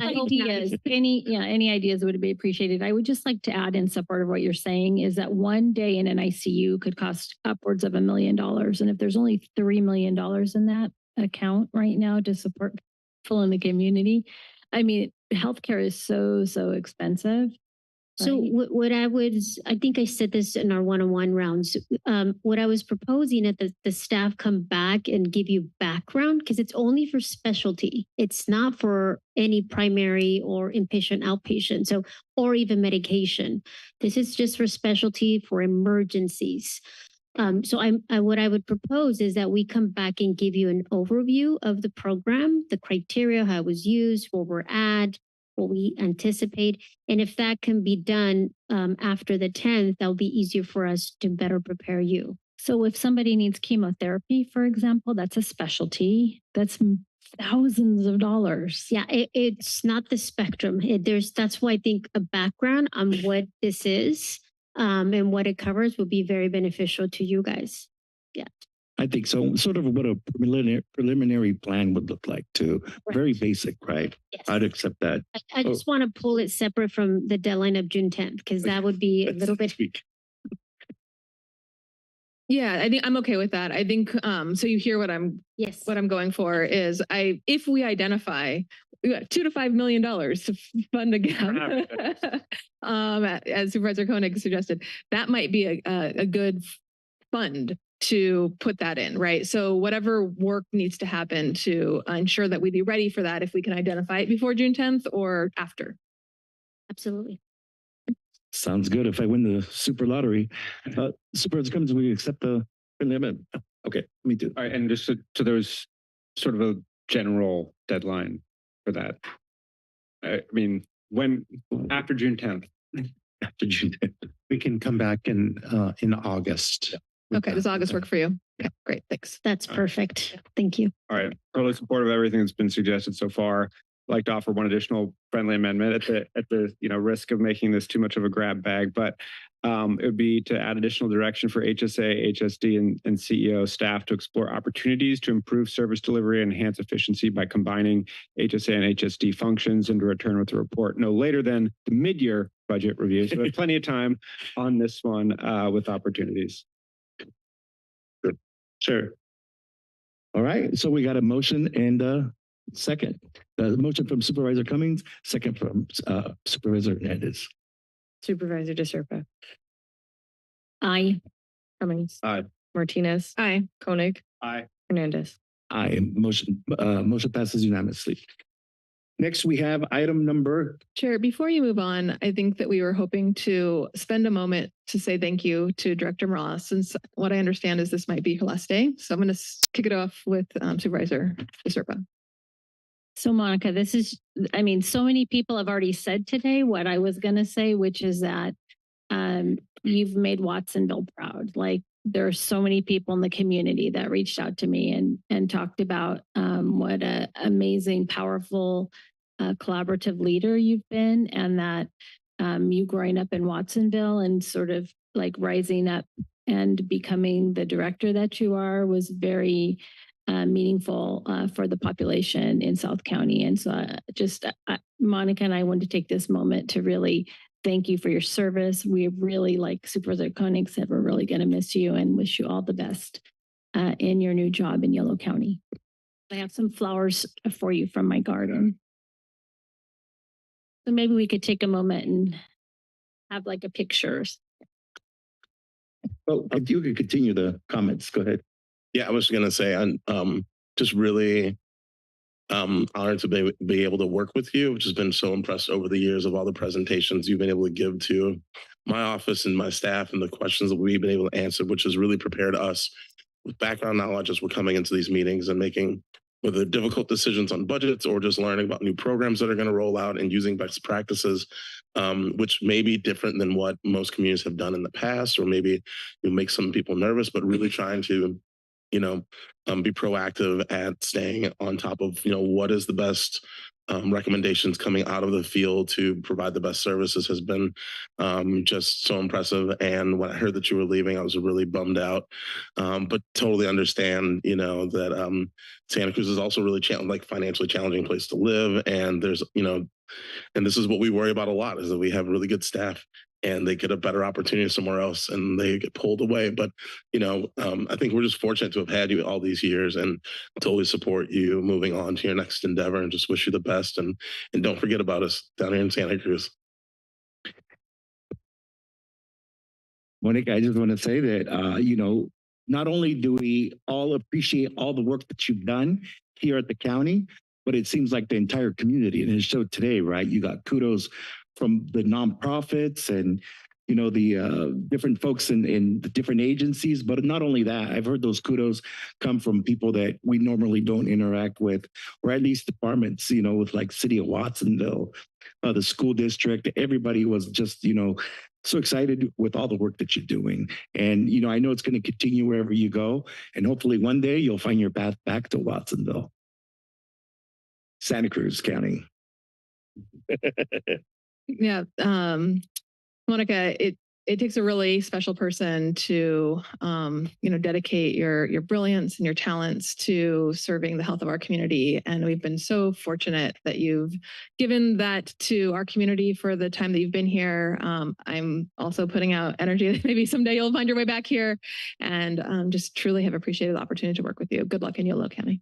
Ideas, any ideas would be appreciated. I would just like to add in support of what you're saying is that one day in an ICU could cost upwards of $1 million. And if there's only $3 million in that account right now to support people in the community, I mean, healthcare is so expensive. So what I think I said this in our one-on-one rounds, what I was proposing that the staff come back and give you background, because it's only for specialty. It's not for any primary or inpatient, outpatient, so, or even medication. This is just for specialty for emergencies. So what I would propose is that we come back and give you an overview of the program, the criteria, how it was used, where we're at, what we anticipate. And if that can be done after the 10th, that'll be easier for us to better prepare you. So if somebody needs chemotherapy, for example, that's a specialty. That's thousands of dollars. Yeah, it's not the spectrum. That's why I think a background on what this is and what it covers would be very beneficial to you guys. Yeah. I think so. Sort of what a preliminary plan would look like too. Right. Very basic, right? Yes. I'd accept that. I just want to pull it separate from the deadline of June 10th, because that would be a little bit. Yeah, I think I'm okay with that. I think so you hear what I'm going for is if we identify we got $2 to $5 million to fund a gap, as Supervisor Koenig suggested, that might be a good fund to put that in, right? So whatever work needs to happen to ensure that we'd be ready for that if we can identify it before June 10th or after. Absolutely. Sounds good. If I win the super lottery, Supervisor Cummings, we accept the friendly amendment. Okay, me too. All right, and just so there's sort of a general deadline for that. I mean, when after June 10th. After June 10th, we can come back in August. Okay, does August work for you? Okay, great, thanks. That's perfect. Thank you. All right, totally supportive of everything that's been suggested so far. I'd like to offer one additional friendly amendment at the risk of making this too much of a grab bag, but it would be to add additional direction for HSA, HSD, and CEO staff to explore opportunities to improve service delivery and enhance efficiency by combining HSA and HSD functions, and to return with a report no later than the mid-year budget review. So we have plenty of time on this one with opportunities. Sure. All right, so we got a motion and a second. The motion from Supervisor Cummings, second from Supervisor Hernandez. Supervisor DeSerpa. Aye. Cummings. Aye. Martinez. Aye. Koenig. Aye. Hernandez. Aye. Motion passes unanimously. Next, we have item number. Chair, before you move on, I think that we were hoping to spend a moment to say thank you to Director Ross, since what I understand is this might be her last day. So I'm going to kick it off with Supervisor DeSerpa. So Monica, this is, I mean, so many people have already said today what I was going to say, which is that you've made Watsonville proud. Like, there are so many people in the community that reached out to me and talked about what an amazing, powerful, collaborative leader you've been, and that you growing up in Watsonville and sort of like rising up and becoming the director that you are was very meaningful for the population in South County. And so Monica and I wanted to take this moment to really thank you for your service. We really, like Supervisor Koenig said, we're really going to miss you and wish you all the best in your new job in Yolo County. I have some flowers for you from my garden. So maybe we could take a moment and have like a pictures. Oh, if you could continue the comments, go ahead. Yeah, I was going to say, I'm just really honored to be able to work with you, which has been so impressed over the years of all the presentations you've been able to give to my office and my staff, and the questions that we've been able to answer, which has really prepared us with background knowledge as we're coming into these meetings and making whether difficult decisions on budgets or just learning about new programs that are going to roll out and using best practices, which may be different than what most communities have done in the past, or maybe make some people nervous, but really trying to be proactive at staying on top of, what is the best recommendations coming out of the field to provide the best services has been just so impressive. And when I heard that you were leaving, I was really bummed out, but totally understand, that Santa Cruz is also really financially challenging place to live. And there's, and this is what we worry about a lot, is that we have really good staff and they get a better opportunity somewhere else and they get pulled away. But, I think we're just fortunate to have had you all these years, and totally support you moving on to your next endeavor, and just wish you the best. And don't forget about us down here in Santa Cruz. Monica, I just want to say that, not only do we all appreciate all the work that you've done here at the county, but it seems like the entire community, and it showed today, right? You got kudos from the nonprofits and, the different folks in the different agencies. But not only that, I've heard those kudos come from people that we normally don't interact with, or at least departments, with like City of Watsonville, the school district. Everybody was just, so excited with all the work that you're doing. And, I know it's going to continue wherever you go. And hopefully one day you'll find your path back to Watsonville, Santa Cruz County. Yeah. Monica, it takes a really special person to, dedicate your brilliance and your talents to serving the health of our community. And we've been so fortunate that you've given that to our community for the time that you've been here. I'm also putting out energy that maybe someday you'll find your way back here, and just truly have appreciated the opportunity to work with you. Good luck in Yolo County.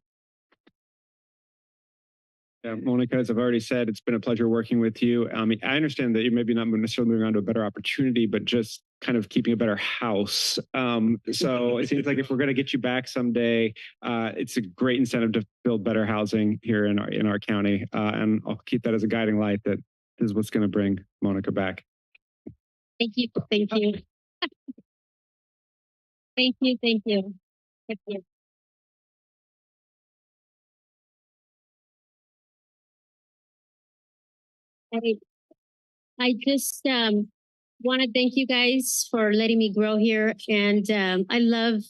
Yeah, Monica, as I've already said, it's been a pleasure working with you. I mean, I understand that you maybe not necessarily moving on to a better opportunity, but just kind of keeping a better house. So it seems like if we're going to get you back someday, it's a great incentive to build better housing here in our county. And I'll keep that as a guiding light that is what's going to bring Monica back. Thank you. Thank you. Thank you. Thank you. Thank you. I just want to thank you guys for letting me grow here, and I love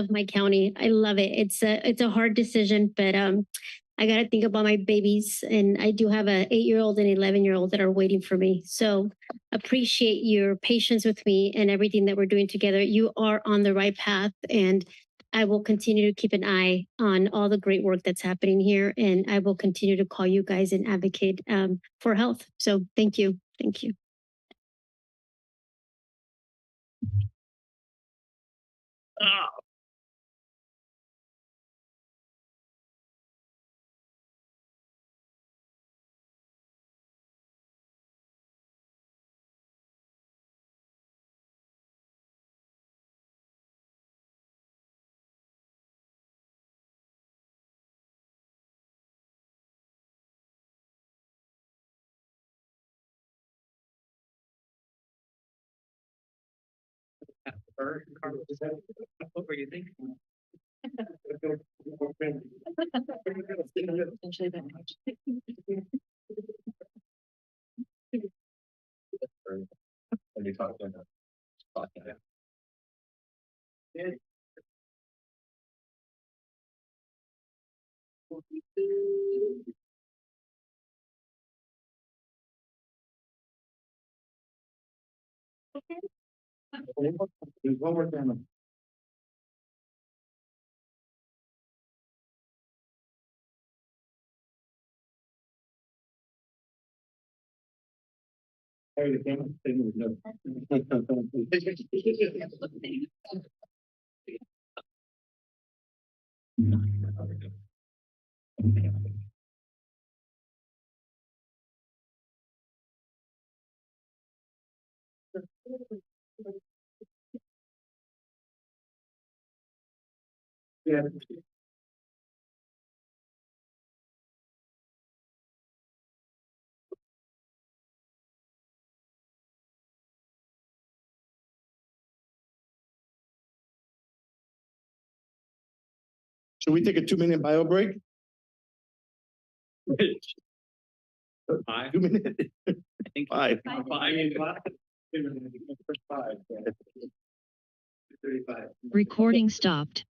my county. I love it. It's a hard decision, but I got to think about my babies, and I do have a 8-year-old and 11-year-old that are waiting for me. So appreciate your patience with me and everything that we're doing together. You are on the right path, and I will continue to keep an eye on all the great work that's happening here, and I will continue to call you guys and advocate for health. So thank you. Thank you. What were you thinking? One more time. Hey, the camera thing was Yeah. Should we take a 2-minute bio break? 2 minutes. I think 5. 35. Recording stopped.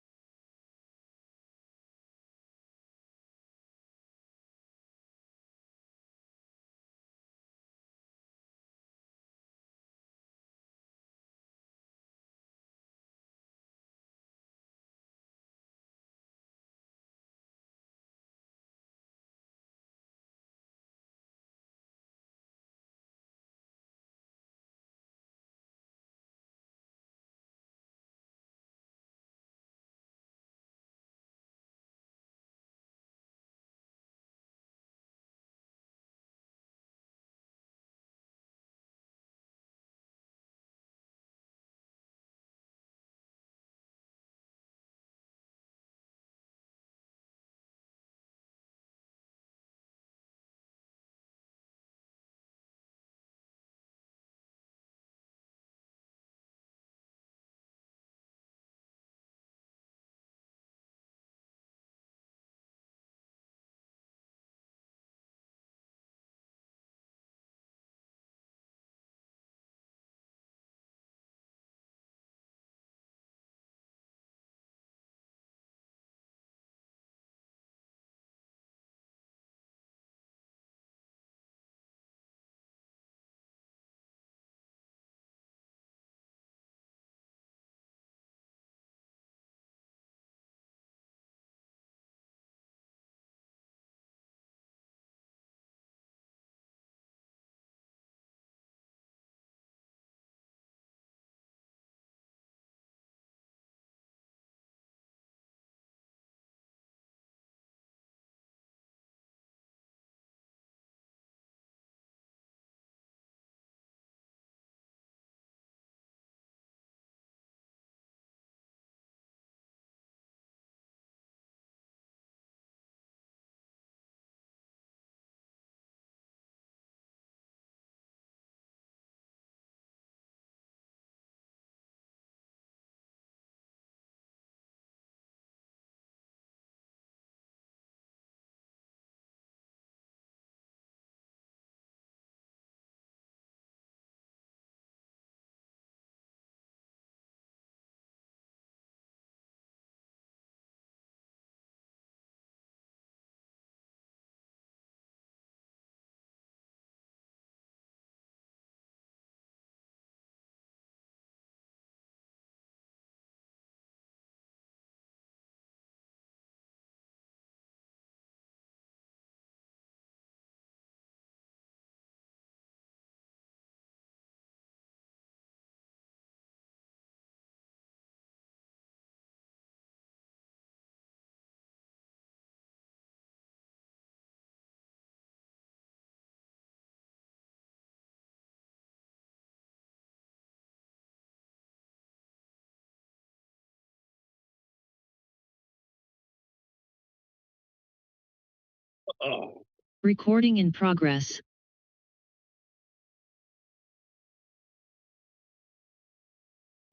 Recording in progress.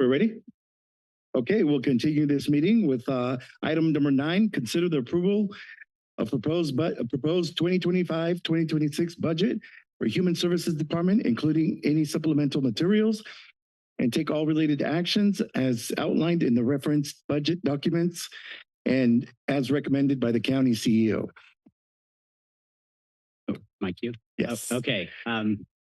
We're ready? Okay, we'll continue this meeting with item number 9. Consider the approval of proposed 2025-2026 budget for Human Services Department, including any supplemental materials, and take all related actions as outlined in the referenced budget documents and as recommended by the county CEO. My cue? Yes. Okay.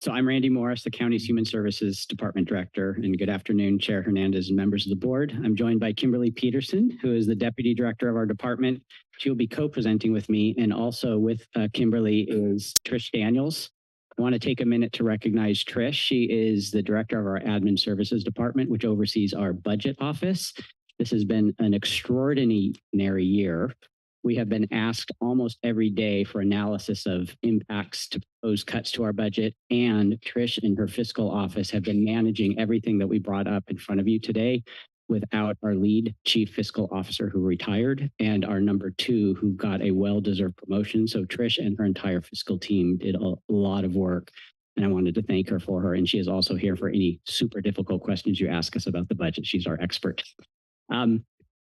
So I'm Randy Morris, the county's Human Services Department Director, and good afternoon, Chair Hernandez and members of the board. I'm joined by Kimberly Peterson, who is the Deputy Director of our department. She will be co-presenting with me, and also with Kimberly is Trish Daniels. I want to take a minute to recognize Trish. She is the Director of our Admin Services Department, which oversees our budget office. This has been an extraordinary year. We have been asked almost every day for analysis of impacts to propose cuts to our budget, and Trish and her fiscal office have been managing everything that we brought up in front of you today without our lead chief fiscal officer who retired and our number 2 who got a well-deserved promotion. So Trish and her entire fiscal team did a lot of work, and I wanted to thank her for her. And she is also here for any super difficult questions you ask us about the budget. She's our expert.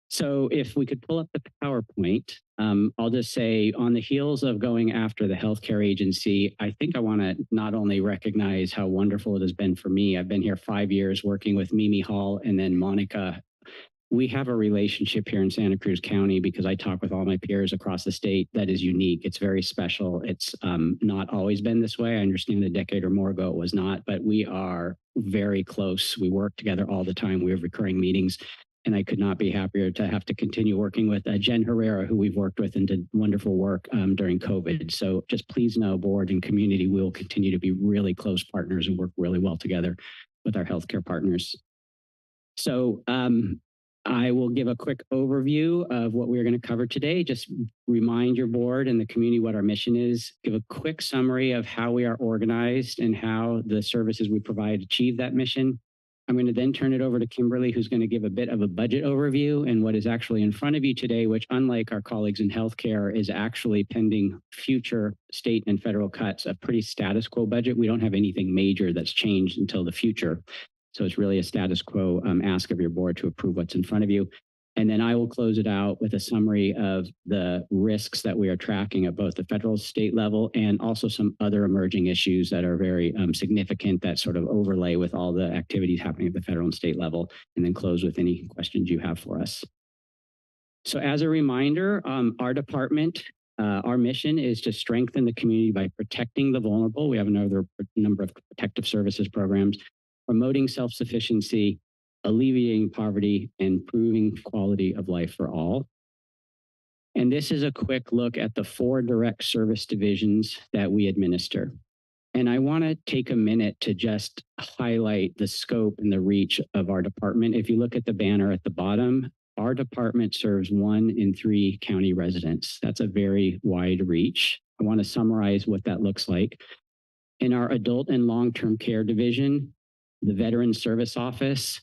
So if we could pull up the PowerPoint, I'll just say on the heels of going after the healthcare agency, I think I want to not only recognize how wonderful it has been for me. I've been here 5 years working with Mimi Hall and then Monica. We have a relationship here in Santa Cruz County because I talk with all my peers across the state that is unique. It's very special. It's not always been this way. I understand a decade or more ago it was not, but we are very close. We work together all the time. We have recurring meetings. And I could not be happier to have to continue working with Jen Herrera, who we've worked with and did wonderful work during COVID. So just please know, board and community, we will continue to be really close partners and work really well together with our healthcare partners. So I will give a quick overview of what we're going to cover today. Just remind your board and the community what our mission is, give a quick summary of how we are organized and how the services we provide achieve that mission. I'm going to then turn it over to Kimberly, who's going to give a bit of a budget overview and what is actually in front of you today, which, unlike our colleagues in healthcare, is actually pending future state and federal cuts, a pretty status quo budget. We don't have anything major that's changed until the future. So it's really a status quo ask of your board to approve what's in front of you. And then I will close it out with a summary of the risks that we are tracking at both the federal state level and also some other emerging issues that are very significant that sort of overlay with all the activities happening at the federal and state level, and then close with any questions you have for us. So as a reminder, our department, our mission is to strengthen the community by protecting the vulnerable. We have another number of protective services programs, promoting self-sufficiency, alleviating poverty, and improving quality of life for all. And this is a quick look at the 4 direct service divisions that we administer. And I want to take a minute to just highlight the scope and the reach of our department. If you look at the banner at the bottom, our department serves 1 in 3 county residents. That's a very wide reach. I want to summarize what that looks like. In our adult and long-term care division, the Veterans Service Office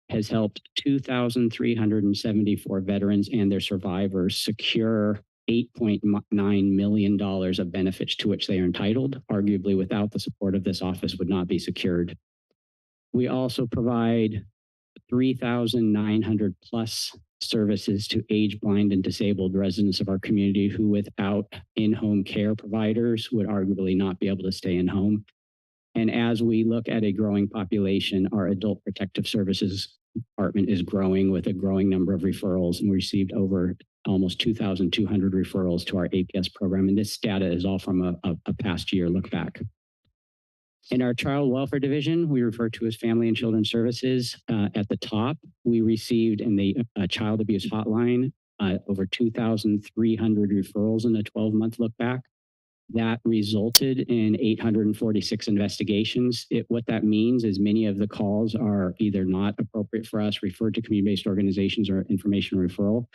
has helped 2,374 veterans and their survivors secure $8.9 million of benefits to which they are entitled. Arguably, without the support of this office, would not be secured. We also provide 3,900 plus services to age, blind, and disabled residents of our community who, without in-home care providers, would arguably not be able to stay in home. And as we look at a growing population, our adult protective services department is growing with a growing number of referrals, and we received over almost 2,200 referrals to our APS program. And this data is all from a past year look back. In our child welfare division, we refer to as Family and Children Services. At the top, we received in the child abuse hotline over 2,300 referrals in a 12-month look back. That resulted in 846 investigations. What that means is many of the calls are either not appropriate for us, referred to community-based organizations, or information referral.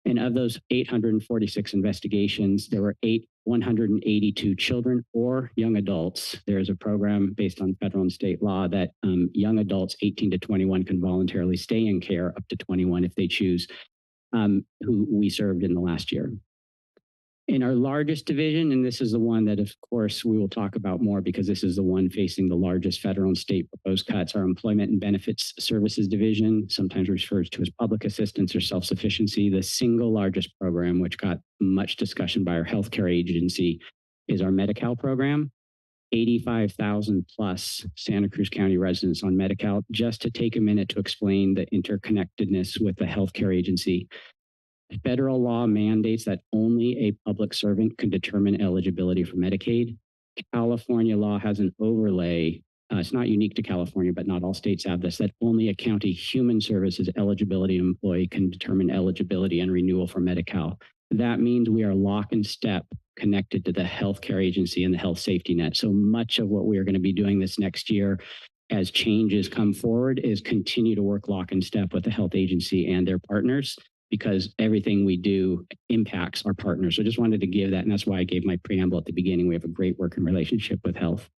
And of those 846 investigations, there were 182 children or young adults. There is a program based on federal and state law that young adults 18 to 21 can voluntarily stay in care up to 21 if they choose, who we served in the last year. In our largest division, and this is the one that of course we will talk about more because this is the one facing the largest federal and state proposed cuts, our Employment and Benefits Services Division, sometimes referred to as public assistance or self-sufficiency. The single largest program, which got much discussion by our healthcare agency, is our Medi-Cal program. 85,000 plus Santa Cruz County residents on Medi-Cal. Just to take a minute to explain the interconnectedness with the healthcare agency. Federal law mandates that only a public servant can determine eligibility for Medicaid. California law has an overlay. It's not unique to California, but not all states have this, that only a county human services eligibility employee can determine eligibility and renewal for Medi-Cal. That means we are lock and step connected to the healthcare agency and the health safety net. So much of what we are going to be doing this next year as changes come forward is continue to work lock and step with the health agency and their partners, because everything we do impacts our partners. So I just wanted to give that, and that's why I gave my preamble at the beginning. We have a great working relationship with health.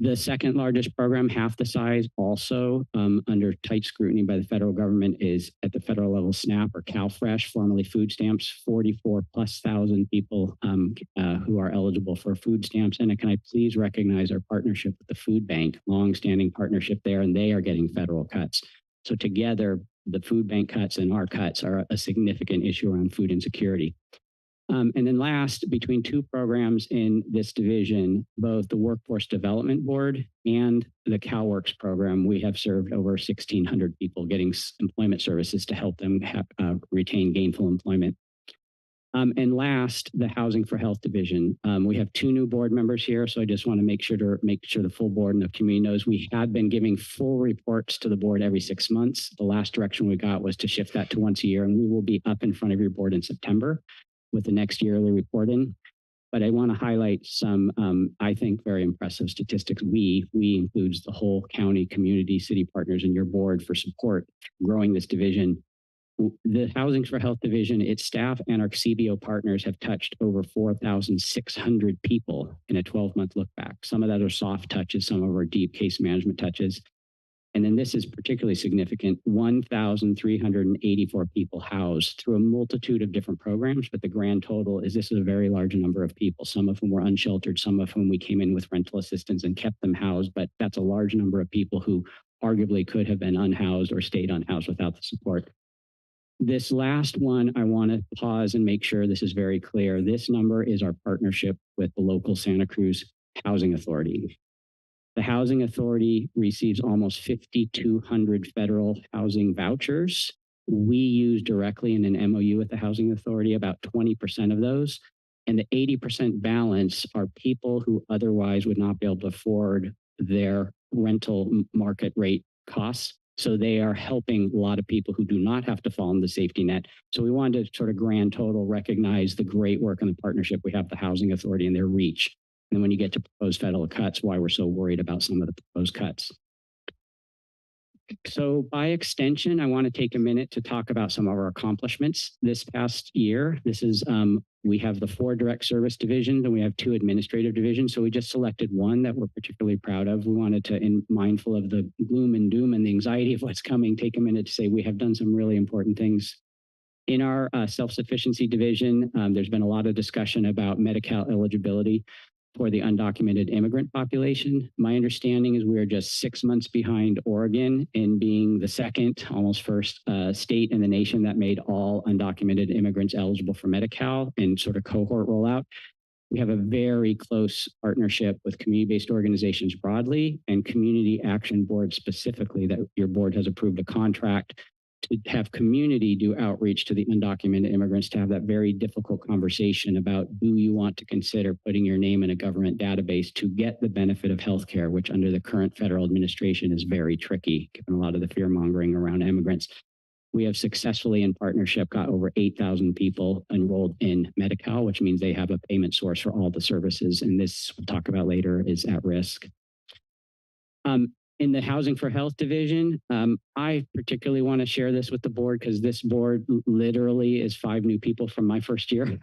The second largest program, half the size, also under tight scrutiny by the federal government, is at the federal level SNAP or CalFresh, formerly food stamps, 44,000+ people who are eligible for food stamps. And can I please recognize our partnership with the food bank, longstanding partnership there, and they are getting federal cuts. So together, the food bank cuts and our cuts are a significant issue around food insecurity. And then last, between two programs in this division, both the Workforce Development Board and the CalWorks program, we have served over 1,600 people getting employment services to help them retain gainful employment. And last, the Housing for Health division. We have two new board members here, so I just want to make sure the full board and the community knows we had been giving full reports to the board every 6 months. The last direction we got was to shift that to once a year, and we will be up in front of your board in September with the next yearly reporting. But I want to highlight some, I think, very impressive statistics. We includes the whole county, community, city partners, and your board for support growing this division. The Housing for Health division, its staff and our CBO partners have touched over 4,600 people in a 12-month look back. Some of that are soft touches, some of our deep case management touches. And then this is particularly significant, 1,384 people housed through a multitude of different programs, but the grand total is this is a very large number of people, some of whom were unsheltered, some of whom we came in with rental assistance and kept them housed, but that's a large number of people who arguably could have been unhoused or stayed unhoused without the support. This last one, I want to pause and make sure this is very clear. This number is our partnership with the local Santa Cruz Housing Authority. The Housing Authority receives almost 5,200 federal housing vouchers. We use directly in an MOU with the Housing Authority about 20% of those. And the 80% balance are people who otherwise would not be able to afford their rental market rate costs. So they are helping a lot of people who do not have to fall in the safety net. So we wanted to sort of grand total recognize the great work and the partnership we have with the Housing Authority and their reach. And when you get to proposed federal cuts, why we're so worried about some of the proposed cuts. So by extension, I want to take a minute to talk about some of our accomplishments this past year. This is, we have the 4 direct service divisions and we have 2 administrative divisions. So we just selected one that we're particularly proud of. We wanted to, in mindful of the gloom and doom and the anxiety of what's coming, take a minute to say we have done some really important things. In our self-sufficiency division, there's been a lot of discussion about Medi-Cal eligibility for the undocumented immigrant population. My understanding is we are just 6 months behind Oregon in being the second, almost first state in the nation that made all undocumented immigrants eligible for Medi-Cal and sort of cohort rollout. We have a very close partnership with community-based organizations broadly and Community Action Board specifically, that your board has approved a contract to have community do outreach to the undocumented immigrants to have that very difficult conversation about do you want to consider putting your name in a government database to get the benefit of healthcare, which under the current federal administration is very tricky, given a lot of the fear mongering around immigrants. We have successfully in partnership got over 8,000 people enrolled in Medi-Cal, which means they have a payment source for all the services. And this we'll talk about later is at risk. In the Housing for Health division, I particularly want to share this with the board because this board literally is 5 new people from my first year.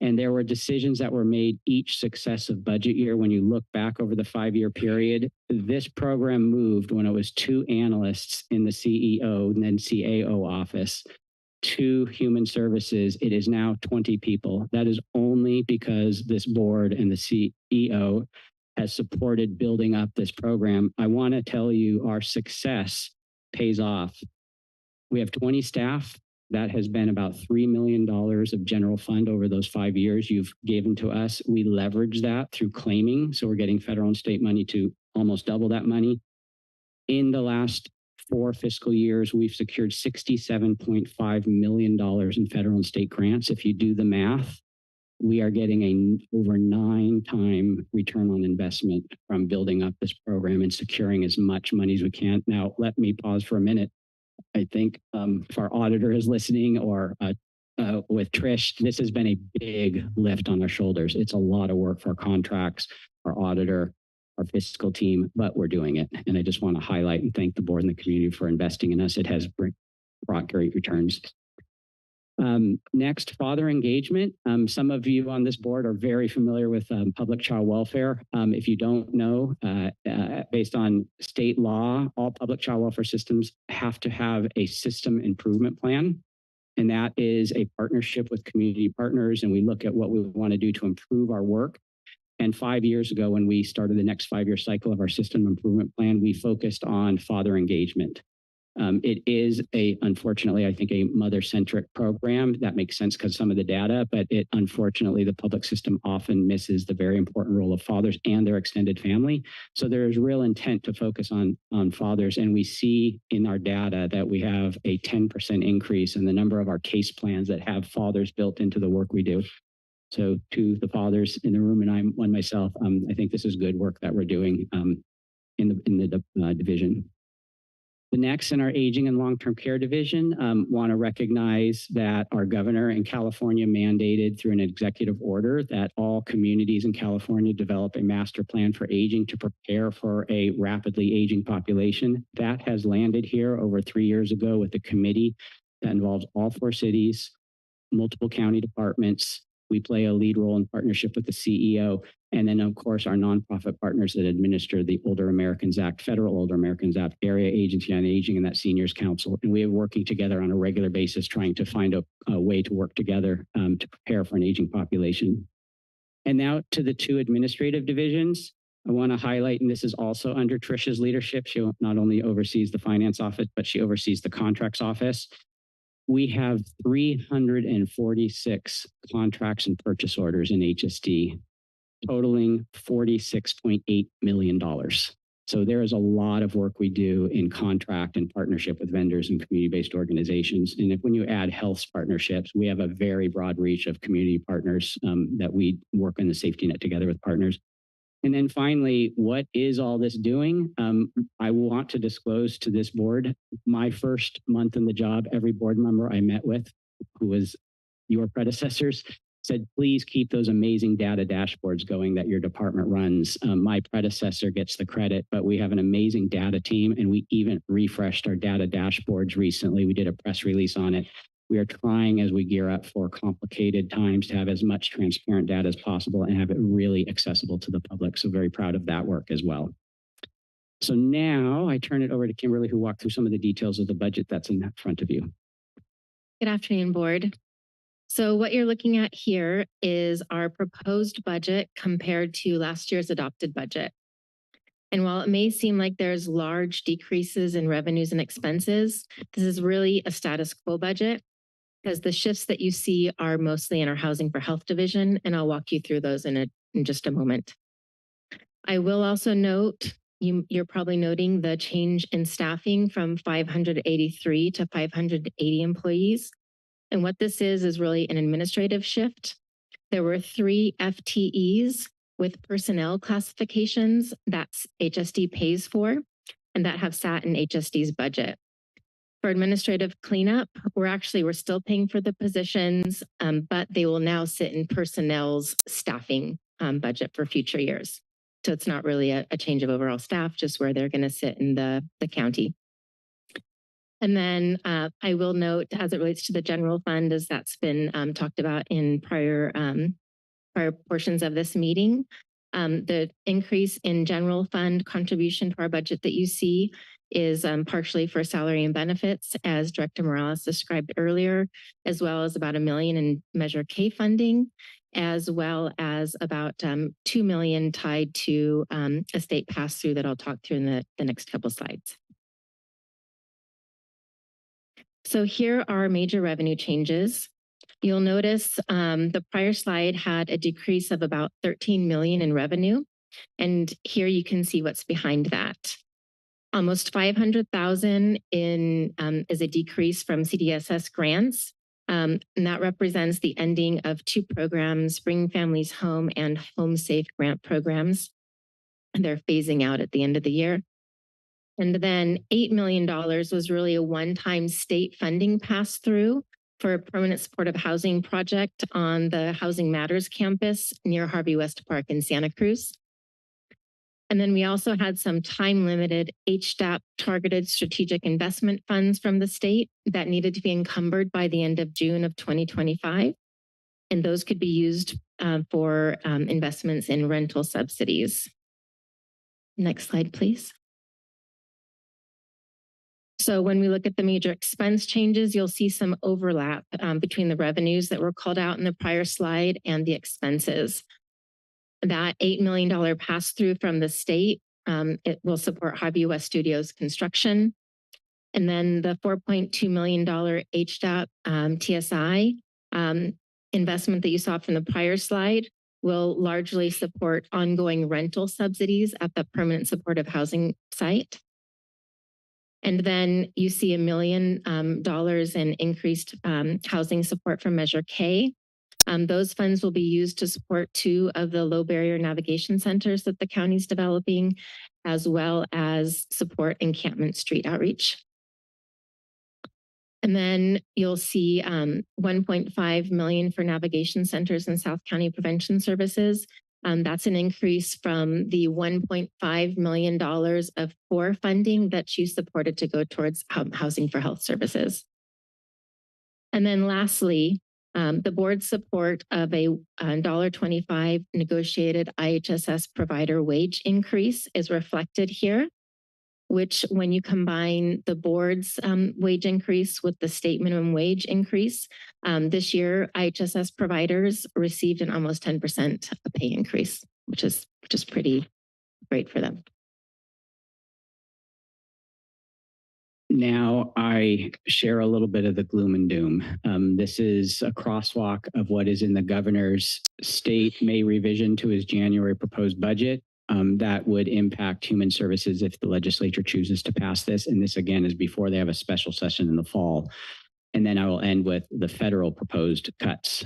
And there were decisions that were made each successive budget year. When you look back over the 5-year period, this program moved when it was 2 analysts in the CEO and then CAO office to human services, it is now 20 people. That is only because this board and the CEO has supported building up this program. I want to tell you our success pays off. We have 20 staff. That has been about $3 million of general fund over those 5 years you've given to us. We leverage that through claiming. So we're getting federal and state money to almost double that money. In the last 4 fiscal years, we've secured $67.5 million in federal and state grants. If you do the math, we are getting a over 9-time return on investment from building up this program and securing as much money as we can. Now, let me pause for a minute. I think if our auditor is listening or with Trish, this has been a big lift on our shoulders. It's a lot of work for our contracts, our auditor, our fiscal team, but we're doing it. And I just want to highlight and thank the board and the community for investing in us. It has brought great returns. Next, father engagement. Some of you on this board are very familiar with public child welfare. If you don't know, based on state law, all public child welfare systems have to have a system improvement plan. And that is a partnership with community partners. And we look at what we want to do to improve our work. And 5 years ago, when we started the next 5-year cycle of our system improvement plan, we focused on father engagement. It is unfortunately, I think, a mother-centric program. That makes sense because some of the data, but unfortunately, the public system often misses the very important role of fathers and their extended family. So there is real intent to focus on fathers. And we see in our data that we have a 10% increase in the number of our case plans that have fathers built into the work we do. So to the fathers in the room, and I'm one myself, I think this is good work that we're doing in the division. The next in our aging and long-term care division, want to recognize that our governor in California mandated through an executive order that all communities in California develop a master plan for aging to prepare for a rapidly aging population. That has landed here over 3 years ago with a committee that involves all 4 cities, multiple county departments. We play a lead role in partnership with the CEO. And then, of course, our nonprofit partners that administer the Older Americans Act, Federal Older Americans Act, Area Agency on Aging, and that Seniors Council. And we are working together on a regular basis, trying to find a way to work together to prepare for an aging population. And now to the 2 administrative divisions. I want to highlight, and this is also under Tricia's leadership. She not only oversees the finance office, but she oversees the contracts office. We have 346 contracts and purchase orders in HSD, totaling $46.8 million. So there is a lot of work we do in contract and partnership with vendors and community-based organizations. And when you add health partnerships, we have a very broad reach of community partners that we work in the safety net together with partners. And then finally, what is all this doing? I want to disclose to this board, my first month in the job, every board member I met with, who was your predecessors, said, please keep those amazing data dashboards going that your department runs. My predecessor gets the credit, but we have an amazing data team, and we even refreshed our data dashboards recently. We did a press release on it. We are trying, as we gear up for complicated times, to have as much transparent data as possible and have it really accessible to the public. So very proud of that work as well. So now I turn it over to Kimberly, who walked through some of the details of the budget that's in front of you. Good afternoon, board. So what you're looking at here is our proposed budget compared to last year's adopted budget. And while it may seem like there's large decreases in revenues and expenses, this is really a status quo budget, because the shifts that you see are mostly in our Housing for Health division, and I'll walk you through those in just a moment. I will also note, you're probably noting the change in staffing from 583 to 580 employees. And what this is really an administrative shift. There were 3 FTEs with personnel classifications that HSD pays for, and that have sat in HSD's budget. For administrative cleanup, we're still paying for the positions, but they will now sit in personnel's staffing budget for future years. So it's not really a change of overall staff, just where they're going to sit in the county. And then I will note, as it relates to the general fund, as that's been talked about in prior portions of this meeting, the increase in general fund contribution to our budget that you see is partially for salary and benefits, as Director Morales described earlier, as well as about $1 million in Measure K funding, as well as about $2 million tied to a state pass-through that I'll talk through in the next couple slides. So here are major revenue changes. You'll notice the prior slide had a decrease of about 13 million in revenue. And here you can see what's behind that. Almost 500,000 in is a decrease from CDSS grants. And that represents the ending of 2 programs, Bring Families Home and Home Safe grant programs. And they're phasing out at the end of the year. And then $8 million was really a one-time state funding pass-through for a permanent supportive housing project on the Housing Matters campus near Harvey West Park in Santa Cruz. And then we also had some time-limited HDAP targeted strategic investment funds from the state that needed to be encumbered by the end of June of 2025. And those could be used for investments in rental subsidies. Next slide, please. So when we look at the major expense changes, you'll see some overlap between the revenues that were called out in the prior slide and the expenses. That $8 million pass-through from the state, it will support Harvey West Studios construction. And then the $4.2 million HDAP TSI investment that you saw from the prior slide will largely support ongoing rental subsidies at the permanent supportive housing site. And then you see $1 million in increased housing support from Measure K. Those funds will be used to support 2 of the low barrier navigation centers that the county's developing, as well as support encampment street outreach. And then you'll see $1.5 million for navigation centers and South County prevention services. That's an increase from the $1.5 million of core funding that you supported to go towards Housing for Health Services. And then lastly, the board's support of a $1.25 negotiated IHSS provider wage increase is reflected here, which when you combine the board's wage increase with the state minimum wage increase, this year IHSS providers received an almost 10% pay increase, which is pretty great for them. Now I share a little bit of the gloom and doom. This is a crosswalk of what is in the governor's state May revision to his January proposed budget. That would impact human services if the legislature chooses to pass this. And this again is before they have a special session in the fall. And then I will end with the federal proposed cuts,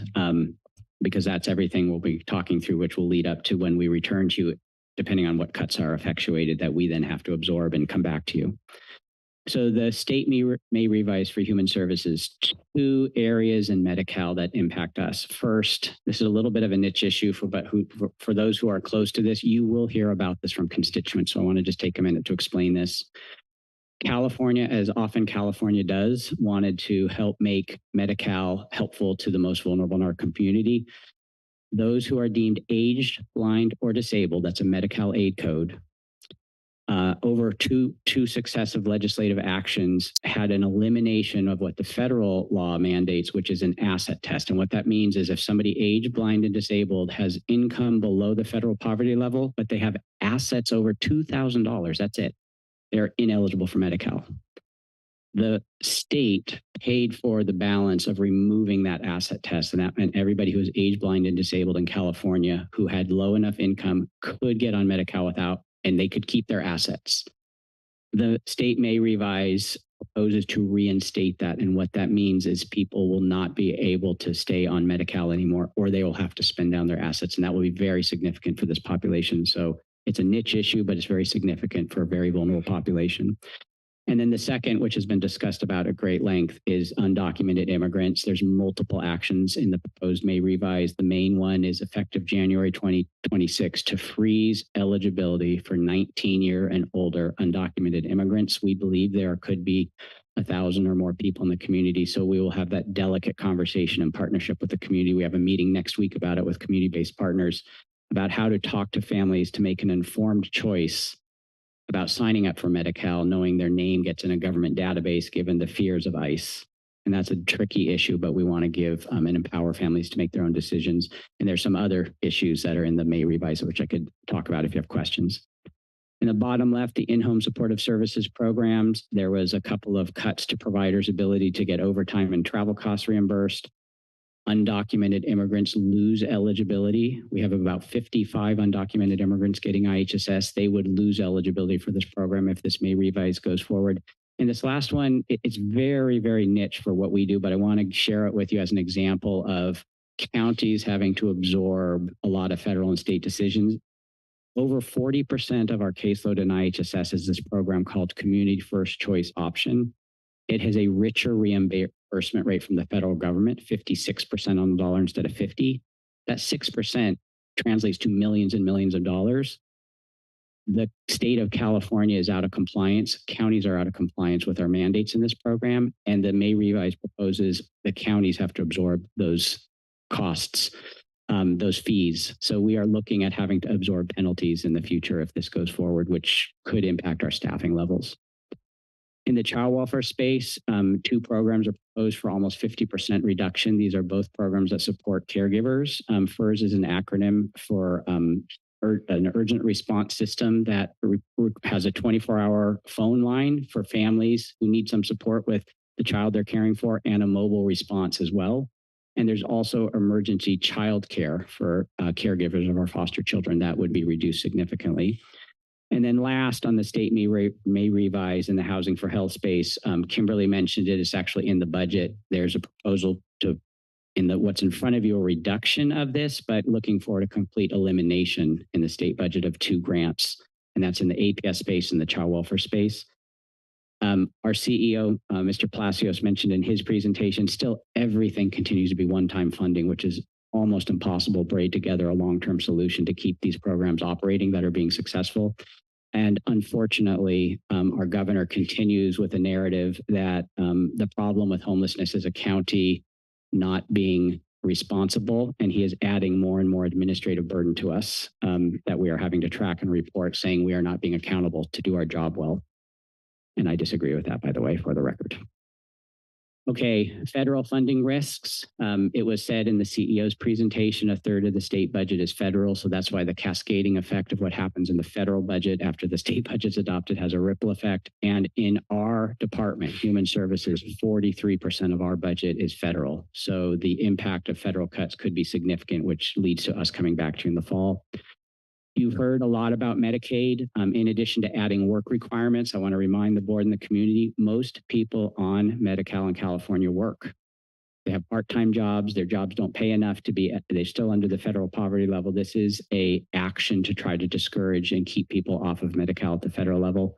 because that's everything we'll be talking through, which will lead up to when we return to you, depending on what cuts are effectuated, that we then have to absorb and come back to you. So the state may revise for human services 2 areas in Medi-Cal that impact us. First, this is a little bit of a niche issue for those who are close to this. You will hear about this from constituents. So I want to just take a minute to explain this. California, as often California does, wanted to help make Medi-Cal helpful to the most vulnerable in our community. Those who are deemed aged, blind, or disabled, that's a Medi-Cal aid code, over two successive legislative actions had an elimination of what the federal law mandates, which is an asset test. And what that means is if somebody aged, blind, and disabled has income below the federal poverty level, but they have assets over $2,000, that's it, they're ineligible for Medi-Cal. The state paid for the balance of removing that asset test, and that meant everybody who was age, blind, and disabled in California who had low enough income could get on Medi-Cal without, and they could keep their assets. The state may revise proposes to reinstate that. And what that means is people will not be able to stay on Medi-Cal anymore, or they will have to spend down their assets. And that will be very significant for this population. So it's a niche issue, but it's very significant for a very vulnerable population. And then the second, which has been discussed about at great length, is undocumented immigrants. There's multiple actions in the proposed May revise. The main one is effective January 2026 to freeze eligibility for 19-year and older undocumented immigrants. We believe there could be 1,000 or more people in the community. So we will have that delicate conversation in partnership with the community. We have a meeting next week about it with community-based partners about how to talk to families to make an informed choice about signing up for Medi-Cal, knowing their name gets in a government database, given the fears of ICE. And that's a tricky issue, but we want to give and empower families to make their own decisions. And there's some other issues that are in the May revise, which I could talk about if you have questions. In the bottom left, the in-home supportive services programs, there was a couple of cuts to providers' ability to get overtime and travel costs reimbursed. Undocumented immigrants lose eligibility. We have about 55 undocumented immigrants getting IHSS. They would lose eligibility for this program if this May revise goes forward. And this last one, it's very, very niche for what we do, but I want to share it with you as an example of counties having to absorb a lot of federal and state decisions. Over 40% of our caseload in IHSS is this program called Community First Choice Option. It has a richer reimbursement rate from the federal government, 56% on the dollar instead of 50. That 6% translates to millions and millions of dollars. The state of California is out of compliance. Counties are out of compliance with our mandates in this program. And the May revise proposes the counties have to absorb those costs, those fees. So we are looking at having to absorb penalties in the future if this goes forward, which could impact our staffing levels. In the child welfare space, 2 programs are proposed for almost 50% reduction. These are both programs that support caregivers. FERS is an acronym for an urgent response system that has a 24-hour phone line for families who need some support with the child they're caring for, and a mobile response as well. And there's also emergency child care for caregivers of our foster children that would be reduced significantly. And then last, on the state may revise in the housing for health space, Kimberly mentioned it. It's actually in the budget. There's a proposal to, what's in front of you, a reduction of this, but looking for a complete elimination in the state budget of 2 grants. And that's in the APS space and the child welfare space. Our CEO, Mr. Palacios, mentioned in his presentation, still everything continues to be one-time funding, which is almost impossible to braid together a long-term solution to keep these programs operating that are being successful. And unfortunately, our governor continues with a narrative that the problem with homelessness is a county not being responsible, and he is adding more and more administrative burden to us that we are having to track and report, saying we are not being accountable to do our job well. And I disagree with that, by the way, for the record. Okay, federal funding risks. It was said in the CEO's presentation, 1/3 of the state budget is federal. So that's why the cascading effect of what happens in the federal budget after the state budget's adopted has a ripple effect. And in our department, Human Services, 43% of our budget is federal. So the impact of federal cuts could be significant, which leads to us coming back to you in the fall. You've heard a lot about Medicaid. In addition to adding work requirements, I want to remind the board and the community, most people on Medi-Cal in California work. They have part-time jobs. Their jobs don't pay enough to be, they're still under the federal poverty level. This is an action to try to discourage and keep people off of Medi-Cal at the federal level.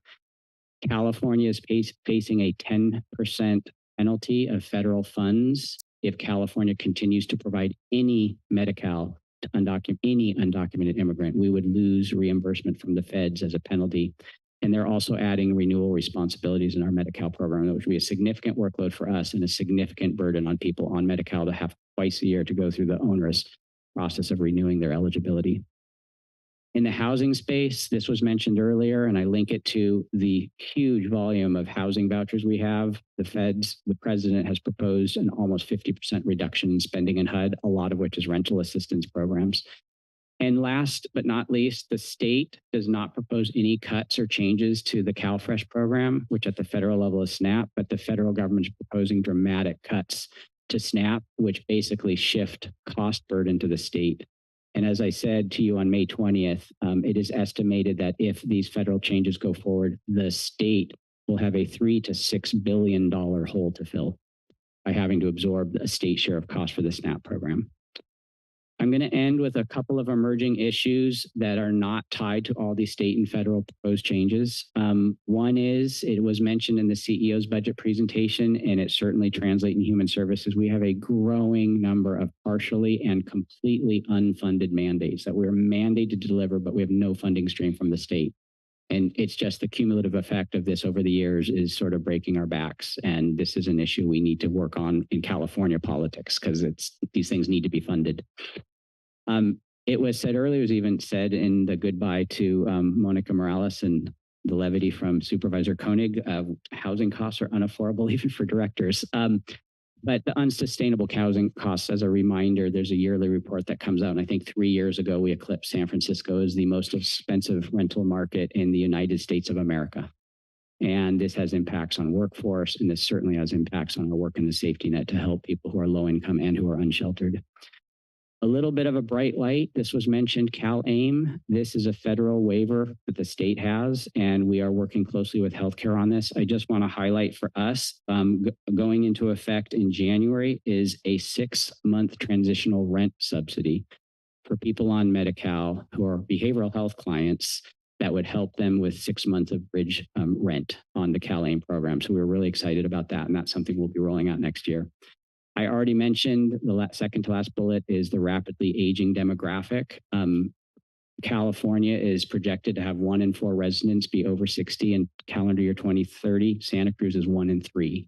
California is facing a 10% penalty of federal funds if California continues to provide any Medi-Cal to any undocumented immigrant. We would lose reimbursement from the feds as a penalty. And they're also adding renewal responsibilities in our Medi-Cal program, which would be a significant workload for us and a significant burden on people on Medi-Cal to have twice a year to go through the onerous process of renewing their eligibility. In the housing space, this was mentioned earlier, and I link it to the huge volume of housing vouchers we have. The president has proposed an almost 50% reduction in spending in HUD, a lot of which is rental assistance programs. And last but not least, the state does not propose any cuts or changes to the CalFresh program, which at the federal level is SNAP, but the federal government is proposing dramatic cuts to SNAP, which basically shift cost burden to the state. And as I said to you on May 20th, it is estimated that if these federal changes go forward, the state will have a $3 to $6 billion hole to fill by having to absorb a state share of cost for the SNAP program. I'm going to end with a couple of emerging issues that are not tied to all these state and federal proposed changes. One is, it was mentioned in the CEO's budget presentation, and it certainly translates in human services. We have a growing number of partially and completely unfunded mandates that we're mandated to deliver, but we have no funding stream from the state. And it's just the cumulative effect of this over the years is sort of breaking our backs. And this is an issue we need to work on in California politics because these things need to be funded. It was said earlier, it was even said in the goodbye to Monica Morales and the levity from Supervisor Koenig. Housing costs are unaffordable even for directors. But the unsustainable housing costs, as a reminder, there's a yearly report that comes out. And I think 3 years ago, we eclipsed San Francisco as the most expensive rental market in the United States of America. And this has impacts on workforce, and this certainly has impacts on our work in the safety net to help people who are low income and who are unsheltered. A little bit of a bright light. This was mentioned, CalAIM. This is a federal waiver that the state has, and we are working closely with healthcare on this. I just want to highlight for us, going into effect in January is a 6-month transitional rent subsidy for people on Medi-Cal who are behavioral health clients that would help them with 6 months of bridge rent on the CalAIM program. So we're really excited about that, and that's something we'll be rolling out next year. I already mentioned the second to last bullet is the rapidly aging demographic. California is projected to have 1 in 4 residents be over 60 in calendar year 2030. Santa Cruz is 1 in 3.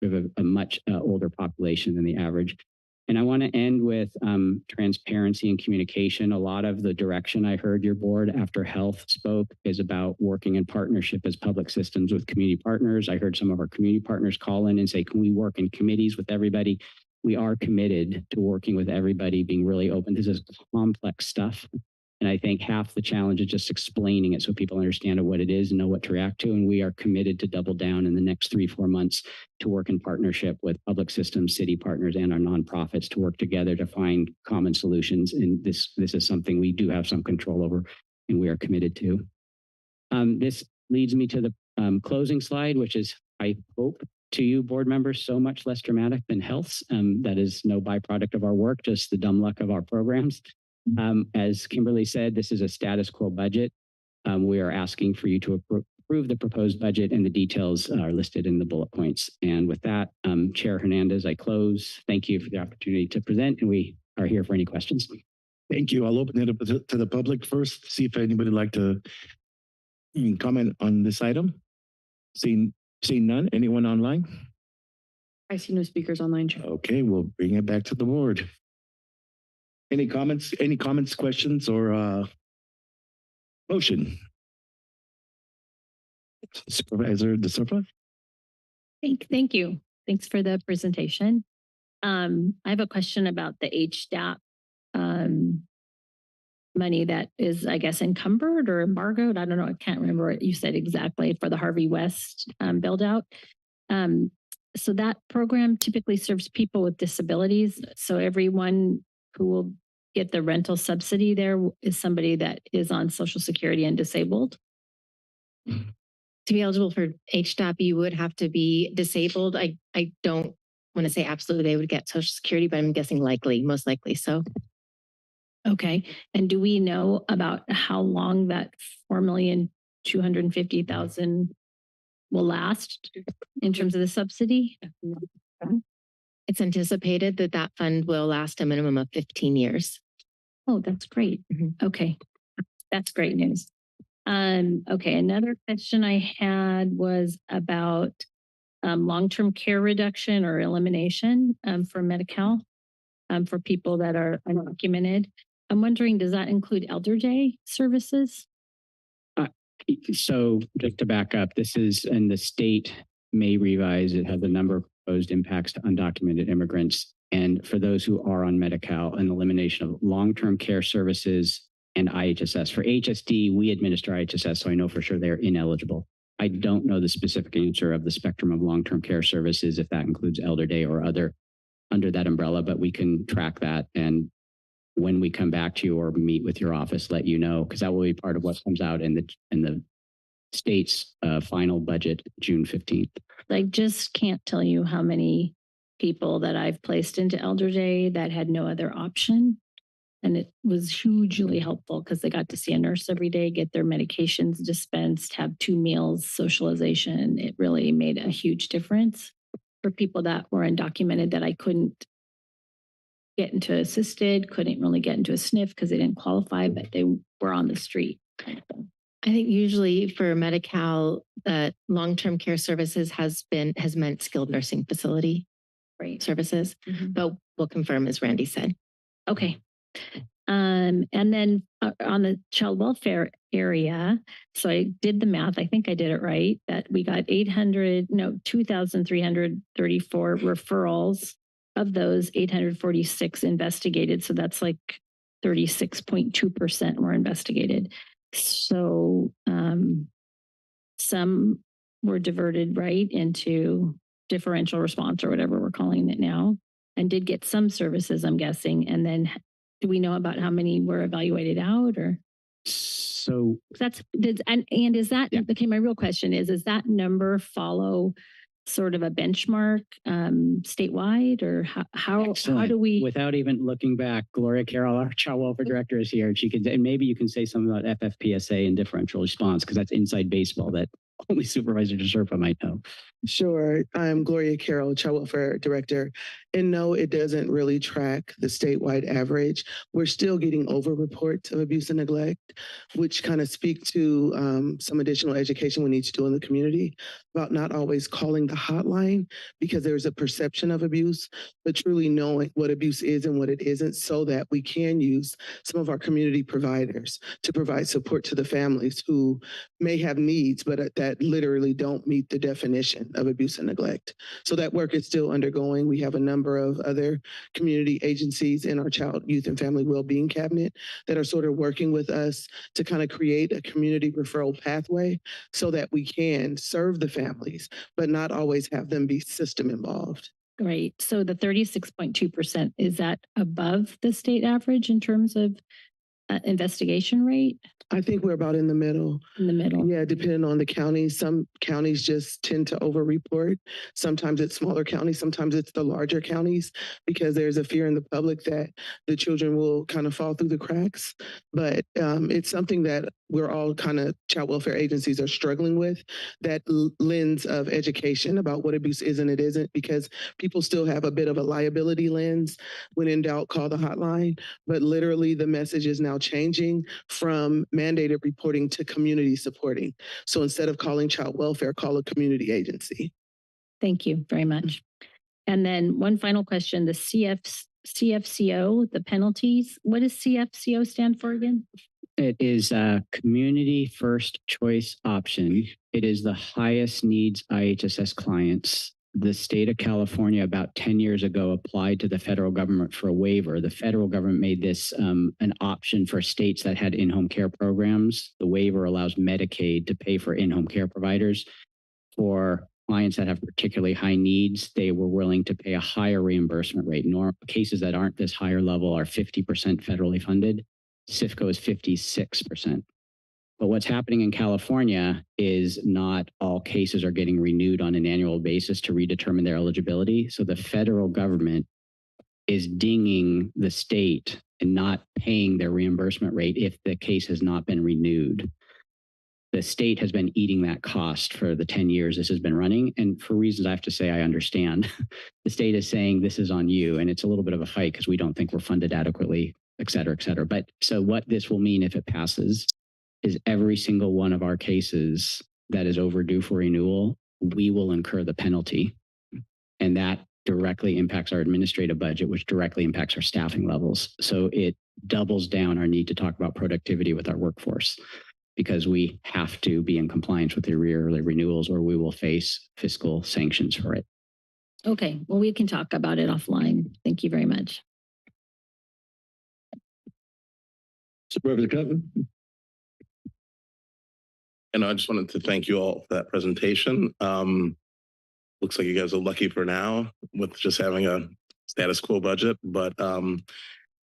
We have a much older population than the average. And I want to end with transparency and communication. A lot of the direction I heard your board after health spoke is about working in partnership as public systems with community partners. I heard some of our community partners call in and say, can we work in committees with everybody? We are committed to working with everybody, being really open. This is complex stuff. And I think half the challenge is just explaining it so people understand what it is and know what to react to. And we are committed to double down in the next 3-4 months to work in partnership with public systems, city partners, and our nonprofits to work together to find common solutions. And this is something we do have some control over, and we are committed to. This leads me to the closing slide, which is, I hope, to you board members, so much less dramatic than health's. That is no byproduct of our work, just the dumb luck of our programs. As Kimberly said, this is a status quo budget. We are asking for you to approve the proposed budget, and the details are listed in the bullet points. And with that, Chair Hernandez, I close. Thank you for the opportunity to present, and we are here for any questions. Thank you. I'll open it up to the public first, see if anybody would like to comment on this item. Seeing none. Anyone online? I see no speakers online, Chair. Okay, we'll bring it back to the board. Any comments, questions, or motion? Supervisor De Silva? Thank you. Thanks for the presentation. I have a question about the HDAP money that is, I guess, encumbered or embargoed. I don't know. I can't remember what you said exactly for the Harvey West build out. So that program typically serves people with disabilities. So everyone who will get the rental subsidy there is somebody that is on Social Security and disabled. To be eligible for HDAP, you would have to be disabled. I don't want to say absolutely they would get Social Security, but I'm guessing likely, most likely so. Okay. And do we know about how long that 4,250,000 will last in terms of the subsidy? It's anticipated that that fund will last a minimum of 15 years. Oh, that's great. Okay. That's great news. Okay. Another question I had was about long-term care reduction or elimination for Medi-Cal for people that are undocumented. I'm wondering, does that include elder day services? So just to back up, this is, and the state may revise it, has a number of proposed impacts to undocumented immigrants. And for those who are on Medi-Cal, an elimination of long-term care services and IHSS. For HSD, we administer IHSS, so I know for sure they're ineligible. I don't know the specific answer of the spectrum of long-term care services, if that includes elder day or other under that umbrella, but we can track that. And when we come back to you or meet with your office, let you know, because that will be part of what comes out in the state's final budget, June 15th. I just can't tell you how many people that I've placed into elder day that had no other option. And it was hugely helpful because they got to see a nurse every day, get their medications dispensed, have 2 meals, socialization. It really made a huge difference for people that were undocumented that I couldn't get into assisted, couldn't really get into a SNF because they didn't qualify, but they were on the street. I think usually for Medi-Cal, long-term care services has meant skilled nursing facility services, but we'll confirm, as Randy said. Okay. And then on the child welfare area, so I did the math, I think I did it right, that we got 2,334 referrals. Of those, 846 investigated. So that's like 36.2% were investigated. So some were diverted right into differential response or whatever we're calling it now, and did get some services, I'm guessing. And then do we know about how many were evaluated out, or? So That's, and is that, okay, my real question is that number follow sort of a benchmark statewide, or how do we? Without even looking back, Gloria Carroll, our child welfare director, is here. She could, and maybe you can say something about FFPSA and differential response, because that's inside baseball that only Supervisor DeSerpa might know. Sure. I'm Gloria Carroll, Child Welfare Director. And no, it doesn't really track the statewide average. We're still getting over reports of abuse and neglect, which kind of speak to some additional education we need to do in the community about not always calling the hotline because there's a perception of abuse, but truly knowing what abuse is and what it isn't, so that we can use some of our community providers to provide support to the families who may have needs, but that literally don't meet the definition of abuse and neglect. So that work is still undergoing. We have a number of other community agencies in our Child, Youth, and Family Wellbeing Cabinet that are sort of working with us to kind of create a community referral pathway so that we can serve the families, but not always have them be system involved. Right. So the 36.2%, is that above the state average in terms of investigation rate? I think we're about in the middle. In the middle. Yeah, depending on the county. Some counties just tend to over-report. Sometimes it's smaller counties, sometimes it's the larger counties, because there's a fear in the public that the children will kind of fall through the cracks. But it's something that we're all kind of, child welfare agencies are struggling with, that lens of education about what abuse is and it isn't, because people still have a bit of a liability lens. When in doubt, call the hotline. But literally the message is now changing from mandated reporting to community supporting. So instead of calling child welfare, call a community agency. Thank you very much. And then one final question, the CFCO, the penalties, what does CFCO stand for again? It is a community first choice option. It is the highest needs IHSS clients. The state of California about 10 years ago applied to the federal government for a waiver. The federal government made this an option for states that had in-home care programs. The waiver allows Medicaid to pay for in-home care providers. For clients that have particularly high needs, they were willing to pay a higher reimbursement rate. Cases that aren't this higher level are 50% federally funded. CFCO is 56%. But what's happening in California is not all cases are getting renewed on an annual basis to redetermine their eligibility. So the federal government is dinging the state and not paying their reimbursement rate if the case has not been renewed. The state has been eating that cost for the 10 years this has been running. And for reasons I have to say I understand, the state is saying this is on you. And it's a little bit of a fight because we don't think we're funded adequately, et cetera, et cetera. But so what this will mean if it passes is every single one of our cases that is overdue for renewal, we will incur the penalty. And that directly impacts our administrative budget, which directly impacts our staffing levels. So it doubles down our need to talk about productivity with our workforce, because we have to be in compliance with the early renewals or we will face fiscal sanctions for it. Okay, well, we can talk about it offline. Thank you very much. Supervisor Cutton. And I just wanted to thank you all for that presentation. Looks like you guys are lucky for now with just having a status quo budget, but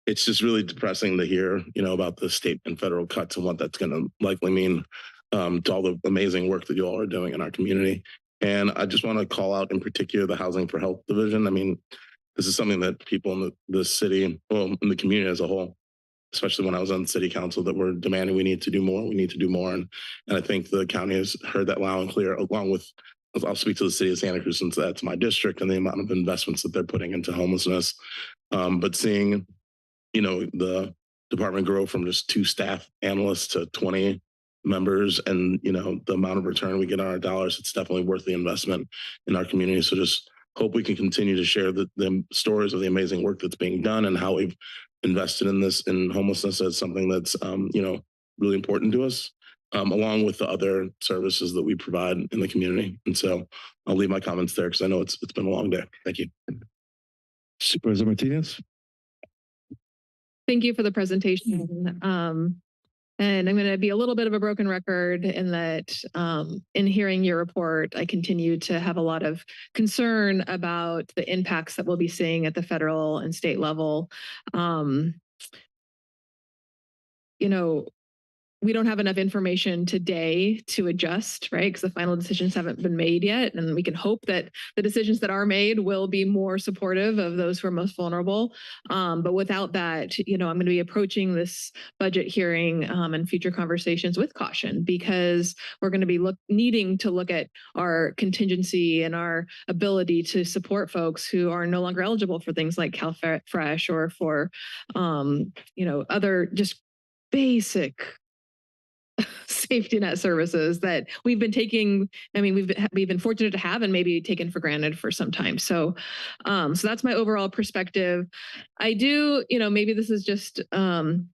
it's just really depressing to hear, about the state and federal cuts and what that's going to likely mean to all the amazing work that you all are doing in our community. And I just want to call out in particular the Housing for Health Division. I mean, this is something that people in the city, well, in the community as a whole, especially when I was on the city council, that were demanding we need to do more. We need to do more. And I think the county has heard that loud and clear, along with, I'll speak to the city of Santa Cruz since that's my district and the amount of investments that they're putting into homelessness. But seeing, the department grow from just 2 staff analysts to 20 members and, the amount of return we get on our dollars, it's definitely worth the investment in our community. So just hope we can continue to share the stories of the amazing work that's being done and how we've invested in this, in homelessness, as something that's, really important to us, along with the other services that we provide in the community. And so I'll leave my comments there because I know it's been a long day. Thank you. Supervisor Martinez. Thank you for the presentation. And I'm going to be a little bit of a broken record in that in hearing your report, I continue to have a lot of concern about the impacts that we'll be seeing at the federal and state level. We don't have enough information today to adjust, right? Because the final decisions haven't been made yet. And we can hope that the decisions that are made will be more supportive of those who are most vulnerable. But without that, I'm going to be approaching this budget hearing and future conversations with caution, because we're going to be needing to look at our contingency and our ability to support folks who are no longer eligible for things like CalFresh or for, other just basic safety net services that we've been taking. I mean, we've been fortunate to have and maybe taken for granted for some time. So that's my overall perspective. I do, maybe this is just coming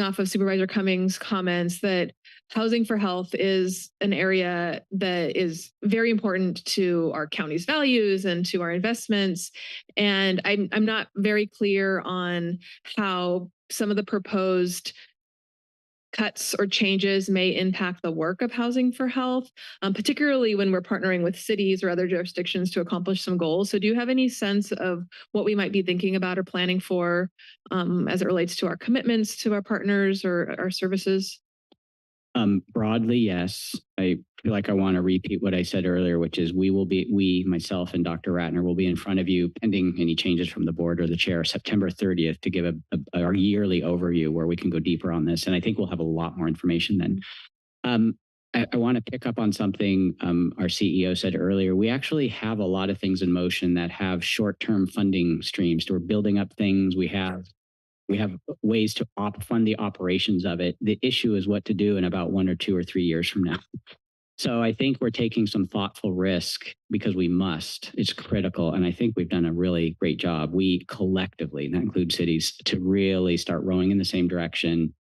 off of Supervisor Cummings' comments that housing for health is an area that is very important to our county's values and to our investments. And I'm not very clear on how some of the proposed cuts or changes may impact the work of Housing for Health, particularly when we're partnering with cities or other jurisdictions to accomplish some goals. So do you have any sense of what we might be thinking about or planning for as it relates to our commitments to our partners or our services? Broadly, yes. I feel like I want to repeat what I said earlier, which is myself and Dr. Ratner will be in front of you pending any changes from the board or the chair September 30th to give a yearly overview where we can go deeper on this. And I think we'll have a lot more information then. I want to pick up on something our CEO said earlier. We actually have a lot of things in motion that have short-term funding streams. So we're building up things. We have ways to fund the operations of it. The issue is what to do in about 1 or 2 or 3 years from now. So I think we're taking some thoughtful risk because we must. It's critical. And I think we've done a really great job. We collectively, that includes cities, to really start rowing in the same direction,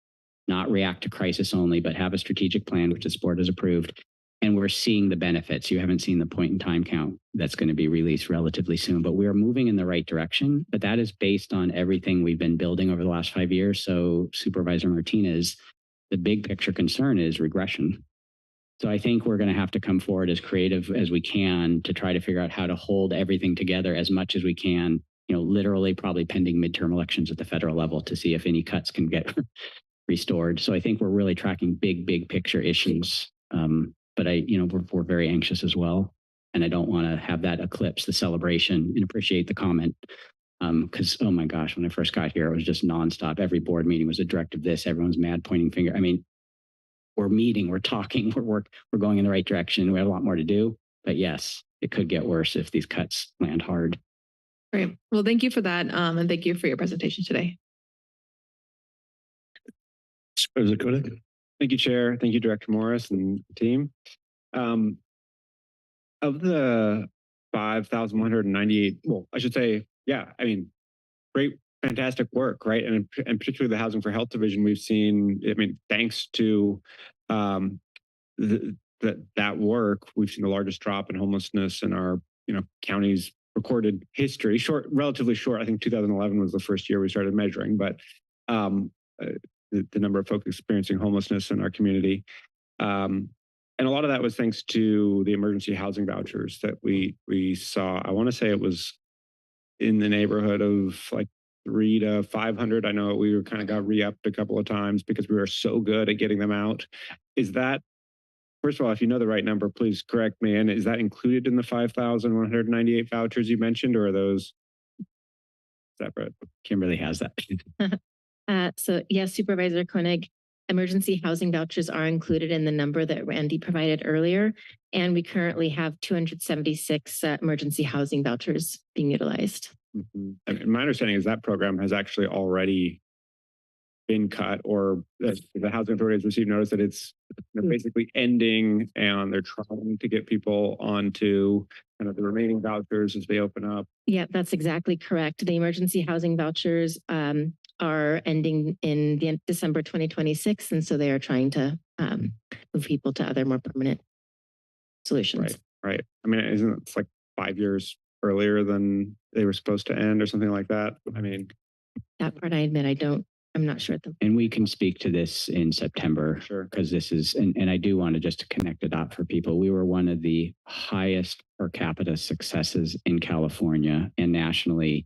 not react to crisis only, but have a strategic plan, which this board has approved. And we're seeing the benefits. You haven't seen the point in time count that's going to be released relatively soon, but we are moving in the right direction. But that is based on everything we've been building over the last 5 years. So Supervisor Martinez, the big picture concern is regression. So I think we're going to have to come forward as creative as we can to try to figure out how to hold everything together as much as we can, literally probably pending midterm elections at the federal level to see if any cuts can get restored. So I think we're really tracking big picture issues. But we're very anxious as well. And I don't want to have that eclipse the celebration, and appreciate the comment. Because, oh my gosh, when I first got here, it was just nonstop. Every board meeting was a directive this, everyone's mad, pointing finger. I mean, we're meeting, we're talking, we're going in the right direction. We have a lot more to do, but yes, it could get worse if these cuts land hard. Great. Well, thank you for that. And thank you for your presentation today. Supervisor Koenig. Thank you, Chair. Thank you, Director Morris and team. Of the 5,198, well, I should say, yeah, I mean, great, fantastic work, right? And particularly the Housing for Health Division, we've seen, I mean, thanks to that work, we've seen the largest drop in homelessness in our, county's recorded history. Relatively short. I think 2011 was the first year we started measuring, but the number of folks experiencing homelessness in our community. And a lot of that was thanks to the emergency housing vouchers that we saw. I want to say it was in the neighborhood of like 300 to 500. I know we kind of got re-upped a couple of times because we were so good at getting them out. Is that, first of all, if you know the right number, please correct me. And is that included in the 5,198 vouchers you mentioned, or are those separate? Kimberly has that. So yes, Supervisor Koenig, emergency housing vouchers are included in the number that Randy provided earlier. And we currently have 276 emergency housing vouchers being utilized. And my understanding is that program has actually already been cut, or that the housing authority has received notice that it's basically ending, and they're trying to get people onto kind of the remaining vouchers as they open up. Yeah, that's exactly correct. The emergency housing vouchers are ending in the December 2026, and so they are trying to move people to other more permanent solutions. Right. I mean, isn't it like 5 years earlier than they were supposed to end or something like that? I mean, That part I admit I'm not sure at the. And we can speak to this in September. Sure. Because this is, and I do want to just connect it up for people. We were one of the highest per capita successes in California and nationally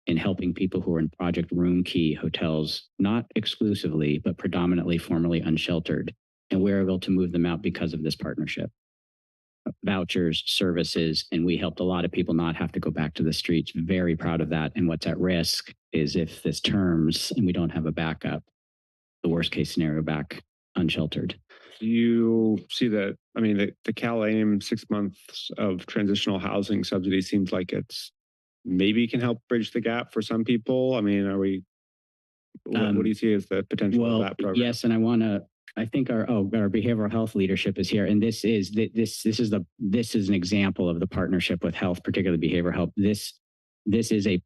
in helping people who are in Project Room Key hotels, not exclusively, but predominantly formerly unsheltered. And we're able to move them out because of this partnership. Vouchers, services, and we helped a lot of people not have to go back to the streets. Very proud of that. And what's at risk is if this terms and we don't have a backup, the worst case scenario back unsheltered. do you see that? I mean, the Cal AIM 6 months of transitional housing subsidy seems like it's maybe can help bridge the gap for some people. I mean, are we, what do you see as the potential of that program? Yes, and I think our behavioral health leadership is here, and this is an example of the partnership with health, particularly behavioral health. This is a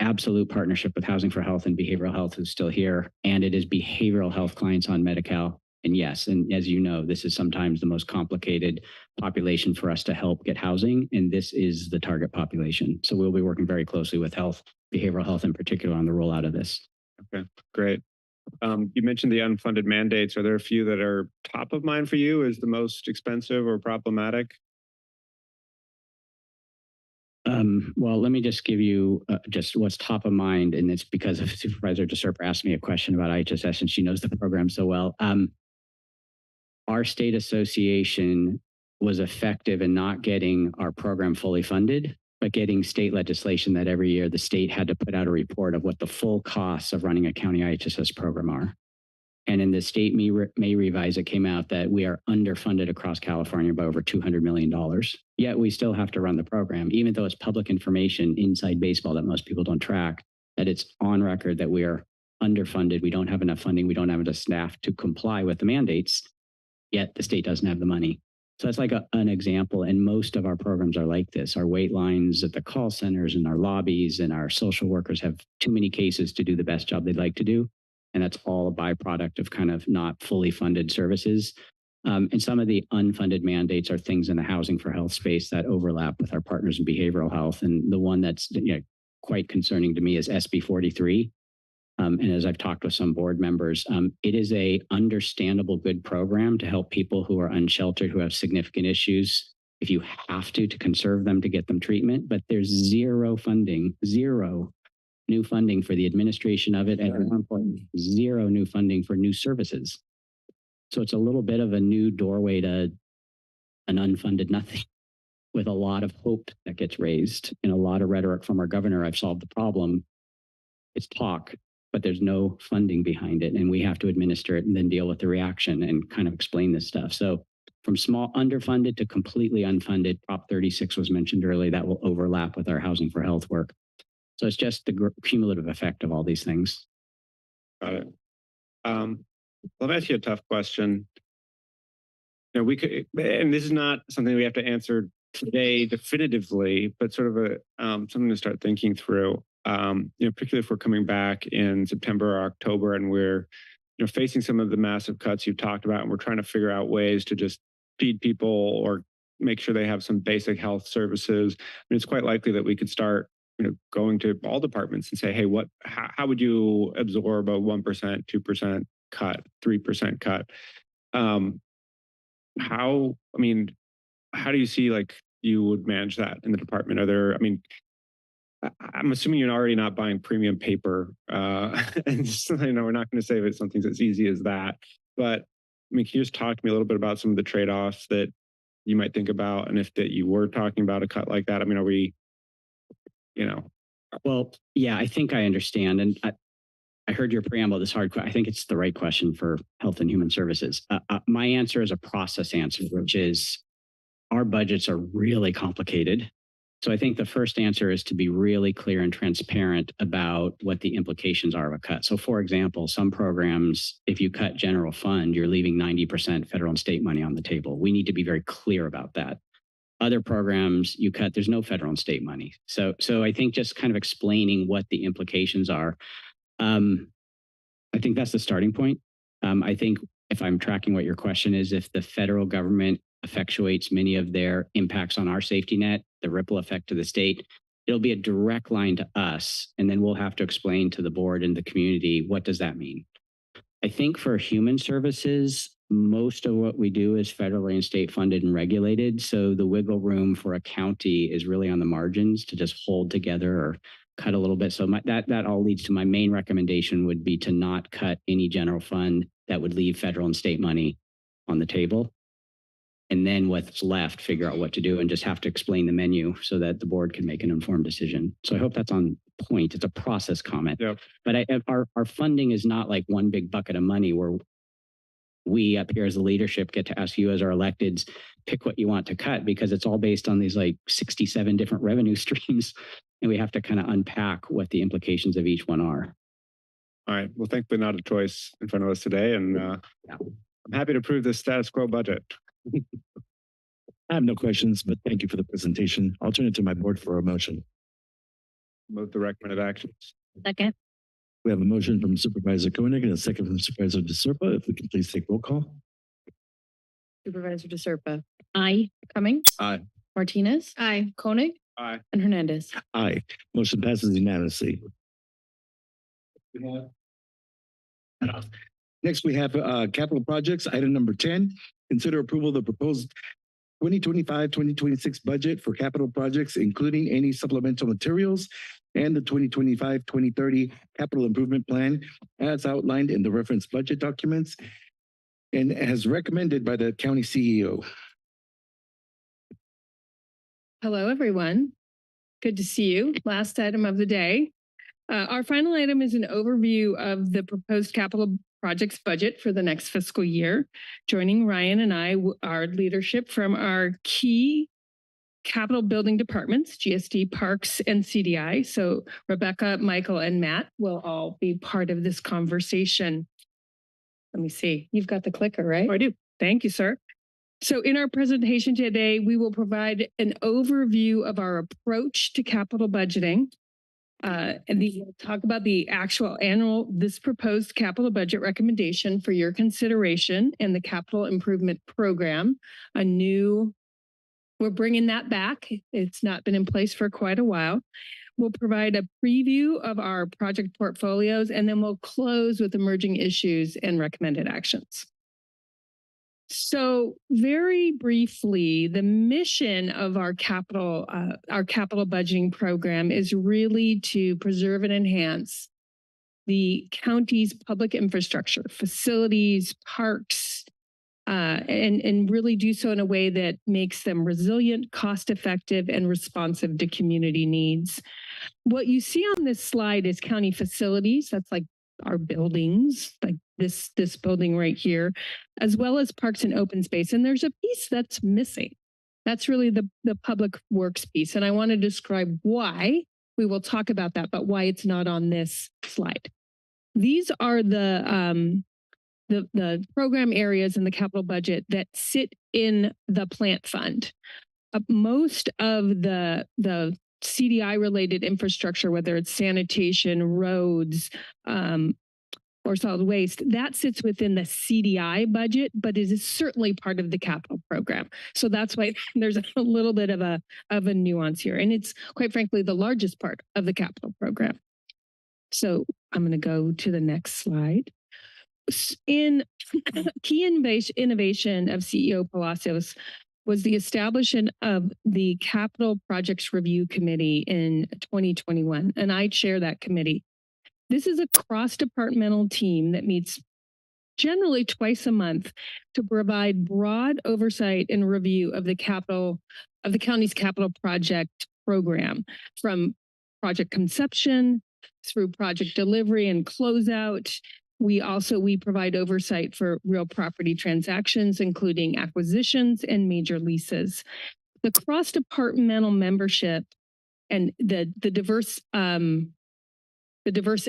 absolute partnership with Housing for Health and Behavioral Health, who's still here, and it is behavioral health clients on Medi-Cal. And yes, and as you know, this is sometimes the most complicated population for us to help get housing, and this is the target population. So we'll be working very closely with health, behavioral health in particular, on the rollout of this. Okay, great. You mentioned the unfunded mandates. Are there a few that are top of mind for you as the most expensive or problematic? Well, let me just give you just what's top of mind, and it's because of Supervisor DeSerpa asked me a question about IHSS, and she knows the program so well. Our state association was effective in not getting our program fully funded, but getting state legislation that every year the state had to put out a report of what the full costs of running a county IHSS program are. And in the state May revise, it came out that we are underfunded across California by over $200 million. Yet we still have to run the program, even though it's public information inside baseball that most people don't track, that it's on record that we are underfunded. We don't have enough funding. We don't have enough staff to comply with the mandates, yet the state doesn't have the money. So that's like an example. And most of our programs are like this. Our wait lines at the call centers and our lobbies and our social workers have too many cases to do the best job they'd like to do. And that's all a byproduct of kind of not fully funded services. And some of the unfunded mandates are things in the Housing for Health space that overlap with our partners in behavioral health. And the one that's quite concerning to me is SB 43. And as I've talked with some board members, it is a understandable good program to help people who are unsheltered, who have significant issues. If you have to conserve them to get them treatment, but there's zero new funding for the administration of it, and more importantly, zero new funding for new services. So it's a little bit of a new doorway to an unfunded nothing, with a lot of hope that gets raised and a lot of rhetoric from our governor. I've solved the problem. It's talk, but there's no funding behind it, and we have to administer it and then deal with the reaction and kind of explain this stuff. So from small underfunded to completely unfunded, Prop 36 was mentioned earlier, that will overlap with our Housing for Health work. So it's just the cumulative effect of all these things. Got it. Let me ask you a tough question. We could, and this is not something we have to answer today definitively, but sort of something to start thinking through. Particularly if we're coming back in September or October and we're facing some of the massive cuts you've talked about, and we're trying to figure out ways to just feed people or make sure they have some basic health services. It's quite likely that we could start going to all departments and say, hey, how would you absorb a 1%, 2% cut, 3% cut? How do you see you would manage that in the department? I'm assuming you're already not buying premium paper, and we're not going to say it's something as easy as that. But can you just talk to me a little bit about some of the trade-offs that you might think about, and if that you were talking about a cut like that? Are we, Well, yeah, I think I understand, and I heard your preamble. This hard question. I think it's the right question for Health and Human Services. My answer is a process answer, which is our budgets are really complicated. So I think the first answer is to be really clear and transparent about what the implications are of a cut. So for example, some programs, if you cut general fund, you're leaving 90% federal and state money on the table. We need to be very clear about that. Other programs you cut, there's no federal and state money. So I think just kind of explaining what the implications are. I think that's the starting point. I think if I'm tracking what your question is, if the federal government effectuates many of their impacts on our safety net, the ripple effect to the state, it'll be a direct line to us. And then we'll have to explain to the board and the community, what does that mean? I think for human services, most of what we do is federally and state funded and regulated. So the wiggle room for a county is really on the margins to just hold together or cut a little bit. So that all leads to my main recommendation would be to not cut any general fund that would leave federal and state money on the table. And then what's left, figure out what to do and just have to explain the menu so that the board can make an informed decision. So I hope that's on point. It's a process comment. Yep. But our funding is not like one big bucket of money where we up here as the leadership get to ask you as our electeds, pick what you want to cut, because it's all based on these like 67 different revenue streams. And we have to kind of unpack what the implications of each one are. All right. Well, thankfully not a choice in front of us today. And I'm happy to approve the status quo budget. I have no questions, but thank you for the presentation. I'll turn it to my board for a motion. Move the recommended actions. Second. We have a motion from Supervisor Koenig and a second from Supervisor DeSerpa. If we can please take roll call. Supervisor DeSerpa. Aye. Cummings. Aye. Martinez. Aye. Koenig. Aye. And Hernandez. Aye. Motion passes unanimously. Next, we have capital projects. Item number 10, consider approval of the proposed 2025-2026 budget for capital projects, including any supplemental materials and the 2025-2030 capital improvement plan as outlined in the reference budget documents and as recommended by the county CEO. Hello, everyone. Good to see you. Last item of the day. Our final item is an overview of the proposed capital projects budget for the next fiscal year. Joining Ryan and I are leadership from our key capital building departments, GSD, Parks, and CDI. So Rebecca, Michael, and Matt will all be part of this conversation. Let me see. You've got the clicker, right? I do. Thank you, sir. So in our presentation today, we will provide an overview of our approach to capital budgeting. And we'll talk about the actual this proposed capital budget recommendation for your consideration and the capital improvement program. We're bringing that back. It's not been in place for quite a while. We'll provide a preview of our project portfolios, and then we'll close with emerging issues and recommended actions. So very briefly, the mission of our capital budgeting program is really to preserve and enhance the county's public infrastructure, facilities, parks, and really do so in a way that makes them resilient, cost-effective, and responsive to community needs. What you see on this slide is county facilities. That's like our buildings, like this building right here, as well as parks and open space. And there's a piece that's missing. That's really the public works piece. And I want to describe why. We will talk about that, but why it's not on this slide. These are the program areas in the capital budget that sit in the plant fund. Most of the CDI related infrastructure, whether it's sanitation, roads, or solid waste, that sits within the CDI budget, but it is certainly part of the capital program. So that's why there's a little bit of a nuance here. And it's quite frankly, the largest part of the capital program. So I'm going to go to the next slide. In key innovation of CEO Palacios was the establishment of the Capital Projects Review Committee in 2021, and I chair that committee. This is a cross-departmental team that meets generally twice a month to provide broad oversight and review of the county's capital project program, from project conception through project delivery and closeout. We provide oversight for real property transactions, including acquisitions and major leases. The cross-departmental membership and the diverse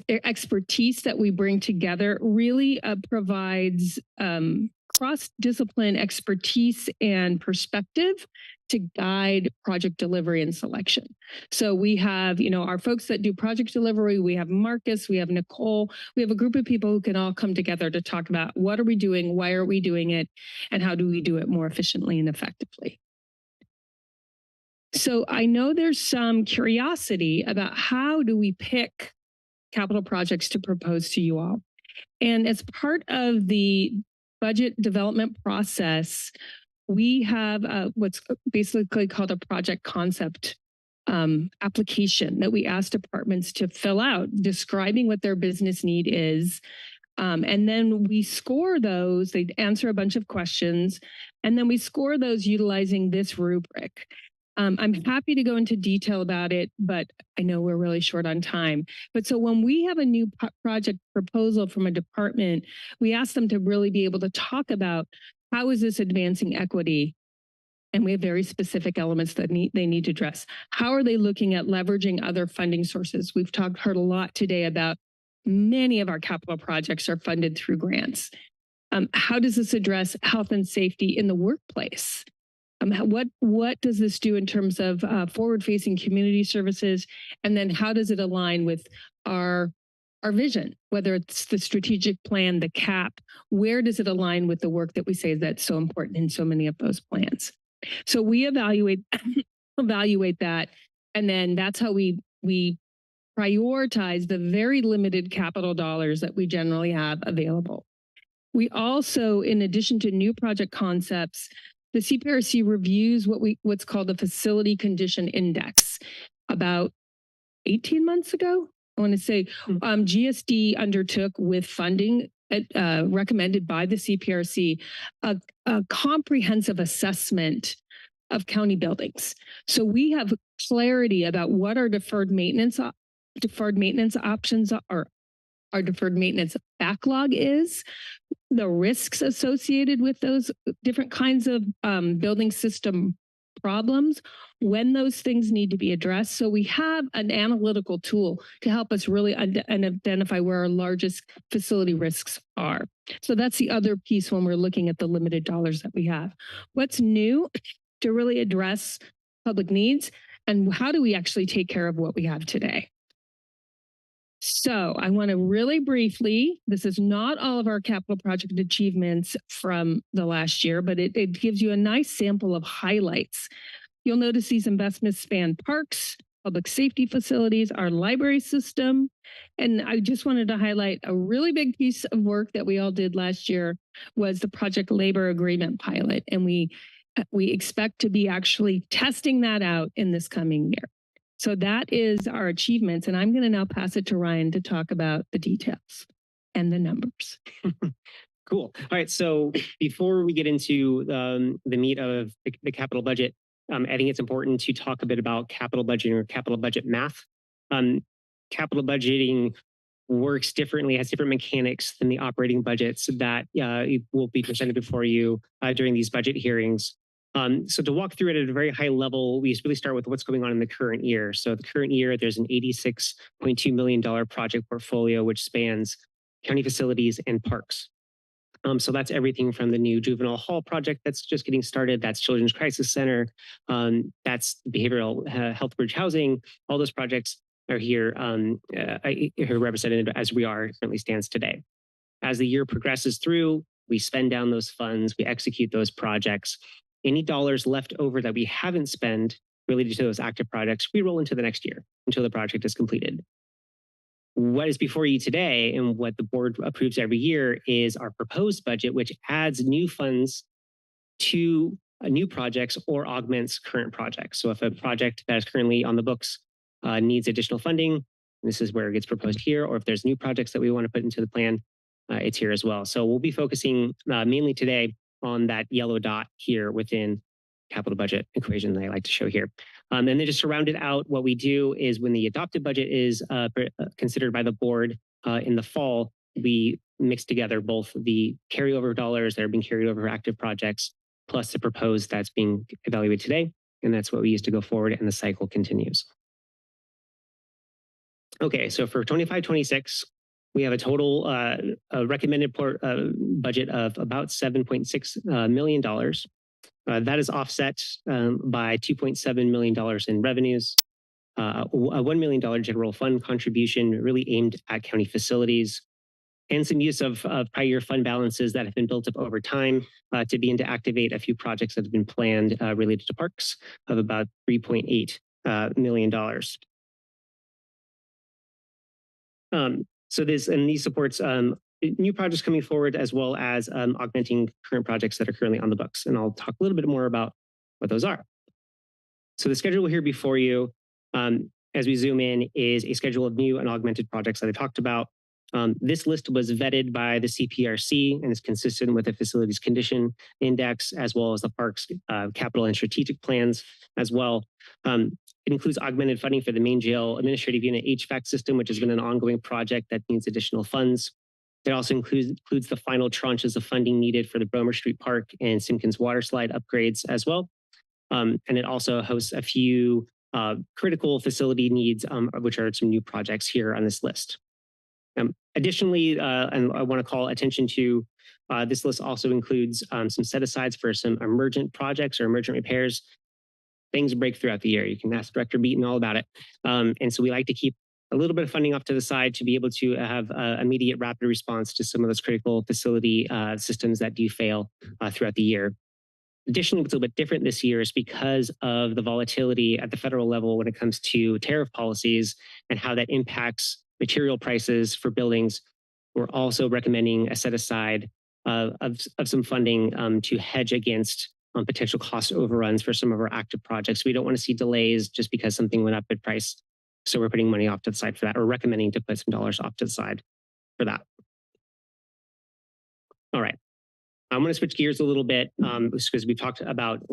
expertise that we bring together really provides cross-discipline expertise and perspective to guide project delivery and selection. So we have, our folks that do project delivery, we have Marcus, we have Nicole, we have a group of people who can all come together to talk about what are we doing, why are we doing it, and how do we do it more efficiently and effectively. So I know there's some curiosity about how do we pick capital projects to propose to you all. And as part of the budget development process, we have what's basically called a project concept application that we ask departments to fill out, describing what their business need is. And then we score those, they answer a bunch of questions, and then we score those utilizing this rubric. I'm happy to go into detail about it, but I know we're really short on time. But so when we have a new project proposal from a department, we ask them to really be able to talk about how is this advancing equity? And we have very specific elements that they need to address. How are they looking at leveraging other funding sources? We've heard a lot today about many of our capital projects are funded through grants. How does this address health and safety in the workplace? What does this do in terms of forward-facing community services? And then how does it align with our vision, whether it's the strategic plan, the CAP, where does it align with the work that we say that's so important in so many of those plans? So we evaluate that, and then that's how we prioritize the very limited capital dollars that we generally have available. We also, in addition to new project concepts, the CPRC reviews what's called the Facility Condition Index. About 18 months ago, I want to say, GSD undertook with funding recommended by the CPRC a comprehensive assessment of county buildings. So we have clarity about what our deferred maintenance options are, our deferred maintenance backlog is, the risks associated with those different kinds of building system problems, when those things need to be addressed. So we have an analytical tool to help us really identify where our largest facility risks are. So that's the other piece when we're looking at the limited dollars that we have. What's new to really address public needs, and how do we actually take care of what we have today? So I want to really briefly, this is not all of our capital project achievements from the last year, but it gives you a nice sample of highlights. You'll notice these investments span parks, public safety facilities, our library system. And I just wanted to highlight a really big piece of work that we all did last year was the project labor agreement pilot. And we expect to be actually testing that out in this coming year. So that is our achievements. And I'm going to now pass it to Ryan to talk about the details and the numbers. Cool. All right. So before we get into the meat of the capital budget, I think it's important to talk a bit about capital budgeting or capital budget math. Capital budgeting works differently, has different mechanics than the operating budgets that will be presented before you during these budget hearings. So to walk through it at a very high level, we really start with what's going on in the current year. So the current year, there's an $86.2 million project portfolio, which spans county facilities and parks. So that's everything from the new juvenile hall project that's just getting started. That's Children's Crisis Center. That's behavioral health bridge housing. All those projects are here represented as we are currently stands today. As the year progresses through, we spend down those funds, we execute those projects. Any dollars left over that we haven't spent related to those active projects, we roll into the next year until the project is completed. What is before you today and what the board approves every year is our proposed budget, which adds new funds to new projects or augments current projects. So if a project that is currently on the books needs additional funding, this is where it gets proposed here, or if there's new projects that we want to put into the plan, it's here as well. So we'll be focusing mainly today on that yellow dot here within capital budget equation that I like to show here. And then just to round it out, what we do is when the adopted budget is considered by the board in the fall, we mix together both the carryover dollars that are being carried over for active projects, plus the proposed that's being evaluated today. and that's what we use to go forward, and the cycle continues. Okay, so for 25-26, we have a total recommended budget of about $7.6 million. That is offset by $2.7 million in revenues, a $1 million general fund contribution really aimed at county facilities, and some use of prior year fund balances that have been built up over time to begin to activate a few projects that have been planned related to parks of about $3.8 million. So these supports new projects coming forward, as well as augmenting current projects that are currently on the books. And I'll talk a little bit more about what those are. So the schedule here before you, as we zoom in, is a schedule of new and augmented projects that I talked about. This list was vetted by the CPRC and is consistent with the facilities condition index, as well as the parks capital and strategic plans as well. It includes augmented funding for the main jail administrative unit HVAC system, which has been an ongoing project that needs additional funds. It also includes the final tranches of funding needed for the Bromer Street Park and Simpkins water slide upgrades as well. And it also hosts a few critical facility needs, which are some new projects here on this list. Additionally, and I want to call attention to this list also includes some set-asides for some emergent projects or emergent repairs. Things break throughout the year. You can ask Director Beaton all about it. And so we like to keep a little bit of funding off to the side to be able to have immediate rapid response to some of those critical facility systems that do fail throughout the year. Additionally, what's a little bit different this year is because of the volatility at the federal level when it comes to tariff policies and how that impacts material prices for buildings. We're also recommending a set aside of some funding to hedge against potential cost overruns for some of our active projects. We don't want to see delays just because something went up in price. So we're putting money off to the side for that, or recommending to put some dollars off to the side for that. All right. I'm going to switch gears a little bit because we talked about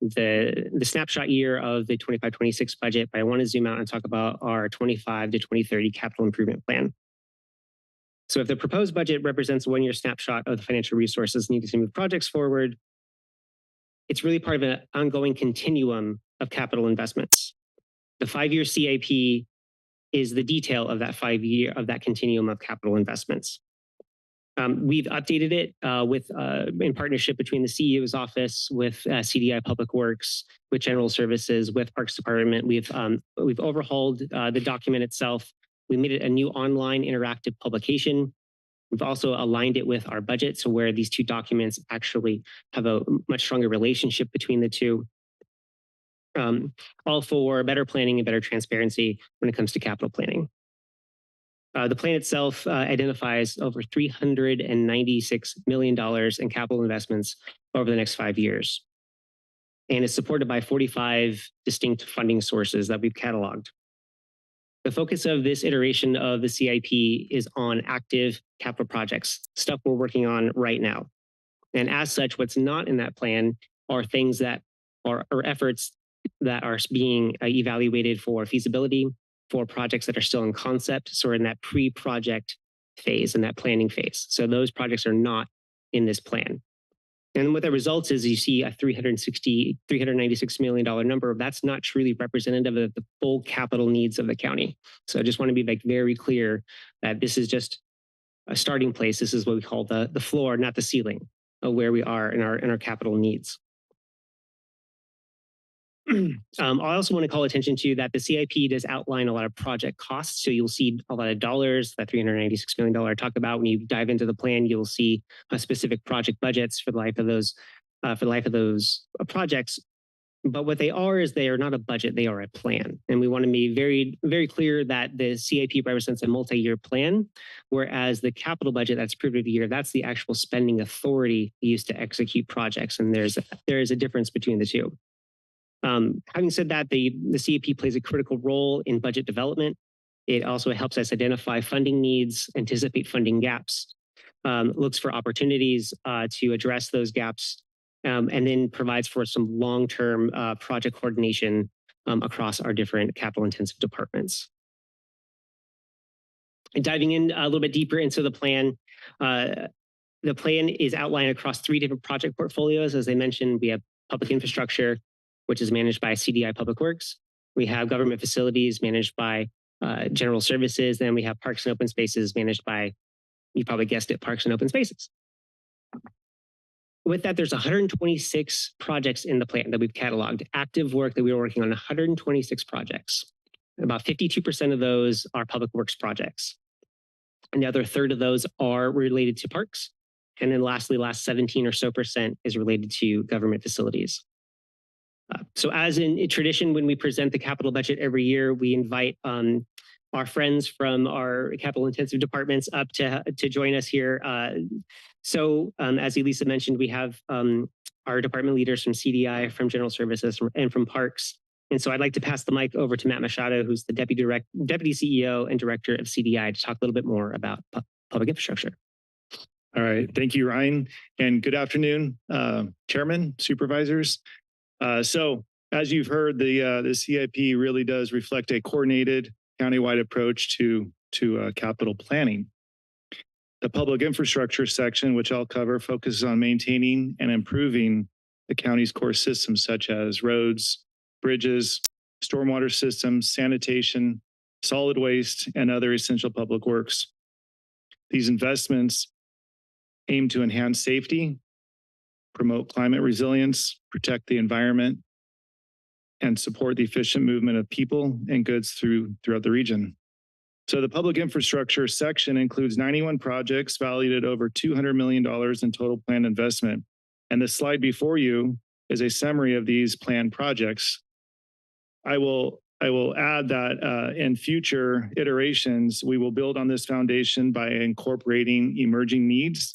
the snapshot year of the 25-26 budget, but I want to zoom out and talk about our 25 to 2030 capital improvement plan. So if the proposed budget represents a one-year snapshot of the financial resources needed to move projects forward, it's really part of an ongoing continuum of capital investments. The 5-year CIP is the detail of that continuum of capital investments. We've updated it in partnership between the CEO's office, with CDI Public Works, with General Services, with Parks Department. We've overhauled the document itself. We made it a new online interactive publication. We've also aligned it with our budget, so where these two documents actually have a much stronger relationship between the two. All for better planning and better transparency when it comes to capital planning. The plan itself identifies over $396 million in capital investments over the next 5 years, and is supported by 45 distinct funding sources that we've cataloged. The focus of this iteration of the CIP is on active capital projects, stuff we're working on right now. And as such, what's not in that plan are things that are efforts that are being evaluated for feasibility, for projects that are still in concept, so we're in that pre-project phase, in that planning phase. So those projects are not in this plan. And what that results is you see a $396 million number. That's not truly representative of the full capital needs of the county. So I just want to be very clear that this is just a starting place. This is what we call the floor, not the ceiling of where we are in our capital needs. I also want to call attention to that the CIP does outline a lot of project costs. So you'll see a lot of dollars, that $396 million I talked about. When you dive into the plan, you'll see specific project budgets for the life of those projects. But what they are is they are not a budget, they are a plan. And we want to be very, very clear that the CIP represents a multi-year plan, whereas the capital budget that's approved every year, that's the actual spending authority used to execute projects. And there is a difference between the two. Having said that, the CIP plays a critical role in budget development. It also helps us identify funding needs, anticipate funding gaps, looks for opportunities to address those gaps, and then provides for some long-term project coordination across our different capital-intensive departments. And diving in a little bit deeper into the plan is outlined across 3 different project portfolios. As I mentioned, we have public infrastructure, which is managed by CDI Public Works. We have government facilities managed by general services. Then we have parks and open spaces managed by, you probably guessed it, parks and open spaces. With that, there's 126 projects in the plan that we've cataloged, active work that we were working on, 126 projects. About 52% of those are public works projects. And the other third of those are related to parks. And then lastly, last 17 or so % is related to government facilities. So as in tradition, when we present the capital budget every year, we invite our friends from our capital intensive departments up to join us here. As Elisa mentioned, we have our department leaders from CDI, from General Services, and from Parks. And so I'd like to pass the mic over to Matt Machado, who's the Deputy CEO and Director of CDI, to talk a little bit more about public infrastructure. All right. Thank you, Ryan. And good afternoon, Chairman, Supervisors. So as you've heard, the CIP really does reflect a coordinated countywide approach to capital planning. The public infrastructure section, which I'll cover, focuses on maintaining and improving the county's core systems such as roads, bridges, stormwater systems, sanitation, solid waste, and other essential public works. These investments aim to enhance safety, promote climate resilience, protect the environment, and support the efficient movement of people and goods throughout the region. So the public infrastructure section includes 91 projects valued at over $200 million in total planned investment. And the slide before you is a summary of these planned projects. I will add that in future iterations, we will build on this foundation by incorporating emerging needs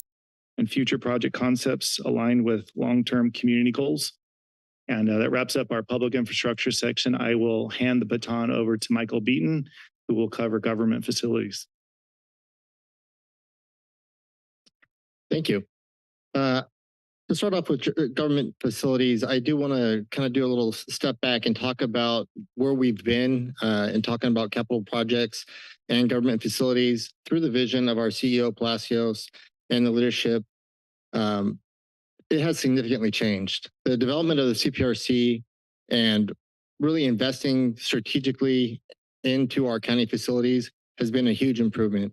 and future project concepts aligned with long-term community goals. And that wraps up our public infrastructure section. I will hand the baton over to Michael Beaton, who will cover government facilities. Thank you. To start off with government facilities, I do want to kind of do a little step back and talk about where we've been in talking about capital projects and government facilities through the vision of our CEO, Palacios, and the leadership. It has significantly changed. The development of the CPRC and really investing strategically into our county facilities has been a huge improvement.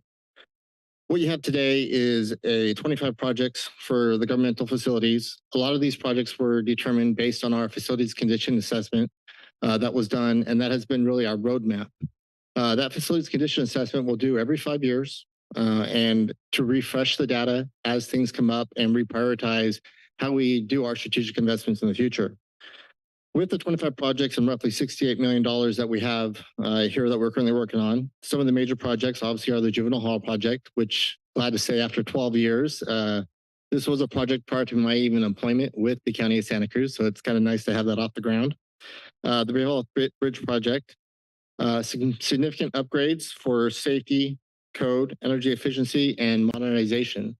What you have today is 25 projects for the governmental facilities. A lot of these projects were determined based on our facilities condition assessment that was done, and that has been really our roadmap. That facilities condition assessment we'll do every 5 years and to refresh the data as things come up and reprioritize how we do our strategic investments in the future. With the 25 projects and roughly $68 million that we have here that we're currently working on, some of the major projects obviously are the Juvenile Hall project, which glad to say after 12 years, this was a project prior to my even employment with the County of Santa Cruz. So it's kind of nice to have that off the ground. The Real Bridge project, significant upgrades for safety, code, energy efficiency, and modernization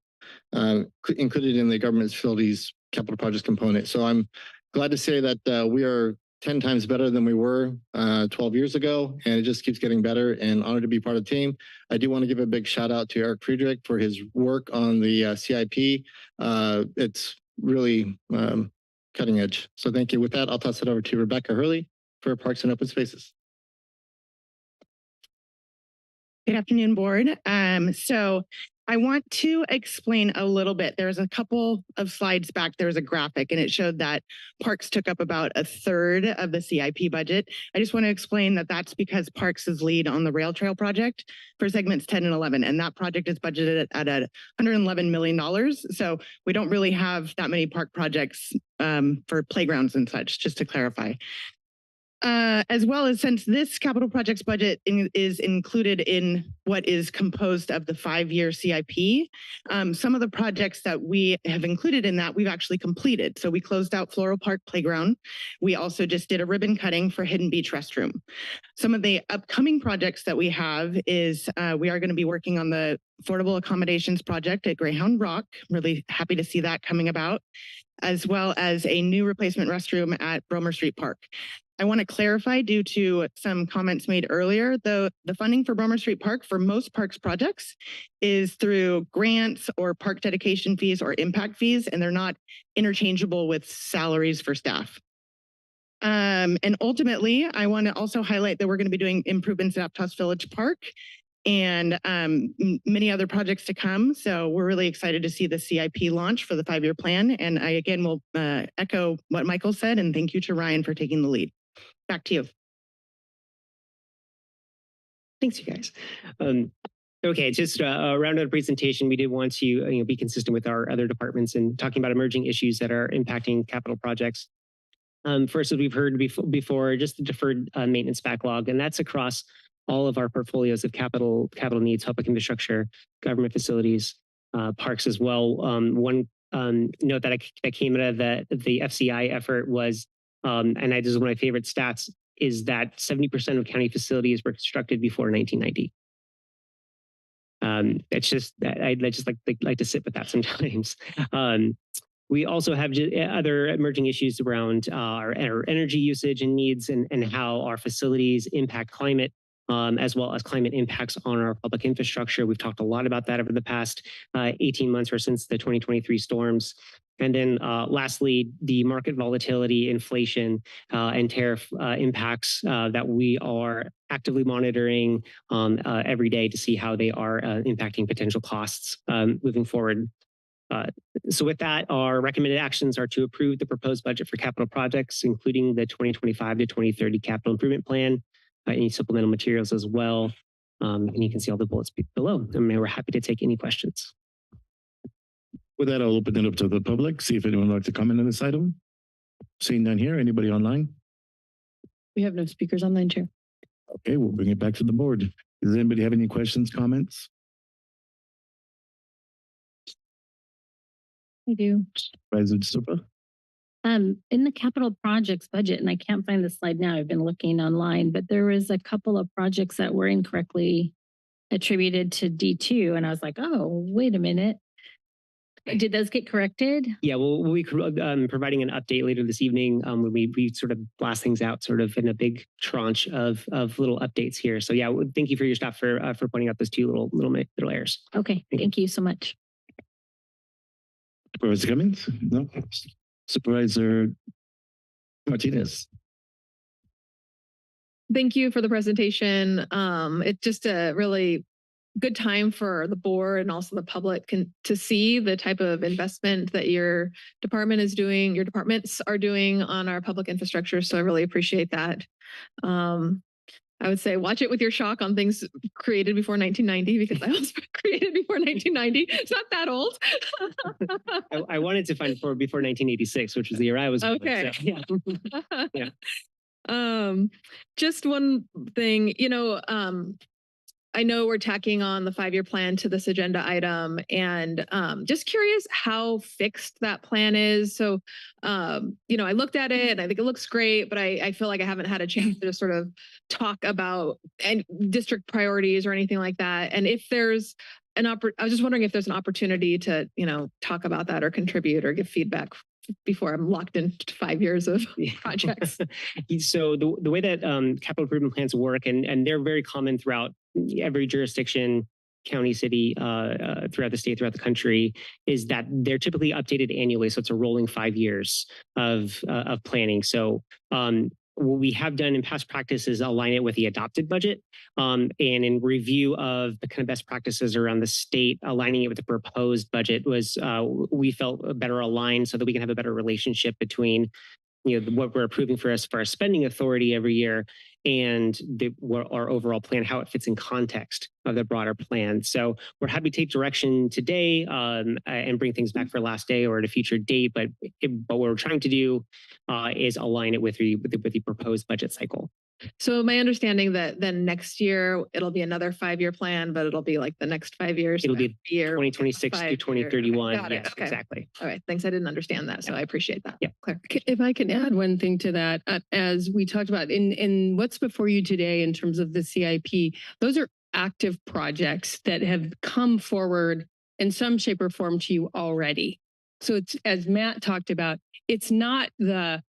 included in the government facilities capital projects component. So I'm glad to say that we are 10 times better than we were 12 years ago, and it just keeps getting better, and honored to be part of the team. I do want to give a big shout out to Eric Friedrich for his work on the CIP. It's really cutting edge. So thank you. With that, I'll toss it over to Rebecca Hurley for Parks and Open Spaces. Good afternoon, board. So I want to explain a little bit. There's a couple of slides back. There's a graphic, and it showed that Parks took up about a third of the CIP budget. I just want to explain that that's because Parks is lead on the rail trail project for segments 10 and 11, and that project is budgeted at $111 million. So we don't really have that many park projects for playgrounds and such, just to clarify. As well as since this capital projects budget is included in what is composed of the 5-year CIP, some of the projects that we have included in that we've actually completed. So we closed out Floral Park Playground. We also just did a ribbon cutting for Hidden Beach Restroom. Some of the upcoming projects that we have is we are going to be working on the affordable accommodations project at Greyhound Rock. Really happy to see that coming about, as well as a new replacement restroom at Bromer Street Park. I want to clarify, due to some comments made earlier, the funding for Bromer Street Park for most parks projects is through grants or park dedication fees or impact fees, and they're not interchangeable with salaries for staff. And ultimately, I want to also highlight that we're going to be doing improvements at Aptos Village Park and many other projects to come. So we're really excited to see the CIP launch for the 5-year plan. And I again will echo what Michael said, and thank you to Ryan for taking the lead. Back to you. Thanks, you guys. Okay, just around our presentation, we did want to be consistent with our other departments and talking about emerging issues that are impacting capital projects. First, as we've heard before, just the deferred maintenance backlog, and that's across all of our portfolios of capital needs, public infrastructure, government facilities, parks as well. One note that came out of the FCI effort was, and this is one of my favorite stats, is that 70% of county facilities were constructed before 1990. It's just, I'd just like to sit with that sometimes. We also have other emerging issues around our energy usage and needs and how our facilities impact climate, as well as climate impacts on our public infrastructure. We've talked a lot about that over the past 18 months or since the 2023 storms. And then lastly, the market volatility, inflation, and tariff impacts that we are actively monitoring every day to see how they are impacting potential costs moving forward. So with that, our recommended actions are to approve the proposed budget for capital projects, including the 2025 to 2030 capital improvement plan, any supplemental materials as well. And you can see all the bullets below. And we're happy to take any questions. With that, I'll open it up to the public, see if anyone would like to comment on this item. Seeing none here, anybody online? We have no speakers online, Chair. Okay, we'll bring it back to the board. Does anybody have any questions, comments? I do. Supervisor D'Souza? In the capital projects budget, and I can't find the slide now, I've been looking online, but there was a couple of projects that were incorrectly attributed to D2. And I was like, oh, wait a minute. Did those get corrected? Yeah, we'll be providing an update later this evening when we sort of blast things out sort of in a big tranche of little updates here. So yeah, thank you for your staff for pointing out those two little errors. Okay, thank you so much. Supervisor Cummings? No? Supervisor Martinez? Thank you for the presentation. It's just a really good time for the board and also the public to see the type of investment that your department is doing, your departments are doing on our public infrastructure. So I really appreciate that. I would say watch it with your shock on things created before 1990, because I was created before 1990. It's not that old. I wanted to find before 1986, which was the year I was born. Okay. So, yeah. Yeah. Just one thing, I know we're tacking on the 5-year plan to this agenda item, and just curious how fixed that plan is. So, I looked at it and I think it looks great, but I feel like I haven't had a chance to sort of talk about district priorities or anything like that. And if there's I was just wondering if there's an opportunity to, talk about that or contribute or give feedback before I'm locked into 5 years of projects. So the way that capital improvement plans work, and they're very common throughout every jurisdiction, county, city, throughout the state, throughout the country, is that they're typically updated annually. So it's a rolling 5 years of planning. So what we have done in past practice is align it with the adopted budget, and in review of the kind of best practices around the state, aligning it with the proposed budget was we felt better aligned so that we can have a better relationship between what we're approving for our spending authority every year and our overall plan, how it fits in context of the broader plan. So we're happy to take direction today and bring things back for last day or at a future date. But what we're trying to do is align it with the proposed budget cycle. So my understanding that then next year it'll be another 5-year plan, but it'll be like the next 5 years. It'll be 2026 to 2031. Got it. Yes, Okay. Exactly. All right. Thanks. I didn't understand that. So I appreciate that. Yeah. Clear. If I can add one thing to that, as we talked about in what's before you today in terms of the CIP, those are active projects that have come forward in some shape or form to you already. So it's, as Matt talked about, it's not the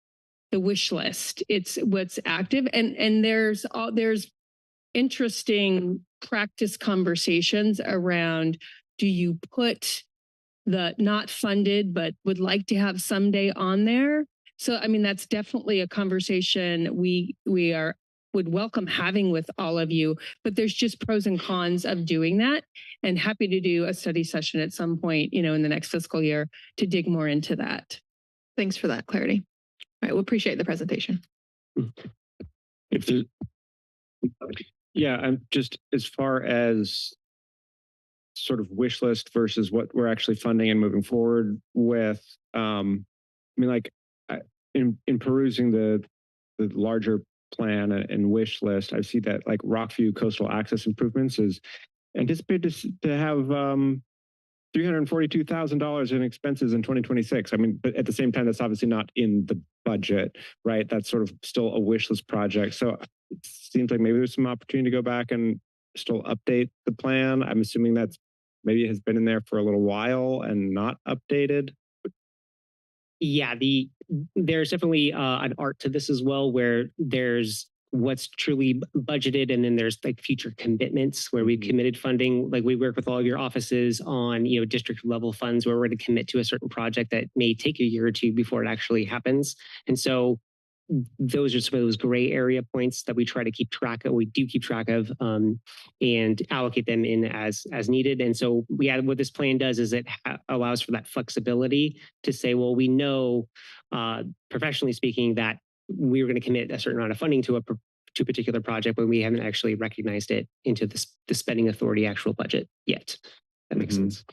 wish list, it's what's active. And there's interesting practice conversations around, do you put the not funded but would like to have someday on there? So, I mean, that's definitely a conversation we would welcome having with all of you, but there's just pros and cons of doing that, and happy to do a study session at some point, you know, in the next fiscal year to dig more into that. Thanks for that clarity. All right, we appreciate the presentation. If there, Yeah, I'm just as far as sort of wish list versus what we're actually funding and moving forward with. I mean, like in perusing the larger plan and wish list, I see that like Rockview coastal access improvements is anticipated to have $342,000 in expenses in 2026. I mean, but at the same time, that's obviously not in the budget, right? That's sort of still a wish list project. So it seems like maybe there's some opportunity to go back and still update the plan. I'm assuming that's maybe it has been in there for a little while and not updated. Yeah, there's definitely an art to this as well, where there's what's truly budgeted, and then there's like future commitments where we've committed funding. Like we work with all of your offices on, you know, district level funds where we're going to commit to a certain project that may take a year or two before it actually happens. And so those are some of those gray area points that we try to keep track of. We do keep track of and allocate them in as needed. And so what this plan does is it allows for that flexibility to say, well, we know professionally speaking that we're going to commit a certain amount of funding to a particular project, but we haven't actually recognized it into the spending authority actual budget yet. That makes sense.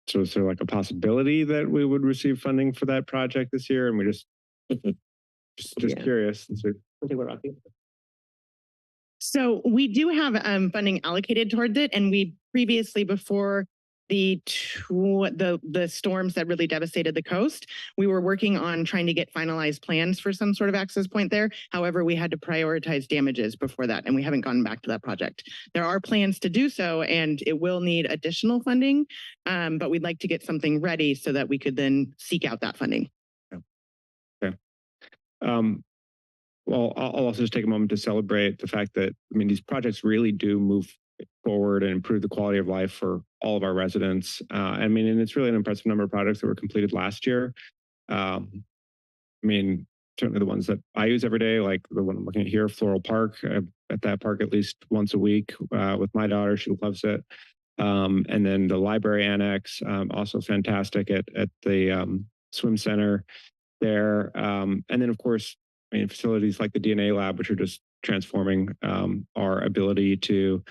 So is there like a possibility that we would receive funding for that project this year? And we just curious. So we do have funding allocated towards it, and we previously, before the storms that really devastated the coast, we were working on trying to get finalized plans for some sort of access point there. However, we had to prioritize damages before that, and we haven't gone back to that project. There are plans to do so, and it will need additional funding, but we'd like to get something ready so that we could then seek out that funding. Okay. Well, I'll also just take a moment to celebrate the fact that, I mean, these projects really do move forward and improve the quality of life for all of our residents. I mean, and it's really an impressive number of projects that were completed last year. I mean, certainly the ones that I use every day, like the one I'm looking at here, Floral Park. I'm at that park at least once a week with my daughter. She loves it. And then the library annex, also fantastic at the swim center there. And then, of course, I mean, facilities like the DNA lab, which are just transforming our ability to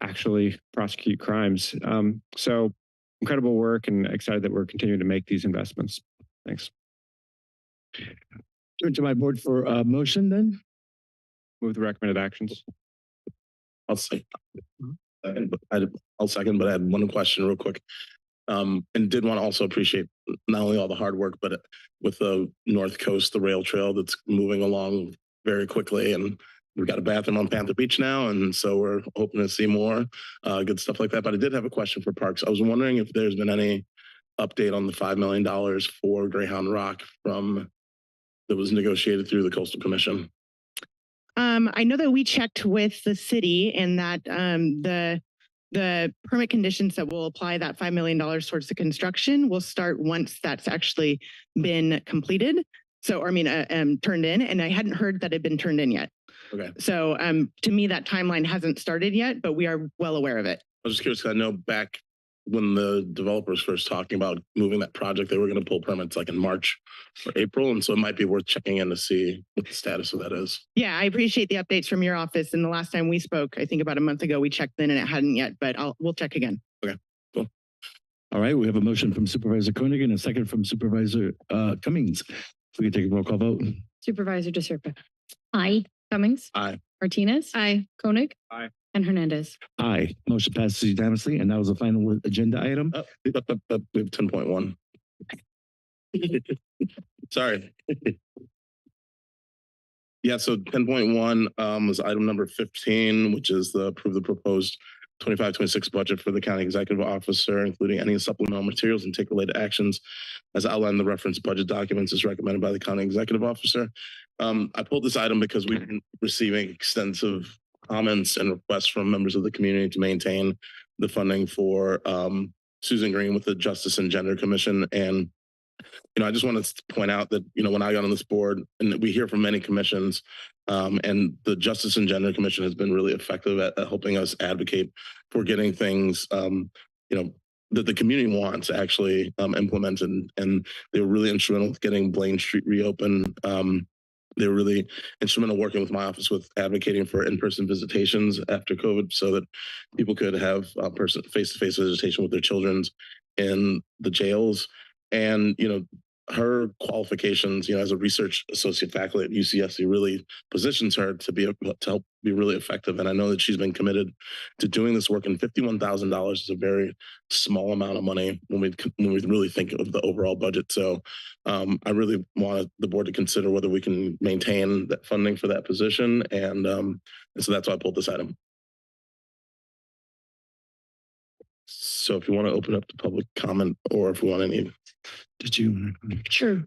actually prosecute crimes. So incredible work, and excited that we're continuing to make these investments. Thanks. Turn to my board for a motion then. Move the recommended actions. I'll say. I'll second, but I had one question real quick. And did want to also appreciate not only all the hard work, but with the North Coast, the rail trail that's moving along very quickly. And we've got a bathroom on Panther Beach now. And so we're hoping to see more good stuff like that. But I did have a question for Parks. I was wondering if there's been any update on the $5 million for Greyhound Rock that was negotiated through the Coastal Commission. I know that we checked with the city, and that the permit conditions that will apply that $5 million towards the construction will start once that's actually been completed. So, or I mean, turned in, and I hadn't heard that it had been turned in yet. Okay. So to me, that timeline hasn't started yet, but we are well aware of it. I was just curious, 'cause I know back when the developers first talking about moving that project, they were going to pull permits like in March or April. And so it might be worth checking in to see what the status of that is. Yeah, I appreciate the updates from your office. And the last time we spoke, I think about a month ago, we checked in and it hadn't yet, but we'll check again. Okay, cool. All right, we have a motion from Supervisor Koenig and a second from Supervisor Cummings. If we can take a roll call vote. Supervisor DeSerpa. Aye. Cummings. Aye. Martinez. Aye. Koenig. Aye. And Hernandez. Aye. Motion passes unanimously, and that was the final agenda item. We have 10.1. Sorry. Yeah, so 10.1 was item number 15, which is the approve the proposed 25-26 budget for the county executive officer, including any supplemental materials and take related actions as outlined in the reference budget documents as recommended by the county executive officer. I pulled this item because we've been receiving extensive comments and requests from members of the community to maintain the funding for Susan Green with the Justice and Gender Commission. And I just want to point out that, when I got on this board, and we hear from many commissions, and the Justice and Gender Commission has been really effective at helping us advocate for getting things, that the community wants actually implemented. And they were really instrumental with getting Blaine Street reopened. They were really instrumental working with my office with advocating for in-person visitations after COVID so that people could have face-to-face visitation with their children in the jails. And, her qualifications, as a research associate faculty at UCSC really positions her to help be really effective. And I know that she's been committed to doing this work, and $51,000 is a very small amount of money when we really think of the overall budget. So I really want the board to consider whether we can maintain that funding for that position. And so that's why I pulled this item. So if you want to open up to public comment, or if we want any. Did you? Sure.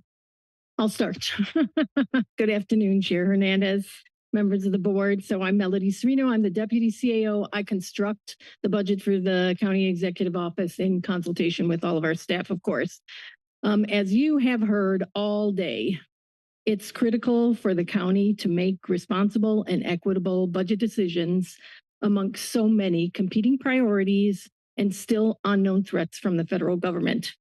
I'll start. Good afternoon, Chair Hernandez, members of the board. So I'm Melody Serino. I'm the Deputy CAO. I construct the budget for the County Executive Office in consultation with all of our staff, of course. As you have heard all day, it's critical for the county to make responsible and equitable budget decisions amongst so many competing priorities and still unknown threats from the federal government.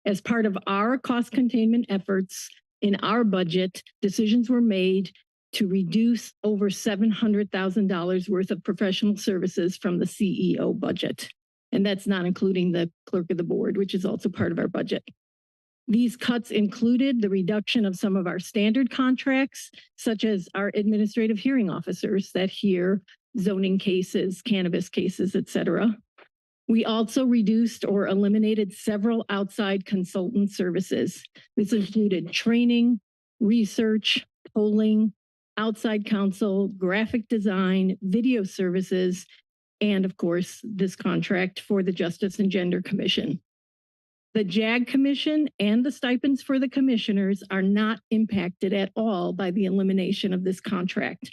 As part of our cost containment efforts in our budget, decisions were made to reduce over $700,000 worth of professional services from the CEO budget. And that's not including the clerk of the board, which is also part of our budget. These cuts included the reduction of some of our standard contracts, such as our administrative hearing officers that hear zoning cases, cannabis cases, et cetera. We also reduced or eliminated several outside consultant services. This included training, research, polling, outside counsel, graphic design, video services, and of course, this contract for the Justice and Gender Commission. The JAG Commission and the stipends for the commissioners are not impacted at all by the elimination of this contract.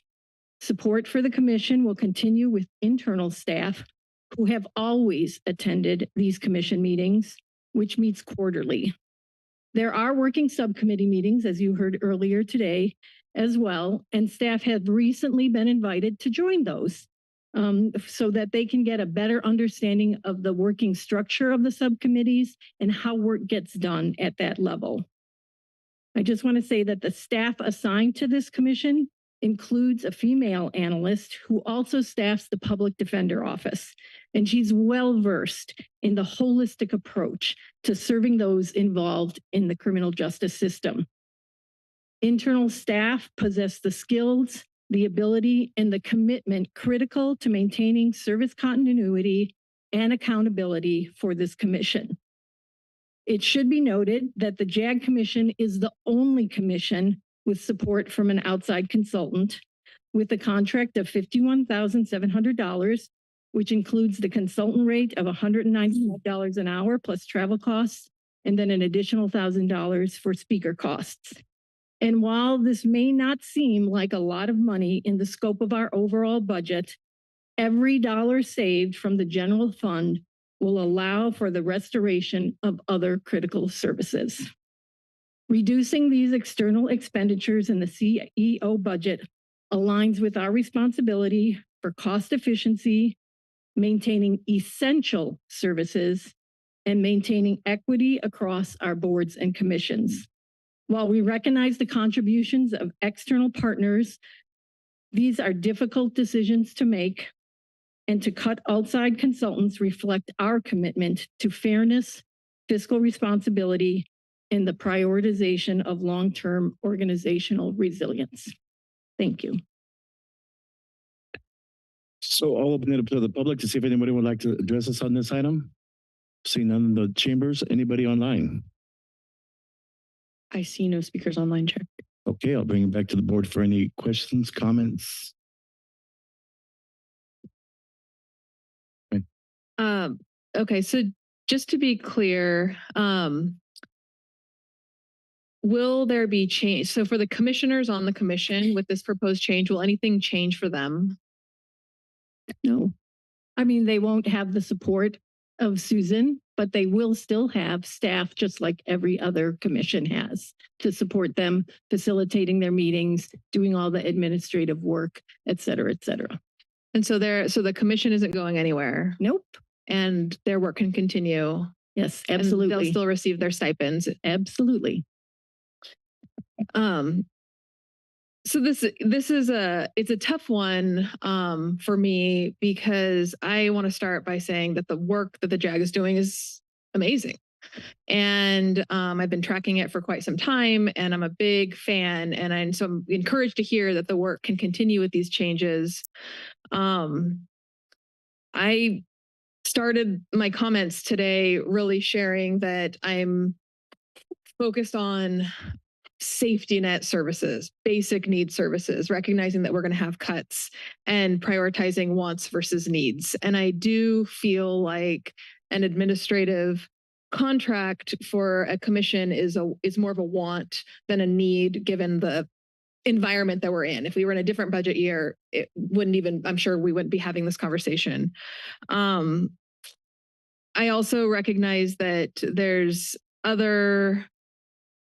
Support for the commission will continue with internal staff who have always attended these commission meetings, which meets quarterly. There are working subcommittee meetings, as you heard earlier today, as well, and staff have recently been invited to join those so that they can get a better understanding of the working structure of the subcommittees and how work gets done at that level. I just want to say that the staff assigned to this commission includes a female analyst who also staffs the public defender office. And she's well-versed in the holistic approach to serving those involved in the criminal justice system. Internal staff possess the skills, the ability, and the commitment critical to maintaining service continuity and accountability for this commission. It should be noted that the JAG Commission is the only commission with support from an outside consultant with a contract of $51,700, which includes the consultant rate of $195 an hour plus travel costs, and then an additional $1,000 for speaker costs. And while this may not seem like a lot of money in the scope of our overall budget, every dollar saved from the general fund will allow for the restoration of other critical services. Reducing these external expenditures in the CEO budget aligns with our responsibility for cost efficiency, maintaining essential services, and maintaining equity across our boards and commissions. While we recognize the contributions of external partners, these are difficult decisions to make, and to cut outside consultants reflect our commitment to fairness, fiscal responsibility, and the prioritization of long-term organizational resilience. Thank you. So I'll open it up to the public to see if anybody would like to address us on this item. Seeing none in the chambers, anybody online? I see no speakers online, Chair. Okay, I'll bring it back to the board for any questions, comments. Okay, so just to be clear, will there be change? So for the commissioners on the commission with this proposed change, will anything change for them? No. I mean, they won't have the support of Susan, but they will still have staff just like every other commission has to support them, facilitating their meetings, doing all the administrative work, et cetera, et cetera. And so the commission isn't going anywhere. Nope. And their work can continue. Yes, And absolutely. they'll still receive their stipends. Absolutely. So this is it's a tough one for me, because I want to start by saying that the work that the JAG is doing is amazing. And I've been tracking it for quite some time, and I'm a big fan, and so I'm encouraged to hear that the work can continue with these changes. I started my comments today really sharing that I'm focused on safety net services, basic need services, recognizing that we're going to have cuts and prioritizing wants versus needs. And I do feel like an administrative contract for a commission is more of a want than a need, given the environment that we're in. If we were in a different budget year, it wouldn't even, I'm sure we wouldn't be having this conversation. I also recognize that there's other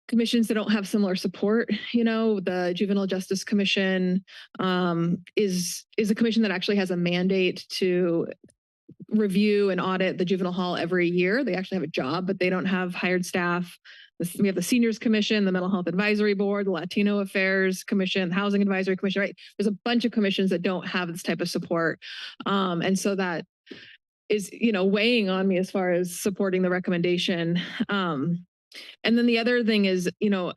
commissions that don't have similar support. You know, the Juvenile Justice Commission is a commission that actually has a mandate to review and audit the juvenile hall every year. They actually have a job, but they don't have hired staff. We have the Seniors Commission, the Mental Health Advisory Board, the Latino Affairs Commission, the Housing Advisory Commission, right? There's a bunch of commissions that don't have this type of support. And so that is, you know, weighing on me as far as supporting the recommendation. And then the other thing is, you know,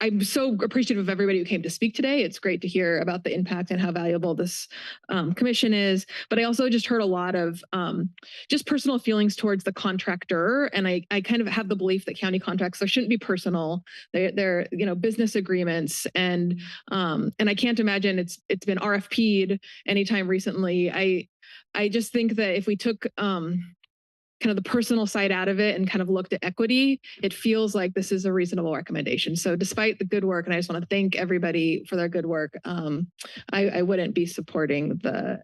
I'm so appreciative of everybody who came to speak today. It's great to hear about the impact and how valuable this commission is. But I also just heard a lot of just personal feelings towards the contractor. And I kind of have the belief that county contracts, there shouldn't be personal. They're you know, business agreements. And I can't imagine it's been RFP'd anytime recently. I just think that if we took kind of the personal side out of it and kind of looked at equity, it feels like this is a reasonable recommendation. So despite the good work, and I just want to thank everybody for their good work, I wouldn't be supporting did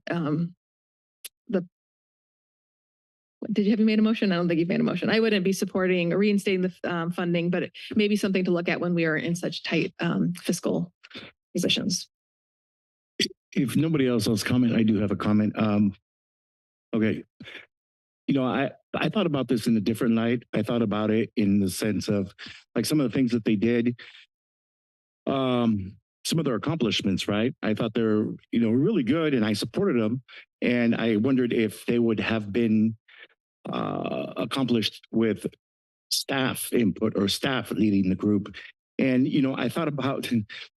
you have you made a motion? I don't think you've made a motion. I wouldn't be supporting reinstating the funding, but maybe something to look at when we are in such tight fiscal positions. If nobody else has comment, I do have a comment. Okay. You know, I thought about this in a different light. I thought about it in the sense of like some of the things that they did, some of their accomplishments, right? I thought they're, you know, really good, and I supported them. And I wondered if they would have been accomplished with staff input or staff leading the group. And, you know, I thought about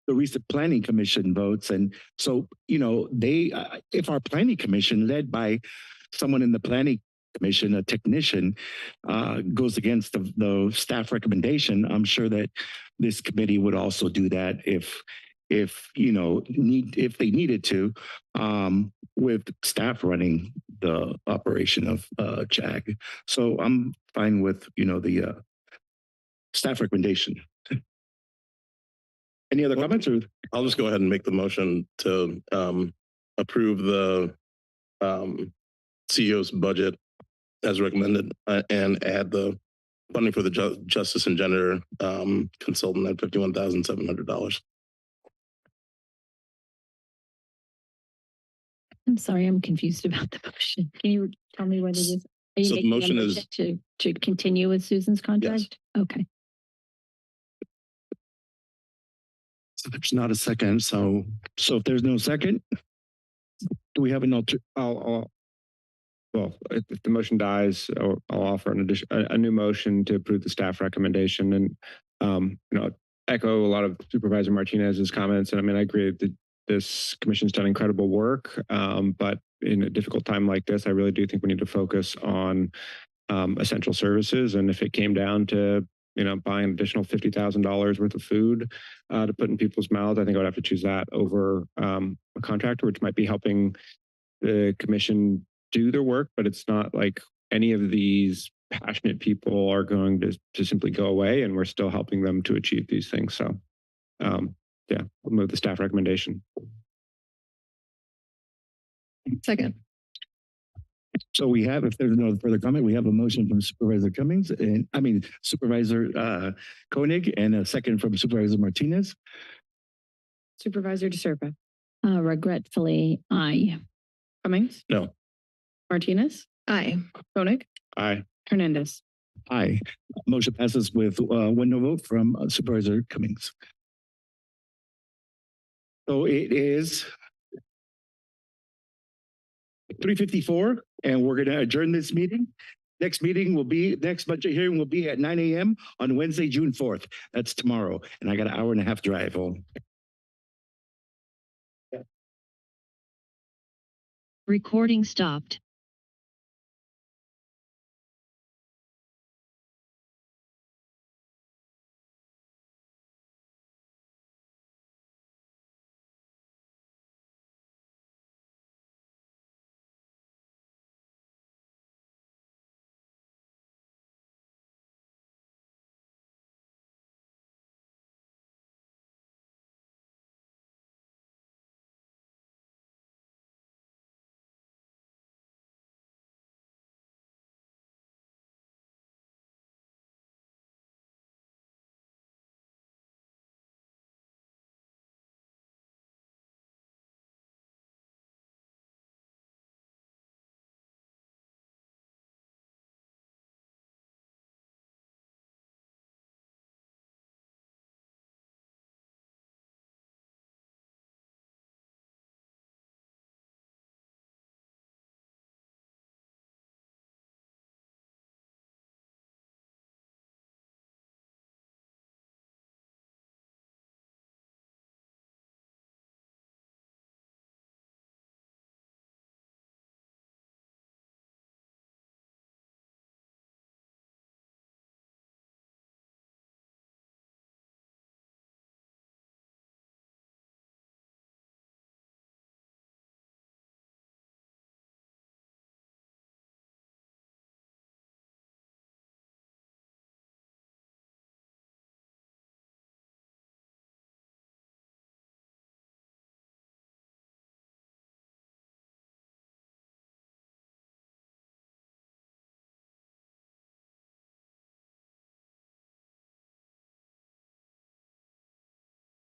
the recent planning commission votes. And so, you know, if our planning commission led by someone in the planning commission, a technician, goes against the staff recommendation, I'm sure that this committee would also do that if you know, if they needed to, with staff running the operation of JAG. So I'm fine with, you know, the staff recommendation. Any other comments? Or I'll just go ahead and make the motion to approve the CEO's budget as recommended, and add the funding for the Justice and Gender consultant at $51,700. I'm sorry, I'm confused about the motion. Can you tell me what it is? Are you So the making a motion is to continue with Susan's contract? Yes. Okay. So there's not a second. So if there's no second, do we have an alter? Well, if the motion dies, I'll offer a new motion to approve the staff recommendation, and you know, echo a lot of Supervisor Martinez's comments. And I mean, I agree that this commission's done incredible work, but in a difficult time like this, I really do think we need to focus on essential services. And if it came down to, you know, buying an additional $50,000 worth of food to put in people's mouths, I think I would have to choose that over a contractor, which might be helping the commission do their work, but it's not like any of these passionate people are going to simply go away, and we're still helping them to achieve these things. So yeah, we'll move the staff recommendation. Second. So we have, if there's no further comment, we have a motion from Supervisor Cummings and Supervisor Koenig and a second from Supervisor Martinez. Supervisor DeSerpa. Regretfully, aye. Cummings. No. Martinez. Aye. Koenig. Aye. Hernandez. Aye. Motion passes with one no vote from Supervisor Cummings. So it is 3:54, and we're going to adjourn this meeting. Next budget hearing will be at 9 a.m. on Wednesday, June 4th. That's tomorrow. And I got an hour and a half drive home. Recording stopped.